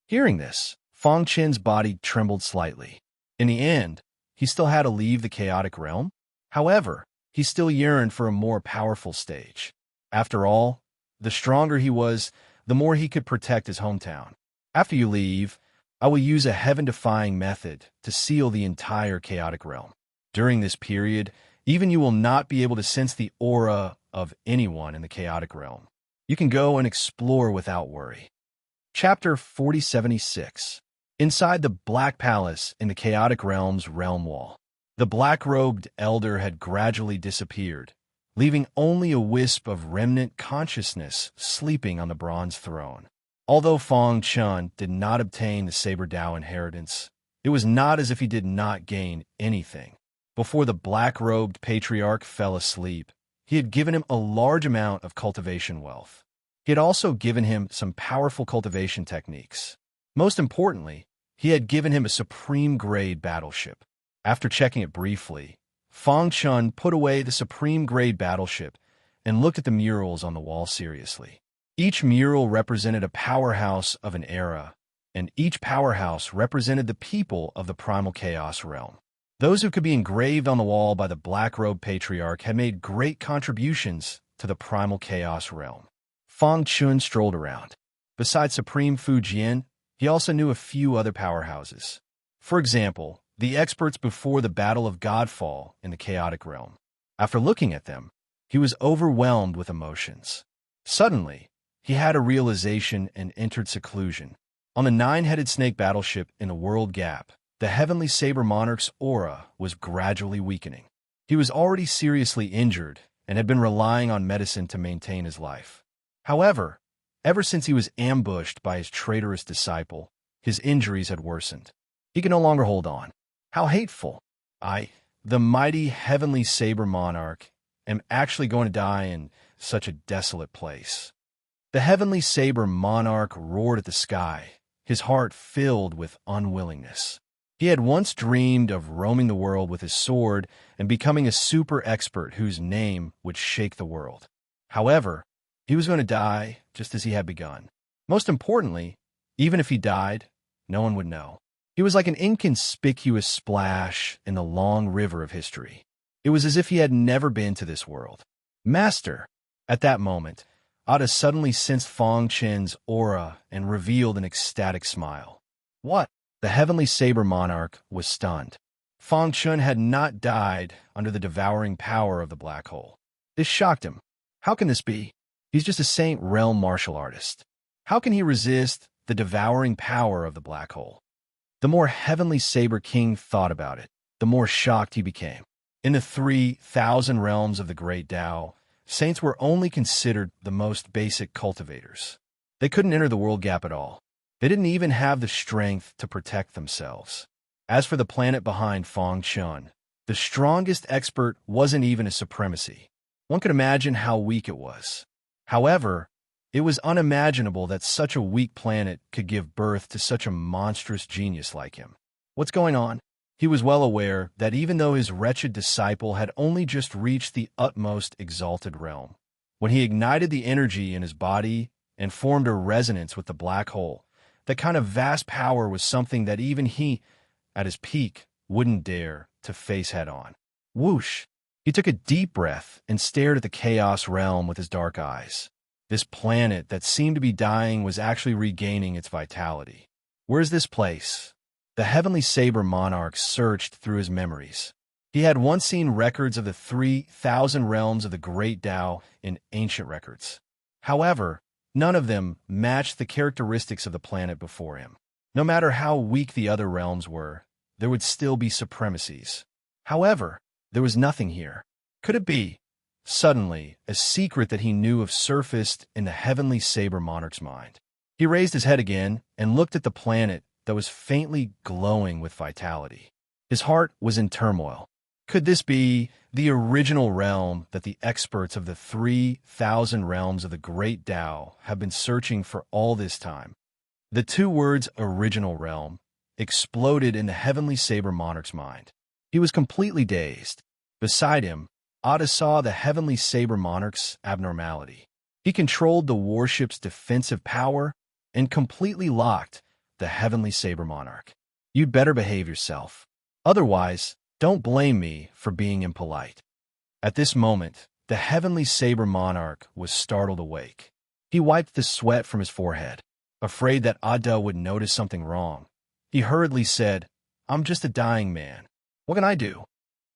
Hearing this, Fang Chen's body trembled slightly. In the end, he still had to leave the chaotic realm. However, he still yearned for a more powerful stage. After all, the stronger he was, the more he could protect his hometown. After you leave, I will use a heaven-defying method to seal the entire chaotic realm. During this period, even you will not be able to sense the aura of anyone in the chaotic realm. You can go and explore without worry. Chapter 4076. Inside the Black Palace in the chaotic realm's realm wall, the black-robed elder had gradually disappeared, leaving only a wisp of remnant consciousness sleeping on the bronze throne. Although Fang Chun did not obtain the Saber Dao inheritance, it was not as if he did not gain anything. Before the black-robed patriarch fell asleep, he had given him a large amount of cultivation wealth. He had also given him some powerful cultivation techniques. Most importantly, he had given him a supreme-grade battleship. After checking it briefly, Fang Chun put away the supreme-grade battleship and looked at the murals on the wall seriously. Each mural represented a powerhouse of an era, and each powerhouse represented the people of the primal chaos realm. Those who could be engraved on the wall by the black-robed patriarch had made great contributions to the primal chaos realm. Fang Chun strolled around. Besides Supreme Fujian, he also knew a few other powerhouses. For example, the experts before the Battle of Godfall in the chaotic realm. After looking at them, he was overwhelmed with emotions. Suddenly, he had a realization and entered seclusion. On the nine-headed snake battleship in the World Gap, the Heavenly Saber Monarch's aura was gradually weakening. He was already seriously injured and had been relying on medicine to maintain his life. However, ever since he was ambushed by his traitorous disciple, his injuries had worsened. He could no longer hold on. How hateful! I, the mighty heavenly saber monarch, am actually going to die in such a desolate place. The heavenly saber monarch roared at the sky, his heart filled with unwillingness. He had once dreamed of roaming the world with his sword and becoming a super expert whose name would shake the world. However, he was going to die just as he had begun. Most importantly, even if he died, no one would know. He was like an inconspicuous splash in the long river of history. It was as if he had never been to this world. Master! At that moment, Ada suddenly sensed Fong Chen's aura and revealed an ecstatic smile. What? The heavenly saber monarch was stunned. Fong Chen had not died under the devouring power of the black hole. This shocked him. How can this be? He's just a Saint Realm martial artist. How can he resist the devouring power of the black hole? The more heavenly saber king thought about it, the more shocked he became. In the 3,000 realms of the great Tao, saints were only considered the most basic cultivators. They couldn't enter the world gap at all. They didn't even have the strength to protect themselves. As for the planet behind Fong Chen, the strongest expert wasn't even a supremacy. One could imagine how weak it was. However, it was unimaginable that such a weak planet could give birth to such a monstrous genius like him. What's going on? He was well aware that even though his wretched disciple had only just reached the utmost exalted realm, when he ignited the energy in his body and formed a resonance with the black hole, that kind of vast power was something that even he, at his peak, wouldn't dare to face head-on. Whoosh! He took a deep breath and stared at the chaos realm with his dark eyes. This planet that seemed to be dying was actually regaining its vitality. Where's this place? The heavenly saber monarch searched through his memories. He had once seen records of the 3,000 realms of the great Tao in ancient records. However, none of them matched the characteristics of the planet before him. No matter how weak the other realms were, there would still be supremacies. However, there was nothing here. Could it be? Suddenly, a secret that he knew of surfaced in the heavenly saber monarch's mind. He raised his head again and looked at the planet that was faintly glowing with vitality. His heart was in turmoil. Could this be the original realm that the experts of the 3,000 realms of the great Tao have been searching for all this time? The two words original realm exploded in the heavenly saber monarch's mind. He was completely dazed. Beside him, Ada saw the heavenly saber monarch's abnormality. He controlled the warship's defensive power and completely locked the heavenly saber monarch. You'd better behave yourself. Otherwise, don't blame me for being impolite. At this moment, the heavenly saber monarch was startled awake. He wiped the sweat from his forehead. Afraid that Ada would notice something wrong, he hurriedly said, I'm just a dying man. What can I do?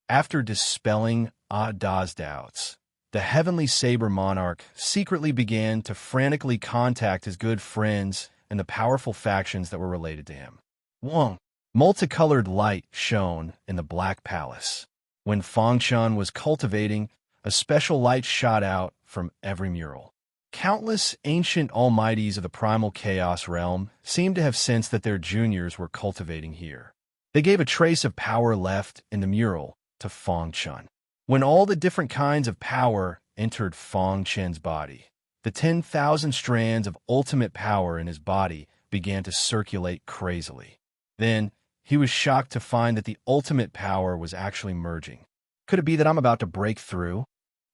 After dispelling Ada's doubts, the heavenly saber monarch secretly began to frantically contact his good friends and the powerful factions that were related to him. Wong. Multicolored light shone in the Black Palace. When Fong Chen was cultivating, a special light shot out from every mural. Countless ancient almighties of the primal chaos realm seemed to have sensed that their juniors were cultivating here. They gave a trace of power left in the mural to Fong Chen. When all the different kinds of power entered Fong Chen's body, the 10,000 strands of ultimate power in his body began to circulate crazily. Then, he was shocked to find that the ultimate power was actually merging. Could it be that I'm about to break through?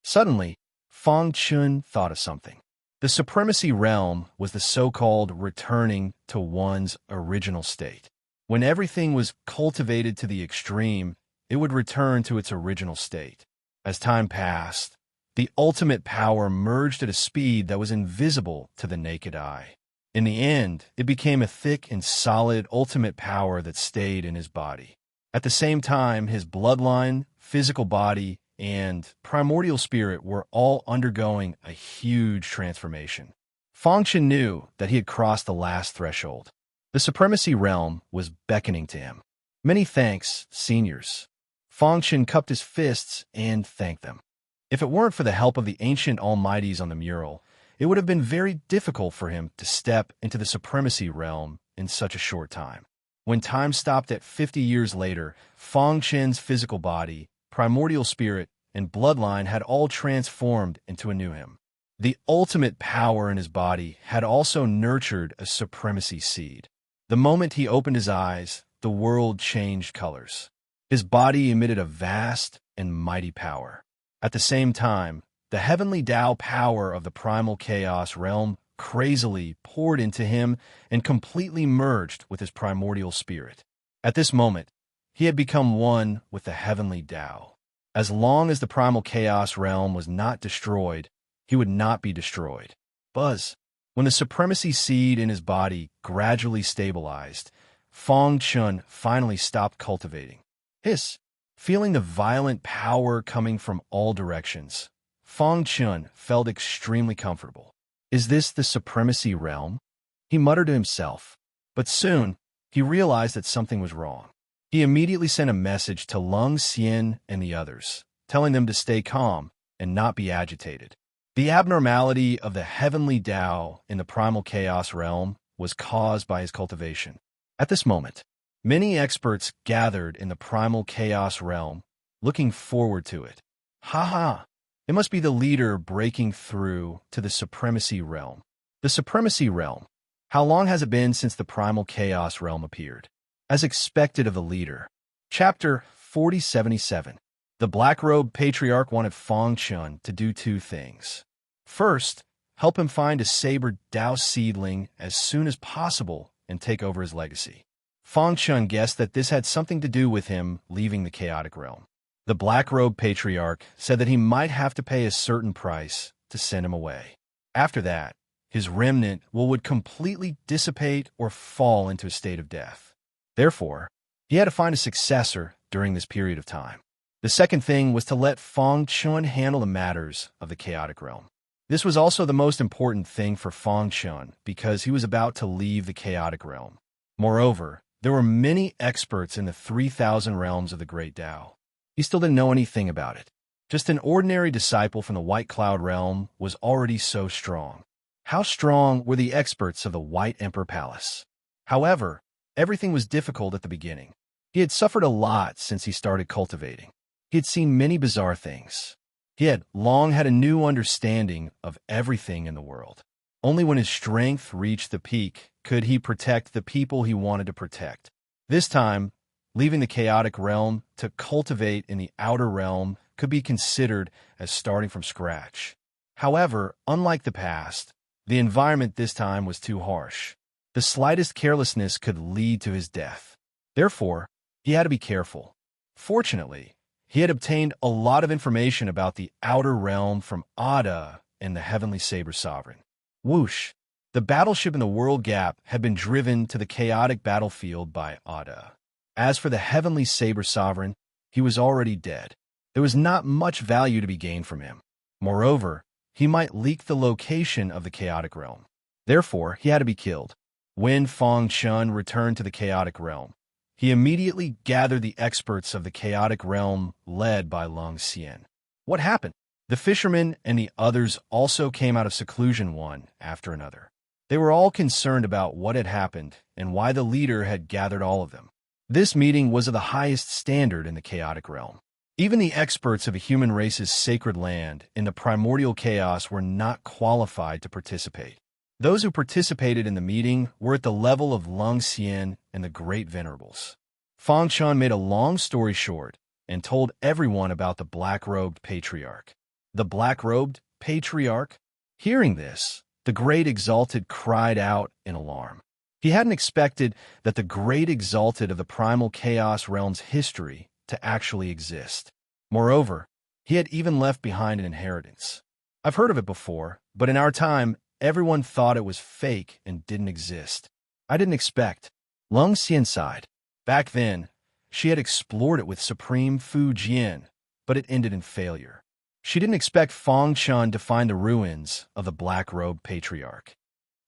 Suddenly, Fong Chen thought of something. The supremacy realm was the so-called returning to one's original state. When everything was cultivated to the extreme, it would return to its original state. As time passed, the ultimate power merged at a speed that was invisible to the naked eye. In the end, it became a thick and solid ultimate power that stayed in his body. At the same time, his bloodline, physical body, and primordial spirit were all undergoing a huge transformation. Fong Chen knew that he had crossed the last threshold. The supremacy realm was beckoning to him. Many thanks, seniors. Fong Chen cupped his fists and thanked them. If it weren't for the help of the ancient almighties on the mural, it would have been very difficult for him to step into the supremacy realm in such a short time. When time stopped at 50 years later, Fang Chen's physical body, primordial spirit, and bloodline had all transformed into a new him. The ultimate power in his body had also nurtured a supremacy seed. The moment he opened his eyes, the world changed colors. His body emitted a vast and mighty power. At the same time, the heavenly Tao power of the primal chaos realm crazily poured into him and completely merged with his primordial spirit. At this moment, he had become one with the heavenly Tao. As long as the primal chaos realm was not destroyed, he would not be destroyed. When the supremacy seed in his body gradually stabilized, Fang Chun finally stopped cultivating. Feeling the violent power coming from all directions, Fang Chun felt extremely comfortable. Is this the supremacy realm? He muttered to himself, but soon he realized that something was wrong. He immediately sent a message to Lung Xian and the others, telling them to stay calm and not be agitated. The abnormality of the heavenly Tao in the primal chaos realm was caused by his cultivation. At this moment, many experts gathered in the primal chaos realm, looking forward to it. It must be the leader breaking through to the supremacy realm. The supremacy realm. How long has it been since the primal chaos realm appeared? As expected of the leader. Chapter 4077. The black-robed patriarch wanted Fang Chun to do two things. First, help him find a saber Tao seedling as soon as possible and take over his legacy. Fang Chun guessed that this had something to do with him leaving the chaotic realm. The black-robed patriarch said that he might have to pay a certain price to send him away. After that, his remnant would completely dissipate or fall into a state of death. Therefore, he had to find a successor during this period of time. The second thing was to let Fang Chun handle the matters of the chaotic realm. This was also the most important thing for Fang Chun because he was about to leave the chaotic realm. Moreover, there were many experts in the 3,000 realms of the Great Tao. He still didn't know anything about it. Just an ordinary disciple from the White Cloud realm was already so strong. How strong were the experts of the White Emperor Palace? However, everything was difficult at the beginning. He had suffered a lot since he started cultivating. He had seen many bizarre things. He had long had a new understanding of everything in the world. Only when his strength reached the peak could he protect the people he wanted to protect. This time, leaving the chaotic realm to cultivate in the outer realm could be considered as starting from scratch. However, unlike the past, the environment this time was too harsh. The slightest carelessness could lead to his death. Therefore, he had to be careful. Fortunately, he had obtained a lot of information about the outer realm from Ada and the Heavenly Saber Sovereign. Whoosh! The battleship in the World Gap had been driven to the chaotic battlefield by Ada. As for the Heavenly Saber Sovereign, he was already dead. There was not much value to be gained from him. Moreover, he might leak the location of the chaotic realm. Therefore, he had to be killed. When Fang Chun returned to the chaotic realm, he immediately gathered the experts of the chaotic realm led by Lung Xian. What happened? The fishermen and the others also came out of seclusion one after another. They were all concerned about what had happened and why the leader had gathered all of them. This meeting was of the highest standard in the chaotic realm. Even the experts of a human race's sacred land in the primordial chaos were not qualified to participate. Those who participated in the meeting were at the level of Lung Xian and the Great Venerables. Fang Chun made a long story short and told everyone about the black-robed patriarch. The black-robed patriarch? Hearing this, the Great Exalted cried out in alarm. He hadn't expected that the Great Exalted of the primal chaos realm's history to actually exist. Moreover, he had even left behind an inheritance. I've heard of it before, but in our time, everyone thought it was fake and didn't exist. I didn't expect. Lung Xian sighed. Back then, she had explored it with Supreme Fu Jian, but it ended in failure. She didn't expect Fang Chun to find the ruins of the black-robed patriarch.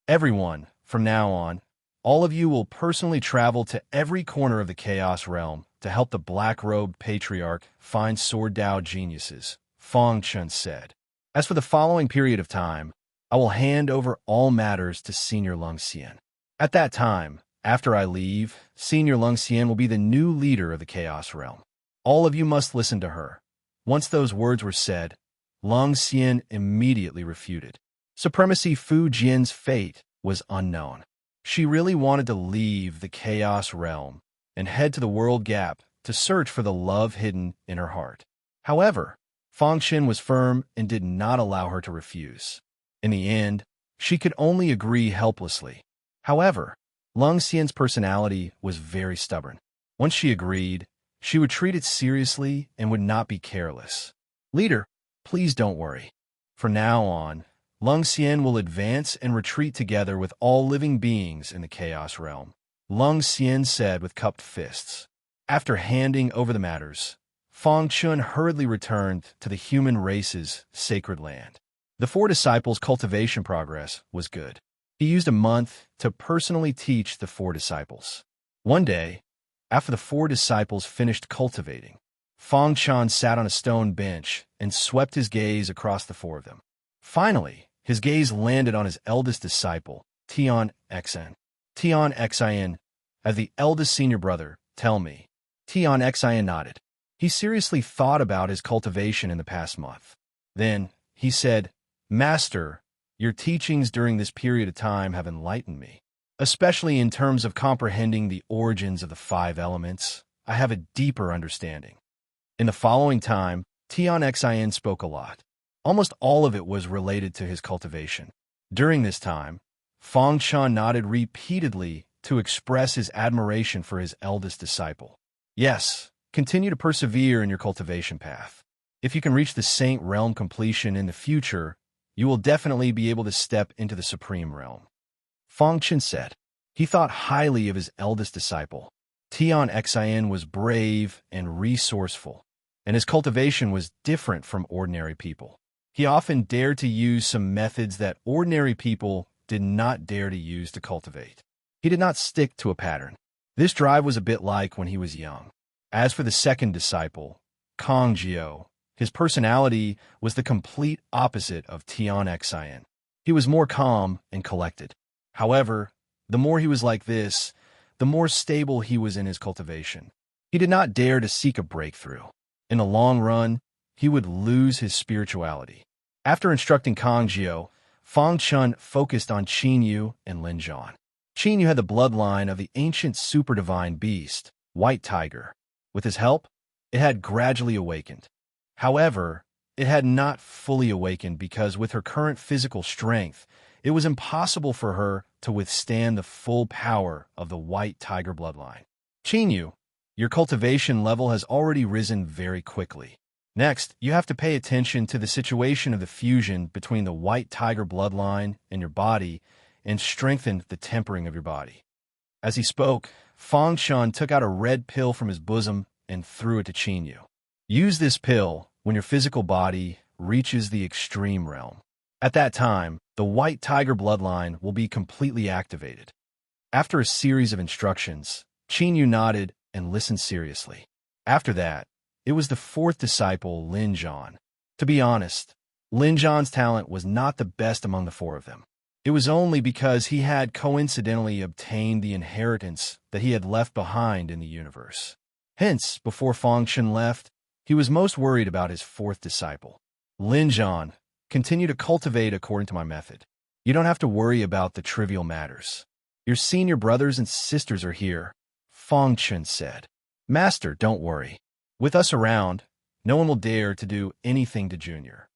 Everyone, from now on, all of you will personally travel to every corner of the Chaos Realm to help the black-robed patriarch find Sword Dao geniuses, Fang Chun said. As for the following period of time, I will hand over all matters to Senior Lung Xian. At that time, After I leave, Senior Lung Xian will be the new leader of the Chaos Realm. All of you must listen to her." Once those words were said, Lung Xian immediately refuted. Supremacy Fu Jian's fate was unknown. She really wanted to leave the Chaos Realm and head to the World Gap to search for the love hidden in her heart. However, Fang Xin was firm and did not allow her to refuse. In the end, she could only agree helplessly. However, Lung Xian's personality was very stubborn. Once she agreed, she would treat it seriously and would not be careless. "Leader, please don't worry. From now on, Lung Xian will advance and retreat together with all living beings in the Chaos Realm," Lung Xian said with cupped fists. After handing over the matters, Fang Chun hurriedly returned to the human race's sacred land. The four disciples' cultivation progress was good. He used a month to personally teach the four disciples. One day, after the four disciples finished cultivating, Fang Chan sat on a stone bench and swept his gaze across the four of them. Finally, his gaze landed on his eldest disciple, Tian Xin. Tian Xin, as the eldest senior brother, tell me. Tian Xin nodded. He seriously thought about his cultivation in the past month. Then, he said, "Master, your teachings during this period of time have enlightened me. Especially in terms of comprehending the origins of the five elements, I have a deeper understanding." In the following time, Tian Xin spoke a lot. Almost all of it was related to his cultivation. During this time, Fang Chan nodded repeatedly to express his admiration for his eldest disciple. "Yes, continue to persevere in your cultivation path. If you can reach the Saint Realm completion in the future, you will definitely be able to step into the Supreme Realm," Fang Chen said. He thought highly of his eldest disciple. Tian Xin was brave and resourceful, and his cultivation was different from ordinary people. He often dared to use some methods that ordinary people did not dare to use to cultivate. He did not stick to a pattern. This drive was a bit like when he was young. As for the second disciple, Kong Jiao, his personality was the complete opposite of Tian Xin. He was more calm and collected. However, the more he was like this, the more stable he was in his cultivation. He did not dare to seek a breakthrough. In the long run, he would lose his spirituality. After instructing Kong Jiao, Fang Chun focused on Qin Yu and Lin Zhan. Qin Yu had the bloodline of the ancient super divine beast, White Tiger. With his help, it had gradually awakened. However, it had not fully awakened because with her current physical strength, it was impossible for her to withstand the full power of the White Tiger bloodline. Qin Yu, your cultivation level has already risen very quickly. Next, you have to pay attention to the situation of the fusion between the White Tiger bloodline and your body and strengthen the tempering of your body. As he spoke, Fang Chun took out a red pill from his bosom and threw it to Qin Yu. Use this pill when your physical body reaches the extreme realm. At that time, the White Tiger bloodline will be completely activated. After a series of instructions, Qin Yu nodded and listened seriously. After that, it was the fourth disciple, Lin Zhan. To be honest, Lin Zhan's talent was not the best among the four of them. It was only because he had coincidentally obtained the inheritance that he had left behind in the universe. Hence, before Fang Chen left, he was most worried about his fourth disciple. "Lin Zhan, continue to cultivate according to my method. You don't have to worry about the trivial matters. Your senior brothers and sisters are here," Fang Chen said. "Master, don't worry. With us around, no one will dare to do anything to Junior."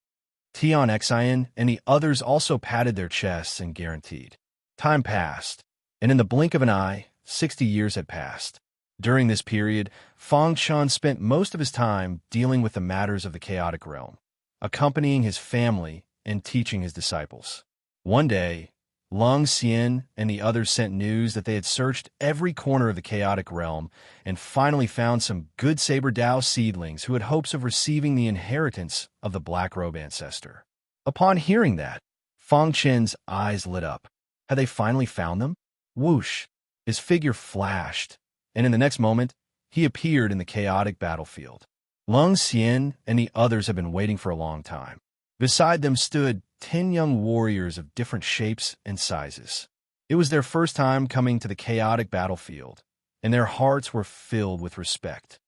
Tian Xin and the others also patted their chests and guaranteed. Time passed, and in the blink of an eye, 60 years had passed. During this period, Fang Chan spent most of his time dealing with the matters of the chaotic realm, accompanying his family and teaching his disciples. One day, Lung Xian and the others sent news that they had searched every corner of the chaotic realm and finally found some good Saber Dao seedlings who had hopes of receiving the inheritance of the Black Robe ancestor. Upon hearing that, Fang Chen's eyes lit up. Had they finally found them? Whoosh! His figure flashed, and in the next moment, he appeared in the chaotic battlefield. Lung Xian and the others had been waiting for a long time. Beside them stood 10 young warriors of different shapes and sizes. It was their first time coming to the chaotic battlefield, and their hearts were filled with respect.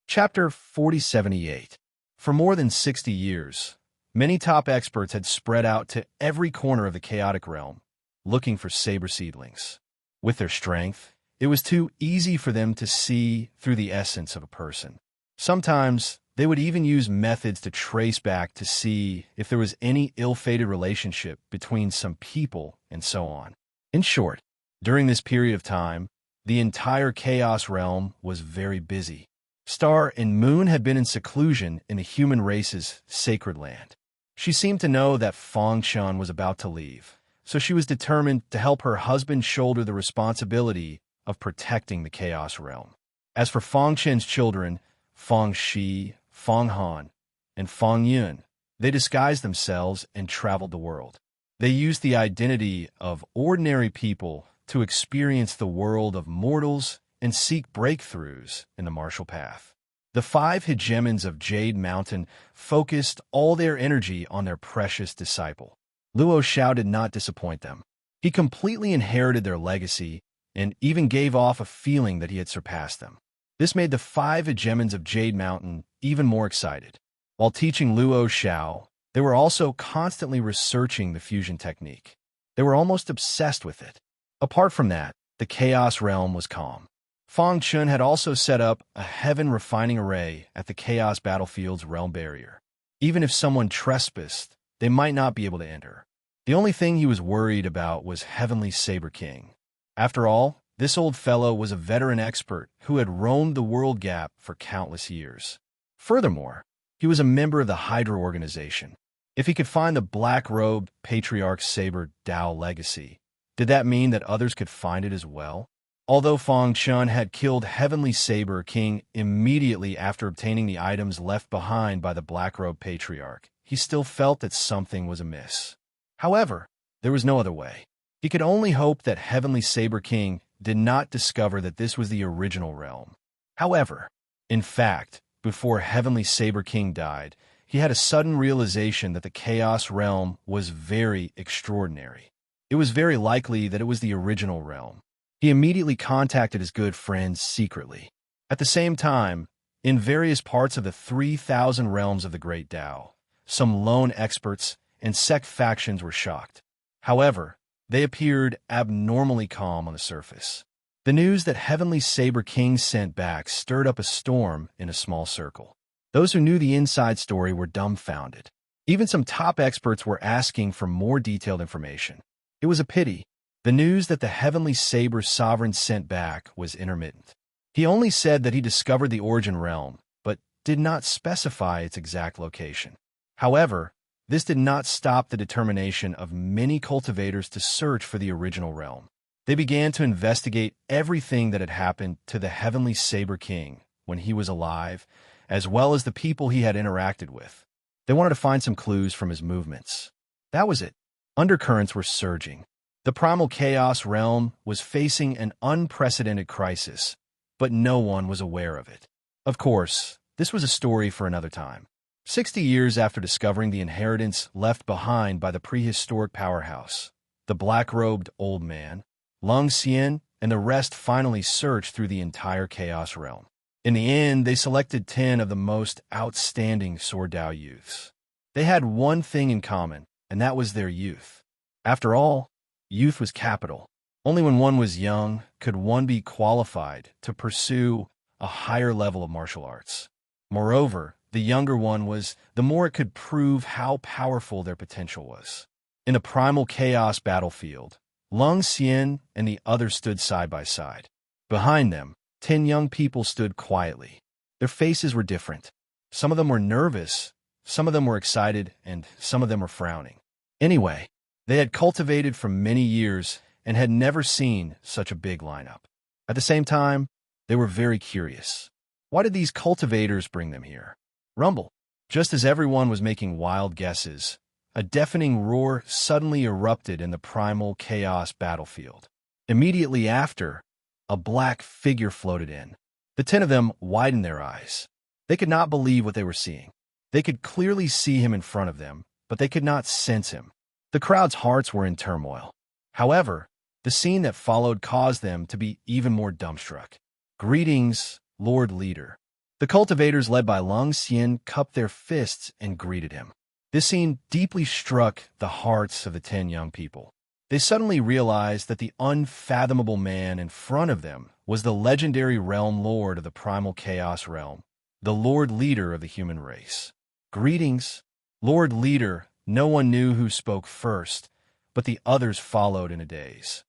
Chapter 4078. For more than 60 years, many top experts had spread out to every corner of the chaotic realm, looking for saber seedlings. With their strength, it was too easy for them to see through the essence of a person. Sometimes, they would even use methods to trace back to see if there was any ill-fated relationship between some people and so on. In short, during this period of time, the entire chaos realm was very busy. Star and Moon had been in seclusion in the human race's sacred land. She seemed to know that Fang Chun was about to leave, so she was determined to help her husband shoulder the responsibility of protecting the chaos realm. As for Fang Chen's children, Fang Shi, Fang Han, and Fang Yun, they disguised themselves and traveled the world. They used the identity of ordinary people to experience the world of mortals and seek breakthroughs in the martial path. The 5 hegemons of Jade Mountain focused all their energy on their precious disciple. Luo Xiao did not disappoint them. He completely inherited their legacy and even gave off a feeling that he had surpassed them. This made the 5 hegemons of Jade Mountain even more excited. While teaching Luo Xiao, they were also constantly researching the fusion technique. They were almost obsessed with it. Apart from that, the chaos realm was calm. Fang Chun had also set up a heaven refining array at the chaos battlefield's realm barrier. Even if someone trespassed, they might not be able to enter. The only thing he was worried about was Heavenly Saber King. After all, this old fellow was a veteran expert who had roamed the world gap for countless years. Furthermore, he was a member of the Hydra organization. If he could find the black-robed Patriarch Saber Dao legacy, did that mean that others could find it as well? Although Fang Chun had killed Heavenly Saber King immediately after obtaining the items left behind by the black-robed Patriarch, he still felt that something was amiss. However, there was no other way. He could only hope that Heavenly Saber King did not discover that this was the original realm. However, in fact, before Heavenly Saber King died, he had a sudden realization that the Chaos Realm was very extraordinary. It was very likely that it was the original realm. He immediately contacted his good friends secretly. At the same time, in various parts of the 3,000 realms of the Great Tao, some lone experts and sect factions were shocked. However, they appeared abnormally calm on the surface. The news that Heavenly Saber King sent back stirred up a storm in a small circle. Those who knew the inside story were dumbfounded. Even some top experts were asking for more detailed information. It was a pity. The news that the Heavenly Saber Sovereign sent back was intermittent. He only said that he discovered the origin realm, but did not specify its exact location. However, this did not stop the determination of many cultivators to search for the original realm. They began to investigate everything that had happened to the Heavenly Saber King when he was alive, as well as the people he had interacted with. They wanted to find some clues from his movements. That was it. Undercurrents were surging. The primal chaos realm was facing an unprecedented crisis, but no one was aware of it. Of course, this was a story for another time. 60 years after discovering the inheritance left behind by the prehistoric powerhouse, the black-robed old man, Lung Xian, and the rest finally searched through the entire chaos realm. In the end, they selected 10 of the most outstanding Sword Dao youths. They had one thing in common, and that was their youth. After all, youth was capital. Only when one was young could one be qualified to pursue a higher level of martial arts. Moreover, the younger one was, the more it could prove how powerful their potential was. In the primal chaos battlefield, Lung Xian and the others stood side by side. Behind them, 10 young people stood quietly. Their faces were different. Some of them were nervous, some of them were excited, and some of them were frowning. Anyway, they had cultivated for many years and had never seen such a big lineup. At the same time, they were very curious. Why did these cultivators bring them here? Rumble. Just as everyone was making wild guesses, a deafening roar suddenly erupted in the primal chaos battlefield. Immediately after, a black figure floated in. The 10 of them widened their eyes. They could not believe what they were seeing. They could clearly see him in front of them, but they could not sense him. The crowd's hearts were in turmoil. However, The scene that followed caused them to be even more dumbstruck. "Greetings, Lord Leader." The cultivators led by Lung Xian cupped their fists and greeted him. This scene deeply struck the hearts of the 10 young people. They suddenly realized that the unfathomable man in front of them was the legendary realm lord of the primal chaos realm, the Lord Leader of the human race. "Greetings, Lord Leader." No one knew who spoke first, but the others followed in a daze.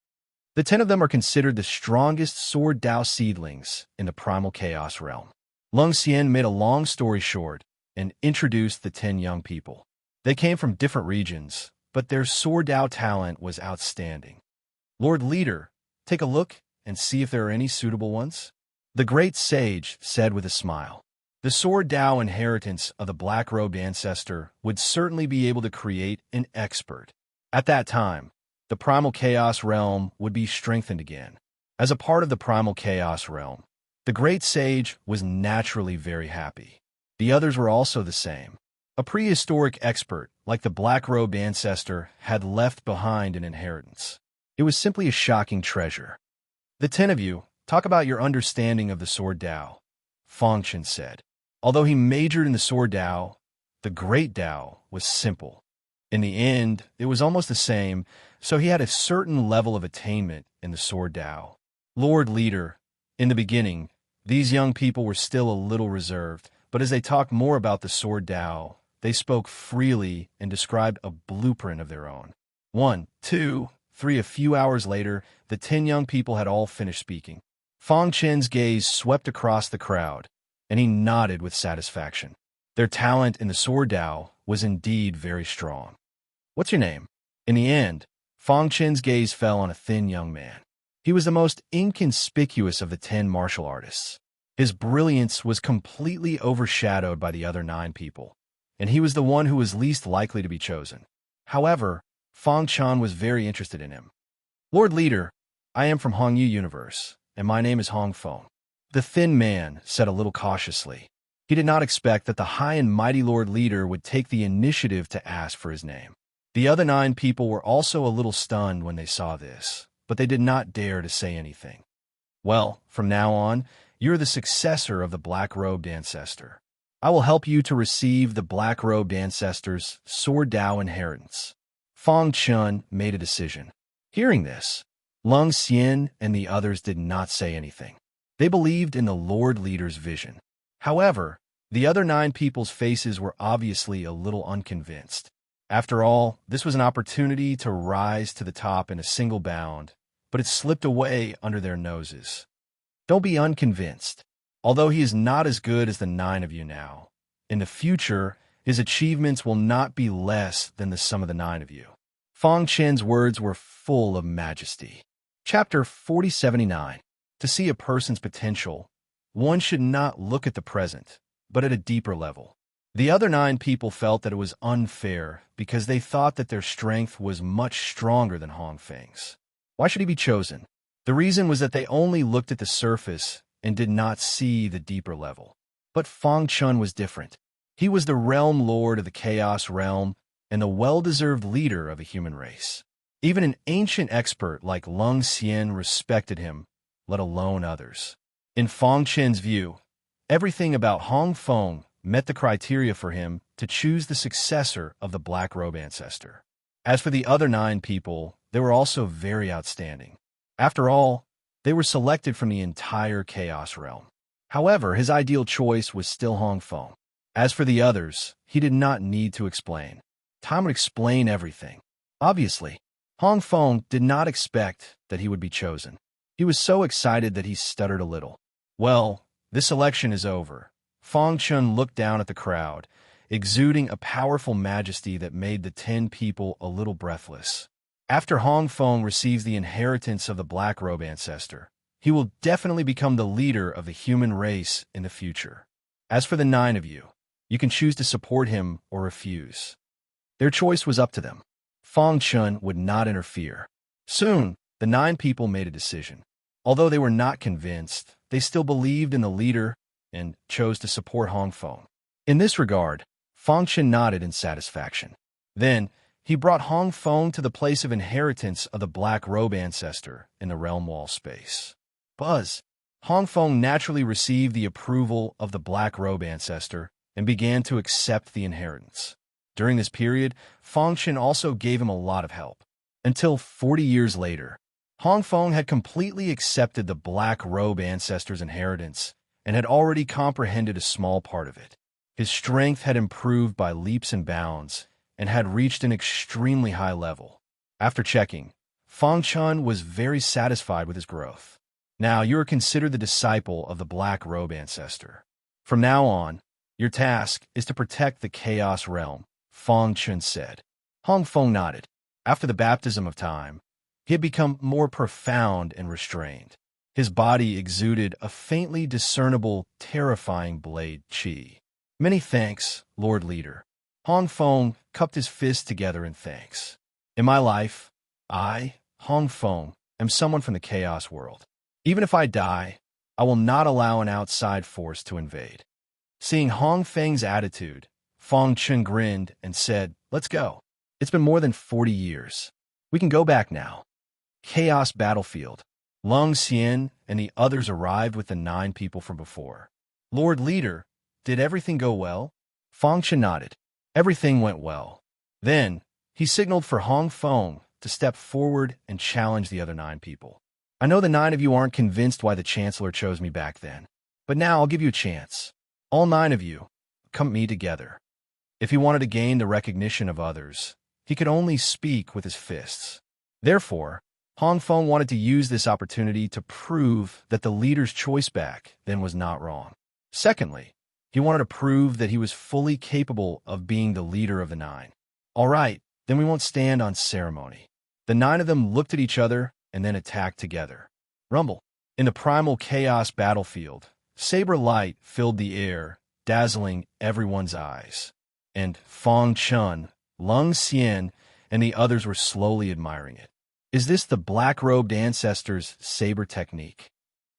The 10 of them are considered the strongest sword Dao seedlings in the primal chaos realm. Lung Xian made a long story short and introduced the 10 young people. They came from different regions, but their sword Dao talent was outstanding. "Lord Leader, take a look and see if there are any suitable ones," the great sage said with a smile. The sword Dao inheritance of the black-robed ancestor would certainly be able to create an expert. At that time, the primal chaos realm would be strengthened again. As a part of the primal chaos realm, the great sage was naturally very happy. The others were also the same. A prehistoric expert like the black-robed ancestor had left behind an inheritance. It was simply a shocking treasure. "The 10 of you, talk about your understanding of the sword Dao," Fang Chen said. Although he majored in the sword Dao, the great Dao was simple. In the end, it was almost the same, so he had a certain level of attainment in the sword Dao. "Lord Leader, in the beginning, these young people were still a little reserved, but as they talked more about the sword Dao, they spoke freely and described a blueprint of their own. 1, 2, 3. A few hours later, the 10 young people had all finished speaking. Fang Chen's gaze swept across the crowd, and he nodded with satisfaction. Their talent in the sword Dao was indeed very strong. "What's your name?" In the end, Fang Chen's gaze fell on a thin young man. He was the most inconspicuous of the 10 martial artists. His brilliance was completely overshadowed by the other 9 people, and he was the one who was least likely to be chosen. However, Fang Chen was very interested in him. "Lord Leader, I am from Hongyu Universe, and my name is Hong Feng." The thin man said a little cautiously. He did not expect that the high and mighty Lord Leader would take the initiative to ask for his name. The other 9 people were also a little stunned when they saw this, but they did not dare to say anything. "Well, from now on, you're the successor of the black-robed ancestor. I will help you to receive the black-robed ancestor's sword Dao inheritance." Fang Chen made a decision. Hearing this, Lung Xian and the others did not say anything. They believed in the Lord Leader's vision. However, the other 9 people's faces were obviously a little unconvinced. After all, this was an opportunity to rise to the top in a single bound, but it slipped away under their noses. Don't be unconvinced. Although he is not as good as the 9 of you now, in the future, his achievements will not be less than the sum of the 9 of you. Fang Chen's words were full of majesty. Chapter 4079. To see a person's potential, one should not look at the present, but at a deeper level. The other 9 people felt that it was unfair because they thought that their strength was much stronger than Hong Feng's. Why should he be chosen? The reason was that they only looked at the surface and did not see the deeper level. But Fang Chen was different. He was the realm lord of the chaos realm and the well-deserved leader of a human race. Even an ancient expert like Lung Xian respected him, let alone others. In Fang Chen's view, everything about Hong Feng met the criteria for him to choose the successor of the black-robe ancestor. As for the other 9 people, they were also very outstanding. After all, they were selected from the entire chaos realm. However, his ideal choice was still Hong Feng. As for the others, he did not need to explain. Time would explain everything. Obviously, Hong Feng did not expect that he would be chosen. He was so excited that he stuttered a little. "Well, this election is over." Fang Chen looked down at the crowd, exuding a powerful majesty that made the 10 people a little breathless. After Hong Feng receives the inheritance of the black-robe ancestor, he will definitely become the leader of the human race in the future. As for the 9 of you, you can choose to support him or refuse. Their choice was up to them. Fang Chen would not interfere. Soon, the 9 people made a decision. Although they were not convinced, they still believed in the leader and chose to support Hong Feng. In this regard, Fang Chen nodded in satisfaction. Then, he brought Hong Feng to the place of inheritance of the Black Robe ancestor in the realm wall space. Buzz. Hong Feng naturally received the approval of the Black Robe ancestor and began to accept the inheritance. During this period, Feng Chen also gave him a lot of help. Until 40 years later, Hong Feng had completely accepted the Black Robe ancestor's inheritance and had already comprehended a small part of it. His strength had improved by leaps and bounds and had reached an extremely high level. After checking, Feng Chen was very satisfied with his growth. Now you are considered the disciple of the Black Robe ancestor. From now on, your task is to protect the Chaos Realm, Feng Chen said. Hong Feng nodded. After the baptism of time, he had become more profound and restrained. His body exuded a faintly discernible, terrifying blade qi. Many thanks, Lord Leader. Hong Feng cupped his fists together in thanks. In my life, I, Hong Feng, am someone from the Chaos world. Even if I die, I will not allow an outside force to invade. Seeing Hong Feng's attitude, Feng Chen grinned and said, "Let's go. It's been more than 40 years. We can go back now." Chaos battlefield. Lung Xian and the others arrived with the 9 people from before. Lord Leader, did everything go well? Feng Chen nodded. Everything went well. Then, he signaled for Hong Feng to step forward and challenge the other 9 people. I know the 9 of you aren't convinced why the Chancellor chose me back then, but now I'll give you a chance. All 9 of you, come meet together. If he wanted to gain the recognition of others, he could only speak with his fists. Therefore, Hong Feng wanted to use this opportunity to prove that the leader's choice back then was not wrong. Secondly, he wanted to prove that he was fully capable of being the leader of the 9. All right, then we won't stand on ceremony. The 9 of them looked at each other and then attacked together. Rumble. In the primal chaos battlefield, saber light filled the air, dazzling everyone's eyes. And Feng Chen, Lung Xian, and the others were slowly admiring it. Is this the black-robed ancestor's saber technique?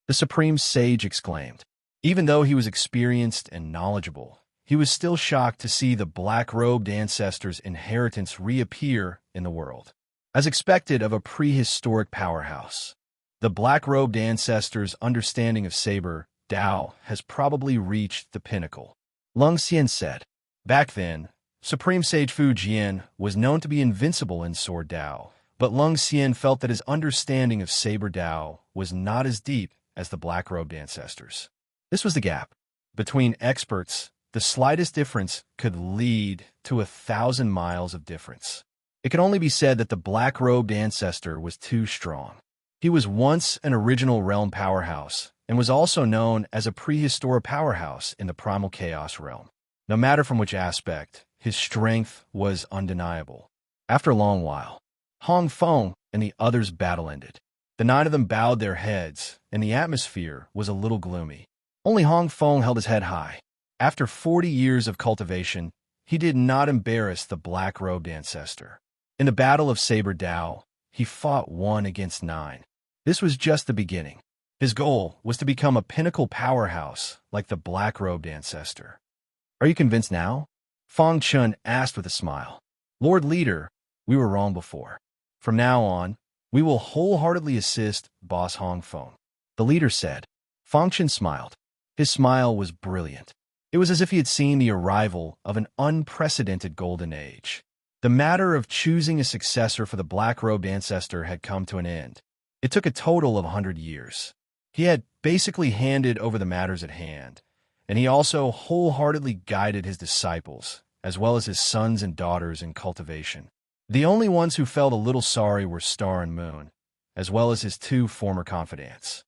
The supreme sage exclaimed. Even though he was experienced and knowledgeable, he was still shocked to see the black-robed ancestor's inheritance reappear in the world. As expected of a prehistoric powerhouse, the black-robed ancestor's understanding of saber Dao has probably reached the pinnacle. Lung Xian said. Back then, Supreme Sage Fu Jian was known to be invincible in Sword Dao, but Lung Xian felt that his understanding of Saber Dao was not as deep as the black-robed ancestors. This was the gap. Between experts, the slightest difference could lead to 1,000 miles of difference. It can only be said that the black-robed ancestor was too strong. He was once an original realm powerhouse, and was also known as a prehistoric powerhouse in the primal chaos realm. No matter from which aspect, his strength was undeniable. After a long while, Hong Feng and the others' battle ended. The 9 of them bowed their heads, and the atmosphere was a little gloomy. Only Hong Feng held his head high. After 40 years of cultivation, he did not embarrass the black-robed ancestor. In the Battle of Saber Dao, he fought 1 against 9. This was just the beginning. His goal was to become a pinnacle powerhouse like the black-robed ancestor. Are you convinced now? Feng Chen asked with a smile. Lord Leader, we were wrong before. From now on, we will wholeheartedly assist Boss Hong Feng. The leader said. Feng Chen smiled. His smile was brilliant. It was as if he had seen the arrival of an unprecedented golden age. The matter of choosing a successor for the black-robed ancestor had come to an end. It took a total of 100 years. He had basically handed over the matters at hand, and he also wholeheartedly guided his disciples, as well as his sons and daughters in cultivation. The only ones who felt a little sorry were Star and Moon, as well as his 2 former confidants.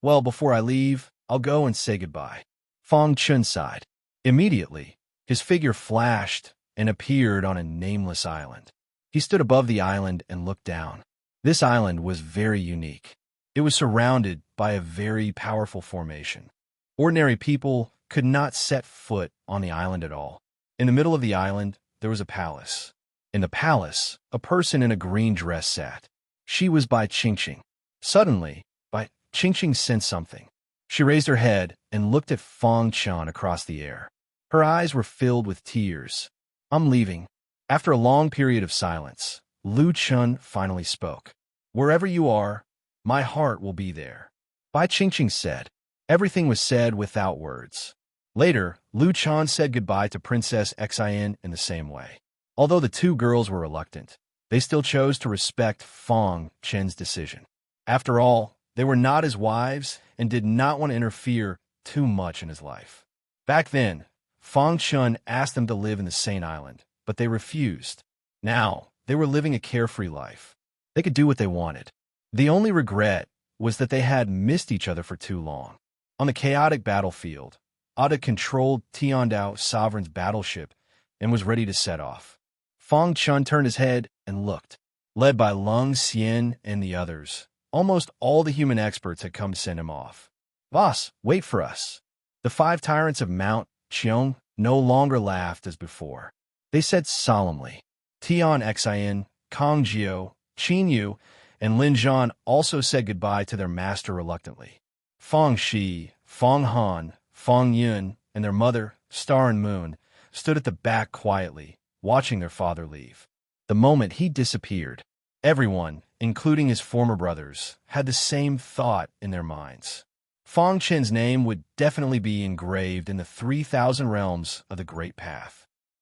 Well, before I leave, I'll go and say goodbye. Feng Chen sighed. Immediately, his figure flashed and appeared on a nameless island. He stood above the island and looked down. This island was very unique. It was surrounded by a very powerful formation. Ordinary people could not set foot on the island at all. In the middle of the island, there was a palace. In the palace, a person in a green dress sat. She was Bai Qingqing. Suddenly, Bai Qingqing sensed something. She raised her head and looked at Feng Chen across the air. Her eyes were filled with tears. I'm leaving. After a long period of silence, Lu Chun finally spoke. "Wherever you are, my heart will be there." Bai Qingqing said. Everything was said without words. Later, Lu Chun said goodbye to Princess Xin in the same way. Although the two girls were reluctant, they still chose to respect Fang Chen's decision. After all, they were not his wives and did not want to interfere too much in his life. Back then, Fang Chun asked them to live in the same island, but they refused. Now, they were living a carefree life. They could do what they wanted. The only regret was that they had missed each other for too long. On the chaotic battlefield, Ada controlled Tiandao Sovereign's battleship and was ready to set off. Fang Chun turned his head and looked. Led by Lung Xian and the others, almost all the human experts had come to send him off. "Boss, wait for us." The 5 tyrants of Mount Cheong no longer laughed as before. They said solemnly. Tian Xin, Kong Jiu, Qin Yu, and Lin Zhan also said goodbye to their master reluctantly. Fang Shi, Fang Han, Fang Yun, and their mother, Star and Moon, stood at the back quietly, watching their father leave. The moment he disappeared, everyone, including his former brothers, had the same thought in their minds. Fang Chen's name would definitely be engraved in the 3,000 realms of the Great Path.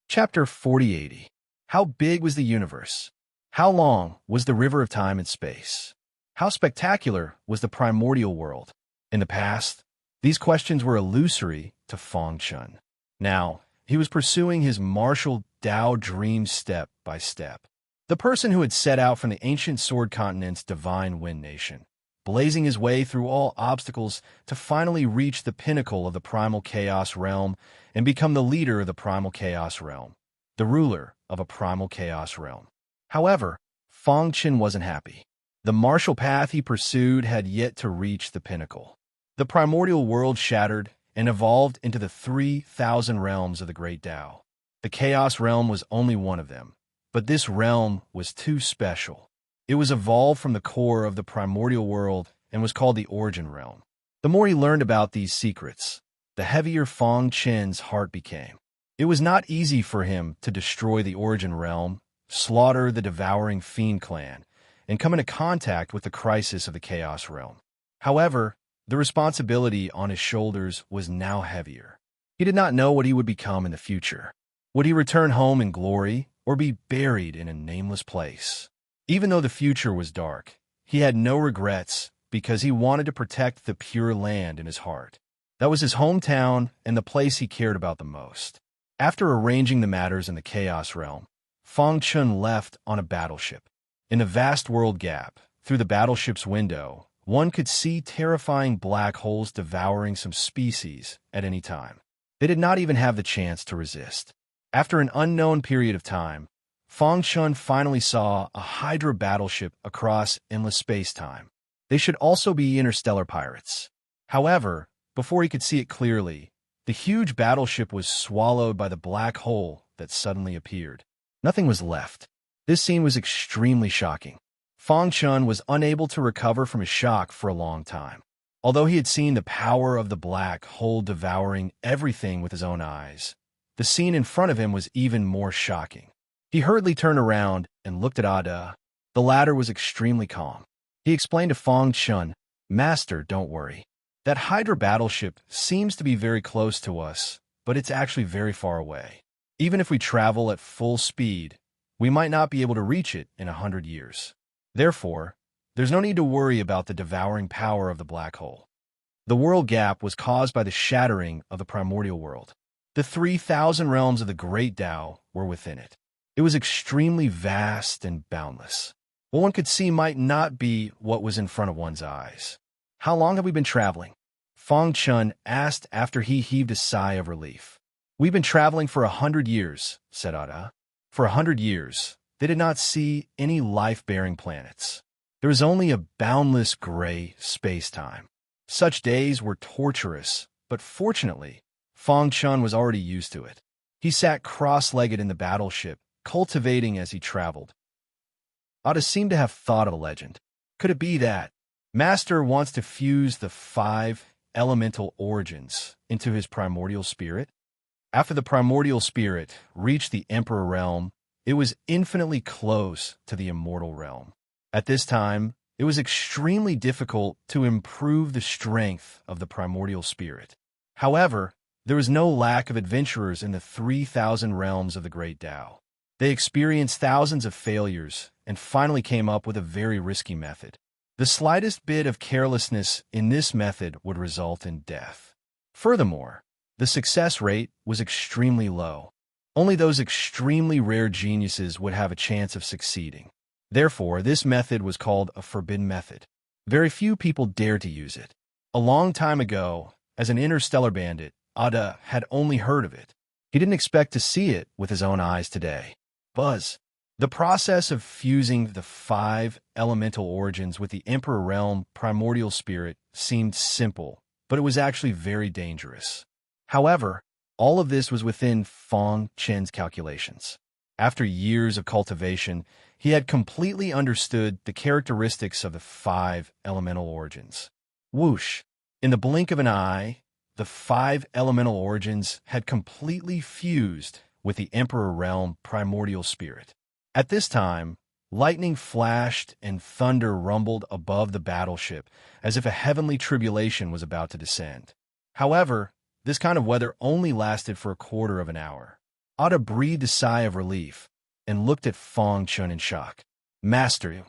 Chapter 4080. How big was the universe? How long was the river of time and space? How spectacular was the primordial world? In the past, these questions were illusory to Fang Chun. Now, he was pursuing his martial Tao dream step by step. The person who had set out from the ancient Sword Continent's divine Wind Nation, blazing his way through all obstacles to finally reach the pinnacle of the primal chaos realm and become the leader of the primal chaos realm, the ruler of a primal chaos realm. However, Fang Chin wasn't happy. The martial path he pursued had yet to reach the pinnacle. The primordial world shattered and evolved into the 3,000 realms of the Great Tao. The Chaos Realm was only one of them, but this realm was too special. It was evolved from the core of the primordial world and was called the Origin Realm. The more he learned about these secrets, the heavier Fang Chen's heart became. It was not easy for him to destroy the Origin Realm, slaughter the devouring Fiend clan, and come into contact with the crisis of the Chaos Realm. However, the responsibility on his shoulders was now heavier. He did not know what he would become in the future. Would he return home in glory or be buried in a nameless place? Even though the future was dark, he had no regrets because he wanted to protect the pure land in his heart. That was his hometown and the place he cared about the most. After arranging the matters in the Chaos Realm, Fang Chun left on a battleship. In the vast world gap, through the battleship's window, one could see terrifying black holes devouring some species at any time. They did not even have the chance to resist. After an unknown period of time, Fang Chun finally saw a Hydra battleship across endless space-time. They should also be interstellar pirates. However, before he could see it clearly, the huge battleship was swallowed by the black hole that suddenly appeared. Nothing was left. This scene was extremely shocking. Fang Chun was unable to recover from his shock for a long time. Although he had seen the power of the black hole devouring everything with his own eyes, the scene in front of him was even more shocking. He hurriedly turned around and looked at Ada. The latter was extremely calm. He explained to Fang Chun, "Master, don't worry. That Hydra battleship seems to be very close to us, but it's actually very far away. Even if we travel at full speed, we might not be able to reach it in 100 years. Therefore, there's no need to worry about the devouring power of the black hole." The world gap was caused by the shattering of the primordial world. The 3,000 realms of the Great Tao were within it. It was extremely vast and boundless. What one could see might not be what was in front of one's eyes. "How long have we been traveling?" Fang Chun asked after he heaved a sigh of relief. "We've been traveling for 100 years, said Ada. For 100 years, they did not see any life-bearing planets. There was only a boundless gray space-time. Such days were torturous, but fortunately, Fang Chun was already used to it. He sat cross-legged in the battleship, cultivating as he traveled. Ada seemed to have thought of a legend. Could it be that Master wants to fuse the 5 elemental origins into his primordial spirit? After the primordial spirit reached the Emperor realm, it was infinitely close to the immortal realm. At this time, it was extremely difficult to improve the strength of the primordial spirit. However, there was no lack of adventurers in the 3,000 realms of the Great Tao. They experienced thousands of failures and finally came up with a very risky method. The slightest bit of carelessness in this method would result in death. Furthermore, the success rate was extremely low. Only those extremely rare geniuses would have a chance of succeeding. Therefore, this method was called a forbidden method. Very few people dared to use it. A long time ago, as an interstellar bandit, Ada had only heard of it. He didn't expect to see it with his own eyes today. Buzz. The process of fusing the 5 elemental origins with the Emperor Realm primordial spirit seemed simple, but it was actually very dangerous. However, all of this was within Fang Chen's calculations. After years of cultivation, he had completely understood the characteristics of the 5 elemental origins. Whoosh! In the blink of an eye, the 5 elemental origins had completely fused with the Emperor Realm primordial spirit. At this time, lightning flashed and thunder rumbled above the battleship as if a heavenly tribulation was about to descend. However, this kind of weather only lasted for a quarter of an hour. Ada breathed a sigh of relief and looked at Fang Chun in shock. Master!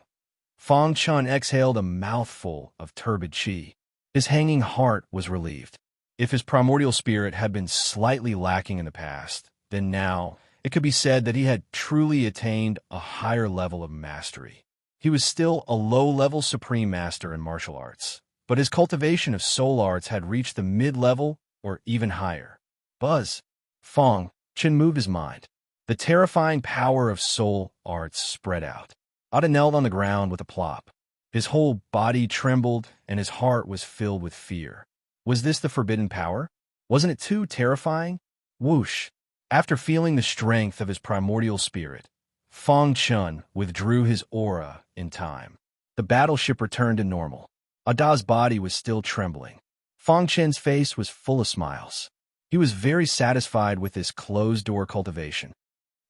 Fang Chun exhaled a mouthful of turbid qi. His hanging heart was relieved. If his primordial spirit had been slightly lacking in the past, then now it could be said that he had truly attained a higher level of mastery. He was still a low-level supreme master in martial arts, but his cultivation of soul arts had reached the mid-level or even higher. Buzz. Fang Chen moved his mind. The terrifying power of soul arts spread out. Ada knelt on the ground with a plop. His whole body trembled, and his heart was filled with fear. Was this the forbidden power? Wasn't it too terrifying? Whoosh! After feeling the strength of his primordial spirit, Fang Chun withdrew his aura in time. The battleship returned to normal. Ada's body was still trembling. Fang Chen's face was full of smiles. He was very satisfied with this closed-door cultivation.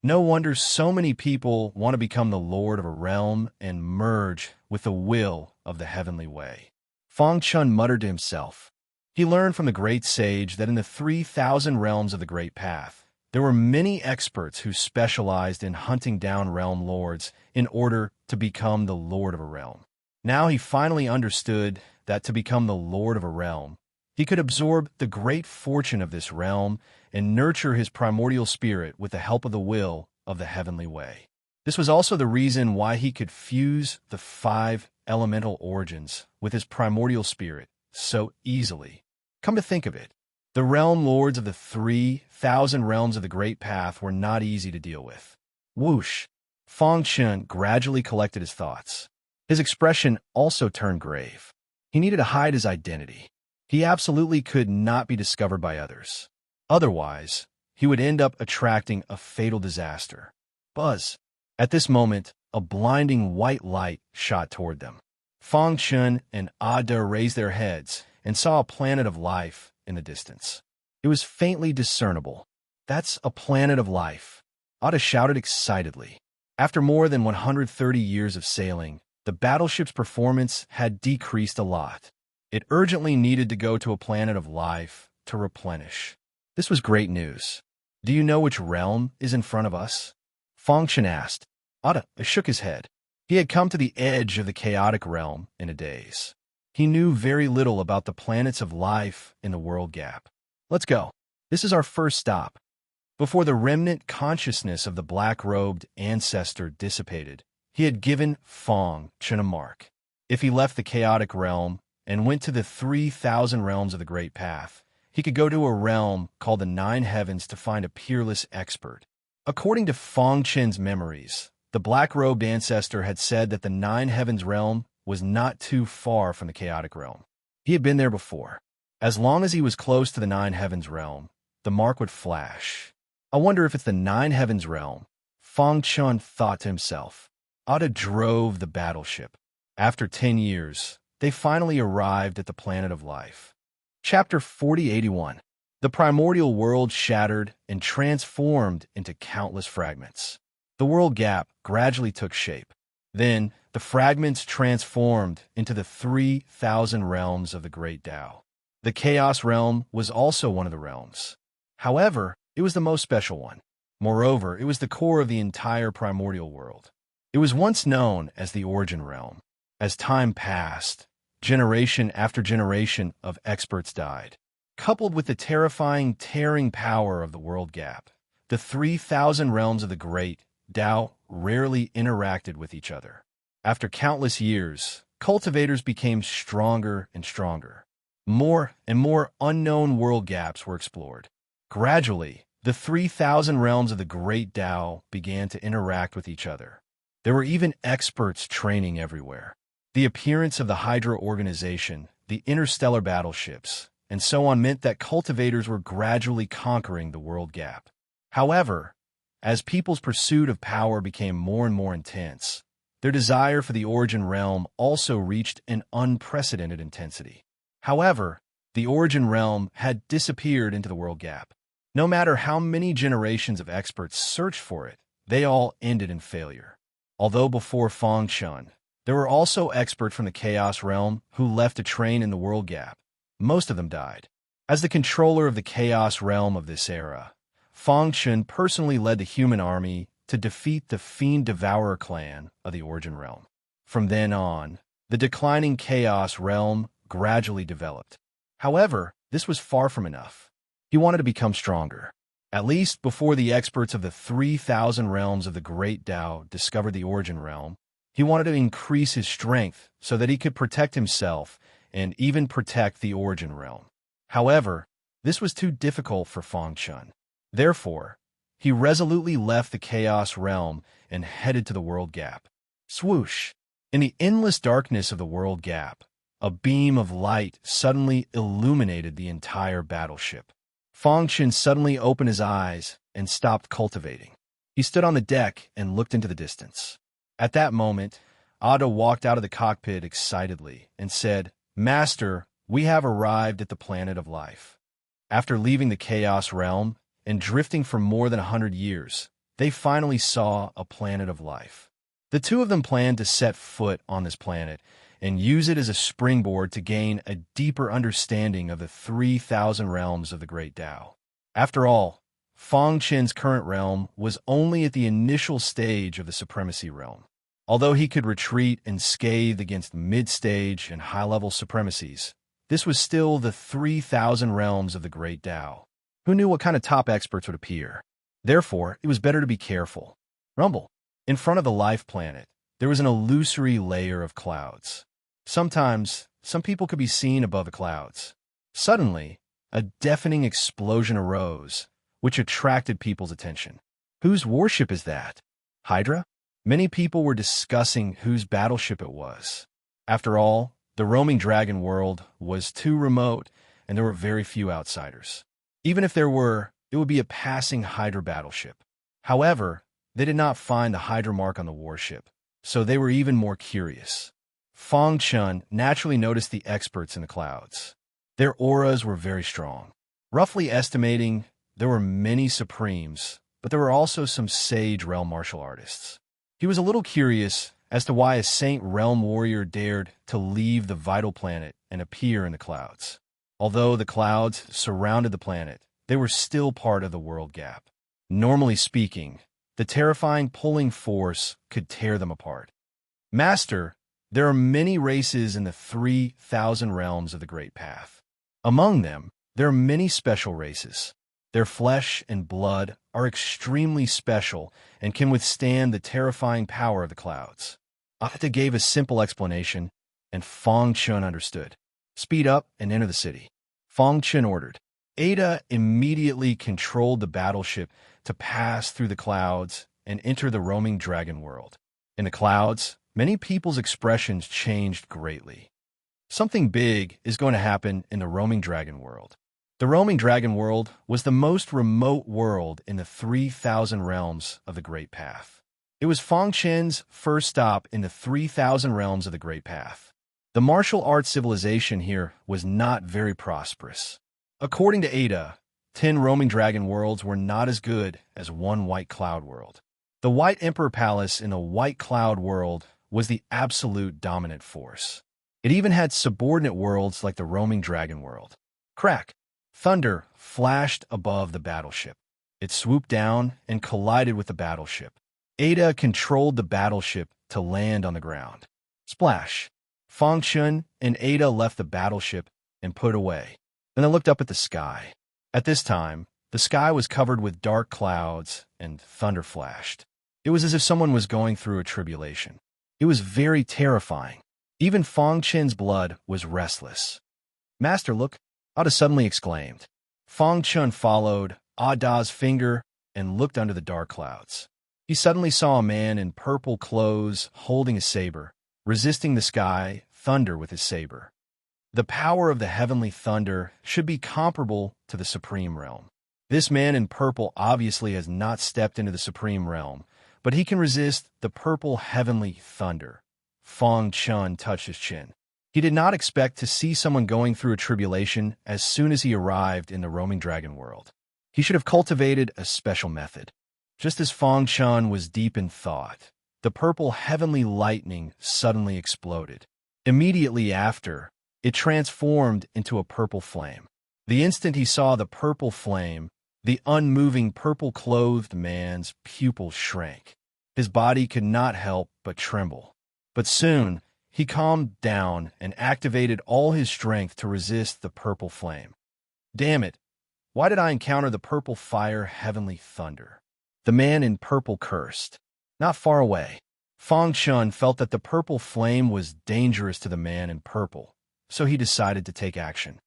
No wonder so many people want to become the lord of a realm and merge with the will of the heavenly way. Fang Chun muttered to himself. He learned from the great sage that in the 3,000 realms of the Great Path, there were many experts who specialized in hunting down realm lords in order to become the lord of a realm. Now he finally understood that to become the lord of a realm, he could absorb the great fortune of this realm and nurture his primordial spirit with the help of the will of the heavenly way. This was also the reason why he could fuse the 5 elemental origins with his primordial spirit so easily. Come to think of it, the realm lords of the 3,000 realms of the Great Path were not easy to deal with. Whoosh! Fang Chun gradually collected his thoughts. His expression also turned grave. He needed to hide his identity. He absolutely could not be discovered by others. Otherwise, he would end up attracting a fatal disaster. Buzz! At this moment, a blinding white light shot toward them. Fang Chun and Ada raised their heads and saw a planet of life in the distance. It was faintly discernible. That's a planet of life. Ada shouted excitedly. After more than 130 years of sailing, the battleship's performance had decreased a lot. It urgently needed to go to a planet of life to replenish. This was great news. Do you know which realm is in front of us? Fang Chun asked. Ada shook his head. He had come to the edge of the chaotic realm in a daze. He knew very little about the planets of life in the world gap. Let's go. This is our first stop. Before the remnant consciousness of the black-robed ancestor dissipated, he had given Fang Chun a mark. If he left the chaotic realm and went to the 3,000 realms of the Great Path, he could go to a realm called the 9 Heavens to find a peerless expert. According to Fang Chen's memories, the black-robed ancestor had said that the 9 Heavens realm was not too far from the chaotic realm. He had been there before. As long as he was close to the 9 Heavens realm, the mark would flash. I wonder if it's the 9 Heavens realm, Fang Chun thought to himself. Ada drove the battleship. After 10 years, they finally arrived at the planet of life. Chapter 4081. The primordial world shattered and transformed into countless fragments. The world gap gradually took shape. Then, the fragments transformed into the 3,000 realms of the Great Tao. The Chaos Realm was also one of the realms. However, it was the most special one. Moreover, it was the core of the entire primordial world. It was once known as the Origin Realm. As time passed, generation after generation of experts died. Coupled with the terrifying, tearing power of the world gap, the 3,000 realms of the Great Tao rarely interacted with each other. After countless years, cultivators became stronger and stronger. More and more unknown world gaps were explored. Gradually, the 3,000 realms of the Great Tao began to interact with each other. There were even experts training everywhere. The appearance of the Hydra organization, the interstellar battleships, and so on meant that cultivators were gradually conquering the world gap. However, as people's pursuit of power became more and more intense, their desire for the Origin Realm also reached an unprecedented intensity. However, the Origin Realm had disappeared into the world gap. No matter how many generations of experts searched for it, they all ended in failure. Although before Feng Chun, there were also experts from the Chaos Realm who left to train in the world gap. Most of them died. As the controller of the Chaos Realm of this era, Feng Chun personally led the human army to defeat the Fiend Devourer clan of the Origin Realm. From then on, the declining Chaos Realm gradually developed. However, this was far from enough. He wanted to become stronger. At least before the experts of the 3,000 realms of the Great Tao discovered the Origin Realm, he wanted to increase his strength so that he could protect himself and even protect the Origin Realm. However, this was too difficult for Feng Chun. Therefore, he resolutely left the Chaos Realm and headed to the World Gap. Swoosh! In the endless darkness of the World Gap, a beam of light suddenly illuminated the entire battleship. Feng Chun suddenly opened his eyes and stopped cultivating. He stood on the deck and looked into the distance. At that moment, Ada walked out of the cockpit excitedly and said, "Master, we have arrived at the planet of life." After leaving the Chaos Realm and drifting for more than 100 years, they finally saw a planet of life. The two of them planned to set foot on this planet and use it as a springboard to gain a deeper understanding of the 3,000 realms of the Great Tao. After all, Feng Chun's current realm was only at the initial stage of the Supremacy Realm. Although he could retreat unscathed against mid-stage and high-level supremacies, this was still the 3,000 realms of the Great Tao. Who knew what kind of top experts would appear? Therefore, it was better to be careful. Rumble. In front of the life planet, there was an illusory layer of clouds. Sometimes, some people could be seen above the clouds. Suddenly, a deafening explosion arose, which attracted people's attention. Whose warship is that? Hydra? Many people were discussing whose battleship it was. After all, the roaming dragon world was too remote, and there were very few outsiders. Even if there were, it would be a passing Hydra battleship. However, they did not find the Hydra mark on the warship, so they were even more curious. Feng Chun naturally noticed the experts in the clouds. Their auras were very strong. Roughly estimating, there were many Supremes, but there were also some sage realm martial artists. He was a little curious as to why a Saint Realm warrior dared to leave the vital planet and appear in the clouds. Although the clouds surrounded the planet, they were still part of the world gap. Normally speaking, the terrifying pulling force could tear them apart. Master, there are many races in the 3,000 realms of the Great Path. Among them, there are many special races. Their flesh and blood are extremely special and can withstand the terrifying power of the clouds. Ada gave a simple explanation, and Feng Chun understood. Speed up and enter the city. Feng Chun ordered. Ada immediately controlled the battleship to pass through the clouds and enter the roaming dragon world. In the clouds, many people's expressions changed greatly. Something big is going to happen in the roaming dragon world. The roaming dragon world was the most remote world in the 3,000 realms of the Great Path. It was Feng Chun's first stop in the 3,000 realms of the Great Path. The martial arts civilization here was not very prosperous. According to Ada, 10 roaming dragon worlds were not as good as one white cloud world. The White Emperor Palace in the White Cloud world was the absolute dominant force. It even had subordinate worlds like the roaming dragon world. Crack! Thunder flashed above the battleship. It swooped down and collided with the battleship. Ada controlled the battleship to land on the ground. Splash! Fang Chun and Ada left the battleship and put away. Then they looked up at the sky. At this time, the sky was covered with dark clouds and thunder flashed. It was as if someone was going through a tribulation. It was very terrifying. Even Fang Chun's blood was restless. "Master, look!" Ada suddenly exclaimed. Fang Chun followed Ada's finger and looked under the dark clouds. He suddenly saw a man in purple clothes holding a saber, resisting the sky thunder with his saber. The power of the heavenly thunder should be comparable to the supreme realm. This man in purple obviously has not stepped into the supreme realm, but he can resist the purple heavenly thunder. Fang Chun touched his chin. He did not expect to see someone going through a tribulation as soon as he arrived in the roaming dragon world. He should have cultivated a special method. Just as Fang Chun was deep in thought, the purple heavenly lightning suddenly exploded. Immediately after, it transformed into a purple flame. The instant he saw the purple flame, the unmoving purple-clothed man's pupils shrank. His body could not help but tremble. But soon, he calmed down and activated all his strength to resist the purple flame. Damn it! Why did I encounter the purple fire heavenly thunder? The man in purple cursed. Not far away, Fang Chun felt that the purple flame was dangerous to the man in purple, so he decided to take action.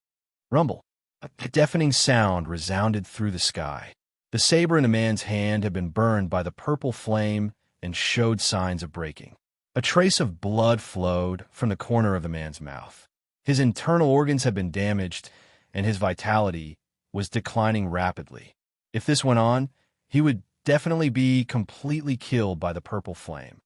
Rumble! A deafening sound resounded through the sky. The saber in the man's hand had been burned by the purple flame and showed signs of breaking. A trace of blood flowed from the corner of the man's mouth. His internal organs had been damaged, and his vitality was declining rapidly. If this went on, he would definitely be completely killed by the purple flame.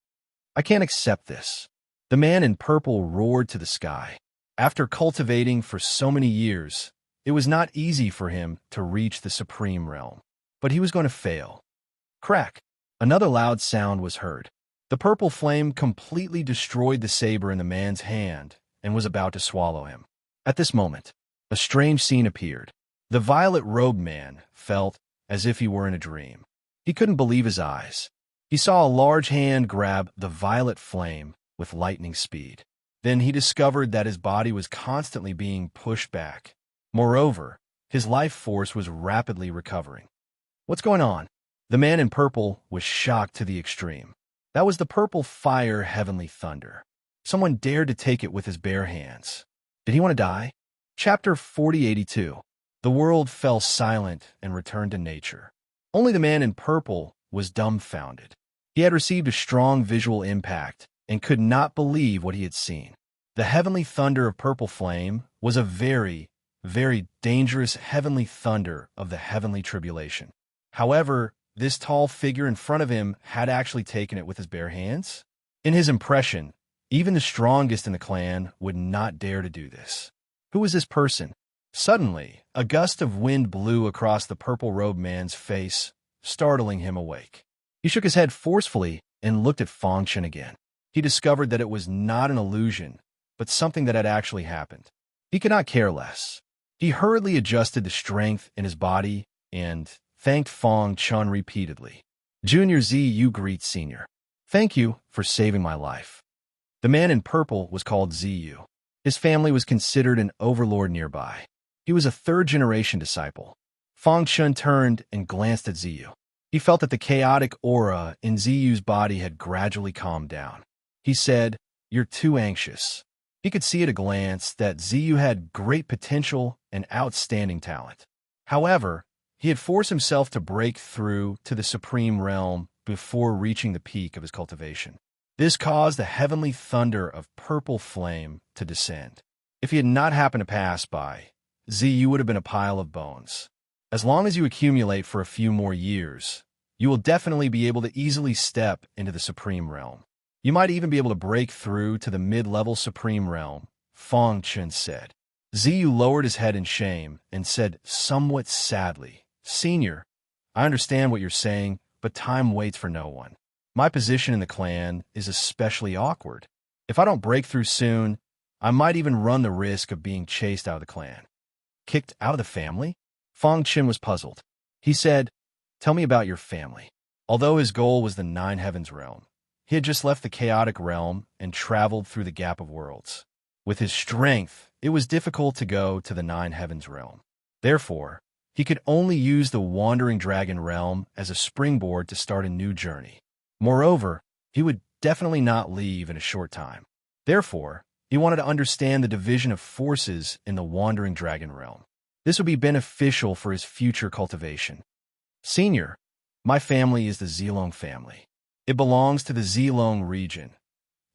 I can't accept this. The man in purple roared to the sky. After cultivating for so many years, it was not easy for him to reach the supreme realm. But he was going to fail. Crack! Another loud sound was heard. The purple flame completely destroyed the saber in the man's hand and was about to swallow him. At this moment, a strange scene appeared. The violet-robed man felt as if he were in a dream. He couldn't believe his eyes. He saw a large hand grab the violet flame with lightning speed. Then he discovered that his body was constantly being pushed back. Moreover, his life force was rapidly recovering. What's going on? The man in purple was shocked to the extreme. That was the purple fire heavenly thunder. Someone dared to take it with his bare hands. Did he want to die? Chapter 4082. The world fell silent and returned to nature. Only the man in purple was dumbfounded. He had received a strong visual impact and could not believe what he had seen. The heavenly thunder of purple flame was a very dangerous heavenly thunder of the heavenly tribulation. However, this tall figure in front of him had actually taken it with his bare hands. In his impression, even the strongest in the clan would not dare to do this. Who was this person? Suddenly, a gust of wind blew across the purple-robed man's face, startling him awake. He shook his head forcefully and looked at Fang Chun again. He discovered that it was not an illusion, but something that had actually happened. He could not care less. He hurriedly adjusted the strength in his body and thanked Fang Chun repeatedly. Junior Z, you greet Senior. Thank you for saving my life. The man in purple was called Ziyu. His family was considered an overlord nearby. He was a third-generation disciple. Fang Chun turned and glanced at Ziyu. He felt that the chaotic aura in Ziyu's body had gradually calmed down. He said, "You're too anxious." He could see at a glance that Ziyu had great potential and outstanding talent. However, he had forced himself to break through to the supreme realm before reaching the peak of his cultivation. This caused the heavenly thunder of purple flame to descend. If he had not happened to pass by, Ziyu would have been a pile of bones. As long as you accumulate for a few more years, you will definitely be able to easily step into the supreme realm. You might even be able to break through to the mid-level supreme realm, Fang Chun said. Ziyu lowered his head in shame and said somewhat sadly, "Senior, I understand what you're saying, but time waits for no one. My position in the clan is especially awkward. If I don't break through soon, I might even run the risk of being chased out of the clan. Kicked out of the family? Fong Qin was puzzled. He said, "Tell me about your family." Although his goal was the Nine Heavens realm, he had just left the chaotic realm and traveled through the gap of worlds. With his strength, it was difficult to go to the Nine Heavens realm. Therefore, he could only use the Wandering Dragon realm as a springboard to start a new journey. Moreover, he would definitely not leave in a short time. Therefore, he wanted to understand the division of forces in the Wandering Dragon realm. This would be beneficial for his future cultivation. Senior, my family is the Zilong family. It belongs to the Zilong region.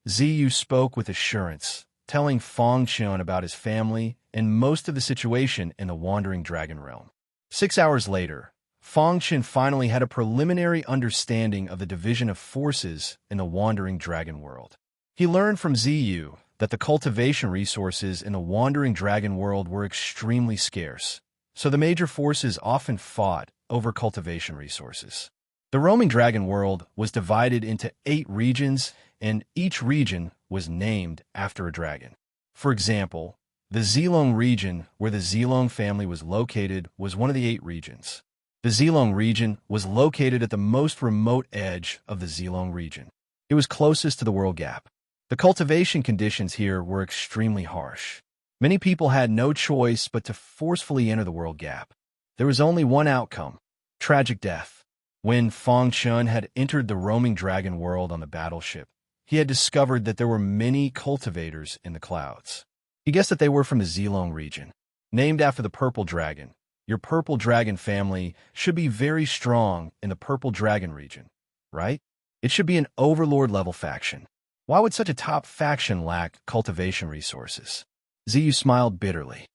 Ziyu spoke with assurance, telling Fong Qin about his family and most of the situation in the Wandering Dragon realm. 6 hours later, Fong Qin finally had a preliminary understanding of the division of forces in the Wandering Dragon world. He learned from Ziyu that the cultivation resources in the Wandering Dragon world were extremely scarce, so the major forces often fought over cultivation resources. The roaming dragon world was divided into 8 regions, and each region was named after a dragon. For example, the Zilong region, where the Zilong family was located, was one of the 8 regions. The Zilong region was located at the most remote edge of the Zilong region. It was closest to the world gap. The cultivation conditions here were extremely harsh. Many people had no choice but to forcefully enter the world gap. There was only one outcome: tragic death. When Fong Qin had entered the roaming dragon world on the battleship, he had discovered that there were many cultivators in the clouds. He guessed that they were from the Zilong region. Named after the purple dragon, your purple dragon family should be very strong in the purple dragon region, right? It should be an overlord-level faction. Why would such a top faction lack cultivation resources? Ziyu smiled bitterly.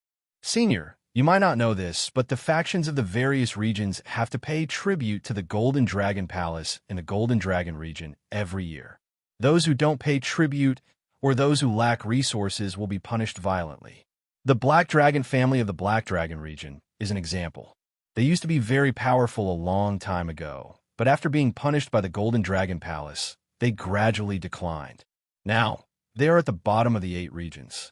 Senior, you might not know this, but the factions of the various regions have to pay tribute to the Golden Dragon Palace in the Golden Dragon region every year. Those who don't pay tribute or those who lack resources will be punished violently. The Black Dragon family of the Black Dragon region is an example. They used to be very powerful a long time ago, but after being punished by the Golden Dragon Palace, they gradually declined. Now, they are at the bottom of the 8 regions.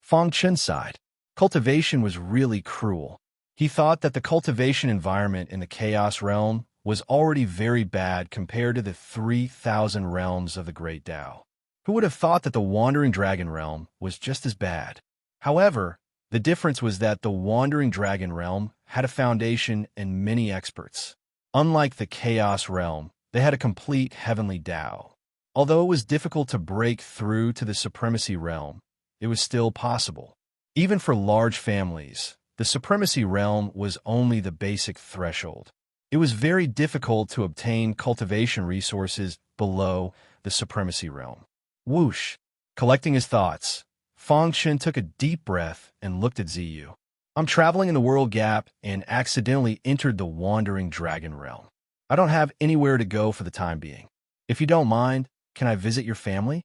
Fong Qin sighed. Cultivation was really cruel. He thought that the cultivation environment in the Chaos Realm was already very bad compared to the 3,000 realms of the Great Tao. Who would have thought that the Wandering Dragon Realm was just as bad? However, the difference was that the Wandering Dragon Realm had a foundation and many experts. Unlike the Chaos Realm, they had a complete heavenly Tao. Although it was difficult to break through to the Supremacy Realm, it was still possible. Even for large families, the Supremacy Realm was only the basic threshold. It was very difficult to obtain cultivation resources below the Supremacy Realm. Whoosh! Collecting his thoughts, Fong Qin took a deep breath and looked at Ziyu. I'm traveling in the world gap and accidentally entered the Wandering Dragon Realm. I don't have anywhere to go for the time being. If you don't mind, can I visit your family?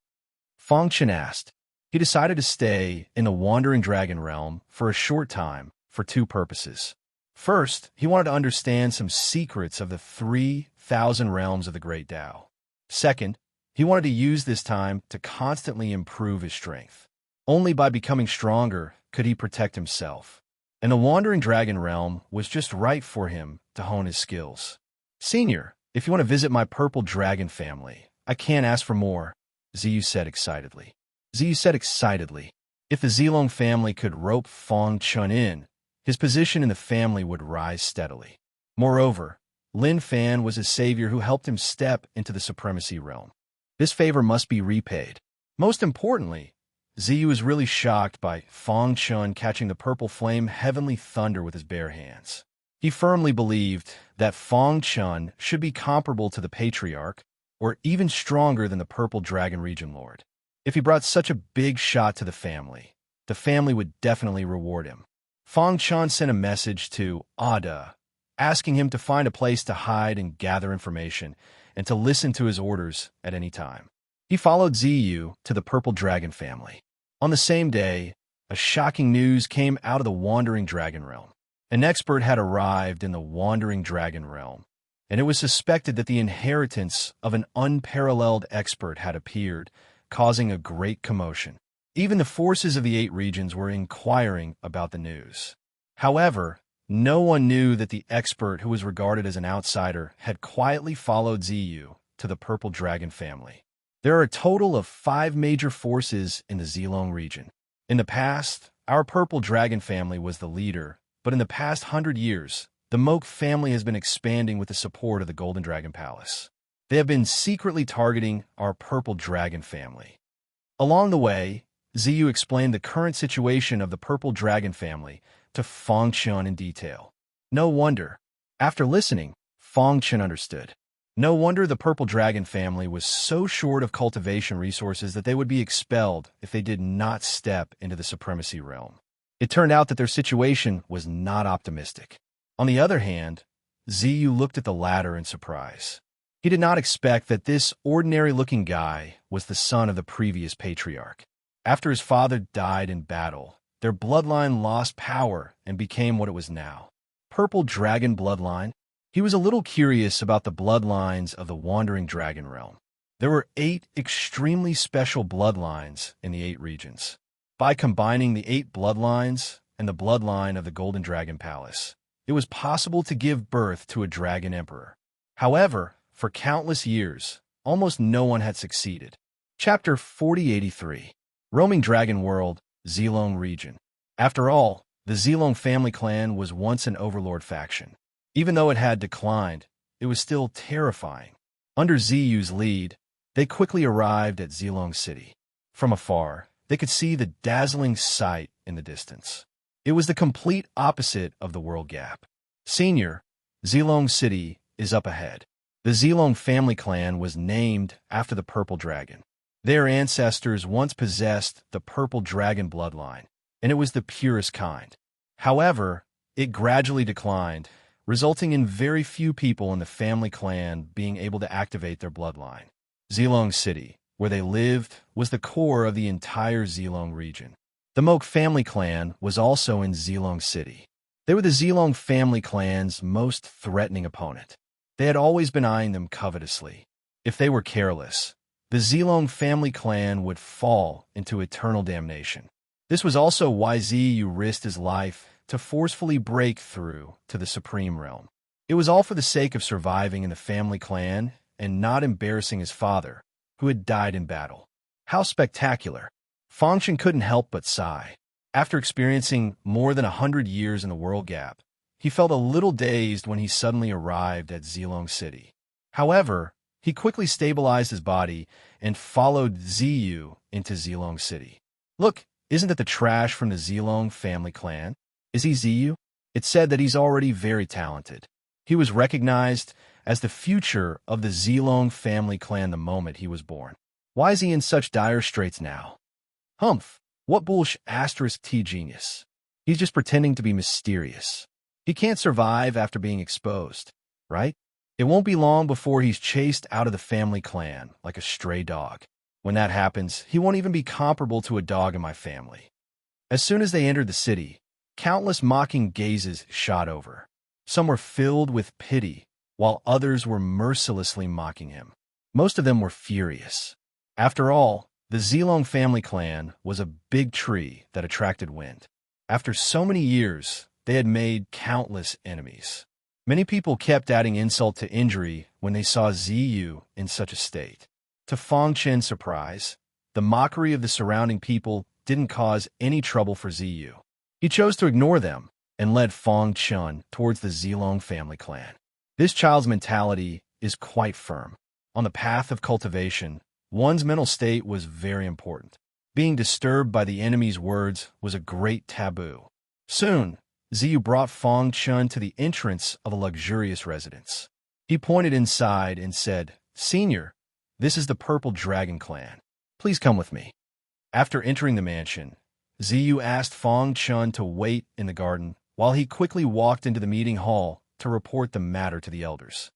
Fong Qin asked. He decided to stay in the Wandering Dragon Realm for a short time for 2 purposes. First, he wanted to understand some secrets of the 3,000 realms of the Great Tao. Second, he wanted to use this time to constantly improve his strength. Only by becoming stronger could he protect himself. And the Wandering Dragon Realm was just right for him to hone his skills. Senior, if you want to visit my purple dragon family, I can't ask for more, Ziyu said excitedly. If the Zilong family could rope Fong Qin in, his position in the family would rise steadily. Moreover, Lin Fan was his savior who helped him step into the Supremacy Realm. This favor must be repaid. Most importantly, Ziyu was really shocked by Fong Qin catching the purple flame heavenly thunder with his bare hands. He firmly believed that Fong Qin should be comparable to the Patriarch, or even stronger than the Purple Dragon Region Lord. If he brought such a big shot to the family would definitely reward him. Fong Qin sent a message to Ada, asking him to find a place to hide and gather information, and to listen to his orders at any time. He followed Ziyu to the Purple Dragon family. On the same day, a shocking news came out of the Wandering Dragon Realm. An expert had arrived in the Wandering Dragon Realm. and it was suspected that the inheritance of an unparalleled expert had appeared, causing a great commotion. Even the forces of the 8 regions were inquiring about the news. However, no one knew that the expert, who was regarded as an outsider, had quietly followed Ziyu to the Purple Dragon family. There are a total of 5 major forces in the Zilong region. In the past, our Purple Dragon family was the leader, but in the past 100 years, the Moke family has been expanding with the support of the Golden Dragon Palace. They have been secretly targeting our Purple Dragon family. Along the way, Ziyu explained the current situation of the Purple Dragon family to Fong Chun in detail. No wonder. After listening, Fong Chun understood. No wonder the Purple Dragon family was so short of cultivation resources that they would be expelled if they did not step into the supremacy realm. It turned out that their situation was not optimistic. On the other hand, Ziyu looked at the latter in surprise. He did not expect that this ordinary-looking guy was the son of the previous patriarch. After his father died in battle, their bloodline lost power and became what it was now. Purple Dragon bloodline? He was a little curious about the bloodlines of the Wandering Dragon realm. There were 8 extremely special bloodlines in the 8 regions. By combining the 8 bloodlines and the bloodline of the Golden Dragon Palace, it was possible to give birth to a dragon emperor. However, for countless years, almost no one had succeeded. Chapter 4083. Roaming Dragon World, Zilong Region. After all, the Zilong family clan was once an overlord faction. Even though it had declined, it was still terrifying. Under Ziyu's lead, they quickly arrived at Zilong City. From afar, they could see the dazzling sight in the distance. It was the complete opposite of the World Gap. Senior, Zilong City is up ahead. The Zilong family clan was named after the Purple Dragon. Their ancestors once possessed the Purple Dragon bloodline, and it was the purest kind. However, it gradually declined, resulting in very few people in the family clan being able to activate their bloodline. Zilong City, where they lived, was the core of the entire Zilong region. The Moke family clan was also in Zilong City. They were the Zilong family clan's most threatening opponent. They had always been eyeing them covetously. If they were careless, the Zilong family clan would fall into eternal damnation. This was also why Ziyu risked his life to forcefully break through to the Supreme Realm. It was all for the sake of surviving in the family clan and not embarrassing his father, who had died in battle. How spectacular! Fong Chun couldn't help but sigh. After experiencing more than 100 years in the World Gap, he felt a little dazed when he suddenly arrived at Zilong City. However, he quickly stabilized his body and followed Ziyu into Zilong City. Look, isn't that the trash from the Zilong family clan? Is he Ziyu? It's said that he's already very talented. He was recognized as the future of the Zilong family clan the moment he was born. Why is he in such dire straits now? Humph, what bullsh asterisk T genius. He's just pretending to be mysterious. He can't survive after being exposed, right? It won't be long before he's chased out of the family clan like a stray dog. When that happens, he won't even be comparable to a dog in my family. As soon as they entered the city, countless mocking gazes shot over. Some were filled with pity, while others were mercilessly mocking him. Most of them were furious. After all, the Zilong family clan was a big tree that attracted wind. After so many years, they had made countless enemies. Many people kept adding insult to injury when they saw Ziyu in such a state. To Fong Chen's surprise, the mockery of the surrounding people didn't cause any trouble for Ziyu. He chose to ignore them and led Fong Chun towards the Zilong family clan. This child's mentality is quite firm. On the path of cultivation, one's mental state was very important. Being disturbed by the enemy's words was a great taboo. Soon, Ziyu brought Fong Chun to the entrance of a luxurious residence. He pointed inside and said, "Senior, this is the Purple Dragon clan. Please come with me." After entering the mansion, Ziyu asked Fong Chun to wait in the garden while he quickly walked into the meeting hall to report the matter to the elders.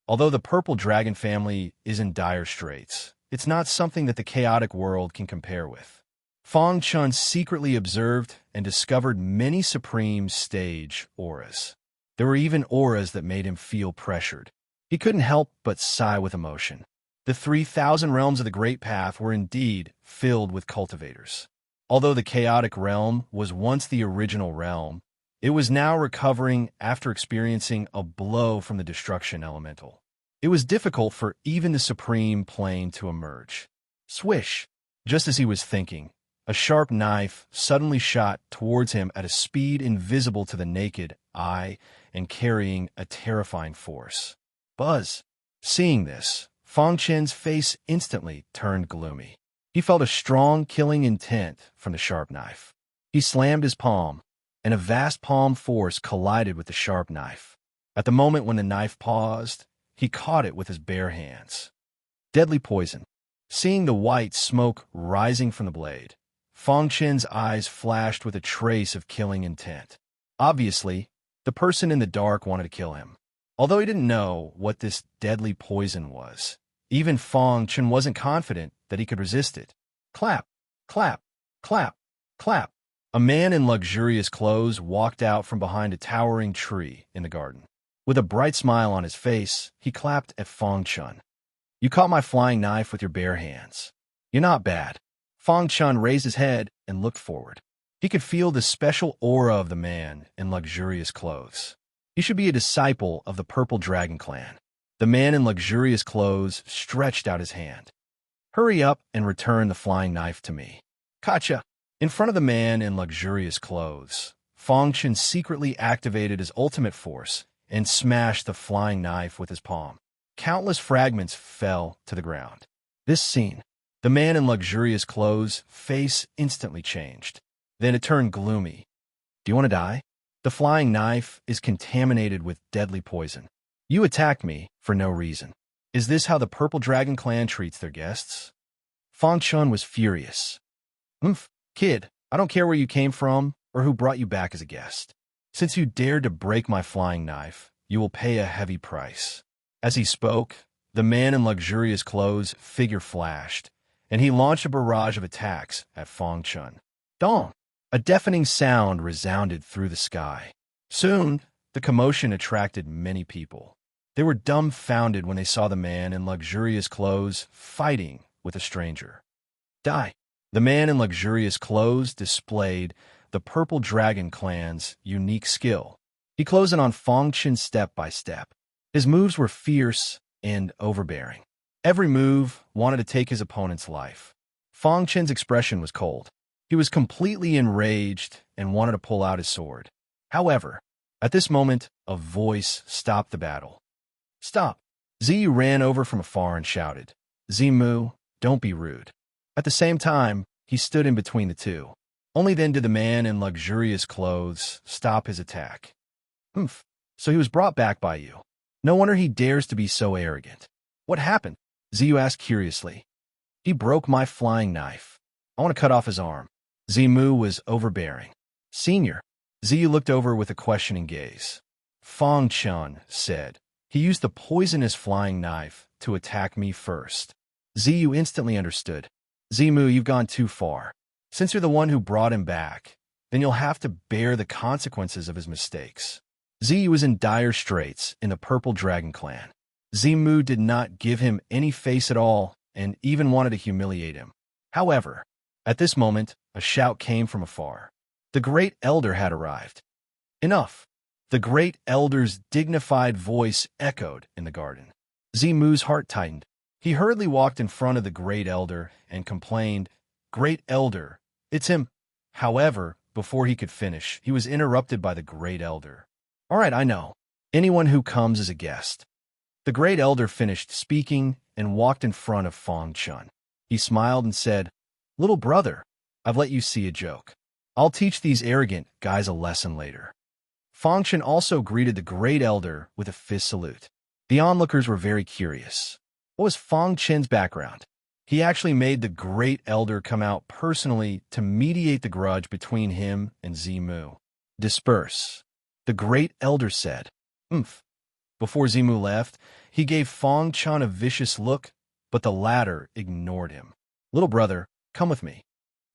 Although the Purple Dragon family is in dire straits, it's not something that the chaotic world can compare with. Fong Chun secretly observed and discovered many supreme stage auras. There were even auras that made him feel pressured. He couldn't help but sigh with emotion. The 3,000 realms of the Great Path were indeed filled with cultivators. Although the chaotic realm was once the original realm, it was now recovering after experiencing a blow from the destruction elemental. It was difficult for even the supreme plane to emerge. Swish! Just as he was thinking, a sharp knife suddenly shot towards him at a speed invisible to the naked eye and carrying a terrifying force. Buzz! Seeing this, Fang Chen's face instantly turned gloomy. He felt a strong killing intent from the sharp knife. He slammed his palm, and a vast palm force collided with the sharp knife. At the moment when the knife paused, he caught it with his bare hands. Deadly poison. Seeing the white smoke rising from the blade, Fang Chen's eyes flashed with a trace of killing intent. Obviously, the person in the dark wanted to kill him. Although he didn't know what this deadly poison was, even Fang Chen wasn't confident that he could resist it. Clap, clap, clap, clap. A man in luxurious clothes walked out from behind a towering tree in the garden. With a bright smile on his face, he clapped at Fang Chen. You caught my flying knife with your bare hands. You're not bad. Fang Chen raised his head and looked forward. He could feel the special aura of the man in luxurious clothes. He should be a disciple of the Purple Dragon clan. The man in luxurious clothes stretched out his hand. Hurry up and return the flying knife to me. Gotcha! In front of the man in luxurious clothes, Fang Chen secretly activated his ultimate force and smashed the flying knife with his palm. Countless fragments fell to the ground. This scene, the man in luxurious clothes' face instantly changed. Then it turned gloomy. Do you want to die? The flying knife is contaminated with deadly poison. You attacked me for no reason. Is this how the Purple Dragon clan treats their guests? Fang Chen was furious. Kid, I don't care where you came from or who brought you back as a guest. Since you dared to break my flying knife, you will pay a heavy price. As he spoke, the man in luxurious clothes' figure flashed, and he launched a barrage of attacks at Fang Chen. Dong! A deafening sound resounded through the sky. Soon, the commotion attracted many people. They were dumbfounded when they saw the man in luxurious clothes fighting with a stranger. Die! The man in luxurious clothes displayed the Purple Dragon clan's unique skill. He closed in on Fang Chen step by step. His moves were fierce and overbearing. Every move wanted to take his opponent's life. Fang Chen's expression was cold. He was completely enraged and wanted to pull out his sword. However, at this moment, a voice stopped the battle. Stop! Ziyu ran over from afar and shouted, Zimu, don't be rude. At the same time, he stood in between the two. Only then did the man in luxurious clothes stop his attack. So he was brought back by you. No wonder he dares to be so arrogant. What happened? Ziyu asked curiously. He broke my flying knife. I want to cut off his arm. Zimu was overbearing. Senior. Ziyu looked over with a questioning gaze. Fang Chen said, he used the poisonous flying knife to attack me first. Ziyu instantly understood. Zimu, you've gone too far. Since you're the one who brought him back, then you'll have to bear the consequences of his mistakes. Ziyu was in dire straits in the Purple Dragon clan. Zimu did not give him any face at all and even wanted to humiliate him. However, at this moment, a shout came from afar. The Great Elder had arrived. Enough! The Great Elder's dignified voice echoed in the garden. Zimu's heart tightened. He hurriedly walked in front of the Great Elder and complained, Great Elder, it's him. However, before he could finish, he was interrupted by the Great Elder. All right, I know. Anyone who comes is a guest. The Great Elder finished speaking and walked in front of Fang Chen. He smiled and said, Little brother, I've let you see a joke. I'll teach these arrogant guys a lesson later. Fang Chen also greeted the Great Elder with a fist salute. The onlookers were very curious. What was Fang Chen's background? He actually made the Great Elder come out personally to mediate the grudge between him and Zimu. Disperse. The Great Elder said, Before Zimu left, he gave Fang Chen a vicious look, but the latter ignored him. Little brother, come with me.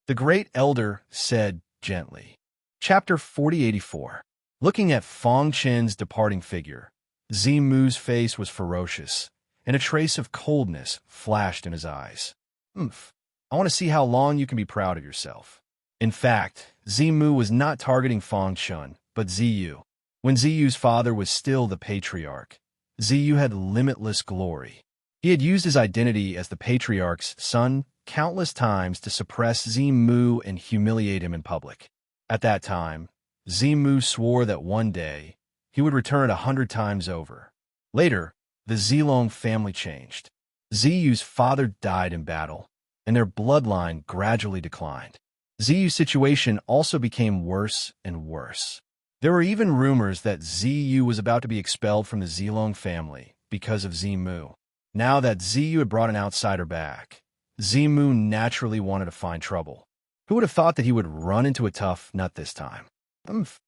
The Great Elder said gently. Chapter 4084. Looking at Fang Chen's departing figure, Zimu's face was ferocious, and a trace of coldness flashed in his eyes. Umph. I want to see how long you can be proud of yourself. In fact, Zimu was not targeting Fang Chun, but Ziyu. When Ziyu's father was still the patriarch, Ziyu had limitless glory. He had used his identity as the patriarch's son countless times to suppress Zimu and humiliate him in public. At that time, Zimu swore that one day he would return 100 times over. Later, the Zilong family changed. Ziyu's father died in battle, and their bloodline gradually declined. Ziyu's situation also became worse and worse. There were even rumors that Ziyu was about to be expelled from the Zilong family because of Zimu. Now that Ziyu had brought an outsider back, Zimu naturally wanted to find trouble. Who would have thought that he would run into a tough nut this time?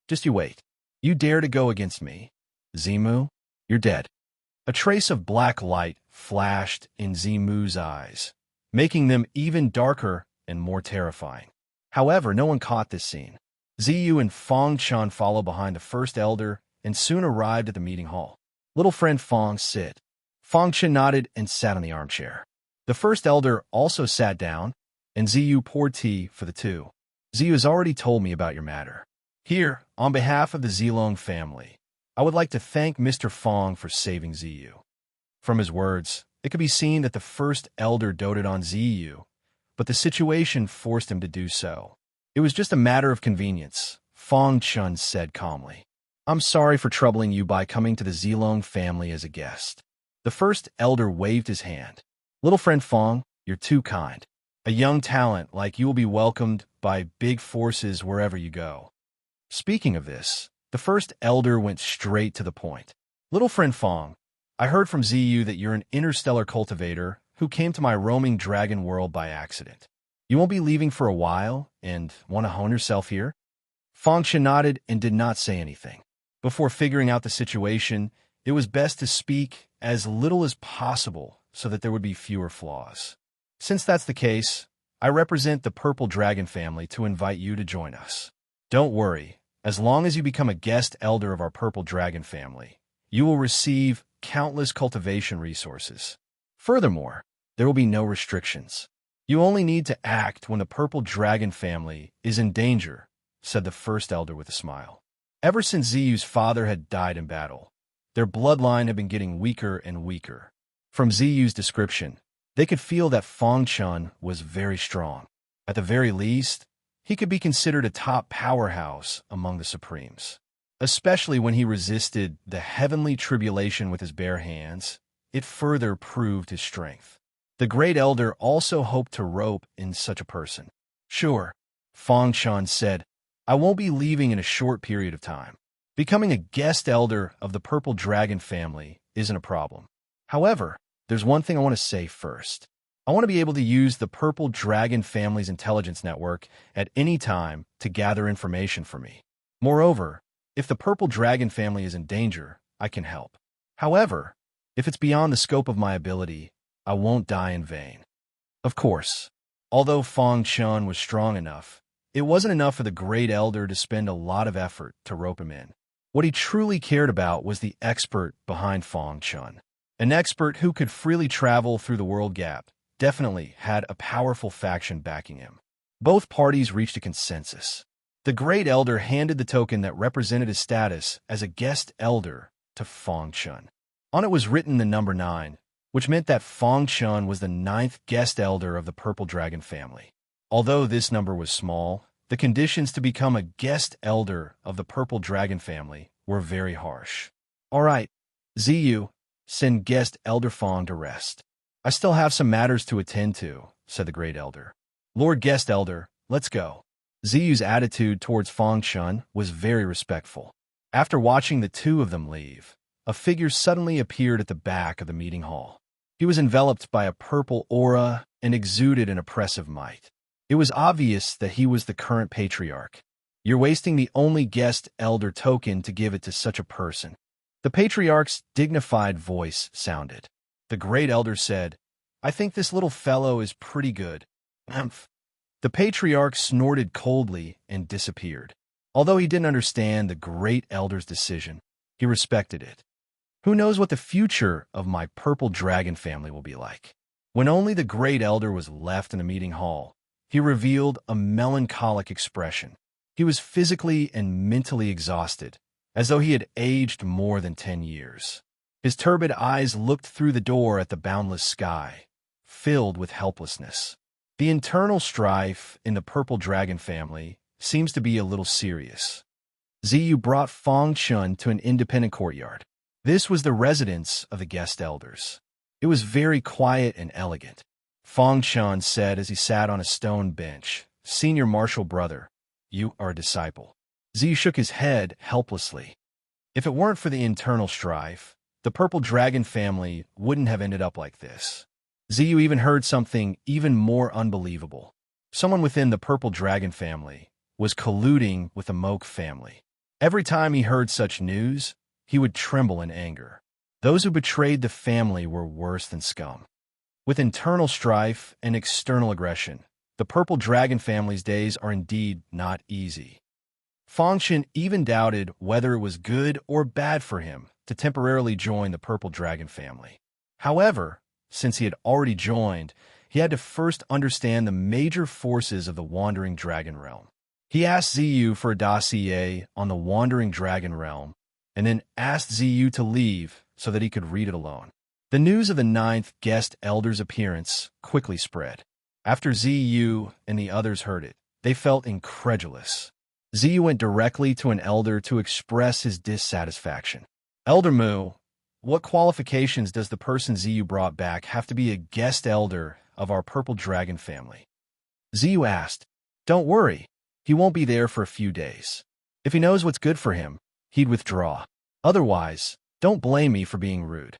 Just you wait. You dare to go against me? Zimu, you're dead. A trace of black light flashed in Zimu's eyes, making them even darker and more terrifying. However, no one caught this scene. Ziyu and Fang Chun followed behind the first elder and soon arrived at the meeting hall. Little friend Fang, sit. Fang Chun nodded and sat on the armchair. The first elder also sat down, and Ziyu poured tea for the two. Ziyu has already told me about your matter. Here, on behalf of the Zilong family, I would like to thank Mr. Fang for saving Ziyu. From his words, it could be seen that the first elder doted on Ziyu, but the situation forced him to do so. It was just a matter of convenience, Fang Chun said calmly. I'm sorry for troubling you by coming to the Zilong family as a guest. The first elder waved his hand. Little friend Fang, you're too kind. A young talent like you will be welcomed by big forces wherever you go. Speaking of this, the first elder went straight to the point. Little friend Fang, I heard from Ziyu that you're an interstellar cultivator who came to my roaming dragon world by accident. You won't be leaving for a while and want to hone yourself here? Fang Chun nodded and did not say anything. Before figuring out the situation, it was best to speak as little as possible so that there would be fewer flaws. Since that's the case, I represent the Purple Dragon family to invite you to join us. Don't worry, as long as you become a guest elder of our Purple Dragon family, you will receive countless cultivation resources. Furthermore, there will be no restrictions. You only need to act when the Purple Dragon family is in danger, said the first elder with a smile. Ever since Ziyu's father had died in battle, their bloodline had been getting weaker and weaker. From Ziyu's description, they could feel that Fang Chun was very strong. At the very least, he could be considered a top powerhouse among the Supremes. Especially when he resisted the heavenly tribulation with his bare hands, it further proved his strength. The Great Elder also hoped to rope in such a person. Sure, Fang Chun said, I won't be leaving in a short period of time. Becoming a guest elder of the Purple Dragon family isn't a problem. However, there's one thing I want to say first. I want to be able to use the Purple Dragon family's intelligence network at any time to gather information for me. Moreover, if the Purple Dragon family is in danger, I can help. However, if it's beyond the scope of my ability, I won't die in vain. Of course, although Fang Chun was strong enough, it wasn't enough for the Great Elder to spend a lot of effort to rope him in. What he truly cared about was the expert behind Fang Chun. An expert who could freely travel through the world gap definitely had a powerful faction backing him. Both parties reached a consensus. The Great Elder handed the token that represented his status as a guest elder to Fang Chun. On it was written the number 9, which meant that Fang Chun was the 9th guest elder of the Purple Dragon family. Although this number was small, the conditions to become a guest elder of the Purple Dragon family were very harsh. All right, Ziyu, send guest elder Fang to rest. I still have some matters to attend to, said the Great Elder. Lord Guest Elder, let's go. Ziyu's attitude towards Fang Chun was very respectful. After watching the two of them leave, a figure suddenly appeared at the back of the meeting hall. He was enveloped by a purple aura and exuded an oppressive might. It was obvious that he was the current patriarch. You're wasting the only guest elder token to give it to such a person. The patriarch's dignified voice sounded. The Great Elder said, I think this little fellow is pretty good. Humph. The patriarch snorted coldly and disappeared. Although he didn't understand the Great Elder's decision, he respected it. Who knows what the future of my purple dragon family will be like? When only the great elder was left in the meeting hall, he revealed a melancholic expression. He was physically and mentally exhausted, as though he had aged more than 10 years. His turbid eyes looked through the door at the boundless sky, filled with helplessness. The internal strife in the purple dragon family seems to be a little serious. Ziyu brought Fong Chun to an independent courtyard. This was the residence of the guest elders. It was very quiet and elegant. Fong Chun said as he sat on a stone bench, "Senior martial brother, you are a disciple." Ziyu shook his head helplessly. If it weren't for the internal strife, the purple dragon family wouldn't have ended up like this. Ziyu even heard something even more unbelievable. Someone within the purple dragon family was colluding with the Moke family. Every time he heard such news, he would tremble in anger. Those who betrayed the family were worse than scum. With internal strife and external aggression, the purple dragon family's days are indeed not easy. Fong Chen even doubted whether it was good or bad for him to temporarily join the purple dragon family. However, since he had already joined, he had to first understand the major forces of the Wandering Dragon Realm. He asked Ziyu for a dossier on the Wandering Dragon Realm, and then asked Ziyu to leave so that he could read it alone. The news of the 9th guest elder's appearance quickly spread. After Ziyu and the others heard it, they felt incredulous. Ziyu went directly to an elder to express his dissatisfaction. "Elder Mu, what qualifications does the person Ziyu brought back have to be a guest elder of our purple dragon family?" Ziyu asked. "Don't worry, he won't be there for a few days. If he knows what's good for him, he'd withdraw. Otherwise, don't blame me for being rude."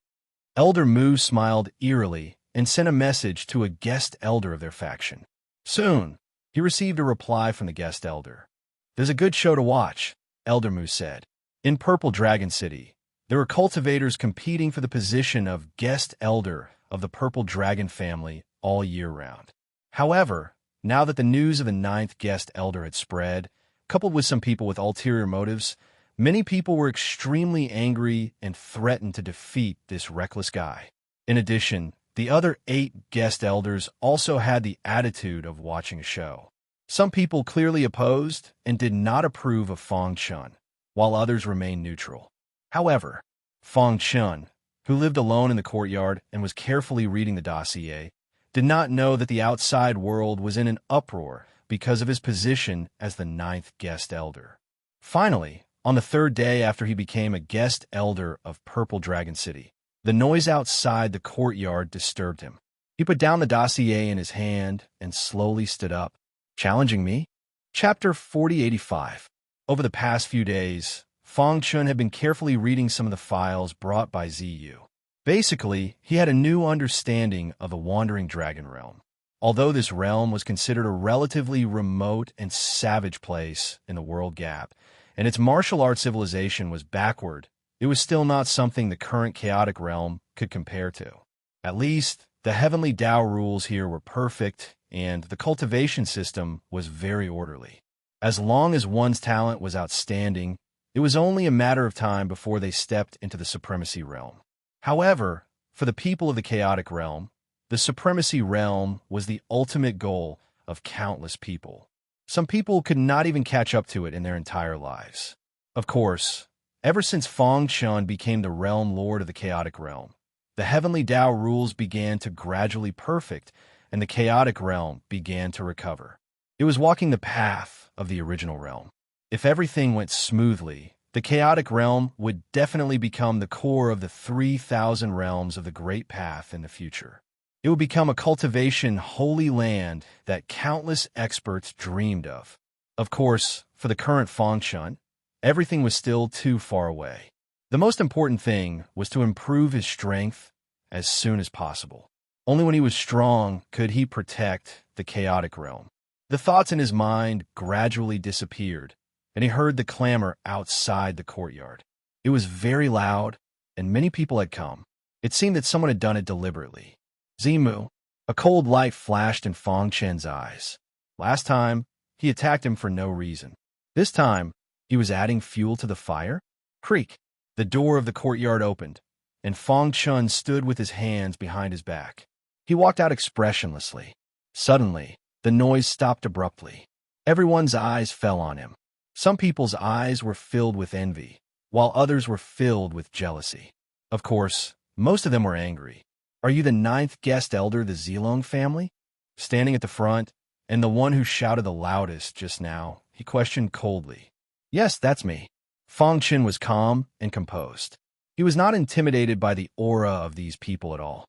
Elder Mu smiled eerily and sent a message to a guest elder of their faction. Soon, he received a reply from the guest elder. "There's a good show to watch," Elder Mu said. In Purple Dragon City, there were cultivators competing for the position of guest elder of the purple dragon family all year round. However, now that the news of the 9th guest elder had spread, coupled with some people with ulterior motives, many people were extremely angry and threatened to defeat this reckless guy. In addition, the other 8 guest elders also had the attitude of watching a show. Some people clearly opposed and did not approve of Fong Chun, while others remained neutral. However, Fong Chun, who lived alone in the courtyard and was carefully reading the dossier, did not know that the outside world was in an uproar because of his position as the 9th guest elder. Finally, on the 3rd day after he became a guest elder of Purple Dragon City, the noise outside the courtyard disturbed him. He put down the dossier in his hand and slowly stood up. "Challenging me?" Chapter 4085. Over the past few days, Fong Chun had been carefully reading some of the files brought by Ziyu. Basically, he had a new understanding of the Wandering Dragon Realm. Although this realm was considered a relatively remote and savage place in the world gap, and its martial arts civilization was backward, it was still not something the current chaotic realm could compare to. At least, the heavenly Tao rules here were perfect, and the cultivation system was very orderly. As long as one's talent was outstanding, it was only a matter of time before they stepped into the supremacy realm. However, for the people of the chaotic realm, the supremacy realm was the ultimate goal of countless people. Some people could not even catch up to it in their entire lives. Of course, ever since Fong Chun became the realm lord of the chaotic realm, the heavenly Tao rules began to gradually perfect, and the chaotic realm began to recover. It was walking the path of the original realm. If everything went smoothly, the chaotic realm would definitely become the core of the 3,000 realms of the Great Path in the future. It would become a cultivation holy land that countless experts dreamed of. Of course, for the current Fong Chun, everything was still too far away. The most important thing was to improve his strength as soon as possible. Only when he was strong could he protect the chaotic realm. The thoughts in his mind gradually disappeared, and he heard the clamor outside the courtyard. It was very loud, and many people had come. It seemed that someone had done it deliberately. Zimu, a cold light flashed in Fong Chen's eyes. Last time, he attacked him for no reason. This time, he was adding fuel to the fire? Creak. The door of the courtyard opened, and Fong Chun stood with his hands behind his back. He walked out expressionlessly. Suddenly, the noise stopped abruptly. Everyone's eyes fell on him. Some people's eyes were filled with envy, while others were filled with jealousy. Of course, most of them were angry. "Are you the 9th guest elder of the Zilong family?" Standing at the front, and the one who shouted the loudest just now, he questioned coldly. "Yes, that's me." Fong Chin was calm and composed. He was not intimidated by the aura of these people at all.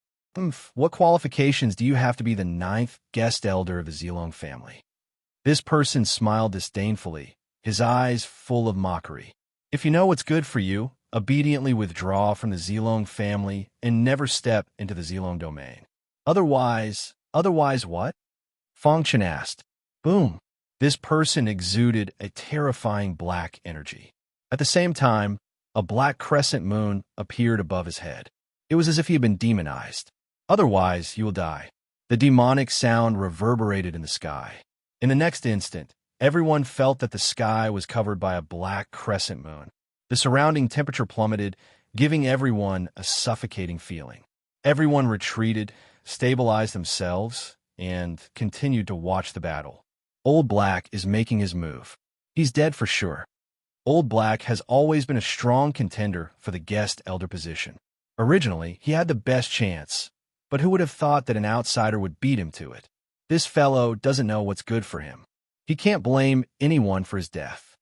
What qualifications do you have to be the 9th guest elder of the Zilong family?" This person smiled disdainfully, his eyes full of mockery. "If you know what's good for you, obediently withdraw from the Zilong family and never step into the Zilong domain. Otherwise what?" Fong Chen asked. Boom! This person exuded a terrifying black energy. At the same time, a black crescent moon appeared above his head. It was as if he had been demonized. "Otherwise, you will die." The demonic sound reverberated in the sky. In the next instant, everyone felt that the sky was covered by a black crescent moon. The surrounding temperature plummeted, giving everyone a suffocating feeling. Everyone retreated, stabilized themselves, and continued to watch the battle. Old Black is making his move. He's dead for sure. Old Black has always been a strong contender for the guest elder position. Originally, he had the best chance, but who would have thought that an outsider would beat him to it? This fellow doesn't know what's good for him. He can't blame anyone for his death.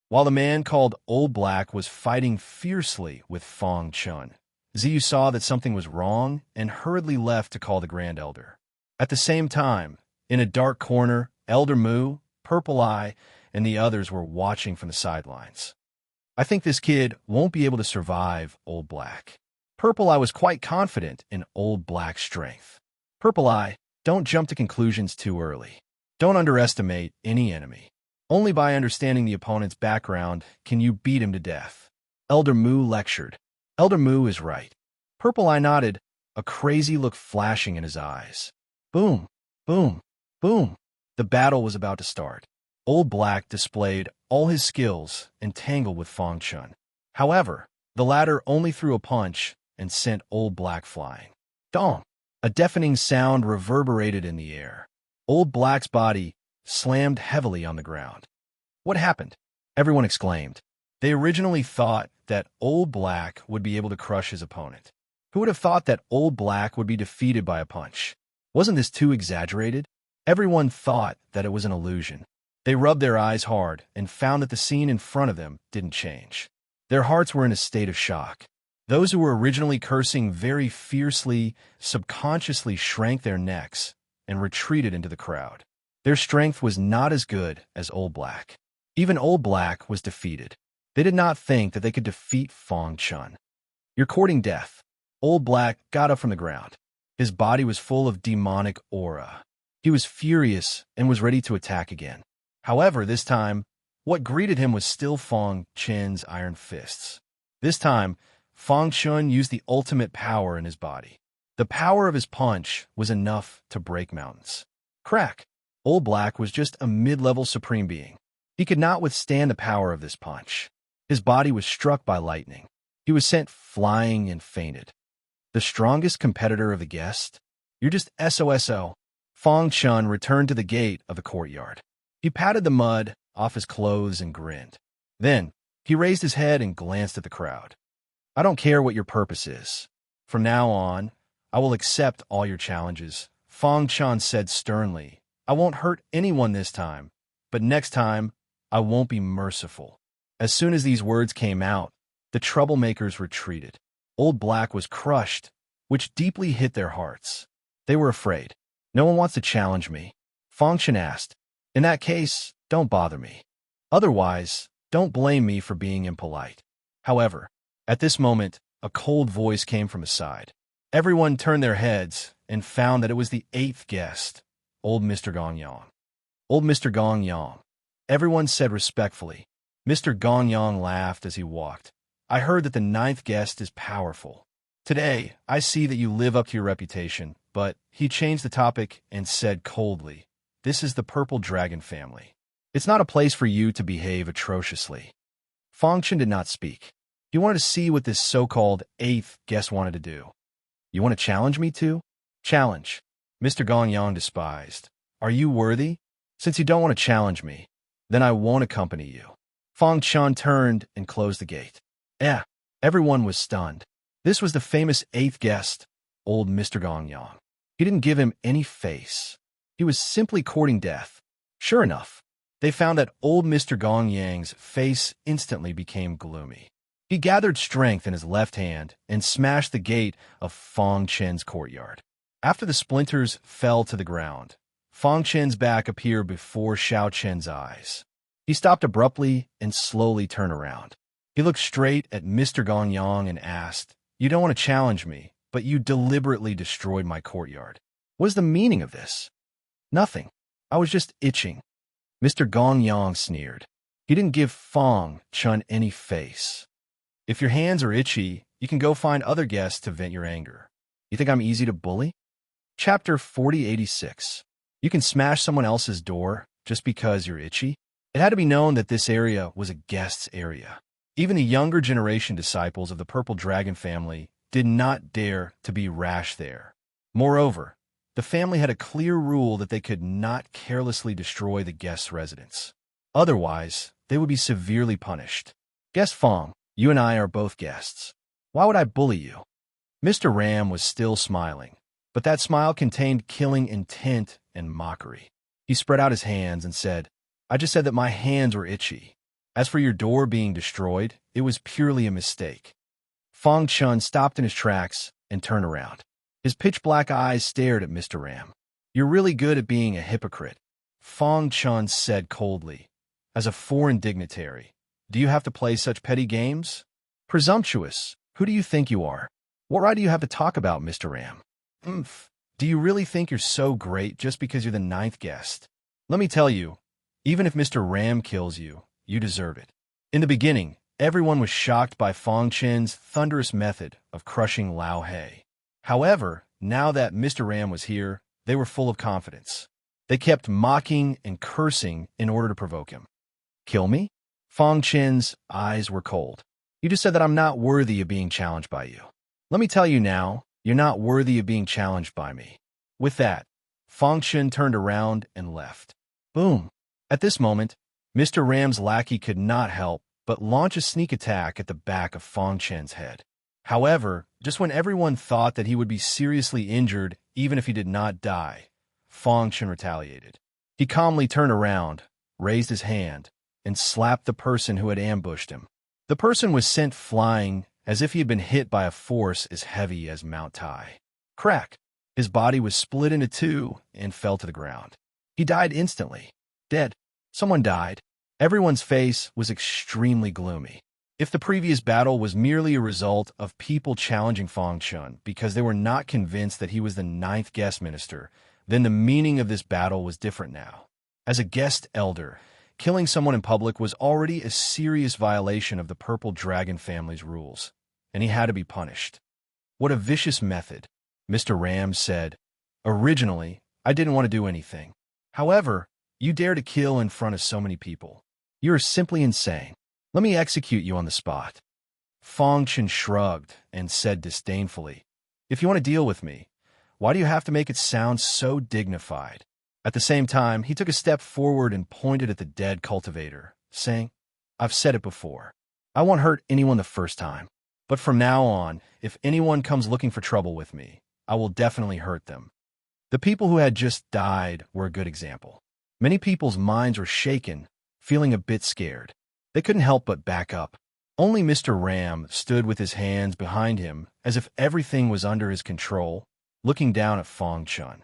While the man called Old Black was fighting fiercely with Fong Chun, Ziyu saw that something was wrong and hurriedly left to call the Grand Elder. At the same time, in a dark corner, Elder Mu, Purple Eye, and the others were watching from the sidelines. "I think this kid won't be able to survive Old Black." Purple Eye was quite confident in Old Black's strength. "Purple Eye, don't jump to conclusions too early. Don't underestimate any enemy. Only by understanding the opponent's background can you beat him to death." Elder Mu lectured. Elder Mu is right. Purple Eye nodded, a crazy look flashing in his eyes. Boom, boom, boom. The battle was about to start. Old Black displayed all his skills and tangled with Fong Chun. However, the latter only threw a punch and sent Old Black flying. Dong! A deafening sound reverberated in the air. Old Black's body slammed heavily on the ground. "What happened?" everyone exclaimed. They originally thought that Old Black would be able to crush his opponent. Who would have thought that Old Black would be defeated by a punch? Wasn't this too exaggerated? Everyone thought that it was an illusion. They rubbed their eyes hard and found that the scene in front of them didn't change. Their hearts were in a state of shock. Those who were originally cursing very fiercely subconsciously shrank their necks and retreated into the crowd. Their strength was not as good as Old Black. Even Old Black was defeated. They did not think that they could defeat Fong Chun. "You're courting death." Old Black got up from the ground. His body was full of demonic aura. He was furious and was ready to attack again. However, this time, what greeted him was still Fong Chun's iron fists. This time, Fong Chun used the ultimate power in his body. The power of his punch was enough to break mountains. Crack! Old Black was just a mid-level supreme being. He could not withstand the power of this punch. His body was struck by lightning. He was sent flying and fainted. The strongest competitor of the guest? You're just SOSO. Fong Chun returned to the gate of the courtyard. He patted the mud off his clothes and grinned. Then, he raised his head and glanced at the crowd. "I don't care what your purpose is. From now on, I will accept all your challenges." Fong Chun said sternly, "I won't hurt anyone this time, but next time, I won't be merciful." As soon as these words came out, the troublemakers retreated. Old Black was crushed, which deeply hit their hearts. They were afraid. "No one wants to challenge me," Fong Chun asked. "In that case, don't bother me. Otherwise, don't blame me for being impolite." However, at this moment, a cold voice came from his side. Everyone turned their heads and found that it was the 8th guest, old Mr. Gong Yang. "Old Mr. Gong Yang," everyone said respectfully. Mr. Gong Yang laughed as he walked. "I heard that the 9th guest is powerful. Today, I see that you live up to your reputation," but he changed the topic and said coldly, "This is the Purple Dragon family. It's not a place for you to behave atrociously." Fong Chun did not speak. He wanted to see what this so-called eighth guest wanted to do. You want to challenge me too? Challenge. Mr. Gongyang despised. Are you worthy? Since you don't want to challenge me, then I won't accompany you. Fang Chun turned and closed the gate. Everyone was stunned. This was the famous eighth guest, old Mr. Gongyang. He didn't give him any face. He was simply courting death. Sure enough, they found that old Mr. Gongyang's face instantly became gloomy. He gathered strength in his left hand and smashed the gate of Fang Chen's courtyard. After the splinters fell to the ground, Fang Chen's back appeared before Xiao Chen's eyes. He stopped abruptly and slowly turned around. He looked straight at Mr. Gongyang and asked, "You don't want to challenge me, but you deliberately destroyed my courtyard. What is the meaning of this?" "Nothing. I was just itching." Mr. Gongyang sneered. He didn't give Fang Chun any face. "If your hands are itchy, you can go find other guests to vent your anger. You think I'm easy to bully?" Chapter 4086. You can smash someone else's door just because you're itchy? It had to be known that this area was a guest's area. Even the younger generation disciples of the Purple Dragon family did not dare to be rash there. Moreover, the family had a clear rule that they could not carelessly destroy the guest's residence. Otherwise, they would be severely punished. "Guest Fang, you and I are both guests. Why would I bully you?" Mr. Ram was still smiling, but that smile contained killing intent and mockery. He spread out his hands and said, "I just said that my hands were itchy. As for your door being destroyed, it was purely a mistake." Fang Chun stopped in his tracks and turned around. His pitch-black eyes stared at Mr. Ram. "You're really good at being a hypocrite," Fang Chun said coldly. "As a foreign dignitary, do you have to play such petty games? Presumptuous, who do you think you are? What right do you have to talk about Mr. Ram? Do you really think you're so great just because you're the ninth guest? Let me tell you, even if Mr. Ram kills you, you deserve it." In the beginning, everyone was shocked by Fang Chen's thunderous method of crushing Lao He. However, now that Mr. Ram was here, they were full of confidence. They kept mocking and cursing in order to provoke him. "Kill me?" Fang Chen's eyes were cold. "You just said that I'm not worthy of being challenged by you. Let me tell you now, you're not worthy of being challenged by me." With that, Fang Chen turned around and left. Boom! At this moment, Mr. Ram's lackey could not help but launch a sneak attack at the back of Fang Chen's head. However, just when everyone thought that he would be seriously injured even if he did not die, Fang Chen retaliated. He calmly turned around, raised his hand, and slapped the person who had ambushed him. The person was sent flying as if he had been hit by a force as heavy as Mount Tai. Crack! His body was split into two and fell to the ground. He died instantly. Dead. Someone died. Everyone's face was extremely gloomy. If the previous battle was merely a result of people challenging Fang Chun because they were not convinced that he was the ninth guest minister, then the meaning of this battle was different now. As a guest elder, killing someone in public was already a serious violation of the Purple Dragon family's rules, and he had to be punished. "What a vicious method," Mr. Ram said. "Originally, I didn't want to do anything. However, you dare to kill in front of so many people. You are simply insane. Let me execute you on the spot." Fang Chen shrugged and said disdainfully, "If you want to deal with me, why do you have to make it sound so dignified?" At the same time, he took a step forward and pointed at the dead cultivator, saying, "I've said it before. I won't hurt anyone the first time. But from now on, if anyone comes looking for trouble with me, I will definitely hurt them." The people who had just died were a good example. Many people's minds were shaken, feeling a bit scared. They couldn't help but back up. Only Mr. Ram stood with his hands behind him as if everything was under his control, looking down at Fang Chun.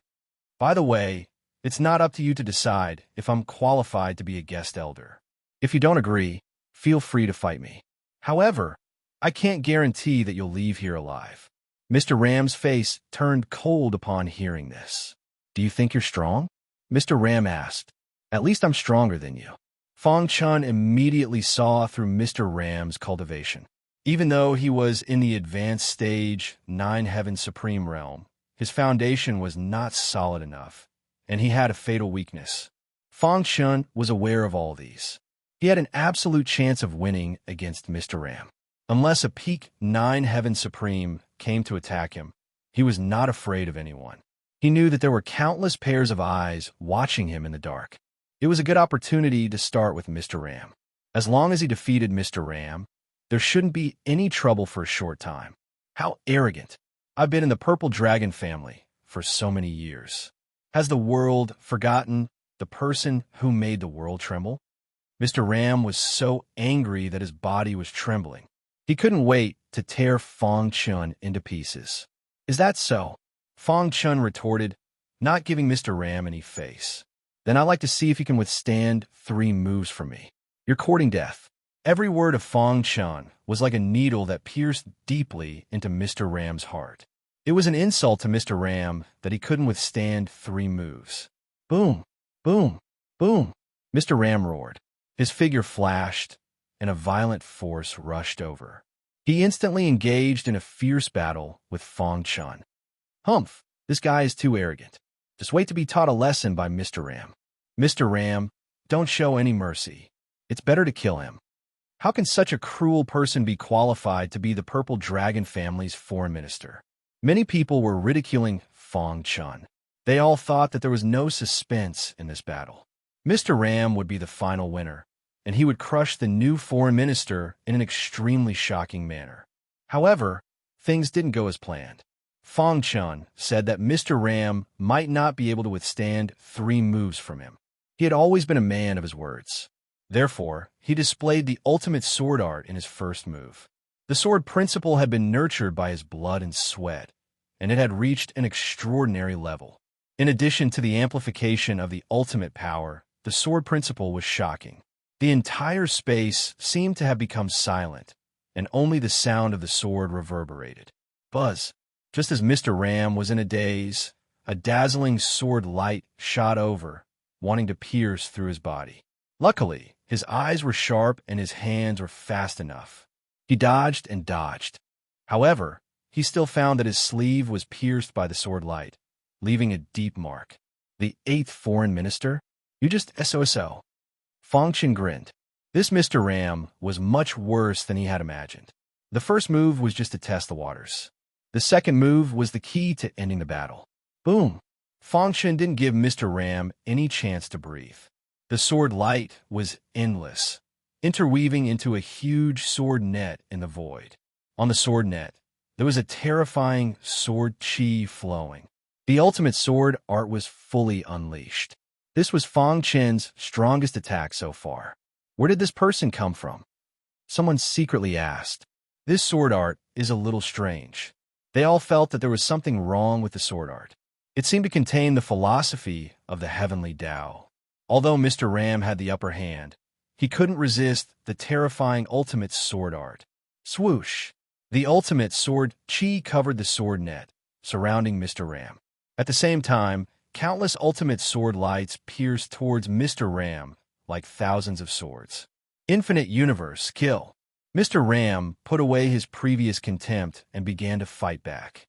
"By the way, it's not up to you to decide if I'm qualified to be a guest elder. If you don't agree, feel free to fight me. However, I can't guarantee that you'll leave here alive." Mr. Ram's face turned cold upon hearing this. "Do you think you're strong?" Mr. Ram asked. "At least I'm stronger than you." Fang Chun immediately saw through Mr. Ram's cultivation. Even though he was in the advanced stage 9 Heaven Supreme realm, his foundation was not solid enough, and he had a fatal weakness. Fang Chun was aware of all these. He had an absolute chance of winning against Mr. Ram. Unless a peak 9 Heaven Supreme came to attack him, he was not afraid of anyone. He knew that there were countless pairs of eyes watching him in the dark. It was a good opportunity to start with Mr. Ram. As long as he defeated Mr. Ram, there shouldn't be any trouble for a short time. How arrogant! I've been in the Purple Dragon family for so many years. Has the world forgotten the person who made the world tremble? Mr. Ram was so angry that his body was trembling. He couldn't wait to tear Fong Chun into pieces. Is that so? Fong Chun retorted, not giving Mr. Ram any face. Then I'd like to see if you can withstand 3 moves from me. You're courting death. Every word of Fong Chun was like a needle that pierced deeply into Mr. Ram's heart. It was an insult to Mr. Ram that he couldn't withstand 3 moves. Boom, boom, boom. Mr. Ram roared. His figure flashed, and a violent force rushed over. He instantly engaged in a fierce battle with Fong Chun. Humph, this guy is too arrogant. Just wait to be taught a lesson by Mr. Ram. Mr. Ram, don't show any mercy. It's better to kill him. How can such a cruel person be qualified to be the Purple Dragon family's foreign minister? Many people were ridiculing Fong Chun. They all thought that there was no suspense in this battle. Mr. Ram would be the final winner, and he would crush the new foreign minister in an extremely shocking manner. However, things didn't go as planned. Fong Chun said that Mr. Ram might not be able to withstand 3 moves from him. He had always been a man of his words. Therefore, he displayed the ultimate sword art in his first move. The sword principle had been nurtured by his blood and sweat, and it had reached an extraordinary level. In addition to the amplification of the ultimate power, the sword principle was shocking. The entire space seemed to have become silent, and only the sound of the sword reverberated. Buzz! Just as Mr. Ram was in a daze, a dazzling sword light shot over, wanting to pierce through his body. Luckily, his eyes were sharp and his hands were fast enough. He dodged and dodged. However, he still found that his sleeve was pierced by the sword light, leaving a deep mark. The 8th foreign minister? You just SOSO. Fong Chun grinned. This Mr. Ram was much worse than he had imagined. The first move was just to test the waters. The second move was the key to ending the battle. Boom! Fong Chun didn't give Mr. Ram any chance to breathe. The sword light was endless, interweaving into a huge sword net in the void. On the sword net, there was a terrifying sword chi flowing. The ultimate sword art was fully unleashed. This was Fong Chun's strongest attack so far. Where did this person come from? Someone secretly asked. This sword art is a little strange. They all felt that there was something wrong with the sword art. It seemed to contain the philosophy of the heavenly Tao. Although Mr. Ram had the upper hand, he couldn't resist the terrifying ultimate sword art. Swoosh! The ultimate sword chi covered the sword net, surrounding Mr. Ram. At the same time, countless ultimate sword lights pierced towards Mr. Ram like thousands of swords. Infinite universe, kill! Mr. Ram put away his previous contempt and began to fight back.